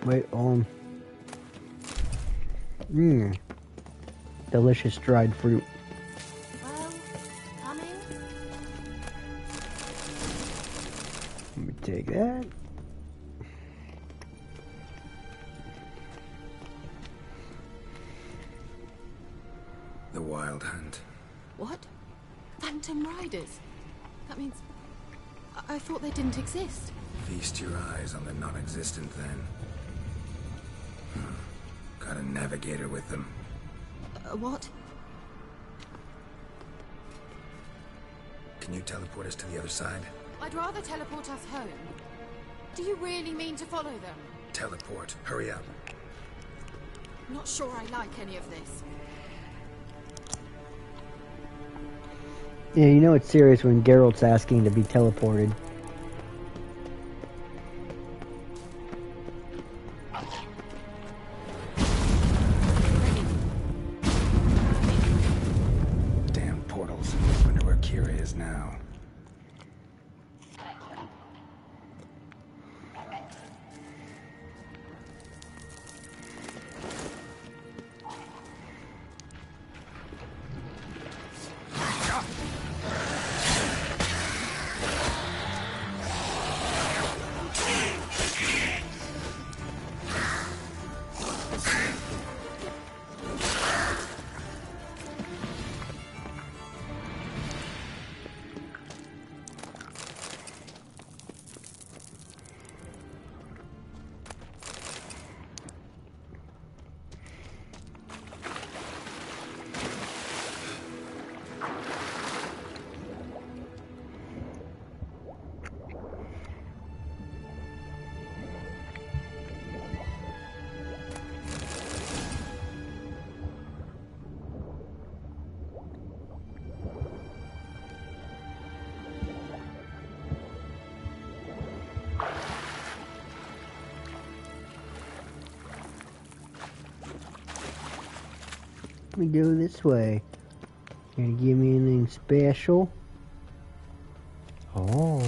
Wait, delicious dried fruit. Well, coming? Let me take that. The Wild Hunt. What? Phantom Riders? That means... I thought they didn't exist. Feast your eyes on the non-existent then. Got a navigator with them. What? Can you teleport us to the other side? I'd rather teleport us home. Do you really mean to follow them? Teleport. Hurry up. Not sure I like any of this. Yeah, you know it's serious when Geralt's asking to be teleported. Damn portals. Wonder where Kira is now. We go this way. Gonna give me anything special? Oh.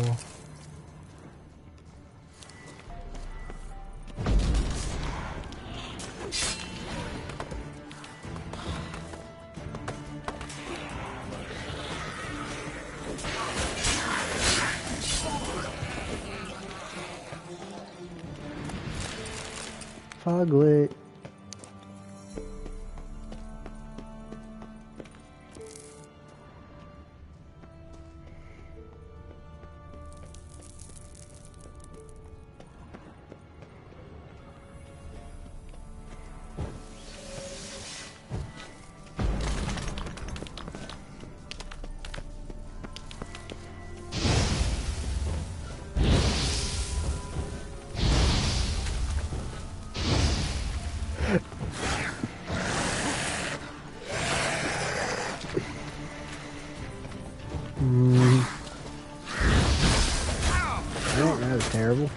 Foglet. That was terrible.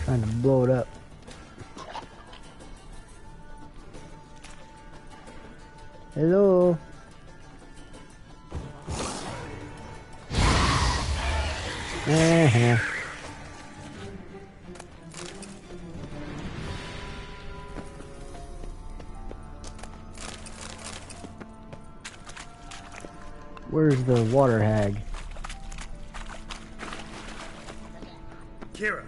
Trying to blow it up. Hello. Where's the water hag? Kira.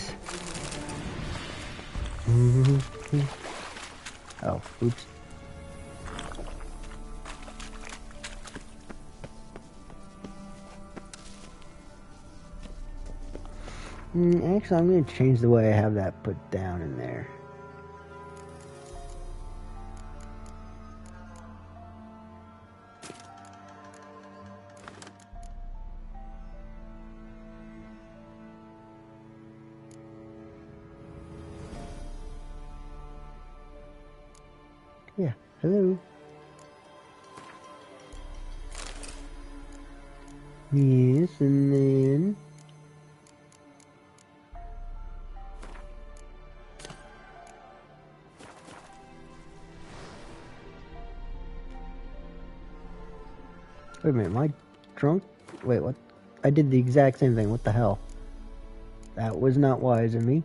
eggs. Oh, oops. Actually, I'm going to change the way I have that put down in there. Yeah, hello. Yes, and then... Wait a minute, am I drunk? Wait, what? I did the exact same thing, what the hell? That was not wise of me.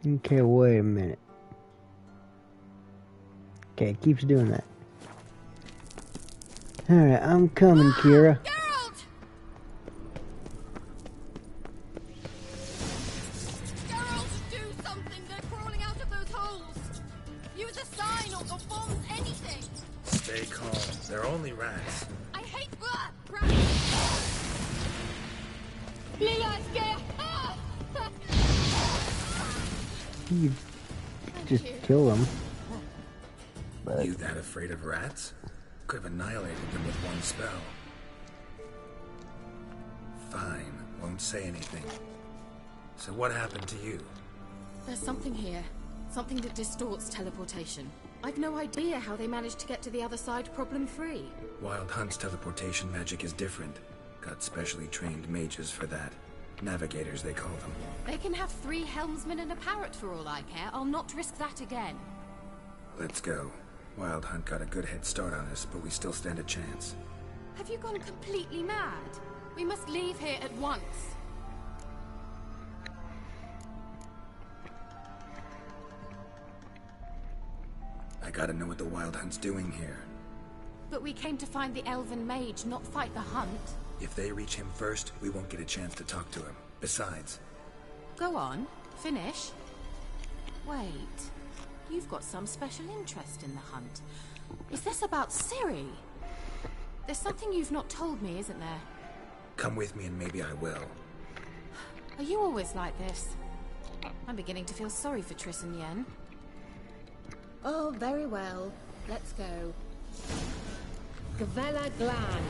Okay, wait a minute. Okay, it keeps doing that. Alright, I'm coming, Kira. Geralt! Geralt, do something! They're crawling out of those holes! Use a sign or bombs, anything! Stay calm. They're only rats. I hate rats! Lila, scare! You just kill them. But You that afraid of rats? Could have annihilated them with one spell. Fine, won't say anything. So what happened to you? There's something here. Something that distorts teleportation. I've no idea how they managed to get to the other side problem-free. Wild Hunt's teleportation magic is different. Got specially trained mages for that. Navigators, they call them. They can have 3 helmsmen and a parrot for all I care. I'll not risk that again. Let's go. Wild Hunt got a good head start on us, but we still stand a chance. Have you gone completely mad? We must leave here at once. I gotta know what the Wild Hunt's doing here. But we came to find the elven mage, not fight the hunt. If they reach him first, we won't get a chance to talk to him. Besides... Go on. Finish. Wait. You've got some special interest in the hunt. Is this about Ciri? There's something you've not told me, isn't there? Come with me and maybe I will. Are you always like this? I'm beginning to feel sorry for Triss and Yen. Oh, very well. Let's go. Gavella Glan.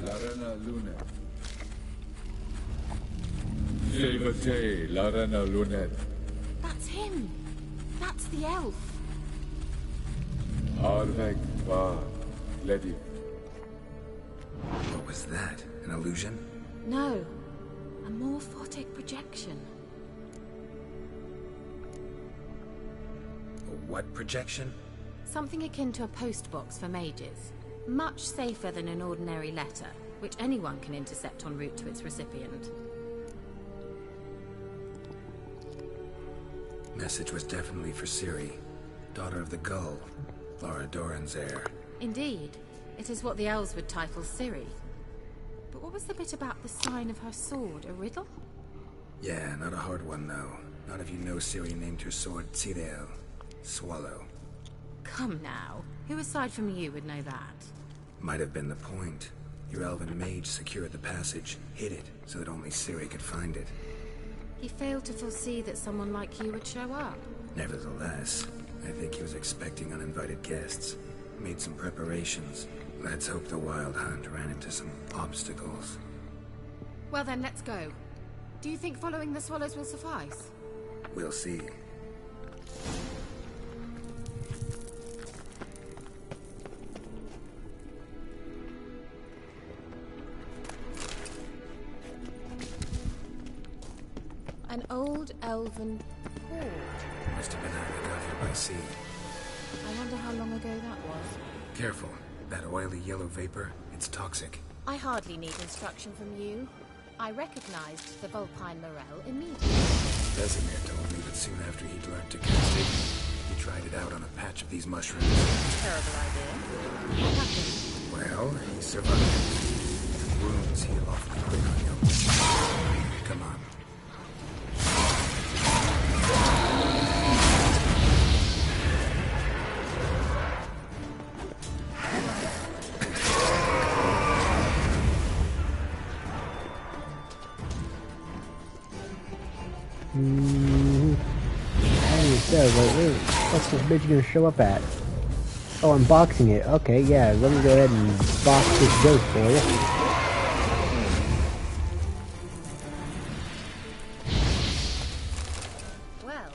Larena Lunet. Silvate, Larena Lunet. That's him. That's the elf. Arvek Va Ledi. What was that? An illusion? No. A morphotic projection. A what projection? Something akin to a postbox for mages. Much safer than an ordinary letter, which anyone can intercept en route to its recipient. Message was definitely for Ciri, daughter of the Gull, Lara Doran's heir. Indeed. It is what the elves would title Ciri. But what was the bit about the sign of her sword? A riddle? Yeah, not a hard one though. Not if you know Ciri named her sword Tyrell, Swallow. Come now. Who aside from you would know that? Might have been the point. Your elven mage secured the passage, hid it, so that only Ciri could find it. He failed to foresee that someone like you would show up. Nevertheless, I think he was expecting uninvited guests. Made some preparations. Let's hope the Wild Hunt ran into some obstacles. Well then, let's go. Do you think following the swallows will suffice? We'll see. An old elven port. Must have been how we got here by sea. I wonder how long ago that was. Careful. That oily yellow vapor, it's toxic. I hardly need instruction from you. I recognized the Vulpine Morel immediately. Vesemir told me that soon after he'd learned to cast it, he tried it out on a patch of these mushrooms. Terrible idea. What happened? Well, he survived. And wounds heal awfully quick on you. Come on. Wait, what's this bitch gonna show up at? Oh, I'm boxing it. Okay, yeah, let me go ahead and box this ghost for you. Well.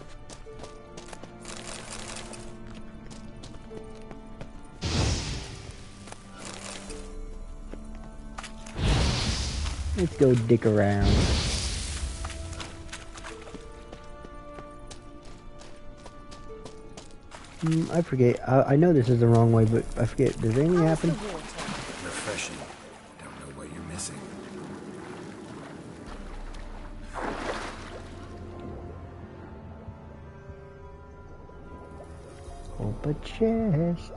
Let's go dick around. I forget. I know this is the wrong way, but I forget. Does anything happen? Refreshing. Don't know what you're missing. Open chest.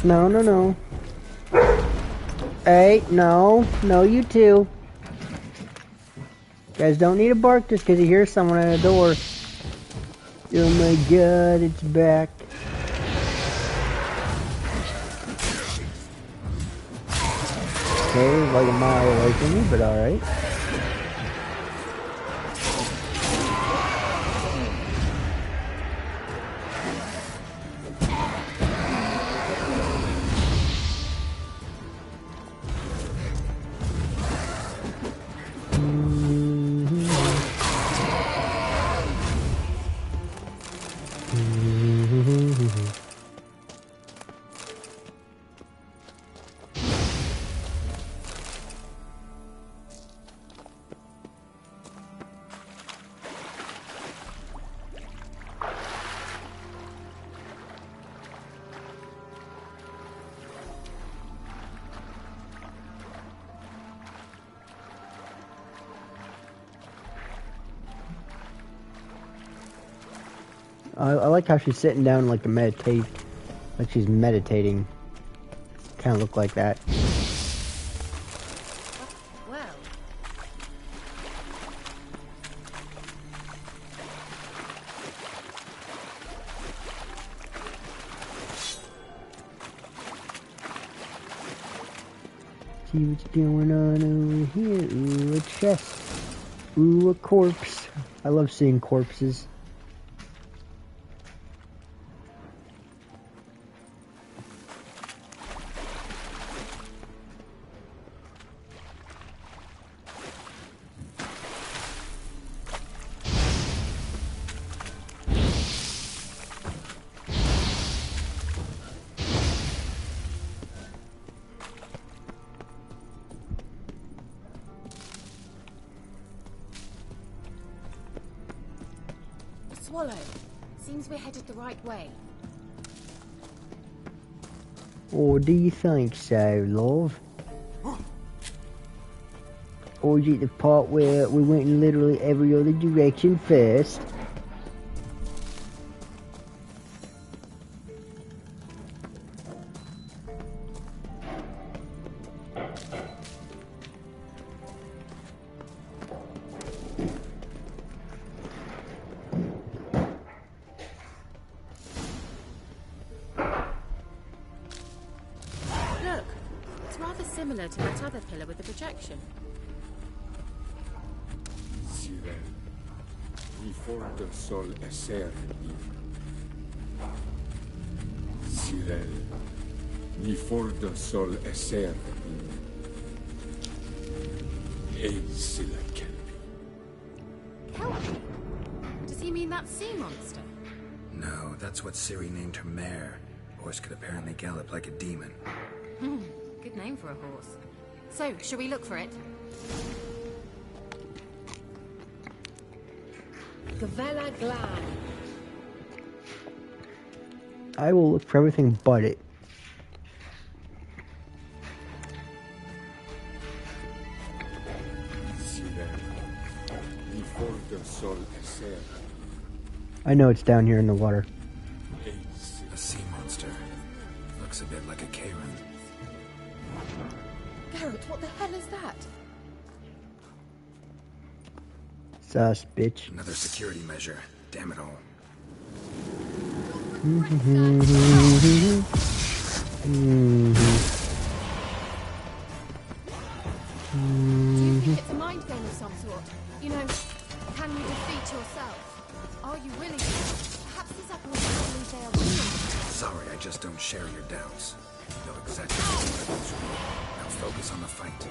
No, no, no. Hey, no. No, you too. Guys don't need to bark just because you hear someone at the door. Oh my god, it's back. Okay, it was like a mile away from me, but alright. I like how she's sitting down like like she's meditating. Kind of look like that. Well. See what's going on over here. Ooh, a chest. Ooh, a corpse. I love seeing corpses. Swallow. Seems we're headed the right way. Or do you think so, love? Or is it the part where we went in literally every other direction first? similar to that other pillar with the projection. Sirel, ni forte sol esser Sirel, ni forte sol esser Sila Kelpie. Kelpie? Does he mean that sea monster? No, that's what Ciri named her mare. Horse could apparently gallop like a demon. Good name for a horse. So, shall we look for it? Gavella Glan. I will look for everything but it. I know it's down here in the water. A sea monster. Looks a bit like a Karen. Geralt, what the hell is that? Sus, bitch. Another security measure. Damn it all. Do you think it's a mind game of some sort? You know, can you defeat yourself? Are you willing to? Perhaps these apples believe they are willing. Sorry, I just don't share your doubts. You know exactly what I want. Now focus on the fight.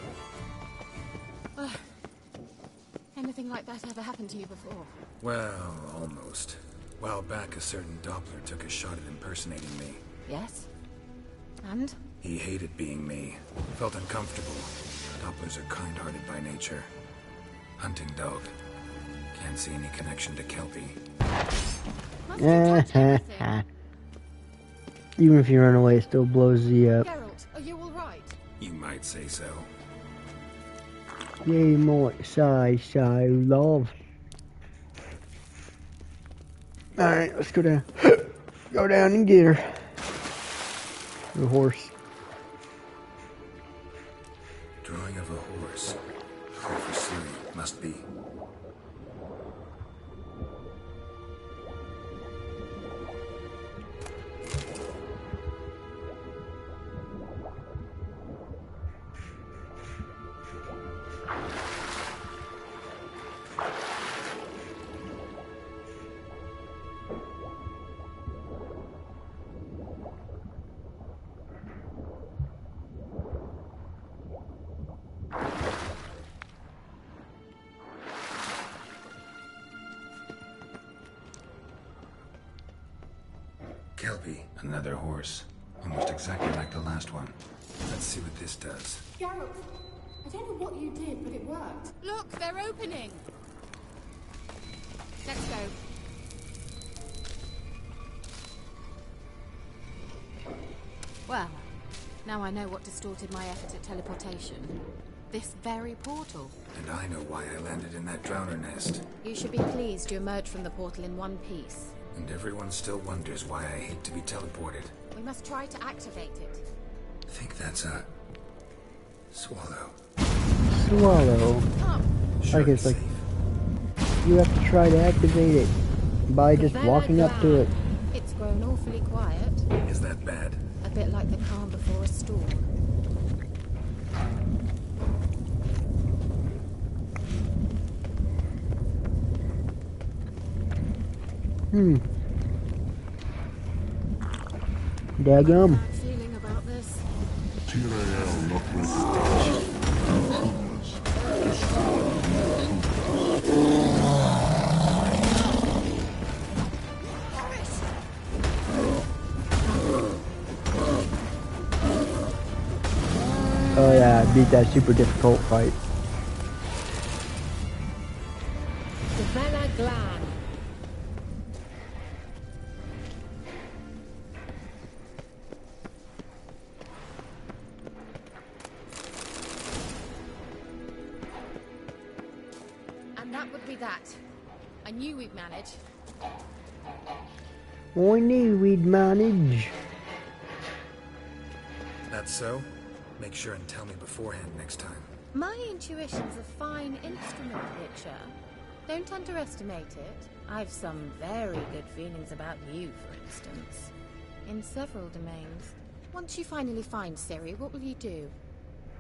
Anything like that ever happened to you before? Well, almost. A while back, a certain Doppler took a shot at impersonating me. Yes? And? He hated being me. Felt uncomfortable. Dopplers are kind-hearted by nature. Hunting dog. Can't see any connection to Kelpie. Even if you run away, it still blows the up. Geralt, are you alright? You might say so. You might say so, love. Alright, let's go down. Go down and get her. The horse. Drawing of a horse. Call for Ciri. Must be. Kelpie, another horse. Almost exactly like the last one. Let's see what this does. Geralt, I don't know what you did, but it worked. Look, they're opening! Let's go. Well, now I know what distorted my effort at teleportation. This very portal. And I know why I landed in that drowner nest. You should be pleased you emerged from the portal in one piece. And everyone still wonders why I hate to be teleported. We must try to activate it. I think that's a... swallow. Swallow. Sure, I guess, like, you have to try to activate it by just walking up to it. It's grown awfully quiet. Is that bad? A bit like the calm before a storm. Daggum. Feeling about this? Oh yeah, I beat that super difficult fight. Gavella Glan. And that would be that. I knew we'd manage. I knew we'd manage. That's so? Make sure and tell me beforehand next time. My intuition's a fine instrument, Witcher. Don't underestimate it. I've some very good feelings about you, for instance. In several domains. Once you finally find Ciri, what will you do?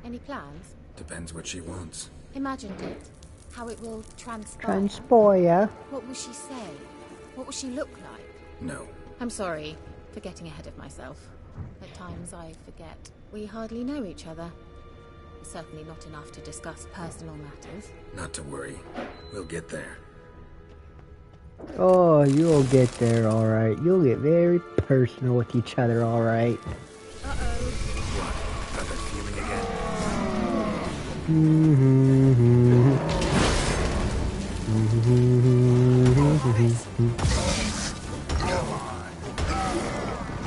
Any plans? Depends what she wants. Imagined it. How it will transpire. Transpire. What will she say? What will she look like? No. I'm sorry for getting ahead of myself. At times I forget. We hardly know each other. Certainly not enough to discuss personal matters. Not to worry. We'll get there. Oh, you'll get there, alright. You'll get very personal with each other, alright. What? Got that feeling again?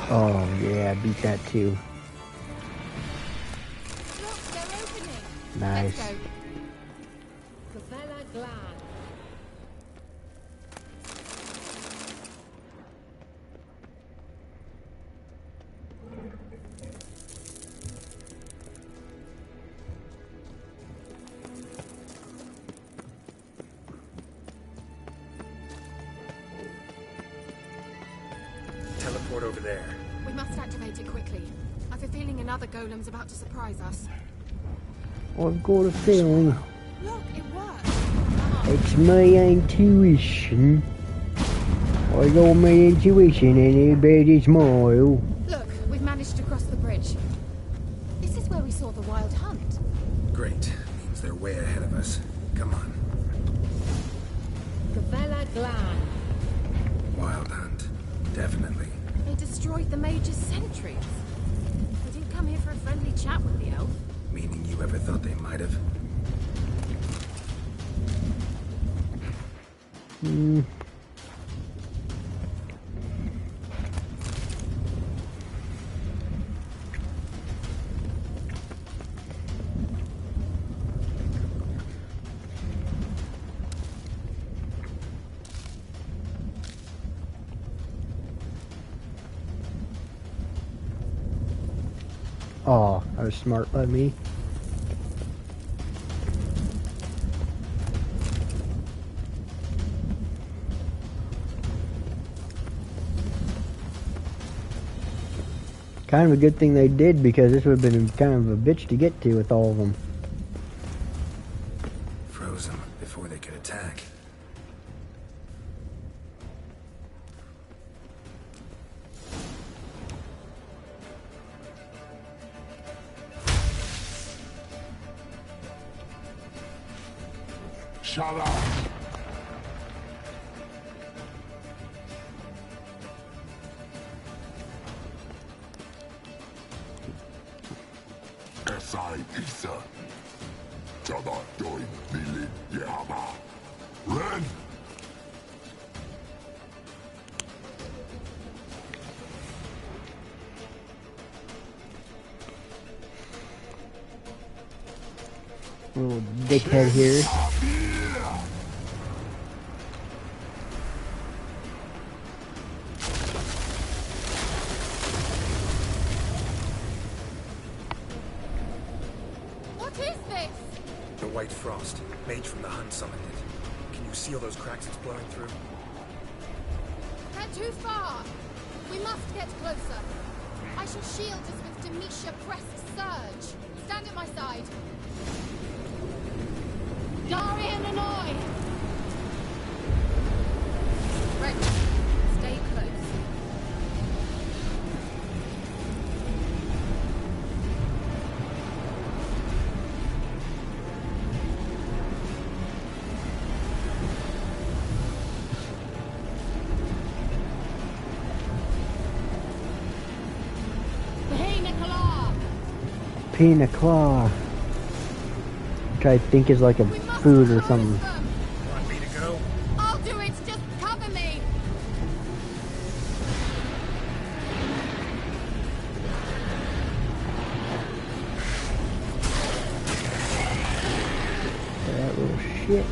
Oh, yeah, beat that too. Look, they're opening. Nice. Let's go. Gavella Glan. Teleport over there. We must activate it quickly. I've a feeling another golem's about to surprise us. I've got a feeling. Look, it worked. It's my intuition. I got my intuition and it better smile. Look, we've managed to cross the bridge. This is where we saw the wild hunt. Great. Means they're way ahead of us. Come on. Gavella Glan. Wild hunt. Definitely. They destroyed the Mage's sentries. They didn't come here for a friendly chat with the elf. Meaning you ever thought they might have? Oh, that was smart by me. Kind of a good thing they did, because this would have been kind of a bitch to get to with all of them. Froze them before they could attack. Shut up! Esai Isa. Jada Doi Mili Yama. Ren! Little dickhead here. What is this? The White Frost. Mage from the Hunt summoned it. Can you see all those cracks it's blowing through? They're too far. We must get closer. I shall shield us with Demetia Press's Surge. Stand at my side. Darian and I! Ready. Stay close. Pina Claw. Which I think is like a food or something. Want me to go? I'll do it. Just cover me. That little shit.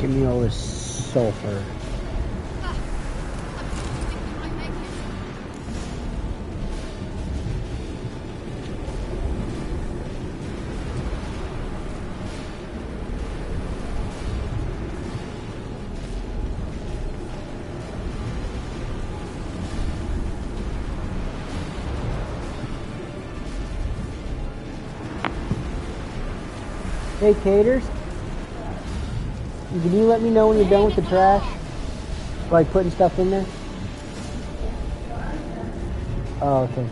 Give me all this sulfur. Hey, Caters. Can you let me know when you're done with the trash? Like putting stuff in there? Oh, okay.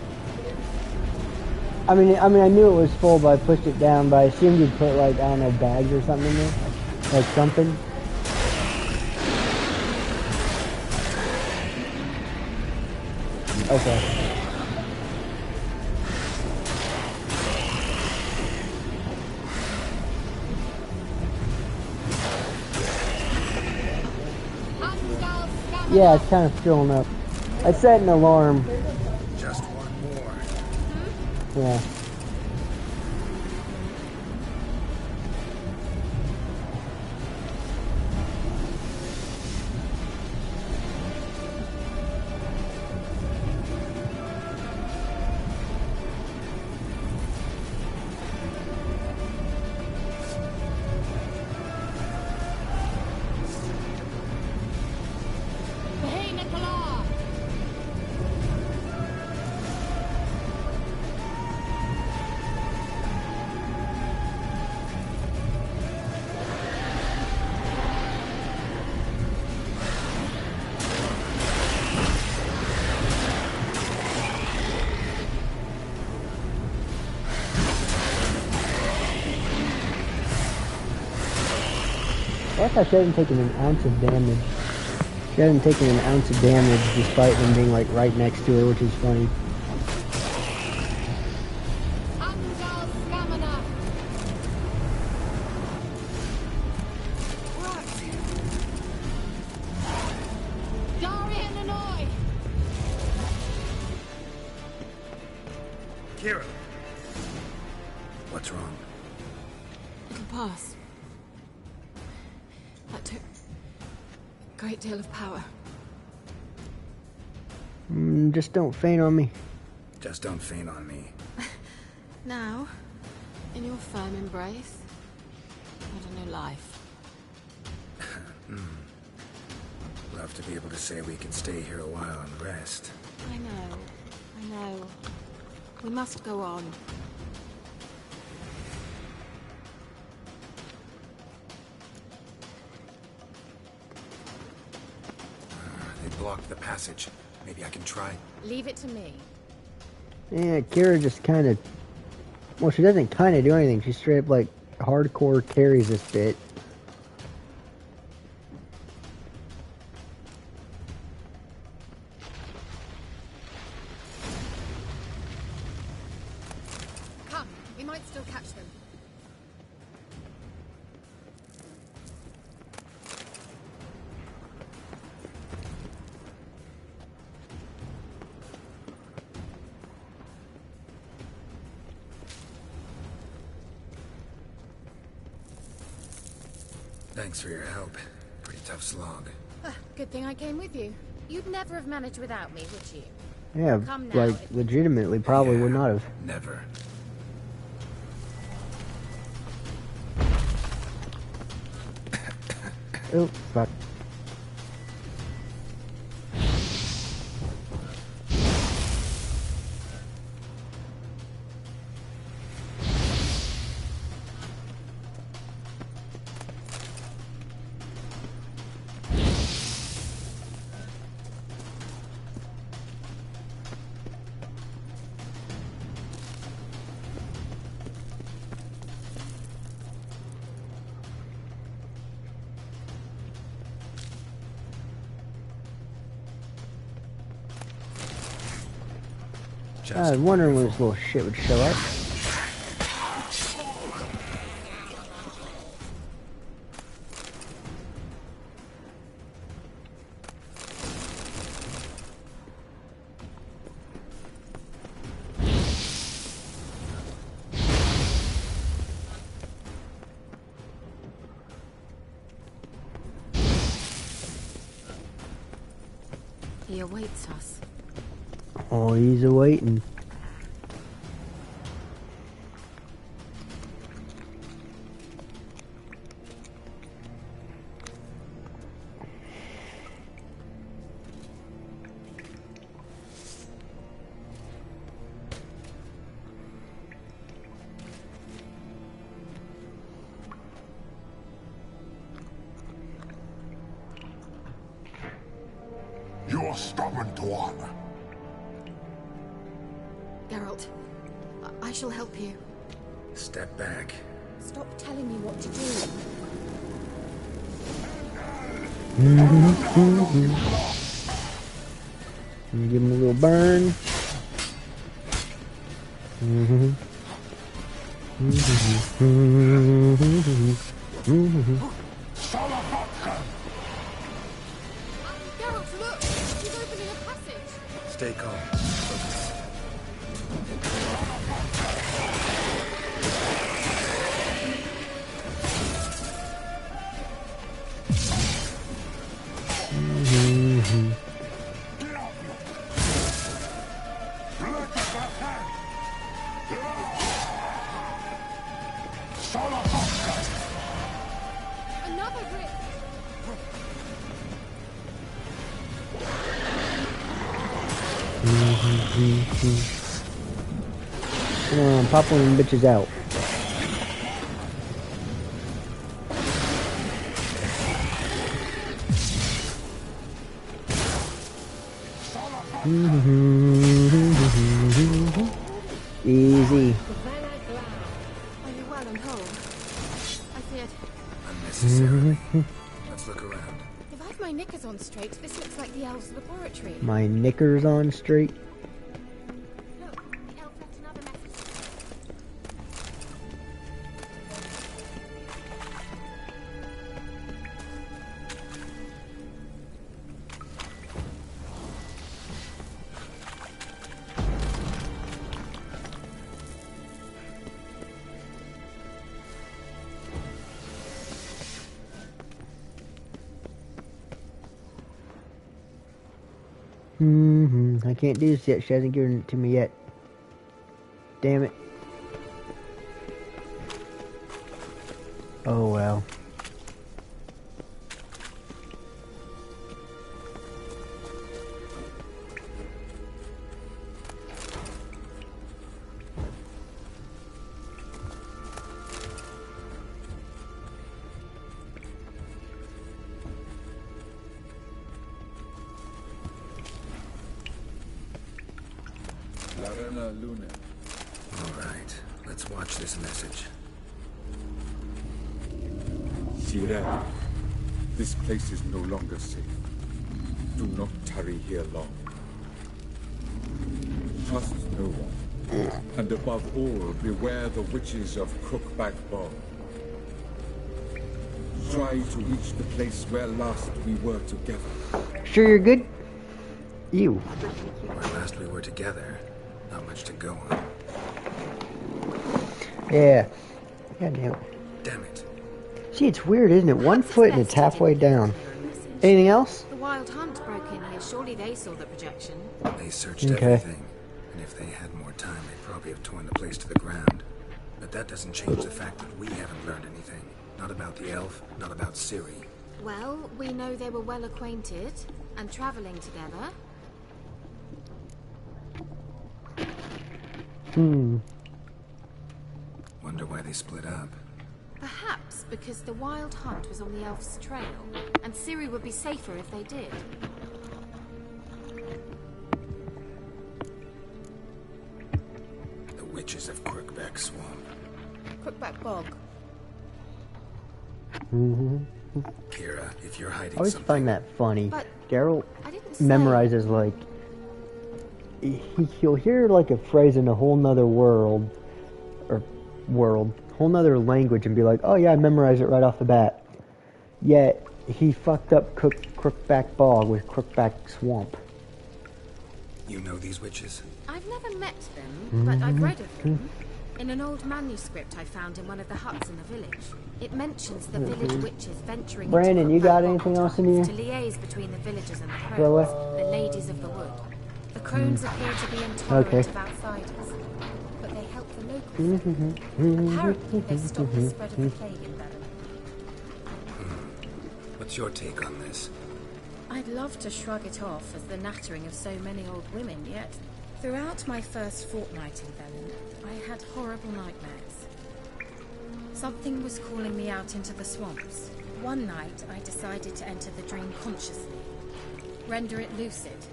I mean, I knew it was full, but I pushed it down. But I assumed you'd put like, I don't know, bags or something in there, like something. Okay. Yeah, it's kind of filling up. I set an alarm. Just one more. Yeah. I thought she hadn't taken an ounce of damage. She hadn't taken an ounce of damage despite them being like right next to her, which is funny. Kira! What's wrong? It'll pass. That took a great deal of power. Just don't faint on me. Just don't faint on me. Now, in your firm embrace, what a new life. Love to be able to say we can stay here a while and rest. I know. We must go on. They blocked the passage. Maybe I can try. Leave it to me. Yeah, Kira just kind of... Well, she doesn't kind of do anything. She straight up, like, hardcore carries this bit. Come, we might still catch them. Thanks for your help. Pretty tough slog. Good thing I came with you. You'd never have managed without me, would you? Yeah, Come now, like, legitimately probably would not have. Never. Oh, fuck. I was wondering when this little shit would show up. He awaits us. Oh, he's awaiting. You're stubborn, Tuan. Geralt, I shall help you. Step back. Stop telling me what to do. Give him a little burn. Geralt, look! He's opening a passage! Stay calm. Another grip! Come on, pop one of them bitches out. Easy. Are you well and whole? I feared. Unnecessarily. Let's look around. If I have my knickers on straight, this looks like the elves' laboratory. My knickers on straight. Look, the elf left another message. I can't do this yet. She hasn't given it to me yet. Damn it. Oh well. Larena Luna. All right, let's watch this message. Sirel, this place is no longer safe. Do not tarry here long. Trust no one. And above all, beware the witches of Crookback Bog. Try to reach the place where last we were together. Sure you're good? You. Where last we were together. Not much to go on. Yeah. God damn it. Damn it. See, it's weird, isn't it? One foot and it's halfway down. Anything else? The Wild Hunt broke in here. Surely they saw the projection. They searched Okay. everything. And if they had more time, they'd probably have torn the place to the ground. But that doesn't change the fact that we haven't learned anything. Not about the elf, not about Ciri. Well, we know they were well acquainted and travelling together. Wonder why they split up. Perhaps because the Wild Hunt was on the elf's trail, and Ciri would be safer if they did. The witches of Crookback Swamp. Crookback Bog. Kira, if you're hiding I always something... find that funny. But Geralt I didn't say... memorizes like he'll hear like a phrase in a whole nother whole nother language and be like, oh yeah, I memorized it right off the bat. Yet he fucked up Crookback Bog with Crookback Swamp. You know these witches? I've never met them, but I've read of them. In an old manuscript I found in one of the huts in the village, it mentions the village witches venturing Brandon, you got anything else in here? to liaise between the villagers and the Throw it. crones, the ladies of the wood. The crones appear to be intolerant of outsiders, but they help the locals. Apparently they stop the spread of the plague in Bellum. What's your take on this? I'd love to shrug it off as the nattering of so many old women, yet throughout my first fortnight in Bellum, I had horrible nightmares. Something was calling me out into the swamps. One night, I decided to enter the dream consciously, render it lucid.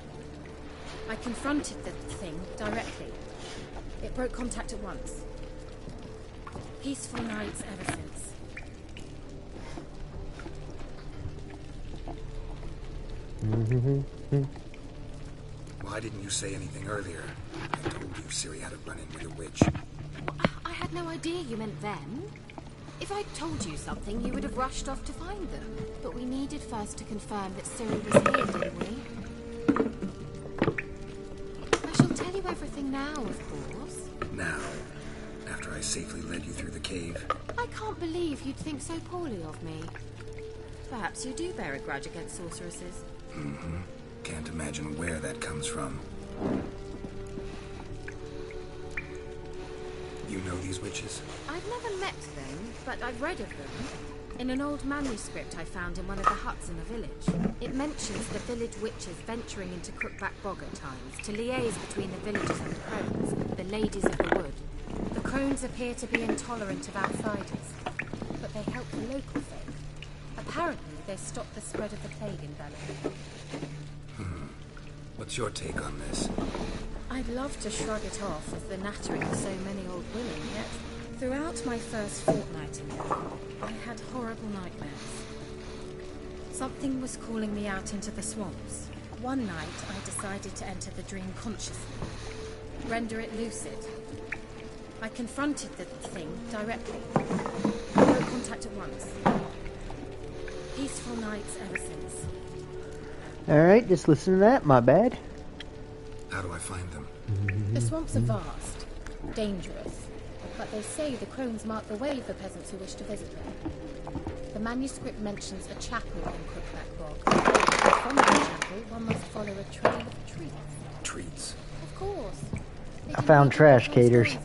I confronted the thing directly. It broke contact at once. Peaceful nights ever since. Why didn't you say anything earlier? I told you Ciri had a run-in with a witch. I had no idea you meant them. If I'd told you something, you would have rushed off to find them. But we needed first to confirm that Ciri was here, didn't we? I shall tell you everything now, of course. Now, after I safely led you through the cave. I can't believe you'd think so poorly of me. Perhaps you do bear a grudge against sorceresses. Can't imagine where that comes from. You know these witches? I've never met them, but I've read of them. In an old manuscript I found in one of the huts in the village, it mentions the village witches venturing into Crookback Bog at times to liaise between the villagers and the crones, the ladies of the wood. The crones appear to be intolerant of outsiders, but they help the local folk. Apparently, they stop the spread of the plague in Bellum. What's your take on this? I'd love to shrug it off as the nattering of so many old women, yet throughout my first fortnight in Bellum, I had horrible nightmares. Something was calling me out into the swamps. One night, I decided to enter the dream consciously, render it lucid. I confronted the thing directly. I broke contact at once. Peaceful nights ever since. Alright, just listen to that, my bad. How do I find them? The swamps are vast, dangerous, but they say the crones mark the way for peasants who wish to visit them. The manuscript mentions a chapel on Crookback Bog, and from the chapel one must follow a trail of treats. Treats? Of course. I found trash caters.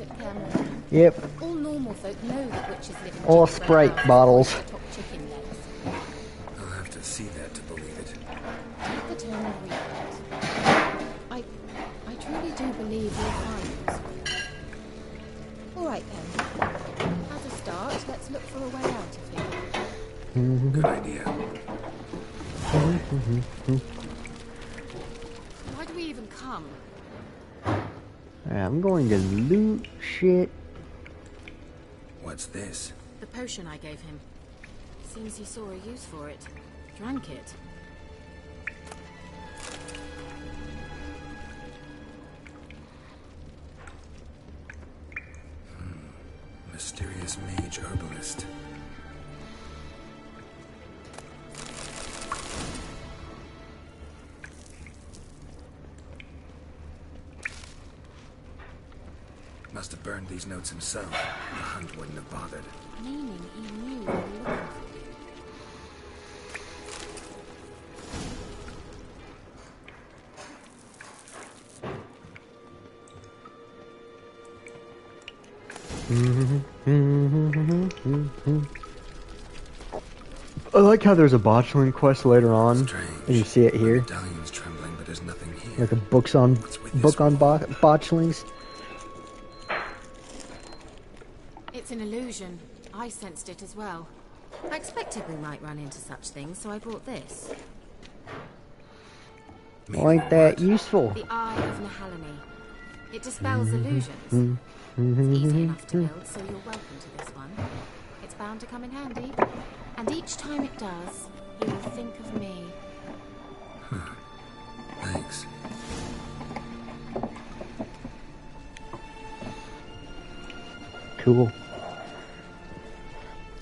Yep. All normal folk know that witches live in All chicken Sprite warehouses bottles. that top chicken legs. I'll have to see that to believe it. Take the tome and read it. I truly do believe you'll find this. All right then. As a start, let's look for a way out of here. Good idea. Why do we even come? I'm going to loot shit. What's this? The potion I gave him. Seems he saw a use for it. Drank it. Mysterious mage herbalist. Must have burned these notes himself. The hunt wouldn't have bothered. Meaning he knew they were looking for him. I like how there's a botchling quest later on, and you see it here. Medallion's trembling, but there's nothing here. Like a book on botchlings. It's an illusion. I sensed it as well. I expected we might run into such things, so I brought this. Ain't that useful? The Eye of Nehaleni. It dispels illusions. It's easy enough to build, so you're welcome to this one. It's bound to come in handy. And each time it does, you will think of me. Thanks. Cool.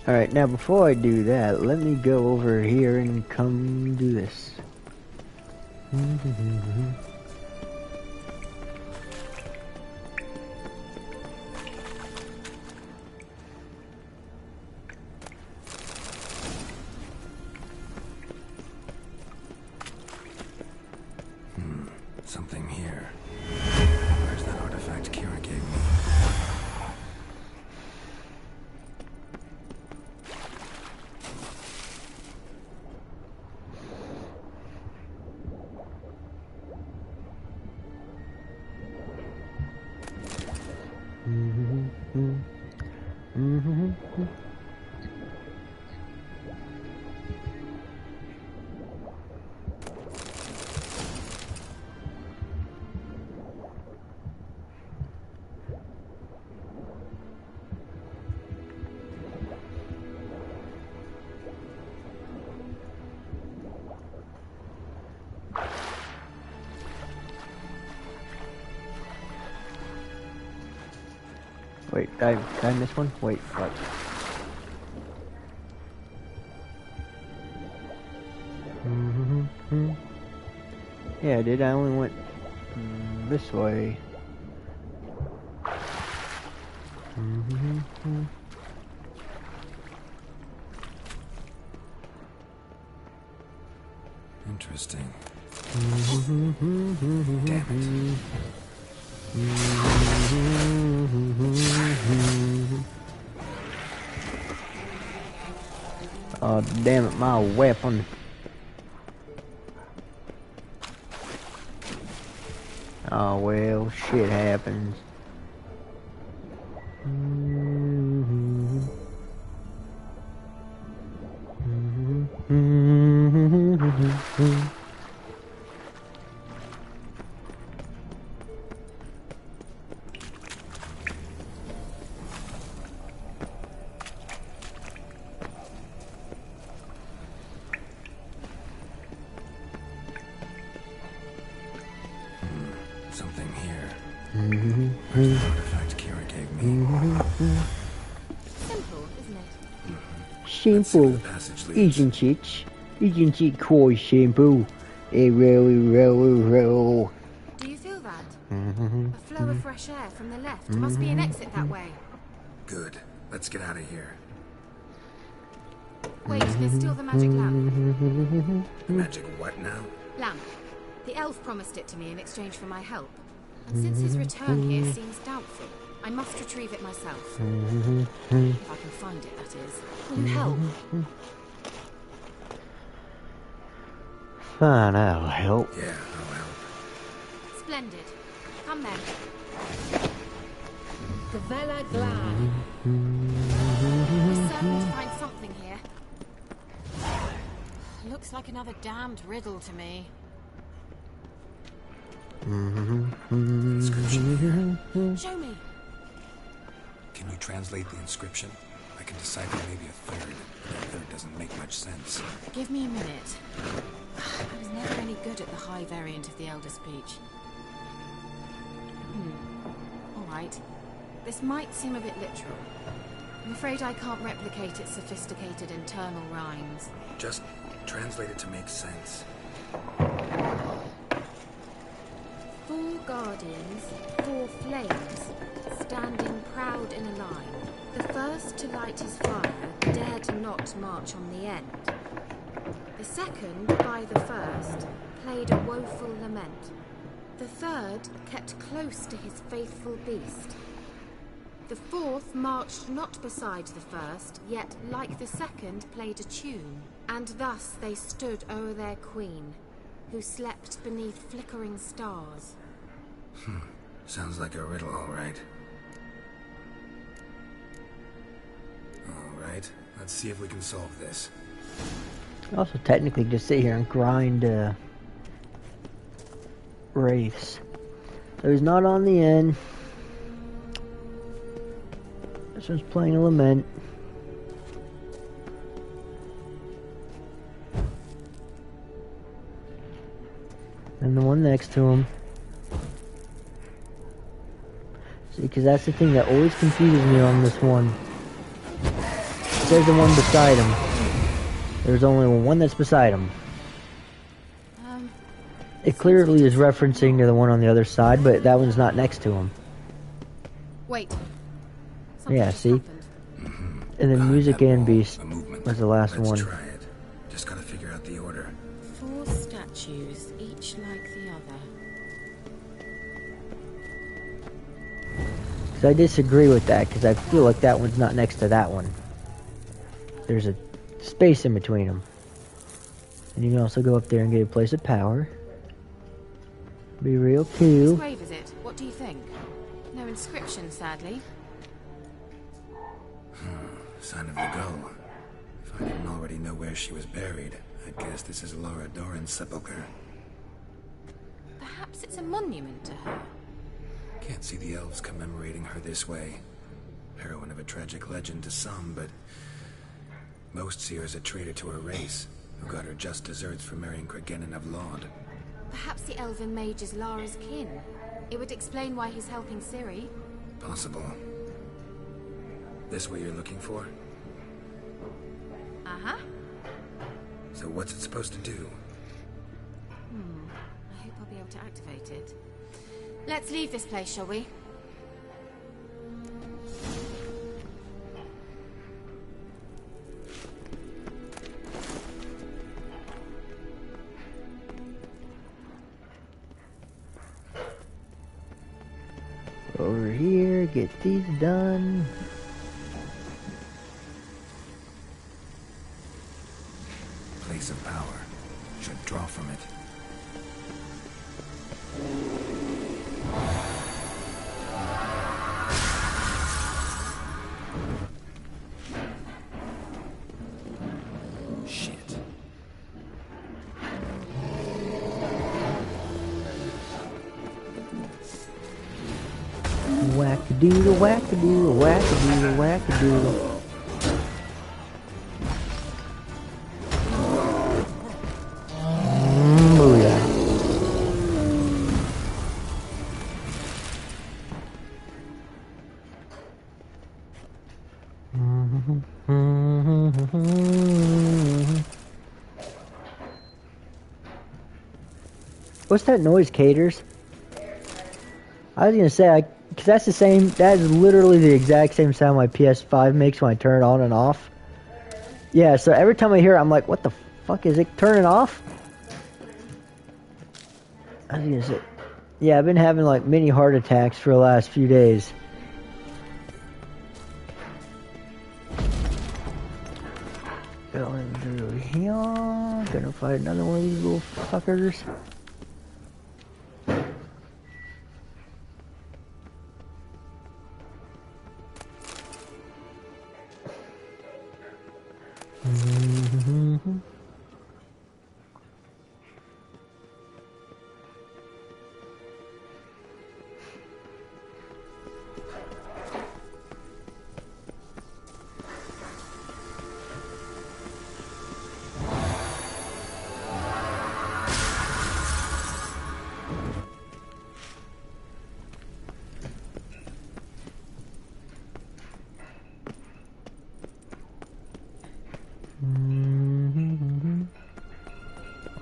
Alright, now before I do that, let me go over here and come do this. Wait, did I miss one? Wait, what? Yeah, I did. I only went this way. Interesting. Damn it. Oh, damn it, my weapon. Oh, well, shit happens. Something here. Where's the artifact Kira gave me? Simple, isn't it? Simple, isn't it? Isn't it quite simple? Row. Do you feel that? A flow of fresh air from the left. Must be an exit that way. Good. Let's get out of here. Wait, there's still the magic lamp. The magic what now? Lamp. The elf promised it to me in exchange for my help. And since his return here seems doubtful, I must retrieve it myself. If I can find it, that is. Will you help? Fine, I'll help. Yeah, I'll help. Splendid. Come then. Gavella Glad. We're certain to find something here. Looks like another damned riddle to me. Show me. Can you translate the inscription? I can decipher maybe a third. The third doesn't make much sense. Give me a minute. I was never any good at the high variant of the Elder Speech. Alright. This might seem a bit literal. I'm afraid I can't replicate its sophisticated internal rhymes. Just translate it to make sense. 4 guardians, 4 flames, standing proud in a line. The first to light his fire dared not march on the end. The second, by the first, played a woeful lament. The third kept close to his faithful beast. The fourth marched not beside the first, yet, like the second, played a tune. And thus they stood o'er their queen, who slept beneath flickering stars. Sounds like a riddle, all right. All right, let's see if we can solve this. Also, technically, just sit here and grind wraiths. So he's not on the end. This one's playing a lament. And the one next to him. See, because that's the thing that always confuses me on this one. It says the one beside him. There's only one that's beside him. It clearly is referencing to the one on the other side, but that one's not next to him. Wait. Yeah, see? And then Music and Beast was the last one. Let's try it. Just gotta figure out the order. 4 statues, each like the other. So I disagree with that, because I feel like that one's not next to that one. There's a space in between them. And you can also go up there and get a place of power. Be real cool. Whose grave is it? What do you think? No inscription, sadly. Sign of the gull. If I didn't already know where she was buried, I'd guess this is Lara Dorren's sepulchre. Perhaps it's a monument to her. Can't see the elves commemorating her this way. Heroine of a tragic legend to some, but most see her as a traitor to her race, who got her just deserts for marrying Cregennan of Laud. Perhaps the elven mage is Lara's kin. It would explain why he's helping Ciri. Possible. This what you're looking for? Uh-huh. So what's it supposed to do? I hope I'll be able to activate it. Let's leave this place, shall we? Over here, get these done. Place of power. Should draw from it. Shit. Whack-a-doodle, whack-a-doodle, whack-a-doodle, whack-a-doodle. Booyah. What's that noise, Caters? I was gonna say, because that's the same, that is literally the exact same sound my PS5 makes when I turn it on and off. Yeah, so every time I hear it, I'm like, what the fuck, is it turning off? I was gonna say, yeah, I've been having like mini heart attacks for the last few days. Going through here, gonna fight another one of these little fuckers.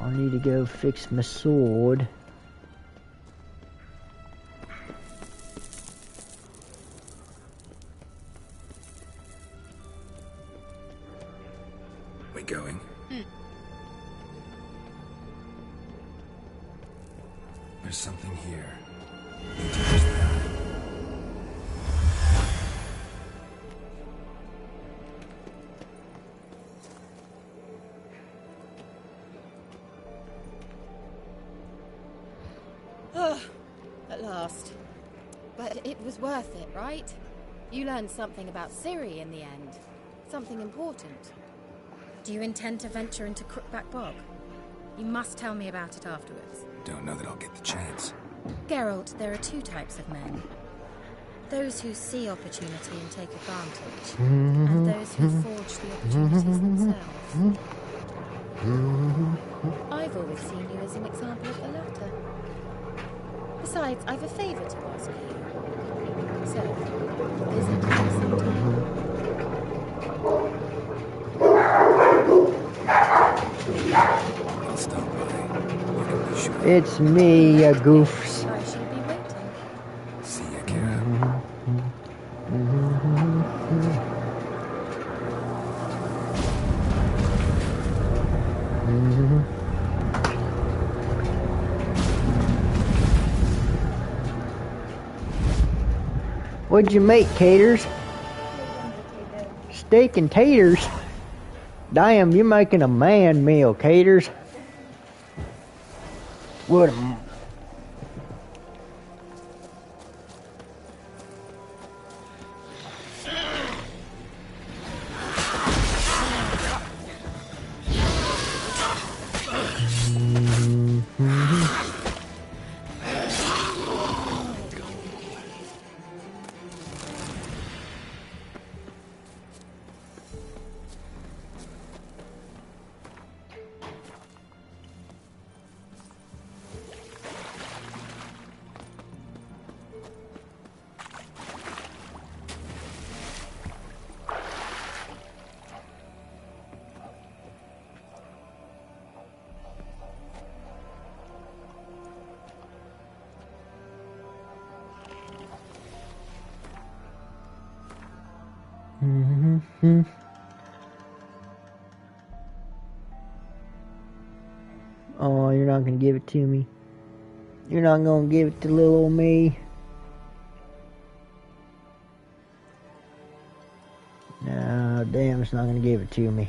I need to go fix my sword. We going? There's something here. Need to use the eye. At last. But it was worth it, right? You learned something about Ciri in the end. Something important. Do you intend to venture into Crookback Bog? You must tell me about it afterwards. Don't know that I'll get the chance. Geralt, there are two types of men. Those who see opportunity and take advantage, and those who forge the opportunities themselves. I've always seen you as an example of the latter. Besides, I've a favor to ask you. So, visit me sometime. I'll stop by. You can be sure. It's me, ya goofs. I shall be waiting. See ya, Kara. What'd you make, Caters? Steak and taters? Damn, you're making a man meal, Caters. What a... Oh, you're not gonna give it to me. You're not gonna give it to little old me. No, damn, it's not gonna give it to me.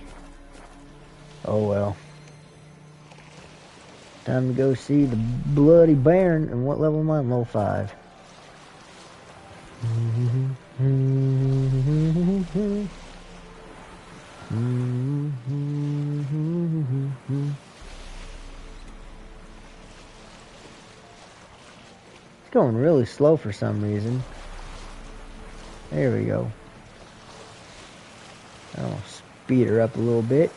Oh well. Time to go see the Bloody Baron. And what level am I? I'm level 5. It's going really slow for some reason. There we go. I'll speed her up a little bit.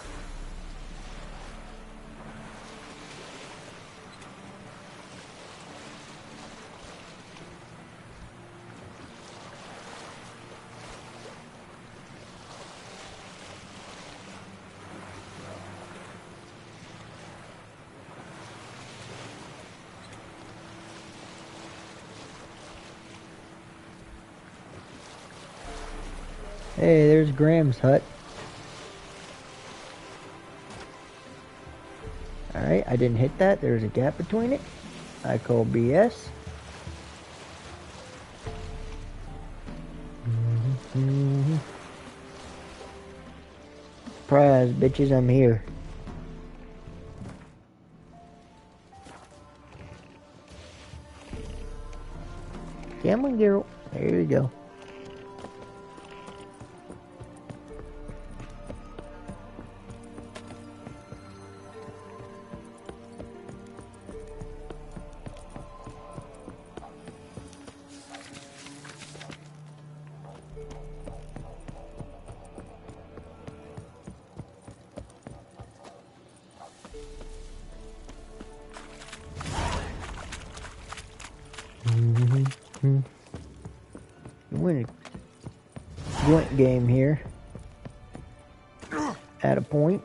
Hey, there's Graham's hut. Alright, I didn't hit that. There's a gap between it. I call BS. Surprise, bitches, I'm here. Come on, girl. There you go. Win a Gwent game here. At a point.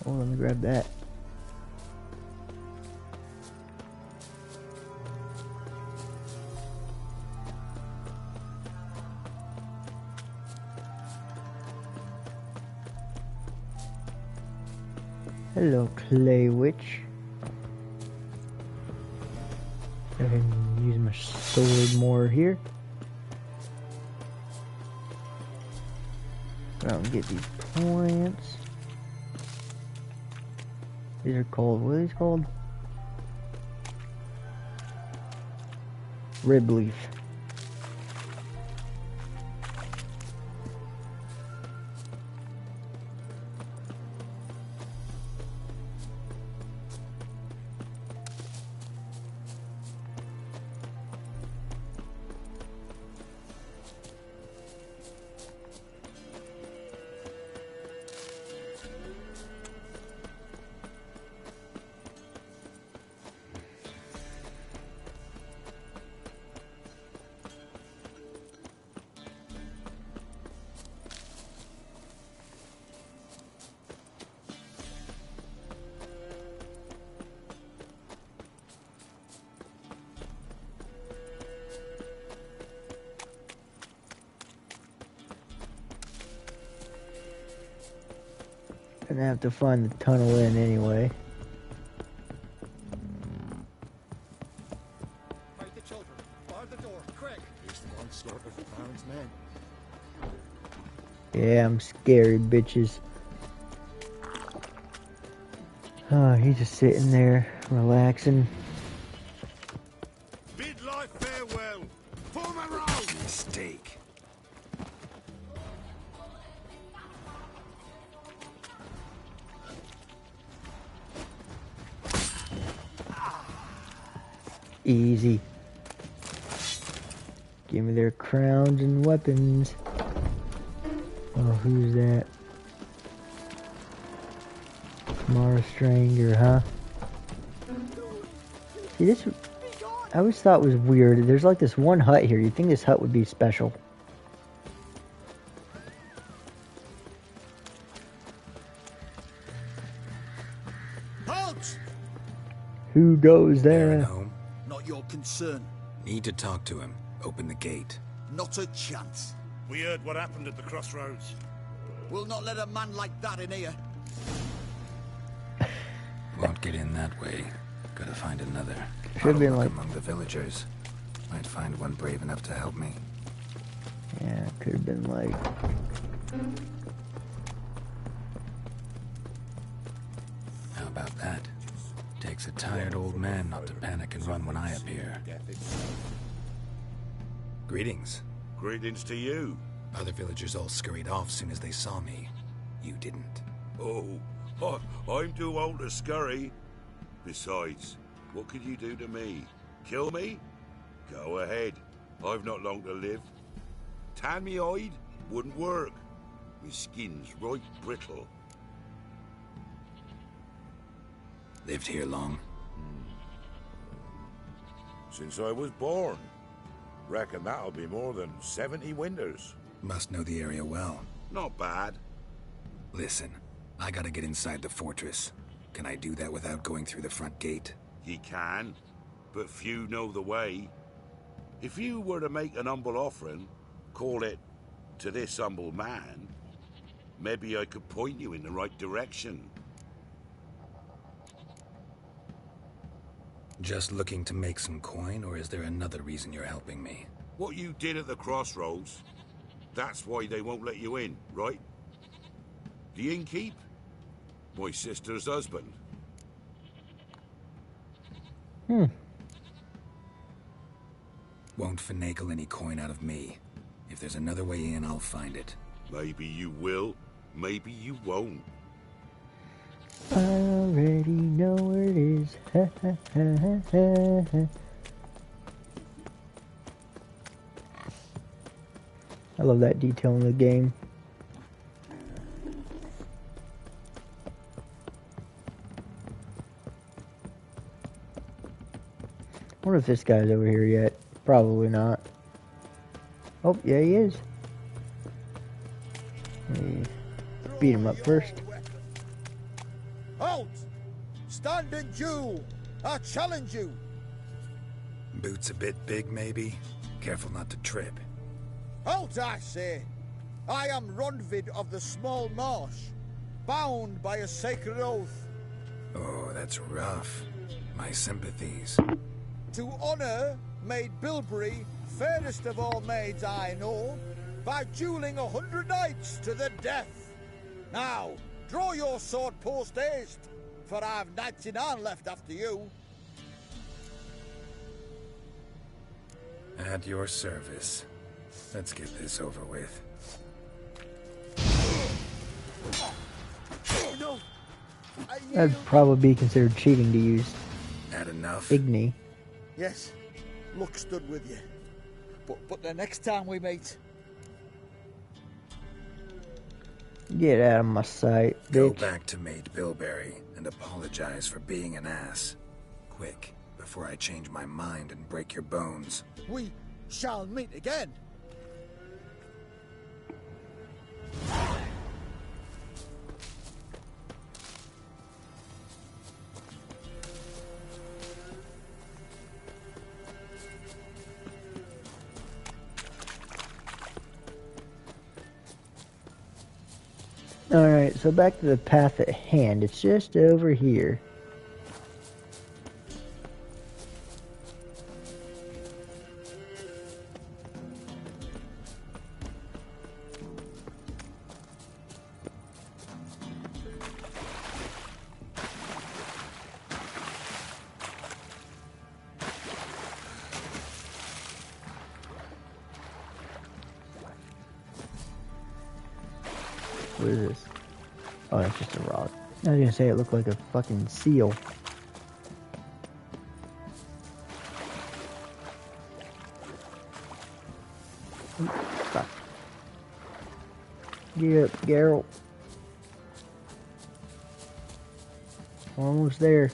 Oh, let me grab that. Hello, Clay Witch. Go ahead and use my sword more here. Go out and get these plants. These are called, what are these called? Rib leaf. Gonna have to find the tunnel in anyway. Fight the children. Bar the door, quick! Here's the onslaught of the Baron's men. Yeah, I'm scared, bitches. Oh, he's just sitting there, relaxing. Bid life farewell. Form a row. Mistake. Easy. Give me their crowns and weapons. Oh, who's that? Mara Stranger, huh? See, this I always thought was weird. There's like this one hut here. You'd think this hut would be special. Halt! Who goes there? home? Not your concern. Need to talk to him. Open the gate. Not a chance. We heard what happened at the crossroads. We'll not let a man like that in here. Won't get in that way. Gotta find another. Should be like among the villagers. Might find one brave enough to help me. Yeah, could have been like. How about that? Takes a tired old man not to panic and run when I appear. Greetings. Greetings to you. Other villagers all scurried off soon as they saw me. You didn't. Oh, I'm too old to scurry. Besides, what could you do to me? Kill me? Go ahead. I've not long to live. Tan me hide? Wouldn't work. My skin's right brittle. Lived here long? Since I was born. Reckon that'll be more than 70 winters. Must know the area well. Not bad. Listen, I gotta get inside the fortress. Can I do that without going through the front gate? Ye can, but few know the way. If you were to make an humble offering, call it, to this humble man, maybe I could point you in the right direction. Just looking to make some coin, or is there another reason you're helping me? What you did at the crossroads, that's why they won't let you in, right? The innkeep? My sister's husband. Won't finagle any coin out of me. If there's another way in, I'll find it. Maybe you will, maybe you won't. I already know where it is. I love that detail in the game. I wonder if this guy's over here yet. Probably not. Oh, yeah, he is. Let me beat him up first. Halt! Standing Jew! I challenge you! Boots a bit big, maybe? Careful not to trip. Halt, I say! I am Ronvid of the Small Marsh, bound by a sacred oath. Oh, that's rough. My sympathies. To honor Maid Bilberry, fairest of all maids I know, by dueling 100 knights to the death. Now, draw your sword post haste, for I've 99 left after you. At your service. Let's get this over with. No. That'd probably be considered cheating to use. Had enough? Igni. Yes, luck stood with you. But the next time we meet... Get out of my sight, Go bitch. back to Maid Bilberry and apologize for being an ass. Quick, before I change my mind and break your bones. We shall meet again. Alright, so back to the path at hand. It's just over here. What is this? Oh, that's just a rock. I was gonna say it looked like a fucking seal. Fuck. Get up, Geralt. Almost there.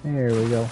There we go.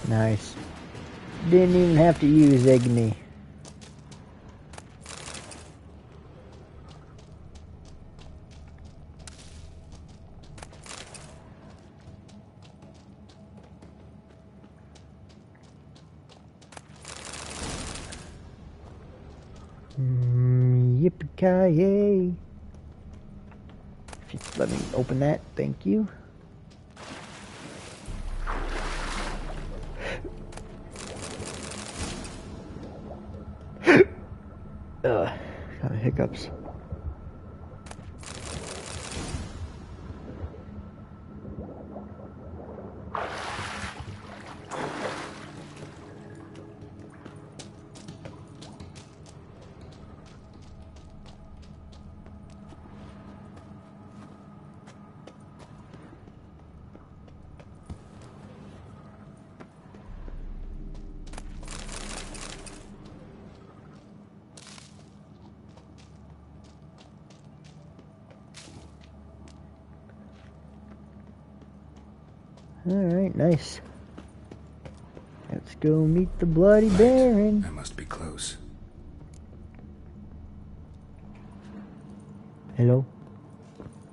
Nice. Didn't even have to use Igni. Yippee-ki-yay. If you let me open that, thank you. Got the hiccups. Alright, nice. Let's go meet the Bloody Baron. I must be close. Hello?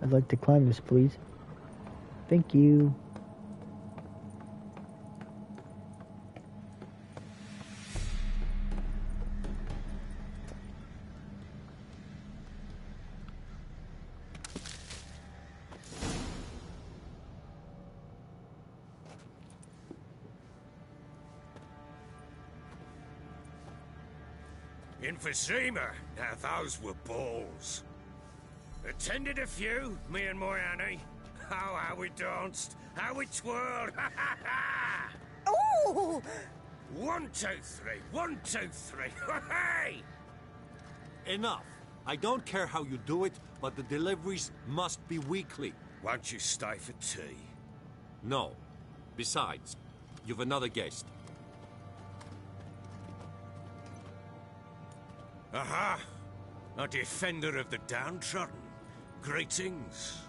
I'd like to climb this, please. Thank you. Emphysema. Now those were balls. Attended a few, me and my Annie. Oh, how we danced, how we twirled. Oh! 1, 2, 3. 1, 2, 3. Hey! Enough. I don't care how you do it, but the deliveries must be weekly. Won't you stay for tea? No. Besides, you've another guest. Aha! A defender of the downtrodden. Greetings.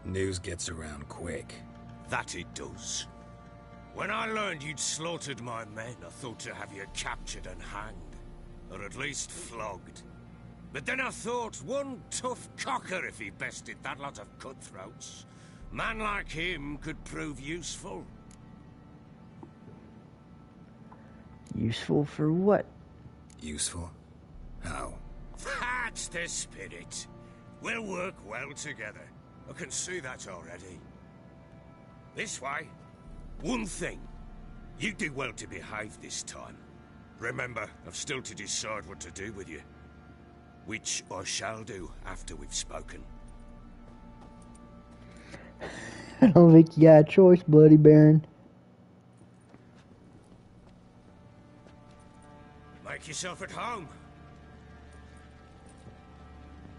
News gets around quick. That it does. When I learned you'd slaughtered my men, I thought to have you captured and hanged. Or at least flogged. But then I thought, one tough cocker if he bested that lot of cutthroats. Man like him could prove useful. Useful for what? Useful? How? That's the spirit. We'll work well together. I can see that already. This way. One thing. You do well to behave this time. Remember, I've still to decide what to do with you. Which I shall do after we've spoken. I don't think you got a choice, Bloody Baron. Make yourself at home.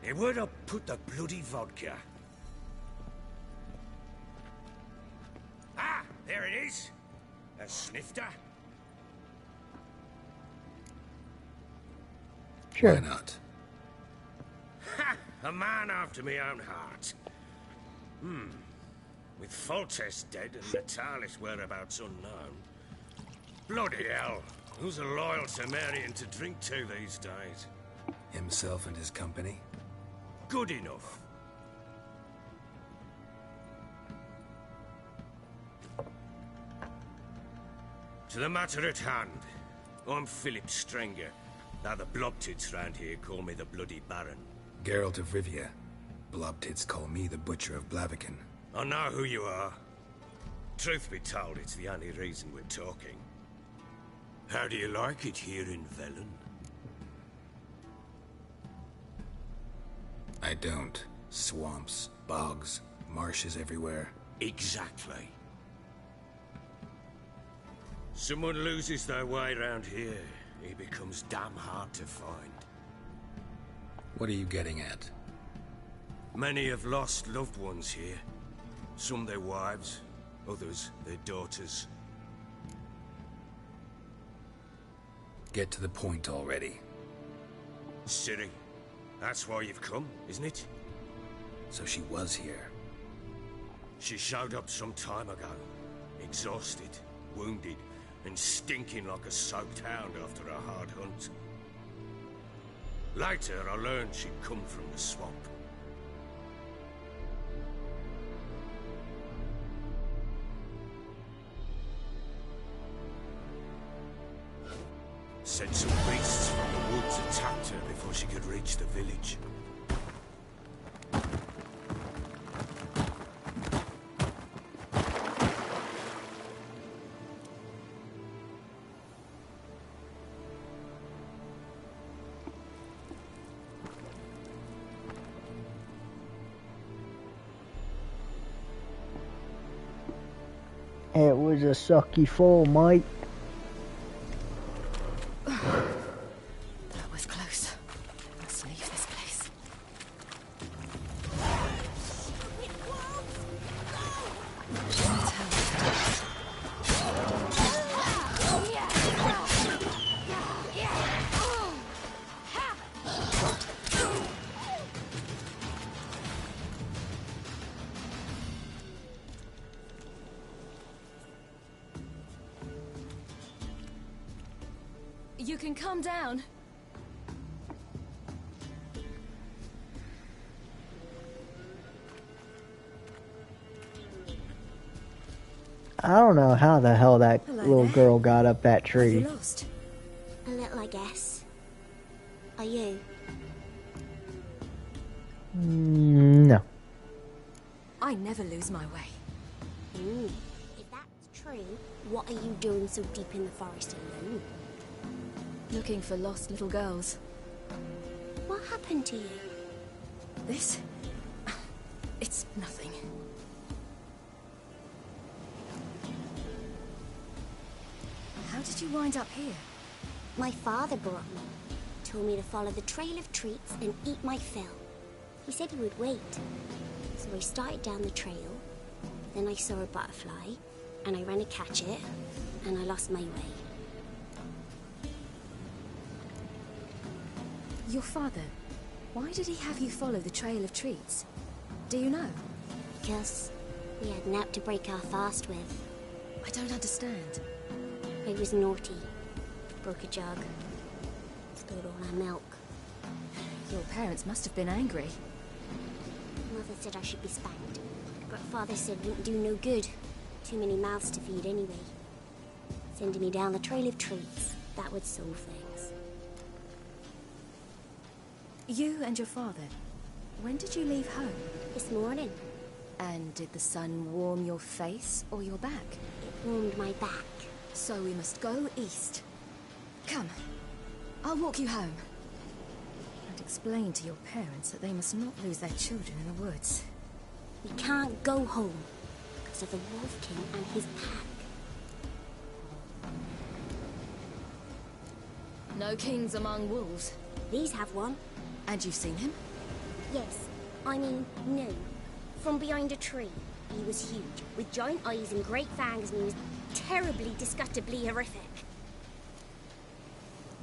Hey, where'd I put the bloody vodka? Ah, there it is. A snifter. Sure. Why not? Ha! A man after my own heart. With Foltest dead and Natalis whereabouts unknown. Bloody hell. Who's a loyal Cimmerian to drink to these days? Himself and his company? Good enough. To the matter at hand. I'm Philip Strenger. Now the Blobtits round here call me the Bloody Baron. Geralt of Rivia. Blobtits call me the Butcher of Blaviken. I know who you are. Truth be told, it's the only reason we're talking. How do you like it here in Velen? I don't. Swamps, bogs, marshes everywhere. Exactly. Someone loses their way around here, he becomes damn hard to find. What are you getting at? Many have lost loved ones here. Some their wives, others their daughters. Get to the point already. Ciri, that's why you've come, isn't it? So she was here. She showed up some time ago, exhausted, wounded, and stinking like a soaked hound after a hard hunt. Later, I learned she'd come from the swamp. Said some beasts from the woods attacked her before she could reach the village. It was a sucky fall, mate. That was close. Let's leave this place. You can calm down. I don't know how the hell that little girl got up that tree. You lost? A little, I guess. Are you? No. I never lose my way. If that's true, what are you doing so deep in the forest alone? Looking for lost little girls. What happened to you? This? It's nothing. How did you wind up here? My father brought me. Told me to follow the trail of treats and eat my fill. He said he would wait. So I started down the trail. Then I saw a butterfly, and I ran to catch it, and I lost my way. Your father, why did he have you follow the trail of treats? Do you know? Because we had an out to break our fast with. I don't understand. I was naughty. Broke a jug. Spilled all our milk. Your parents must have been angry. Mother said I should be spanked. But Father said it wouldn't do no good. Too many mouths to feed anyway. Sending me down the trail of treats. That would solve things. You and your father, when did you leave home? This morning. And did the sun warm your face or your back? It warmed my back. So we must go east. Come, I'll walk you home. And explain to your parents that they must not lose their children in the woods. We can't go home because of the Wolf King and his pack. No kings among wolves. These have one. And you've seen him? Yes. I mean, no. From behind a tree. He was huge, with giant eyes and great fangs, and he was terribly, disgustingly horrific.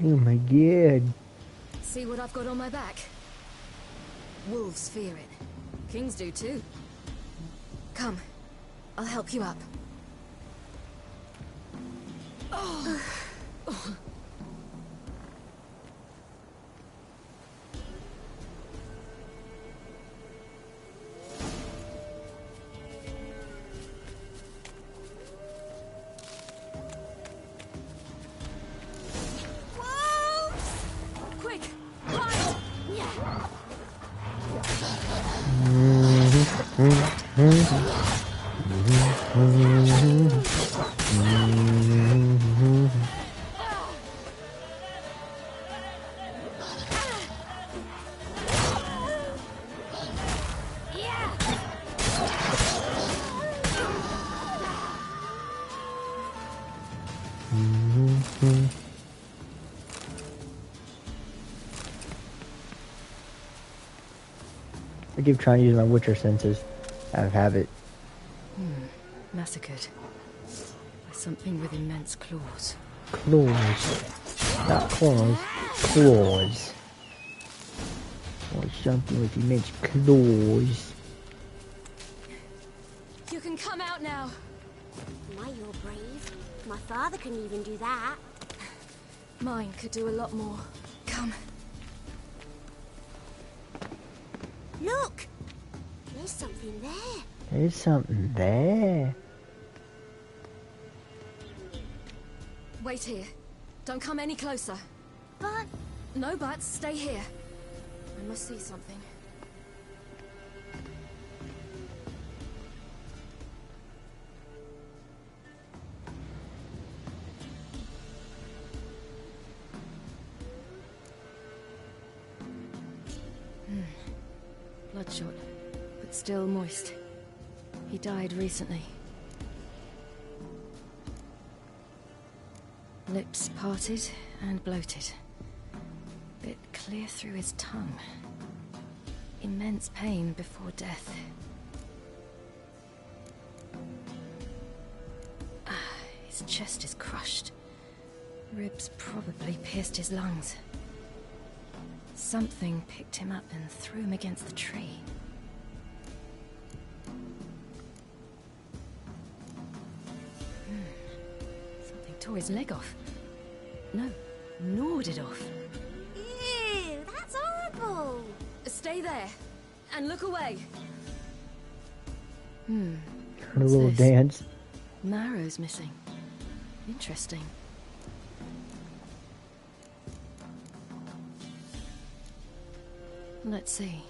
Oh my god. See what I've got on my back? Wolves fear it. Kings do too. Come, I'll help you up. Oh. Oh. I keep trying to use my Witcher senses out of habit. Massacred. By something with immense claws. Claws. Not claws. Claws. Or something with immense claws. You can come out now. My, you're brave. My father couldn't even do that. Mine could do a lot more. Come. Look! There's something there. There's something there. Wait here. Don't come any closer. But... No buts. Stay here. I must see something. Bloodshot, but still moist. He died recently. Lips parted and bloated. Bit clear through his tongue. Immense pain before death. His chest is crushed. Ribs probably pierced his lungs. Something picked him up and threw him against the tree. Something tore his leg off. No, gnawed it off. Ew, that's horrible. Stay there, and look away. A little dance. Marrow's missing. Interesting. Let's see.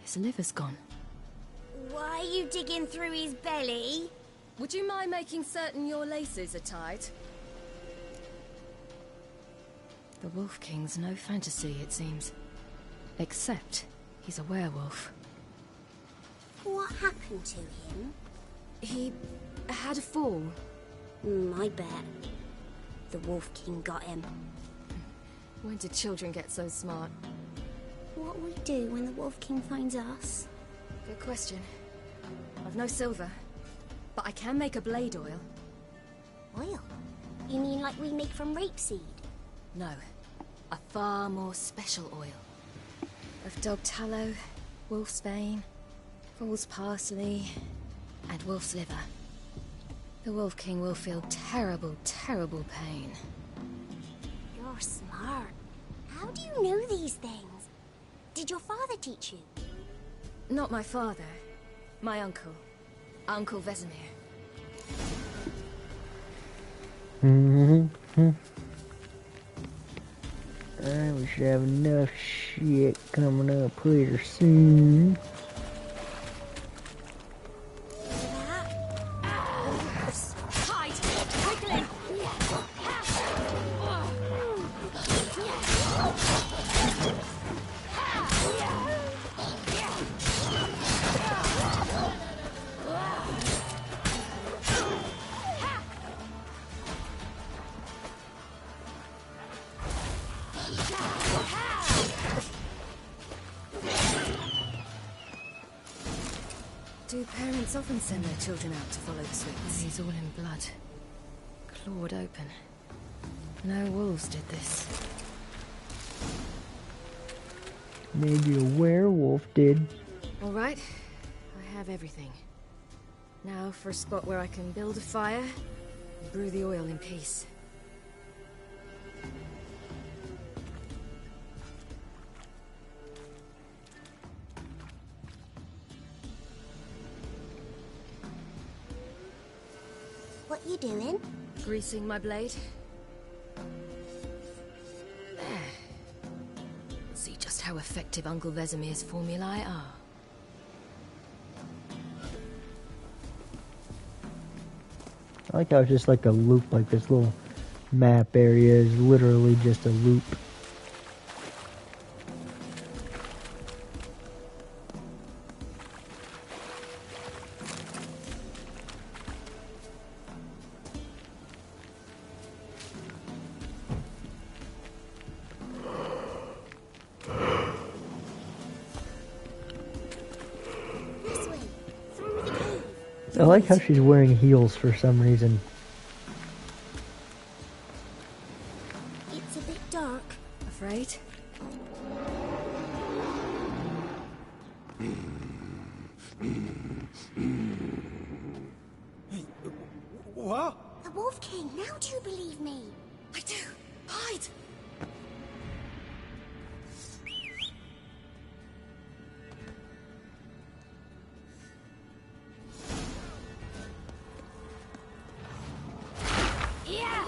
His liver's gone. Why are you digging through his belly? Would you mind making certain your laces are tied? The Wolf King's no fantasy, it seems. Except he's a werewolf. What happened to him? He had a fall. I bet. The Wolf King got him. When did children get so smart? What will we do when the Wolf King finds us? Good question. I've no silver, but I can make a blade oil. Oil? You mean like we make from rapeseed? No, a far more special oil. Of dog tallow, wolf's bane, fool's parsley, and wolf's liver. The Wolf King will feel terrible, terrible pain. You're smart. How do you know these things? Did your father teach you? Not my father. My uncle. Uncle Vesemir. Alright, we should have enough shit coming up here soon. Hide! Quickly! Do parents often send their children out to follow the swiftness? He's all in blood. Clawed open. No wolves did this. Maybe a werewolf did. All right, I have everything. Now for a spot where I can build a fire and brew the oil in peace. What you doing? Greasing my blade. There. See just how effective Uncle Vesemir's formulae are. I like how it's just like a loop, like this little map area is literally just a loop. I like how she's wearing heels for some reason. It's a bit dark. Afraid? What? The Wolf King, now do you believe me? I do. Hide! Yeah!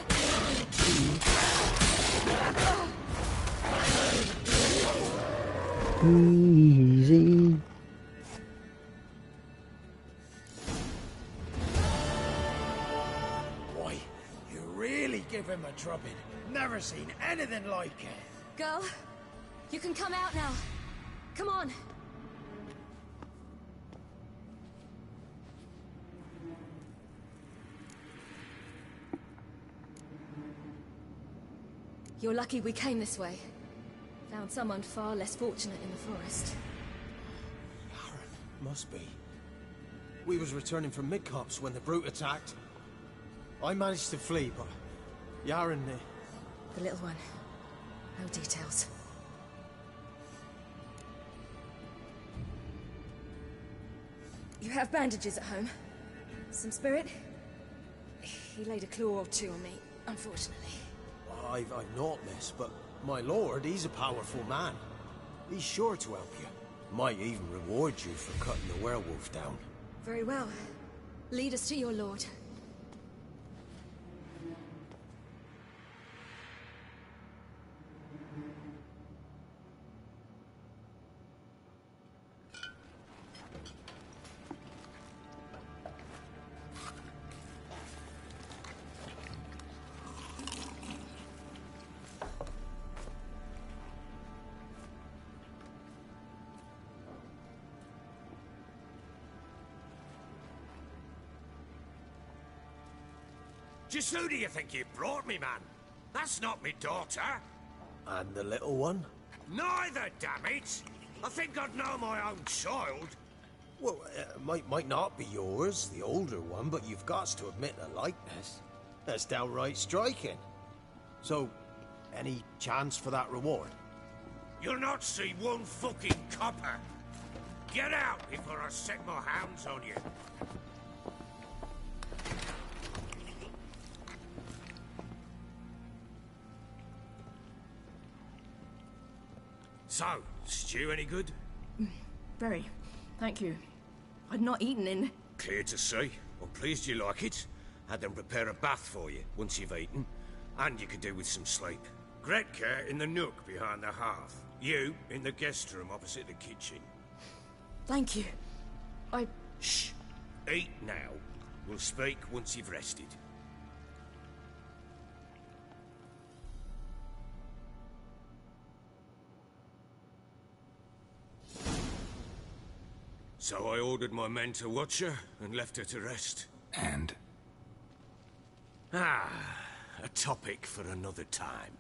Easy. Boy, you really give him a drubbing. Never seen anything like it. Girl, you can come out now. Come on. You're lucky we came this way. Found someone far less fortunate in the forest. Must be. We was returning from Midcops when the brute attacked. I managed to flee, but Yaren... The little one. No details. You have bandages at home? Some spirit? He laid a claw or two on me, unfortunately. I've naught, miss, but my lord, he's a powerful man. He's sure to help you. Might even reward you for cutting the werewolf down. Very well. Lead us to your lord. Just who do you think you brought me, man? That's not me daughter. And the little one? Neither, damn it! I think I'd know my own child. Well, might not be yours, the older one, but you've got to admit the likeness. That's downright striking. So, any chance for that reward? You'll not see one fucking copper. Get out before I set my hounds on you. So, stew any good? Very. Thank you. I'd not eaten in... Clear to see. I'm pleased you like it. Had them prepare a bath for you once you've eaten. And you could do with some sleep. Gretka in the nook behind the hearth. You in the guest room opposite the kitchen. Thank you. Shh. Eat now. We'll speak once you've rested. So I ordered my men to watch her and left her to rest. And? A topic for another time.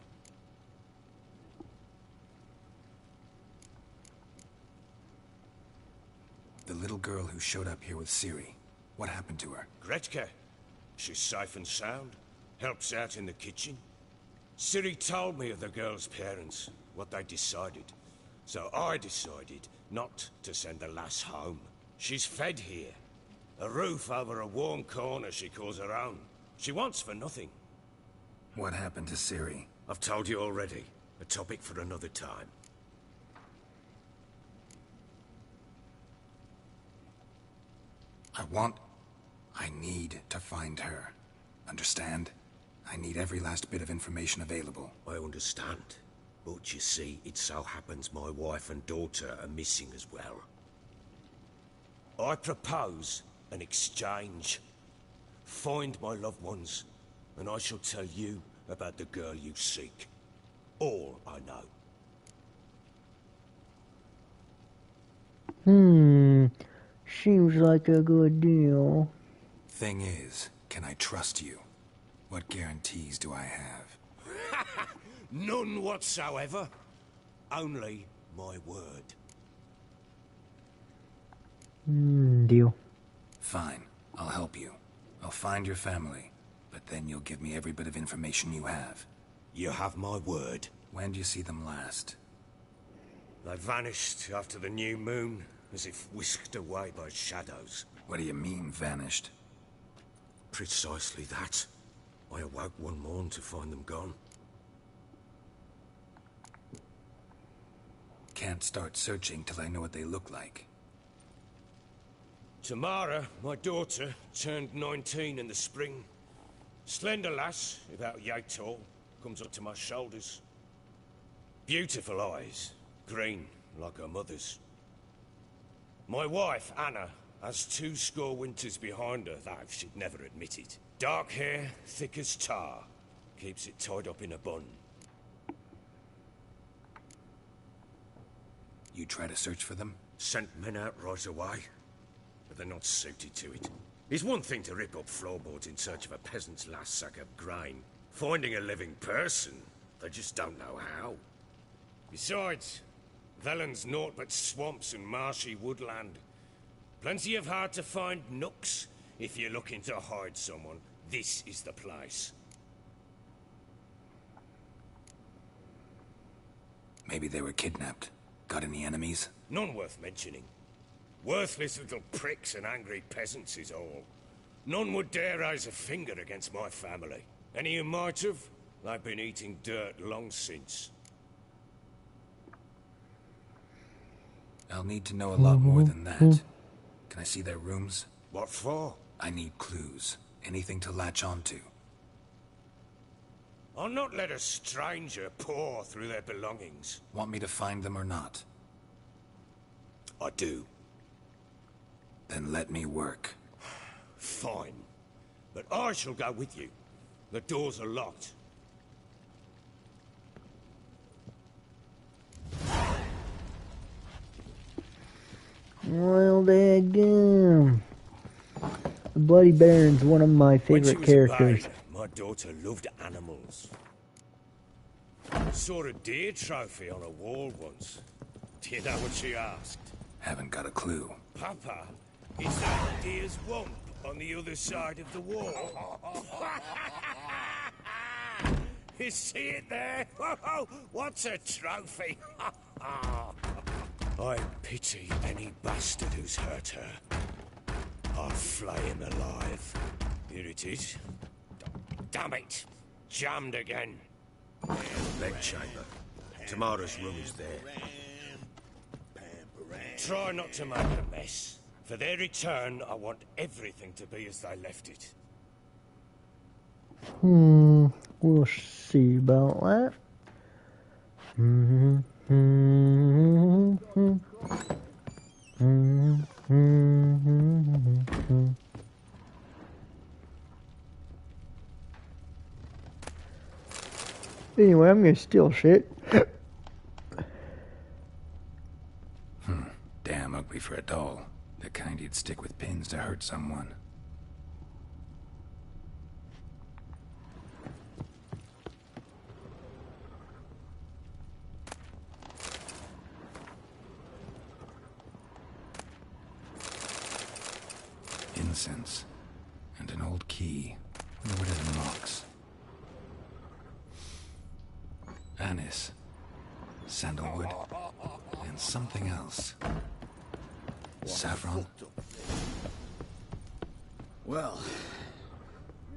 The little girl who showed up here with Ciri, what happened to her? Gretka. She's safe and sound. Helps out in the kitchen. Ciri told me of the girl's parents, what they decided. So I decided not to send the lass home. She's fed here. A roof over a warm corner she calls her own. She wants for nothing. What happened to Ciri? I've told you already. A topic for another time. I need to find her. Understand? I need every last bit of information available. I understand. But you see, it so happens my wife and daughter are missing as well. I propose an exchange. Find my loved ones, and I shall tell you about the girl you seek. All I know. Seems like a good deal. Thing is, can I trust you? What guarantees do I have? None whatsoever. Only my word. Deal. Fine. I'll help you. I'll find your family. But then you'll give me every bit of information you have. You have my word. When did you see them last? They vanished after the new moon, as if whisked away by shadows. What do you mean, vanished? Precisely that. I awoke one morn to find them gone. Can't start searching till I know what they look like. Tamara, my daughter, turned 19 in the spring. Slender lass, about yay tall, comes up to my shoulders. Beautiful eyes, green like her mother's. My wife, Anna, has 20 winters behind her, though she'd never admit it. Dark hair, thick as tar, keeps it tied up in a bun. You try to search for them? Sent men out right away, but they're not suited to it. It's one thing to rip up floorboards in search of a peasant's last sack of grain. Finding a living person, they just don't know how. Besides, Velen's naught but swamps and marshy woodland. Plenty of hard-to-find nooks. If you're looking to hide someone, this is the place. Maybe they were kidnapped. Got any enemies? None worth mentioning. Worthless little pricks and angry peasants is all. None would dare raise a finger against my family. Any who might have, they've been eating dirt long since. I'll need to know a lot more than that. Can I see their rooms? What for? I need clues. Anything to latch onto. I'll not let a stranger pore through their belongings. Want me to find them or not? I do. Then let me work. Fine. But I shall go with you. The doors are locked. Well, dadgum. The Bloody Baron's one of my favorite characters. My daughter loved animals. Saw a deer trophy on a wall once. Do you know what she asked? Haven't got a clue. Papa, is that deer's wump on the other side of the wall? You see it there? What's a trophy? I pity any bastard who's hurt her. I'll flay him alive. Here it is. Damn it! Jammed again. Bedchamber. Tamara's room is there. Try not to make a mess. For their return, I want everything to be as they left it. We'll see about that. Anyway, I'm gonna steal shit. Damn ugly for a doll. The kind you'd stick with pins to hurt someone. Incense. And an old key. Wonder what it unlocks. Anise. Sandalwood. And something else. Saffron. Well,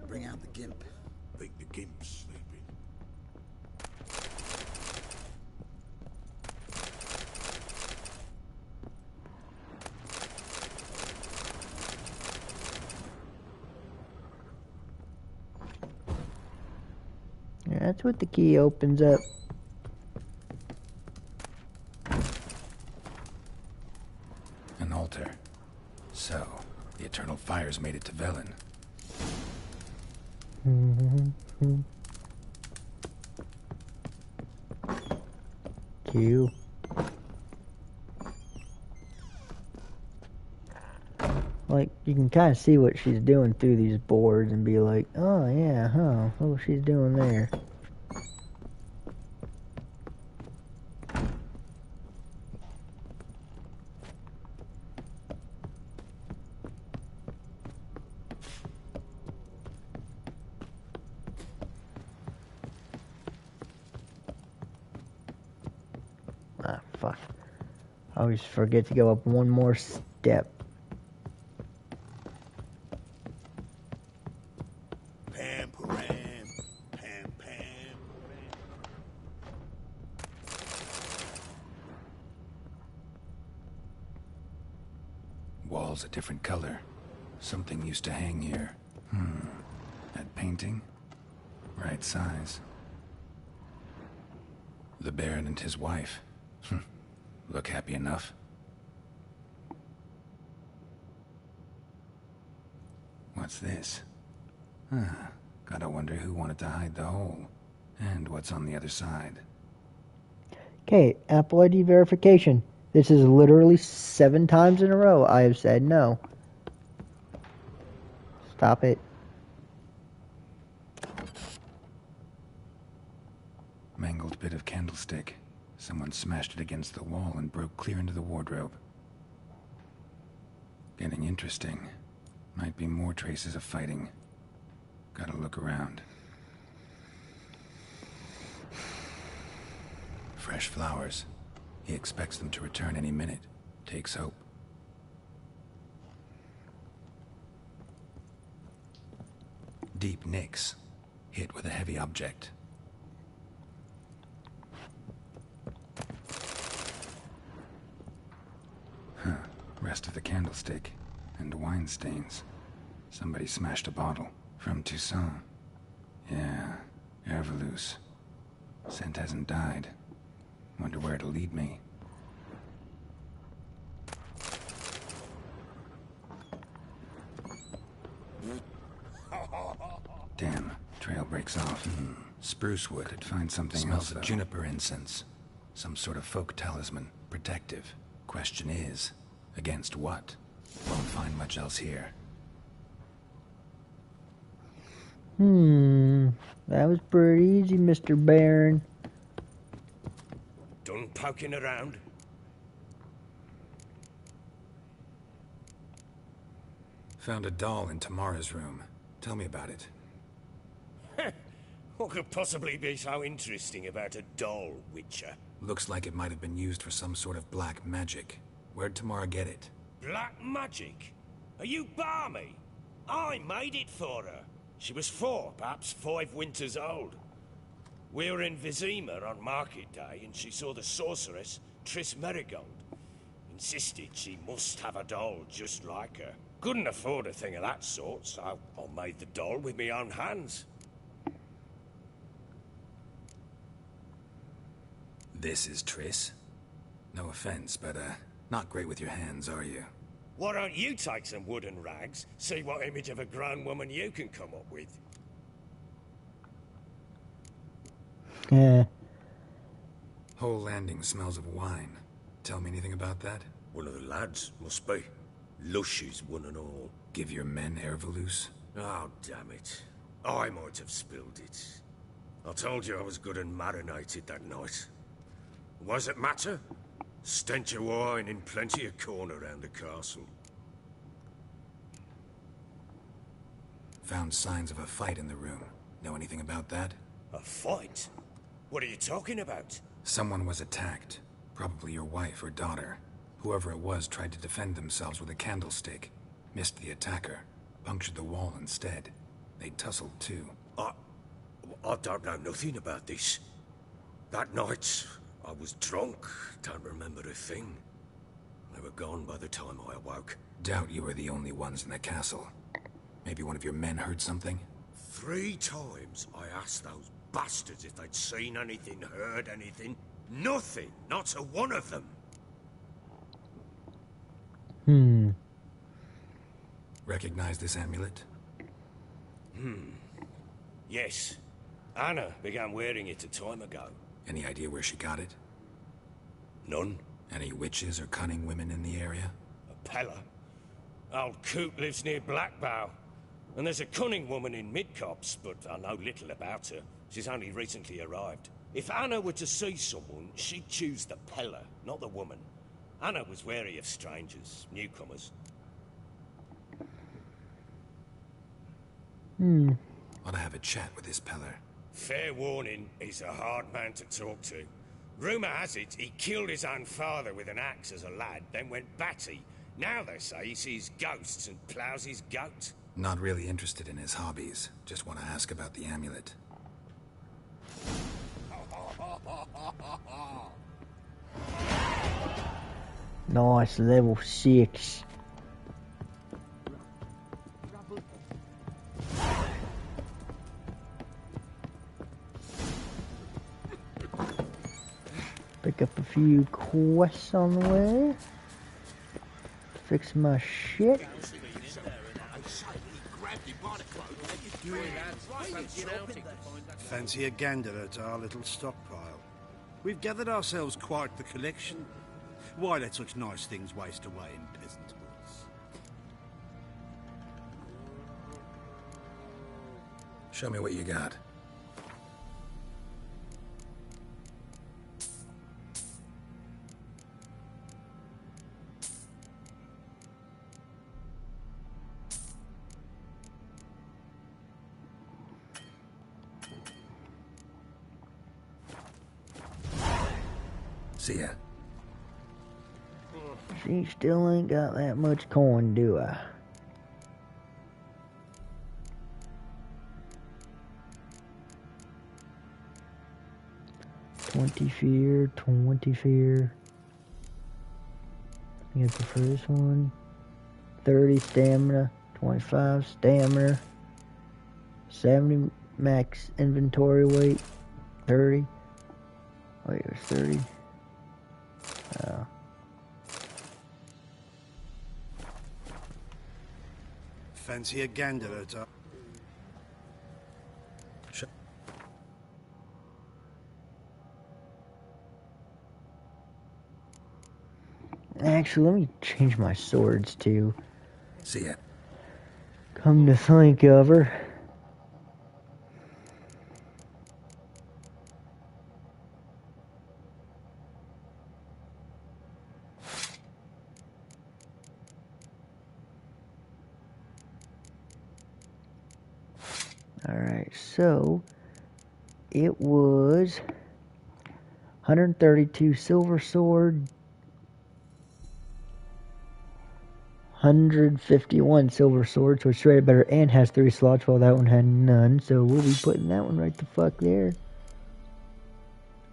bring out the gimp. Think the gimp's sleeping. Yeah, that's what the key opens up. An altar. So, the Eternal Fires made it to Velen. Q. Like, you can kind of see what she's doing through these boards and be like, oh yeah, huh, look what she's doing there. fuck. I always forget to go up one more step. Pam, param, pam, pam. Walls a different color. Something used to hang here. That painting? Right size. The Baron and his wife. Look happy enough. What's this? Gotta wonder who wanted to hide the hole. And what's on the other side. Okay, Apple ID verification. This is literally 7 times in a row I have said no. Stop it. Mangled bit of candlestick. Someone smashed it against the wall and broke clear into the wardrobe. Getting interesting. Might be more traces of fighting. Gotta look around. Fresh flowers. He expects them to return any minute. Takes hope. Deep nicks. Hit with a heavy object. Rest of the candlestick. And wine stains. Somebody smashed a bottle. From Toussaint. Yeah, Herveloos. Scent hasn't died. Wonder where it'll lead me. Damn, trail breaks off. Spruce wood. Could find something else. Smells of juniper incense. Some sort of folk talisman. Protective. Question is, against what? Won't find much else here. That was pretty easy, Mr. Baron. Done poking around? Found a doll in Tamara's room. Tell me about it. What could possibly be so interesting about a doll, Witcher? Looks like it might have been used for some sort of black magic. Where'd Tamara get it? Black magic? Are you balmy? I made it for her. She was 4, perhaps 5 winters old. We were in Vizima on market day, and she saw the sorceress, Triss Merigold. Insisted she must have a doll just like her. Couldn't afford a thing of that sort, so I made the doll with my own hands. This is Triss? No offense, but, not great with your hands, are you? Why don't you take some wooden rags, see what image of a grown woman you can come up with? Yeah. Whole landing smells of wine. Tell me anything about that? One of the lads, must be. Lushes, one and all. Give your men Herveloos? Oh, damn it. I might have spilled it. I told you I was good and marinated that night. Was it matter? Stench of wine in plenty of corn around the castle. Found signs of a fight in the room. Know anything about that? A fight? What are you talking about? Someone was attacked. Probably your wife or daughter. Whoever it was tried to defend themselves with a candlestick. Missed the attacker. Punctured the wall instead. They tussled too. I don't know nothing about this. That night, I was drunk. Don't remember a thing. They were gone by the time I awoke. Doubt you were the only ones in the castle. Maybe one of your men heard something? 3 times I asked those bastards if they'd seen anything, heard anything. Nothing. Not a one of them. Recognize this amulet? Yes. Anna began wearing it a time ago. Any idea where she got it? None. Any witches or cunning women in the area? A Pella. Old Coot lives near Blackbow. And there's a cunning woman in Midcopse, but I know little about her. She's only recently arrived. If Anna were to see someone, she'd choose the Pella, not the woman. Anna was wary of strangers, newcomers. Ought to have a chat with this Peller. Fair warning, he's a hard man to talk to. Rumour has it he killed his own father with an axe as a lad, then went batty. Now they say he sees ghosts and ploughs his goat. Not really interested in his hobbies. Just want to ask about the amulet. Nice, level 6. Pick up a few quests on the way. Fix my shit. Fancy a gander at our little stockpile. We've gathered ourselves quite the collection. Why let such nice things waste away in peasant woods? Show me what you got. See ya. She still ain't got that much coin, do I? $20 fear, 20 fear. I get the first one. 30 stamina, 25 stamina, 70 max inventory weight, 30. Wait, it was 30. Fancy a gander at our... Actually, let me change my swords too. See ya. Come to think of her. Alright, so it was 132 silver sword, 151 silver sword, so it's rated better and has 3 slots, while that one had none, so we'll be putting that one right the fuck there.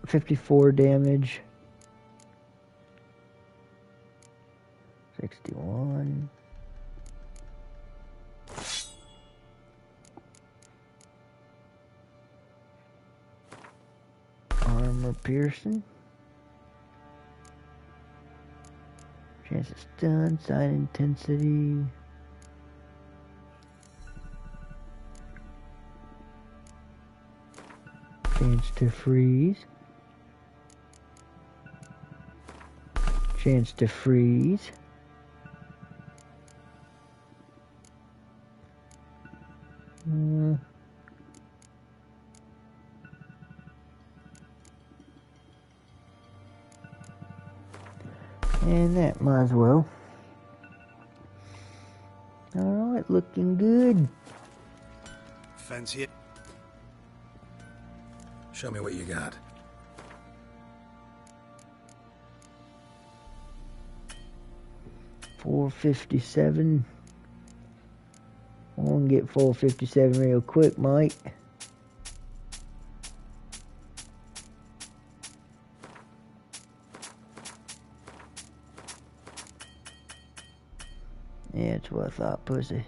54 damage. 61. Armor piercing. Chance of stun, side intensity. Chance to freeze. Chance to freeze. And that might as well. Alright, looking good. Fancy it? Show me what you got. $457. I'm gonna get $457 real quick, Mike. Yeah, that's what I thought, pussy.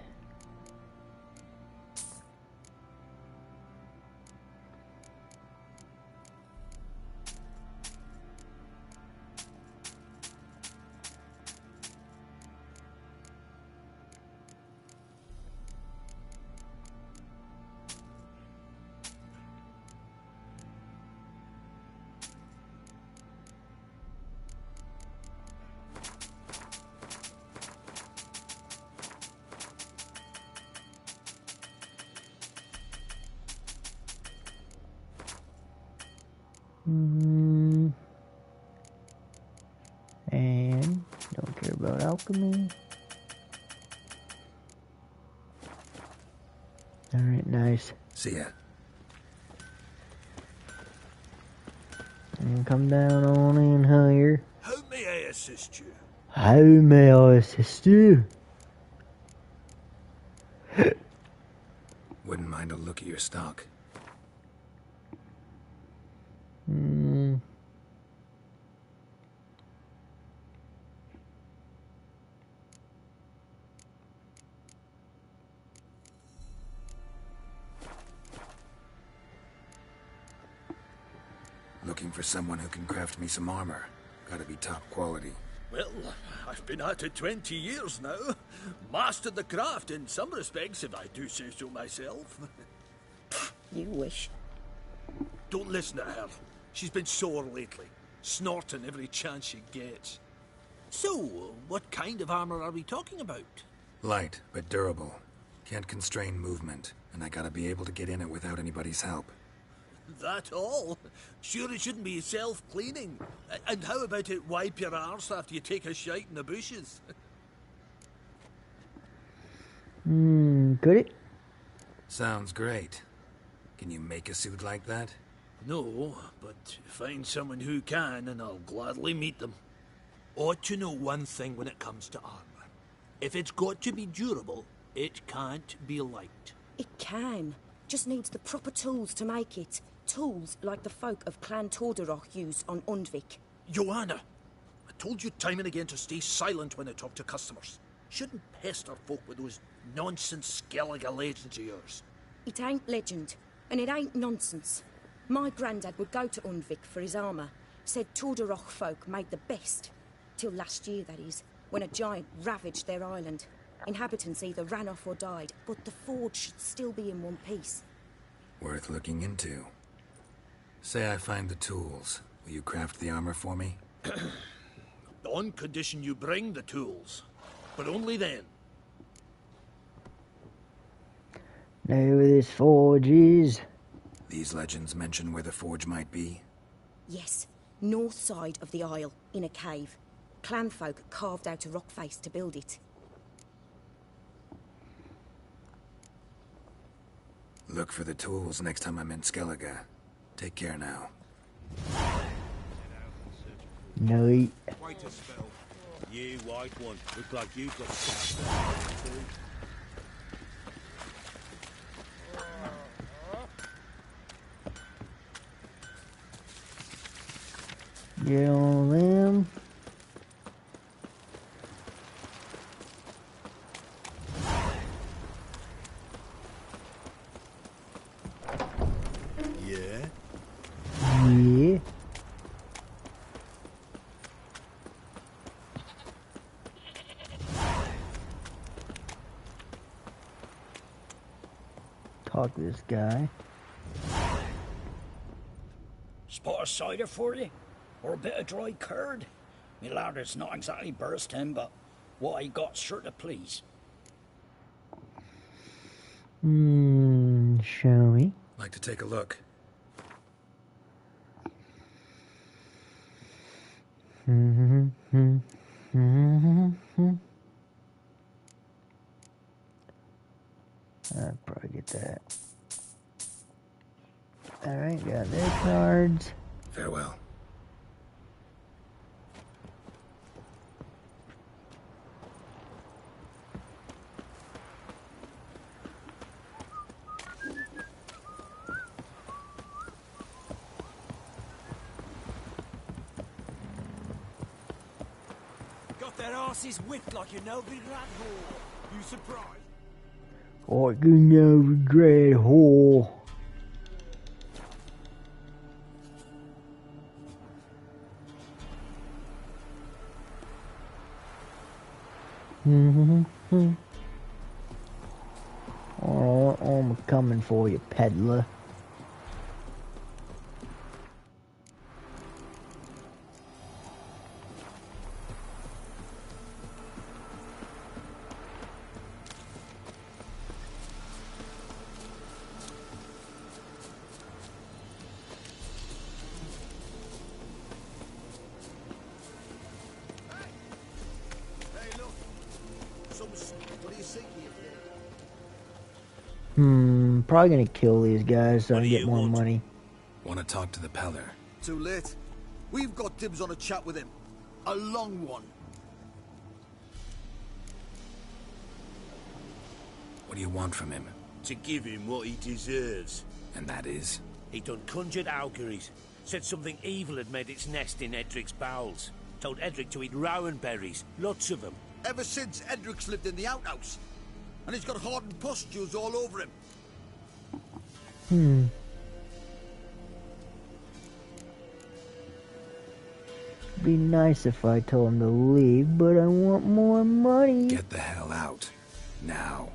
And don't care about alchemy. Alright, nice. See ya. Come down on in here. How may I assist you? How may I assist you? Wouldn't mind a look at your stock. Looking for someone who can craft me some armor. Gotta be top quality. Well, I've been at it 20 years now. Mastered the craft in some respects, if I do say so myself. You wish. Don't listen to her. She's been sore lately, snorting every chance she gets. So, what kind of armor are we talking about? Light, but durable. Can't constrain movement, and I gotta be able to get in it without anybody's help. That all? Sure it shouldn't be self-cleaning. And how about it wipe your arse after you take a shite in the bushes? Could it? Sounds great. Can you make a suit like that? No, but find someone who can and I'll gladly meet them. Ought to know one thing when it comes to armor. If it's got to be durable, it can't be light. It can. Just needs the proper tools to make it. Tools like the folk of Clan Tordarroch used on Undvik. Joanna, I told you time and again to stay silent when I talk to customers. Shouldn't pester folk with those nonsense Skellige legends of yours. It ain't legend, and it ain't nonsense. My granddad would go to Undvik for his armour. Said Tordarroch folk made the best. Till last year, that is, when a giant ravaged their island. Inhabitants either ran off or died, but the forge should still be in one piece. Worth looking into. Say I find the tools. Will you craft the armor for me? On condition you bring the tools. But only then. Know where this forge is? These legends mention where the forge might be? Yes, north side of the isle, in a cave. Clanfolk carved out a rock face to build it. Look for the tools next time I'm in Skellige. Take care now. No. Quite a spell. You white one. Look like you've got scabs too. Get on them. Yeah? Yeah. Talk to this guy. Spot of cider for you? Or a bit of dry curd? Me lard's not exactly bursting, but what I got sure to please. Show me. Like to take a look. I'll probably get that. Alright, got their cards. Farewell. Got their asses whipped like you know big rat hole. You surprised? Oh, you know, dread whore. Oh, I'm coming for you, peddler. Probably gonna kill these guys so I can get more money. Want to talk to the Peller? Too late. We've got dibs on a chat with him. A long one. What do you want from him? To give him what he deserves. And that is? He done conjured auguries. Said something evil had made its nest in Edric's bowels. Told Edric to eat rowan berries. Lots of them. Ever since Edric's lived in the outhouse. And he's got hardened pustules all over him. Be nice if I told him to leave, but I want more money. Get the hell out. Now.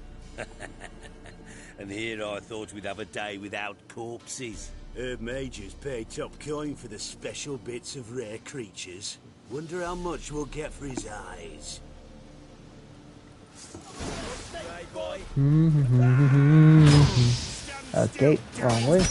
And here I thought we'd have a day without corpses. Herb Majors pay top coin for the special bits of rare creatures. Wonder how much we'll get for his eyes. Okay, wrong way.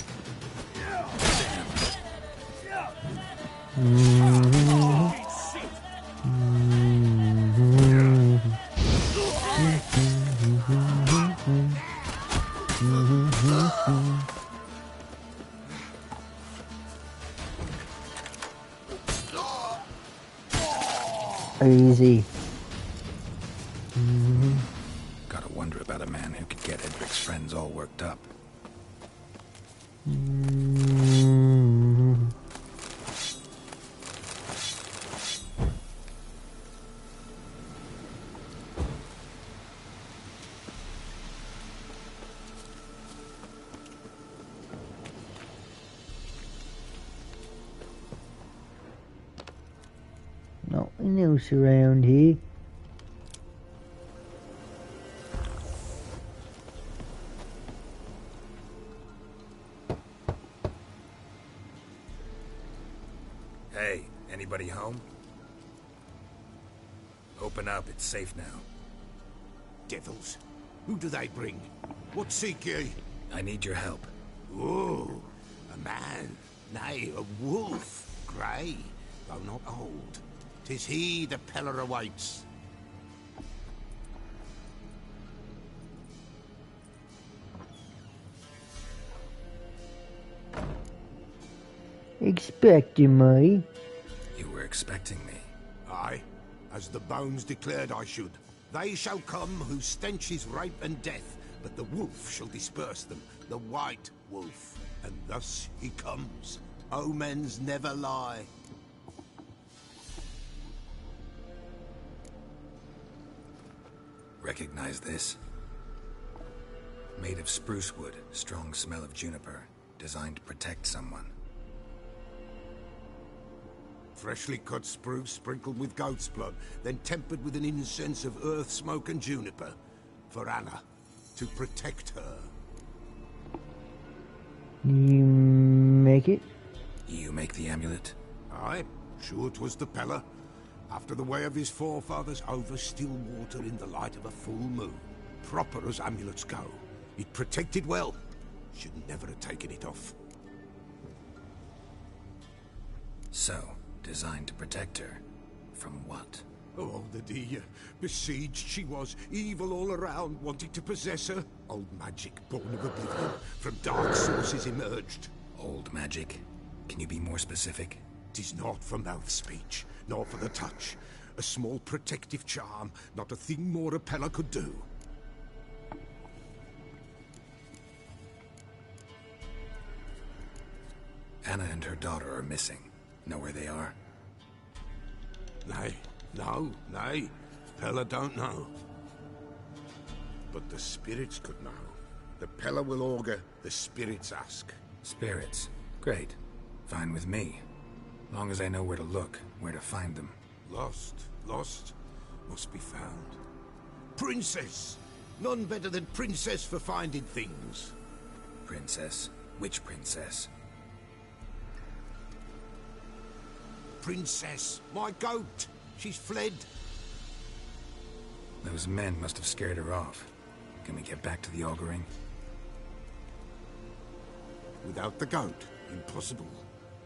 Easy. Gotta wonder about a man who could get Edric's friends all worked up. Nothing else around here. Hey, anybody home? Open up, it's safe now. Devils. Who do they bring? What seek ye? I need your help. Oh, a man. Nay, a wolf. Grey, though not old. 'Tis he the Peller awaits. Expecting me? You were expecting me. Aye, as the bones declared I should. They shall come whose stench is rape and death, but the wolf shall disperse them, the white wolf. And thus he comes. Omens never lie. Recognize this? Made of spruce wood, strong smell of juniper, designed to protect someone. Freshly cut spruce sprinkled with goat's blood, then tempered with an incense of earth, smoke and juniper. For Anna, to protect her. You make it? You make the amulet? Aye, sure 'twas the Peller. After the way of his forefathers, over still water in the light of a full moon. Proper as amulets go. It protected well. Should never have taken it off. So, designed to protect her. From what? Oh, the dear. Besieged she was, evil all around, wanting to possess her. Old magic, born of oblivion, from dark sources emerged. Old magic? Can you be more specific? 'Tis not for mouth speech, nor for the touch. A small protective charm, not a thing more a Peller could do. Anna and her daughter are missing. Know where they are? Nay, nay. Peller don't know. But the spirits could know. The Peller will augur, the spirits ask. Spirits? Great. Fine with me. Long as I know where to look, where to find them. Lost, must be found. Princess! None better than Princess for finding things. Princess? Which princess? Princess, my goat! She's fled. Those men must have scared her off. Can we get back to the auguring? Without the goat, impossible.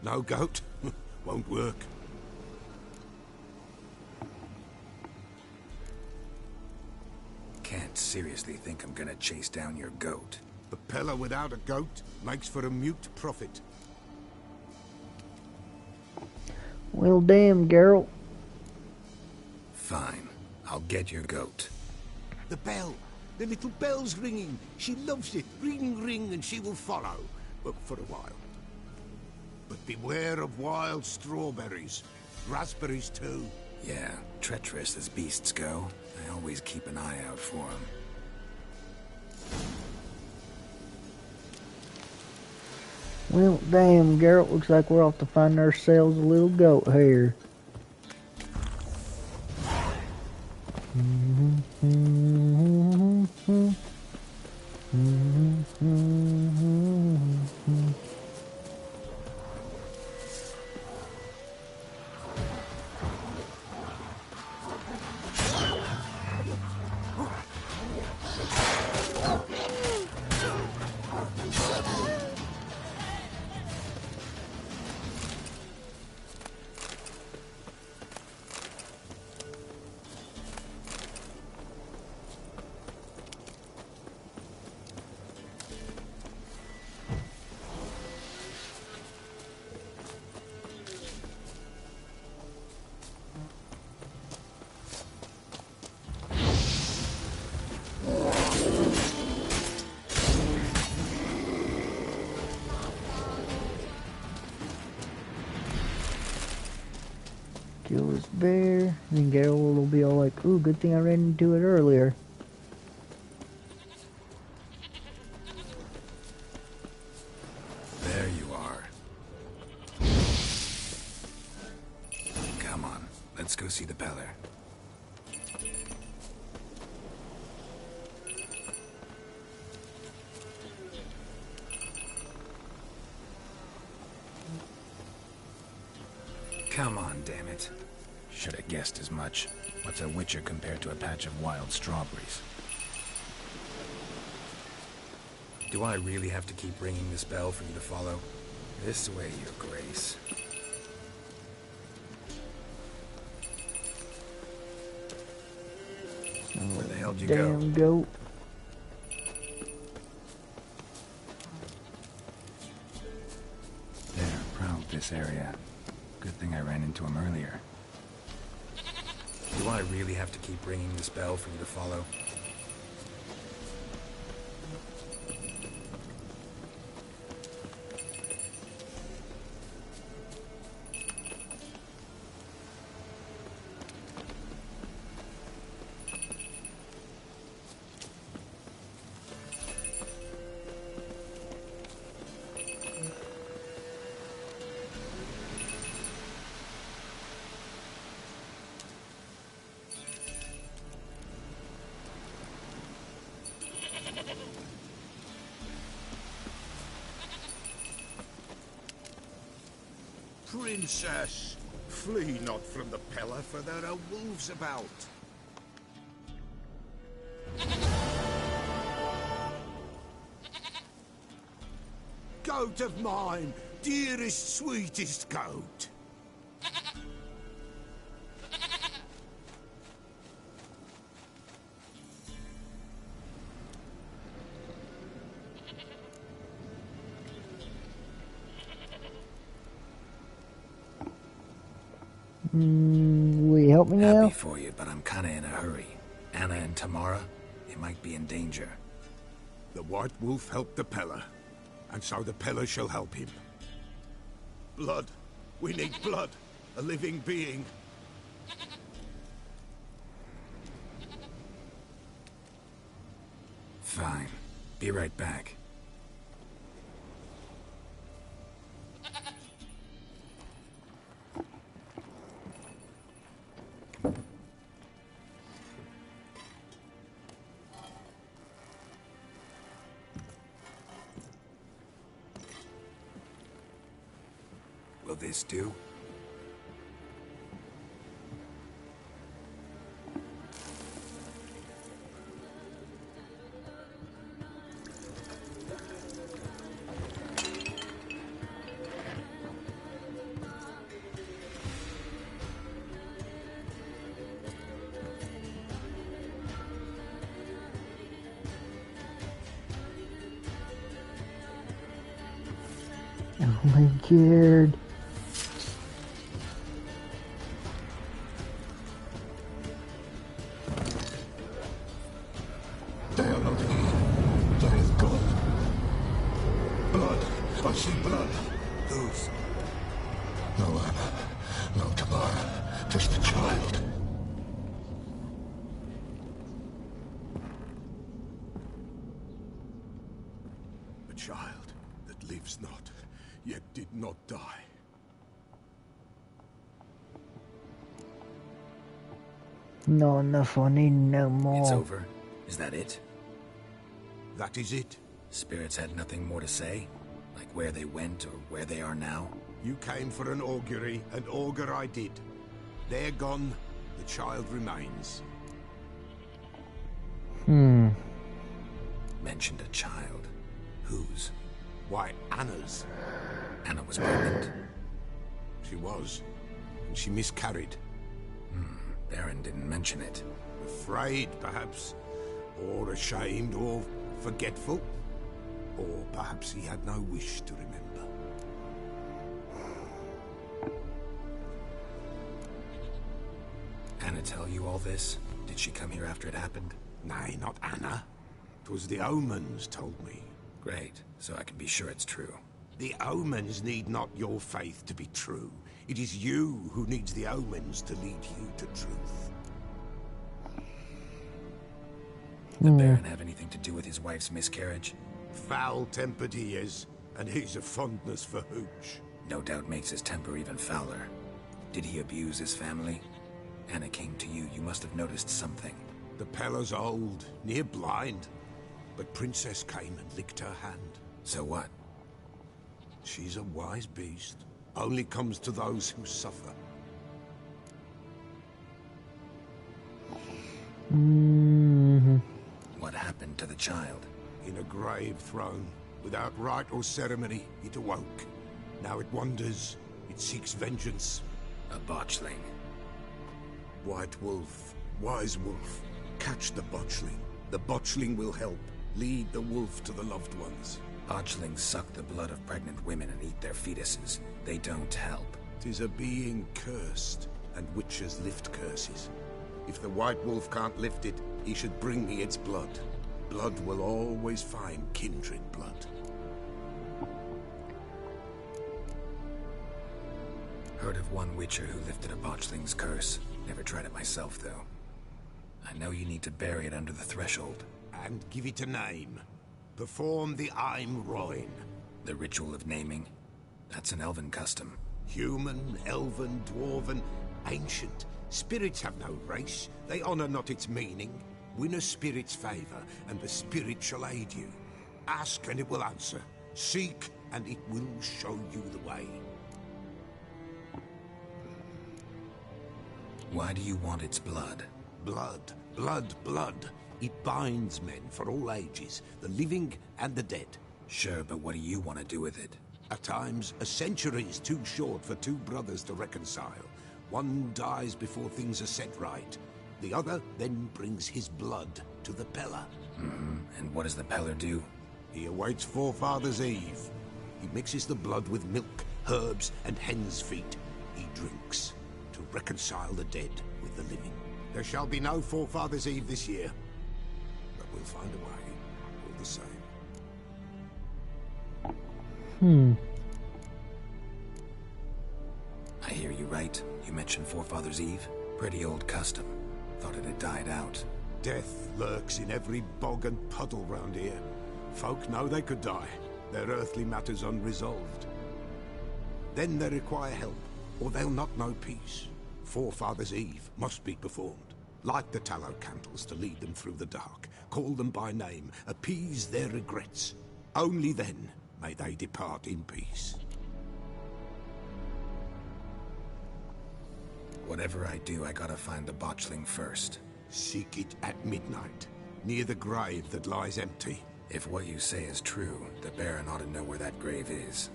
No goat, won't work. Can't seriously think I'm gonna chase down your goat. The Peller without a goat makes for a mute prophet. Well, damn, Geralt. Fine. I'll get your goat. The bell. The little bell's ringing. She loves it. Ring, ring, and she will follow. But for a while. But beware of wild strawberries. Raspberries, too. Yeah, treacherous as beasts go. I always keep an eye out for them. Well, damn, Geralt. Looks like we're off to find ourselves a little goat here. Kill this bear, and then Geralt will be all like, ooh, good thing I ran into it earlier. There you are. Come on, let's go see the Peller. Come on, damn it. Should have guessed as much. What's a witcher compared to a patch of wild strawberries? Do I really have to keep ringing this bell for you to follow? This way, your grace. Where the hell did you go? Damn goat. There, prowled this area. Good thing I ran into him earlier. Do I really have to keep ringing this bell for you to follow? Princess, flee not from the Peller, for there are wolves about. Goat of mine, dearest, sweetest goat. Will you help me now? Happy for you, but I'm kinda in a hurry. Anna and Tamara, they might be in danger. The White Wolf helped the Peller, and so the Peller shall help him. Blood. We need blood. A living being. Fine. Be right back. Will this do? Oh my god. see blood. Whose? No Anna, no Tamara, just the child. A child that lives not, yet did not die. Not enough, I need no more. It's over. Is that it? That is it. Spirits had nothing more to say? Like where they went or where they are now? You came for an augury, and augur I did. They're gone, the child remains. Mentioned a child. Whose? Why, Anna's. Anna was pregnant? She was, and she miscarried. Baron didn't mention it. Afraid, perhaps. Or ashamed, or forgetful. Or perhaps he had no wish to remember. Anna tell you all this? Did she come here after it happened? Nay, not Anna. 'Twas the omens told me. Great, so I can be sure it's true. The omens need not your faith to be true. It is you who needs the omens to lead you to truth. The Baron have anything to do with his wife's miscarriage? Foul-tempered he is, and he's a fondness for hooch. No doubt makes his temper even fouler. Did he abuse his family? Anna came to you, you must have noticed something. The Pella's old, near blind. But Princess came and licked her hand. So what? She's a wise beast. Only comes to those who suffer. What happened to the child? In a grave thrown. Without rite or ceremony, it awoke. Now it wanders. It seeks vengeance. A botchling. White Wolf. Wise Wolf. Catch the botchling. The botchling will help. Lead the wolf to the loved ones. Botchlings suck the blood of pregnant women and eat their fetuses. They don't help. 'Tis a being cursed, and witches lift curses. If the White Wolf can't lift it, he should bring me its blood. Blood will always find kindred blood. Heard of one witcher who lifted a botchling's curse. Never tried it myself, though. I know you need to bury it under the threshold. And give it a name. Perform the Aim Roin. The ritual of naming? That's an elven custom. Human, elven, dwarven, ancient. Spirits have no race. They honor not its meaning. Win a spirit's favor, and the spirit shall aid you. Ask, and it will answer. Seek, and it will show you the way. Why do you want its blood? Blood, blood, blood. It binds men for all ages, the living and the dead. Sure, but what do you want to do with it? At times, a century is too short for two brothers to reconcile. One dies before things are set right. The other then brings his blood to the Pella. And what does the Peller do? He awaits Forefather's Eve. He mixes the blood with milk, herbs, and hen's feet. He drinks to reconcile the dead with the living. There shall be no Forefather's Eve this year. But we'll find a way, all the same. I hear you right. You mentioned Forefather's Eve. Pretty old custom. Thought it had died out. Death lurks in every bog and puddle round here. Folk know they could die, their earthly matters unresolved. Then they require help, or they'll not know peace. Forefather's Eve must be performed. Light the tallow candles to lead them through the dark. Call them by name, appease their regrets. Only then may they depart in peace. Whatever I do, I gotta find the botchling first. Seek it at midnight, near the grave that lies empty. If what you say is true, the Baron ought to know where that grave is.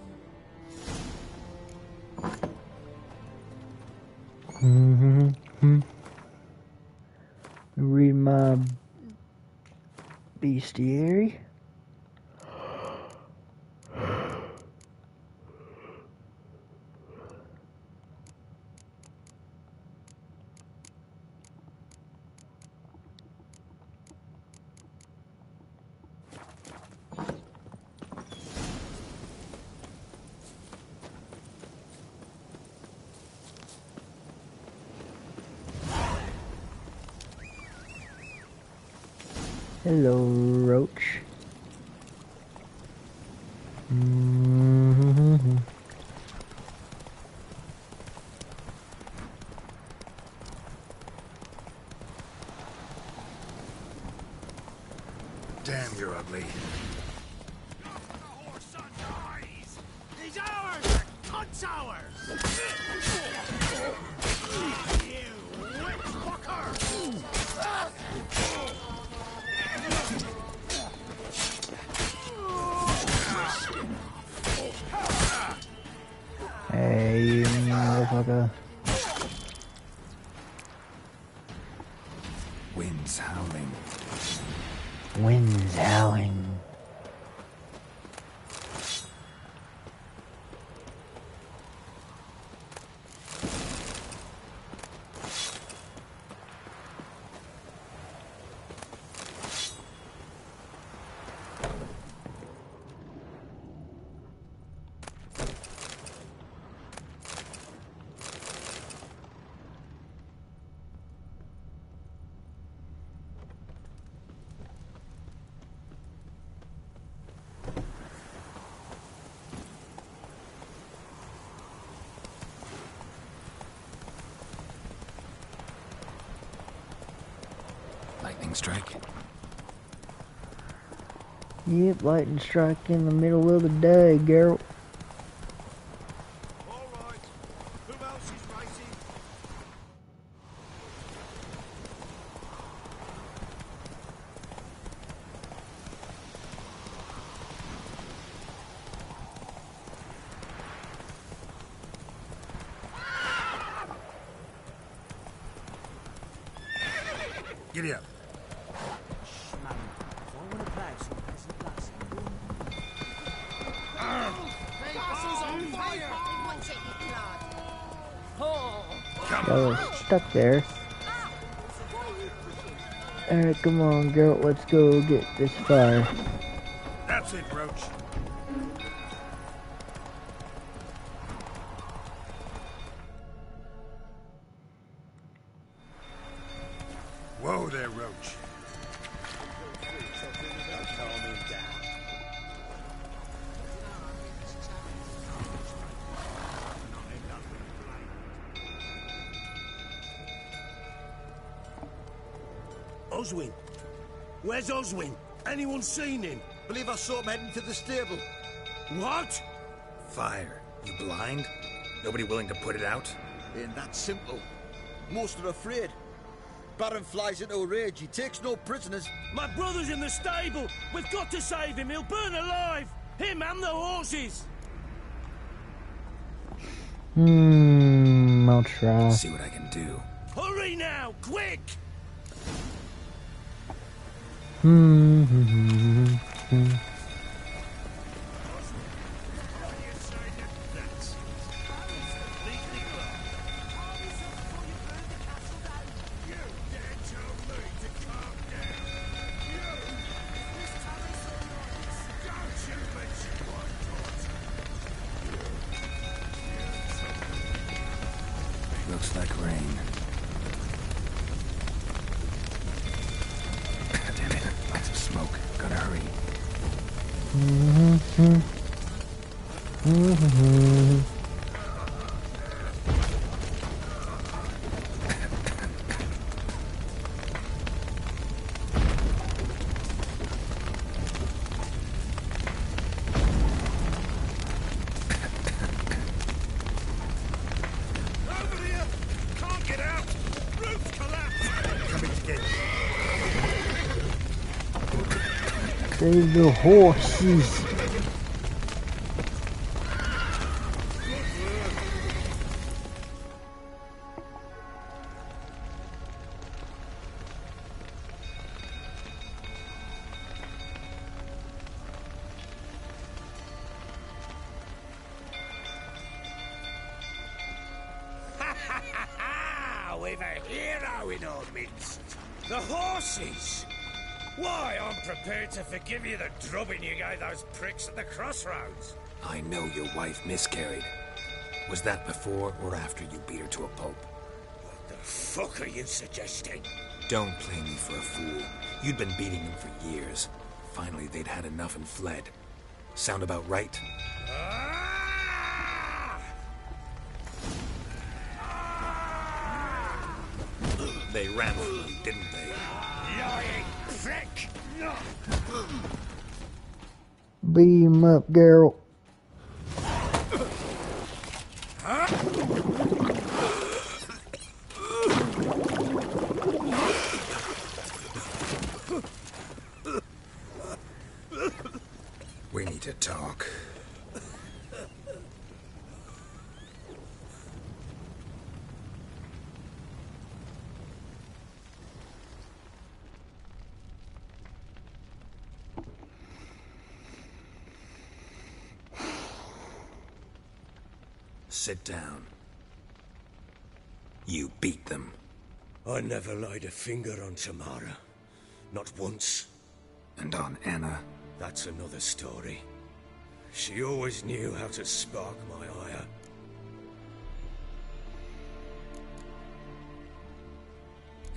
Read my bestiary. Hello, Roach. Damn, you're ugly. He's ours! Cunt's ours! You witch fucker! Hey, you motherfucker. Wind's howling. Wind's howling. Lightning strike. Yep, lightning strike in the middle of the day, Geralt. Who else is racing? Giddy up. I was stuck there. Alright, come on, Geralt, let's go get this fire. That's it, Roach. Whoa there, Roach. Oswin? Where's Oswin? Anyone seen him? Believe I saw him heading to the stable. What? Fire. You blind? Nobody willing to put it out? Ain't that simple. Most are afraid. Baron flies into a rage. He takes no prisoners. My brother's in the stable. We've got to save him. He'll burn alive. Him and the horses. I'll try. See what I can do. Hurry now, quick! Looks like rain. Damn it. Lots of smoke. Gotta hurry. Save the horses. We've a hero in our midst. The horses. Why, I'm prepared to forgive you the drubbing you gave those pricks at the crossroads. I know your wife miscarried. Was that before or after you beat her to a pulp? What the fuck are you suggesting? Don't play me for a fool. You'd been beating them for years. Finally, they'd had enough and fled. Sound about right? They ran from you, didn't they? Lying prick! Beat him up, Geralt. We need to talk. Sit down. You beat them. I never laid a finger on Tamara. Not once. And on Anna? That's another story. She always knew how to spark my ire.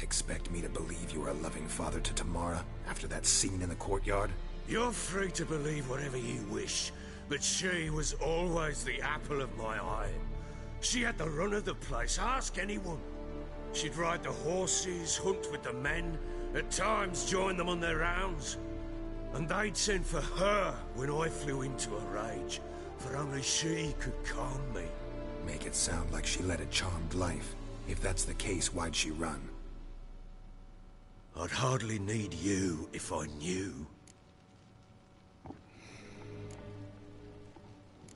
Expect me to believe you were a loving father to Tamara after that scene in the courtyard? You're free to believe whatever you wish, but she was always the apple of my eye. She had the run of the place, ask anyone. She'd ride the horses, hunt with the men, at times join them on their rounds. And they'd send for her when I flew into a rage, for only she could calm me. Make it sound like she led a charmed life. If that's the case, why'd she run? I'd hardly need you if I knew.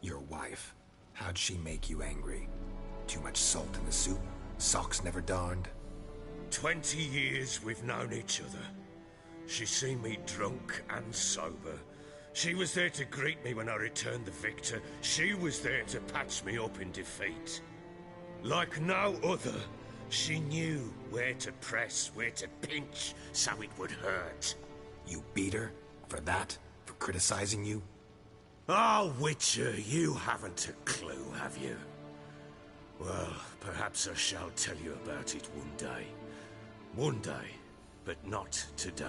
Your wife. How'd she make you angry? Too much salt in the soup? Socks never darned? 20 years we've known each other. She's seen me drunk and sober. She was there to greet me when I returned the victor. She was there to patch me up in defeat. Like no other, she knew where to press, where to pinch, so it would hurt. You beat her? For that? For criticizing you? Oh, Witcher, you haven't a clue, have you? Well, perhaps I shall tell you about it one day. One day, but not today.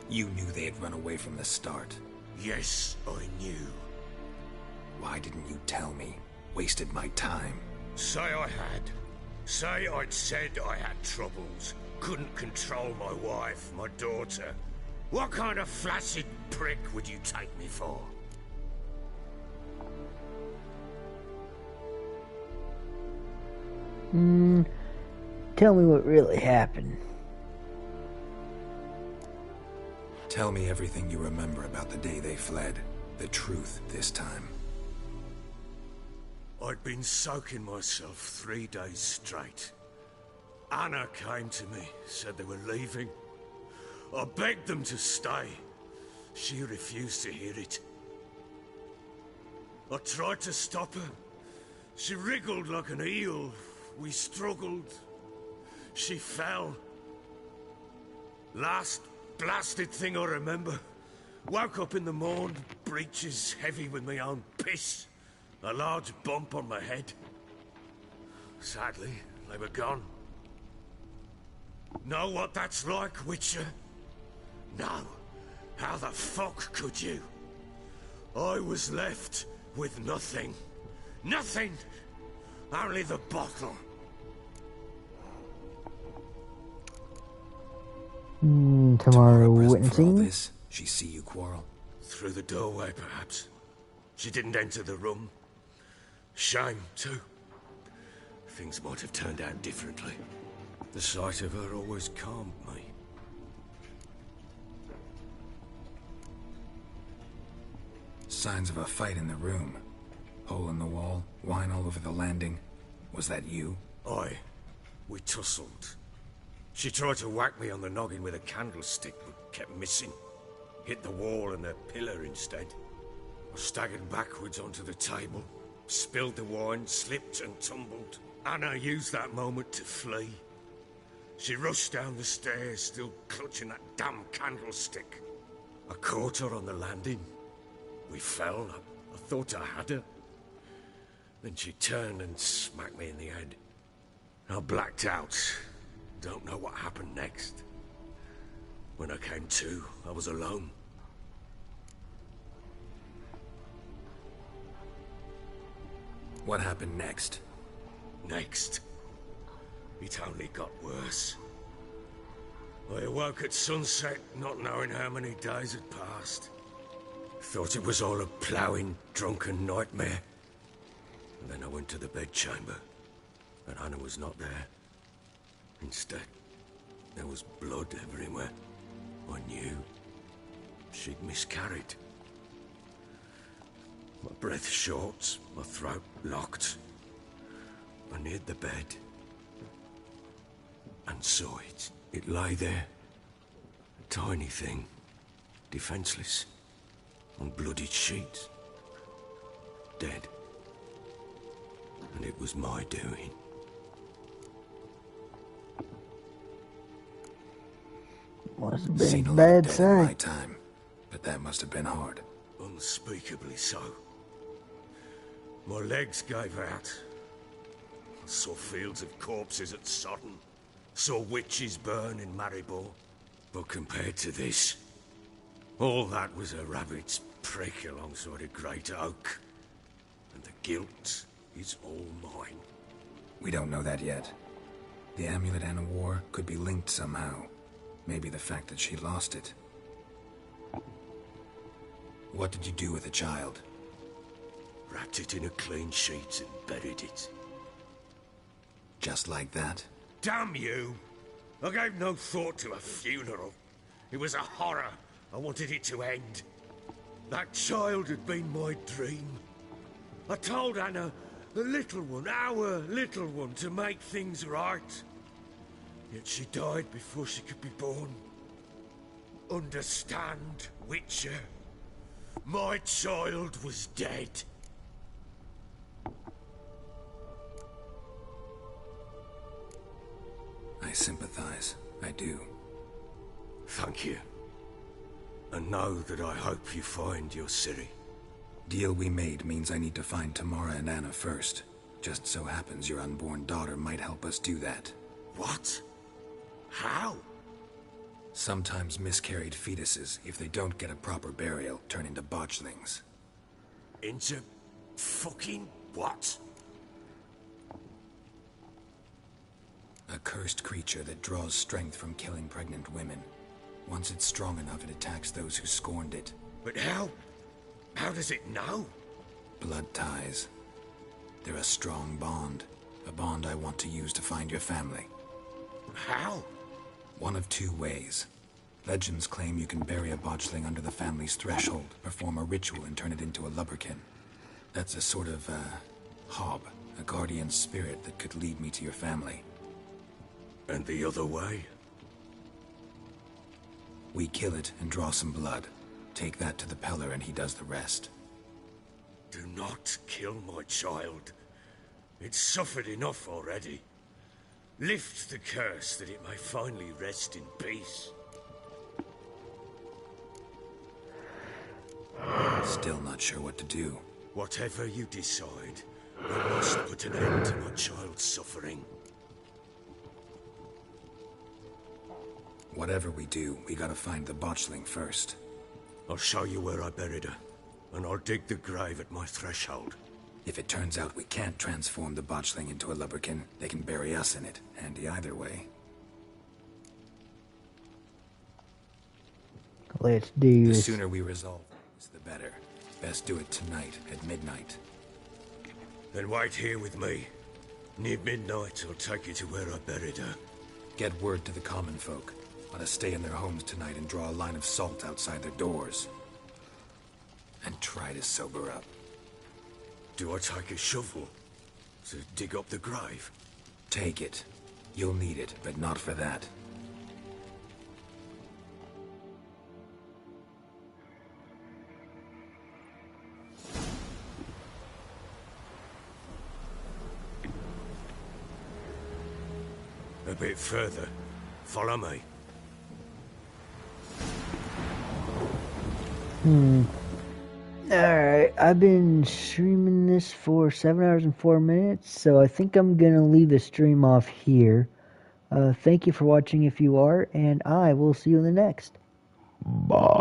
You knew they had run away from the start? Yes, I knew. Why didn't you tell me? Wasted my time. Say I had. Say I'd said I had troubles. Couldn't control my wife, my daughter. What kind of flaccid prick would you take me for? Tell me what really happened. Tell me everything you remember about the day they fled. The truth this time. I'd been soaking myself 3 days straight. Anna came to me, said they were leaving. I begged them to stay. She refused to hear it. I tried to stop her. She wriggled like an eel. We struggled. She fell. Last blasted thing I remember. Woke up in the morn, breeches heavy with my own piss. A large bump on my head. Sadly, they were gone. Know what that's like, Witcher? No. How the fuck could you? I was left with nothing. Nothing! Only the bottle. Tamara witnessing? She see you quarrel? Through the doorway, perhaps. She didn't enter the room. Shame, too. Things might have turned out differently. The sight of her always calmed me. Signs of a fight in the room. Hole in the wall, wine all over the landing. Was that you? Aye. We tussled. She tried to whack me on the noggin with a candlestick, but kept missing. Hit the wall and a pillar instead. I staggered backwards onto the table, spilled the wine, slipped and tumbled. Anna used that moment to flee. She rushed down the stairs, still clutching that damn candlestick. I caught her on the landing. We fell. I thought I had her. Then she turned and smacked me in the head. I blacked out. Don't know what happened next. When I came to, I was alone. What happened next? Next? It only got worse. I awoke at sunset, not knowing how many days had passed. Thought it was all a ploughing, drunken nightmare. And then I went to the bedchamber, and Anna was not there. Instead, there was blood everywhere. I knew she'd miscarried. My breath short, my throat locked. I neared the bed and saw it. It lay there, a tiny thing, defenseless, on bloodied sheets, dead. And it was my doing. Must have been Seen a a lot bad of death in my thing. time, but that must have been hard. Unspeakably so. My legs gave out. I saw fields of corpses at Sodden. Saw witches burn in Maribor. But compared to this, all that was a rabbit's prick alongside a great oak. And the guilt is all mine. We don't know that yet. The amulet Anna wore could be linked somehow. Maybe the fact that she lost it. What did you do with the child? Wrapped it in a clean sheet and buried it. Just like that? Damn you! I gave no thought to a funeral. It was a horror. I wanted it to end. That child had been my dream. I told Anna, the little one, our little one, to make things right. Yet she died before she could be born. Understand, Witcher? My child was dead. I sympathize. I do. Thank you. And know that I hope you find your Ciri. Deal we made means I need to find Tamara and Anna first. Just so happens your unborn daughter might help us do that. What? How? Sometimes miscarried fetuses, if they don't get a proper burial, turn into botchlings. Into fucking what? A cursed creature that draws strength from killing pregnant women. Once it's strong enough, it attacks those who scorned it. But how? How does it know? Blood ties. They're a strong bond. A bond I want to use to find your family. How? One of two ways. Legends claim you can bury a botchling under the family's threshold, perform a ritual and turn it into a lubberkin. That's a sort of, hob, a guardian spirit that could lead me to your family. And the other way? We kill it and draw some blood. Take that to the Peller and he does the rest. Do not kill my child. It's suffered enough already. Lift the curse that it may finally rest in peace. Still not sure what to do. Whatever you decide, I must put an end to my child's suffering. Whatever we do, we gotta find the botchling first. I'll show you where I buried her, and I'll dig the grave at my threshold. If it turns out we can't transform the botchling into a lubberkin, they can bury us in it. Handy either way. Let's do The this. sooner we resolve this, the better. Best do it tonight at midnight. Then wait here with me. Near midnight, I'll take you to where I buried her. Get word to the common folk. Let us stay in their homes tonight and draw a line of salt outside their doors. And try to sober up. Do I take a shovel to dig up the grave? Take it. You'll need it, but not for that. A bit further. Follow me. Alright, I've been streaming this for 7 hours and 4 minutes, so I think I'm gonna leave the stream off here. Thank you for watching if you are, and I will see you in the next. Bye.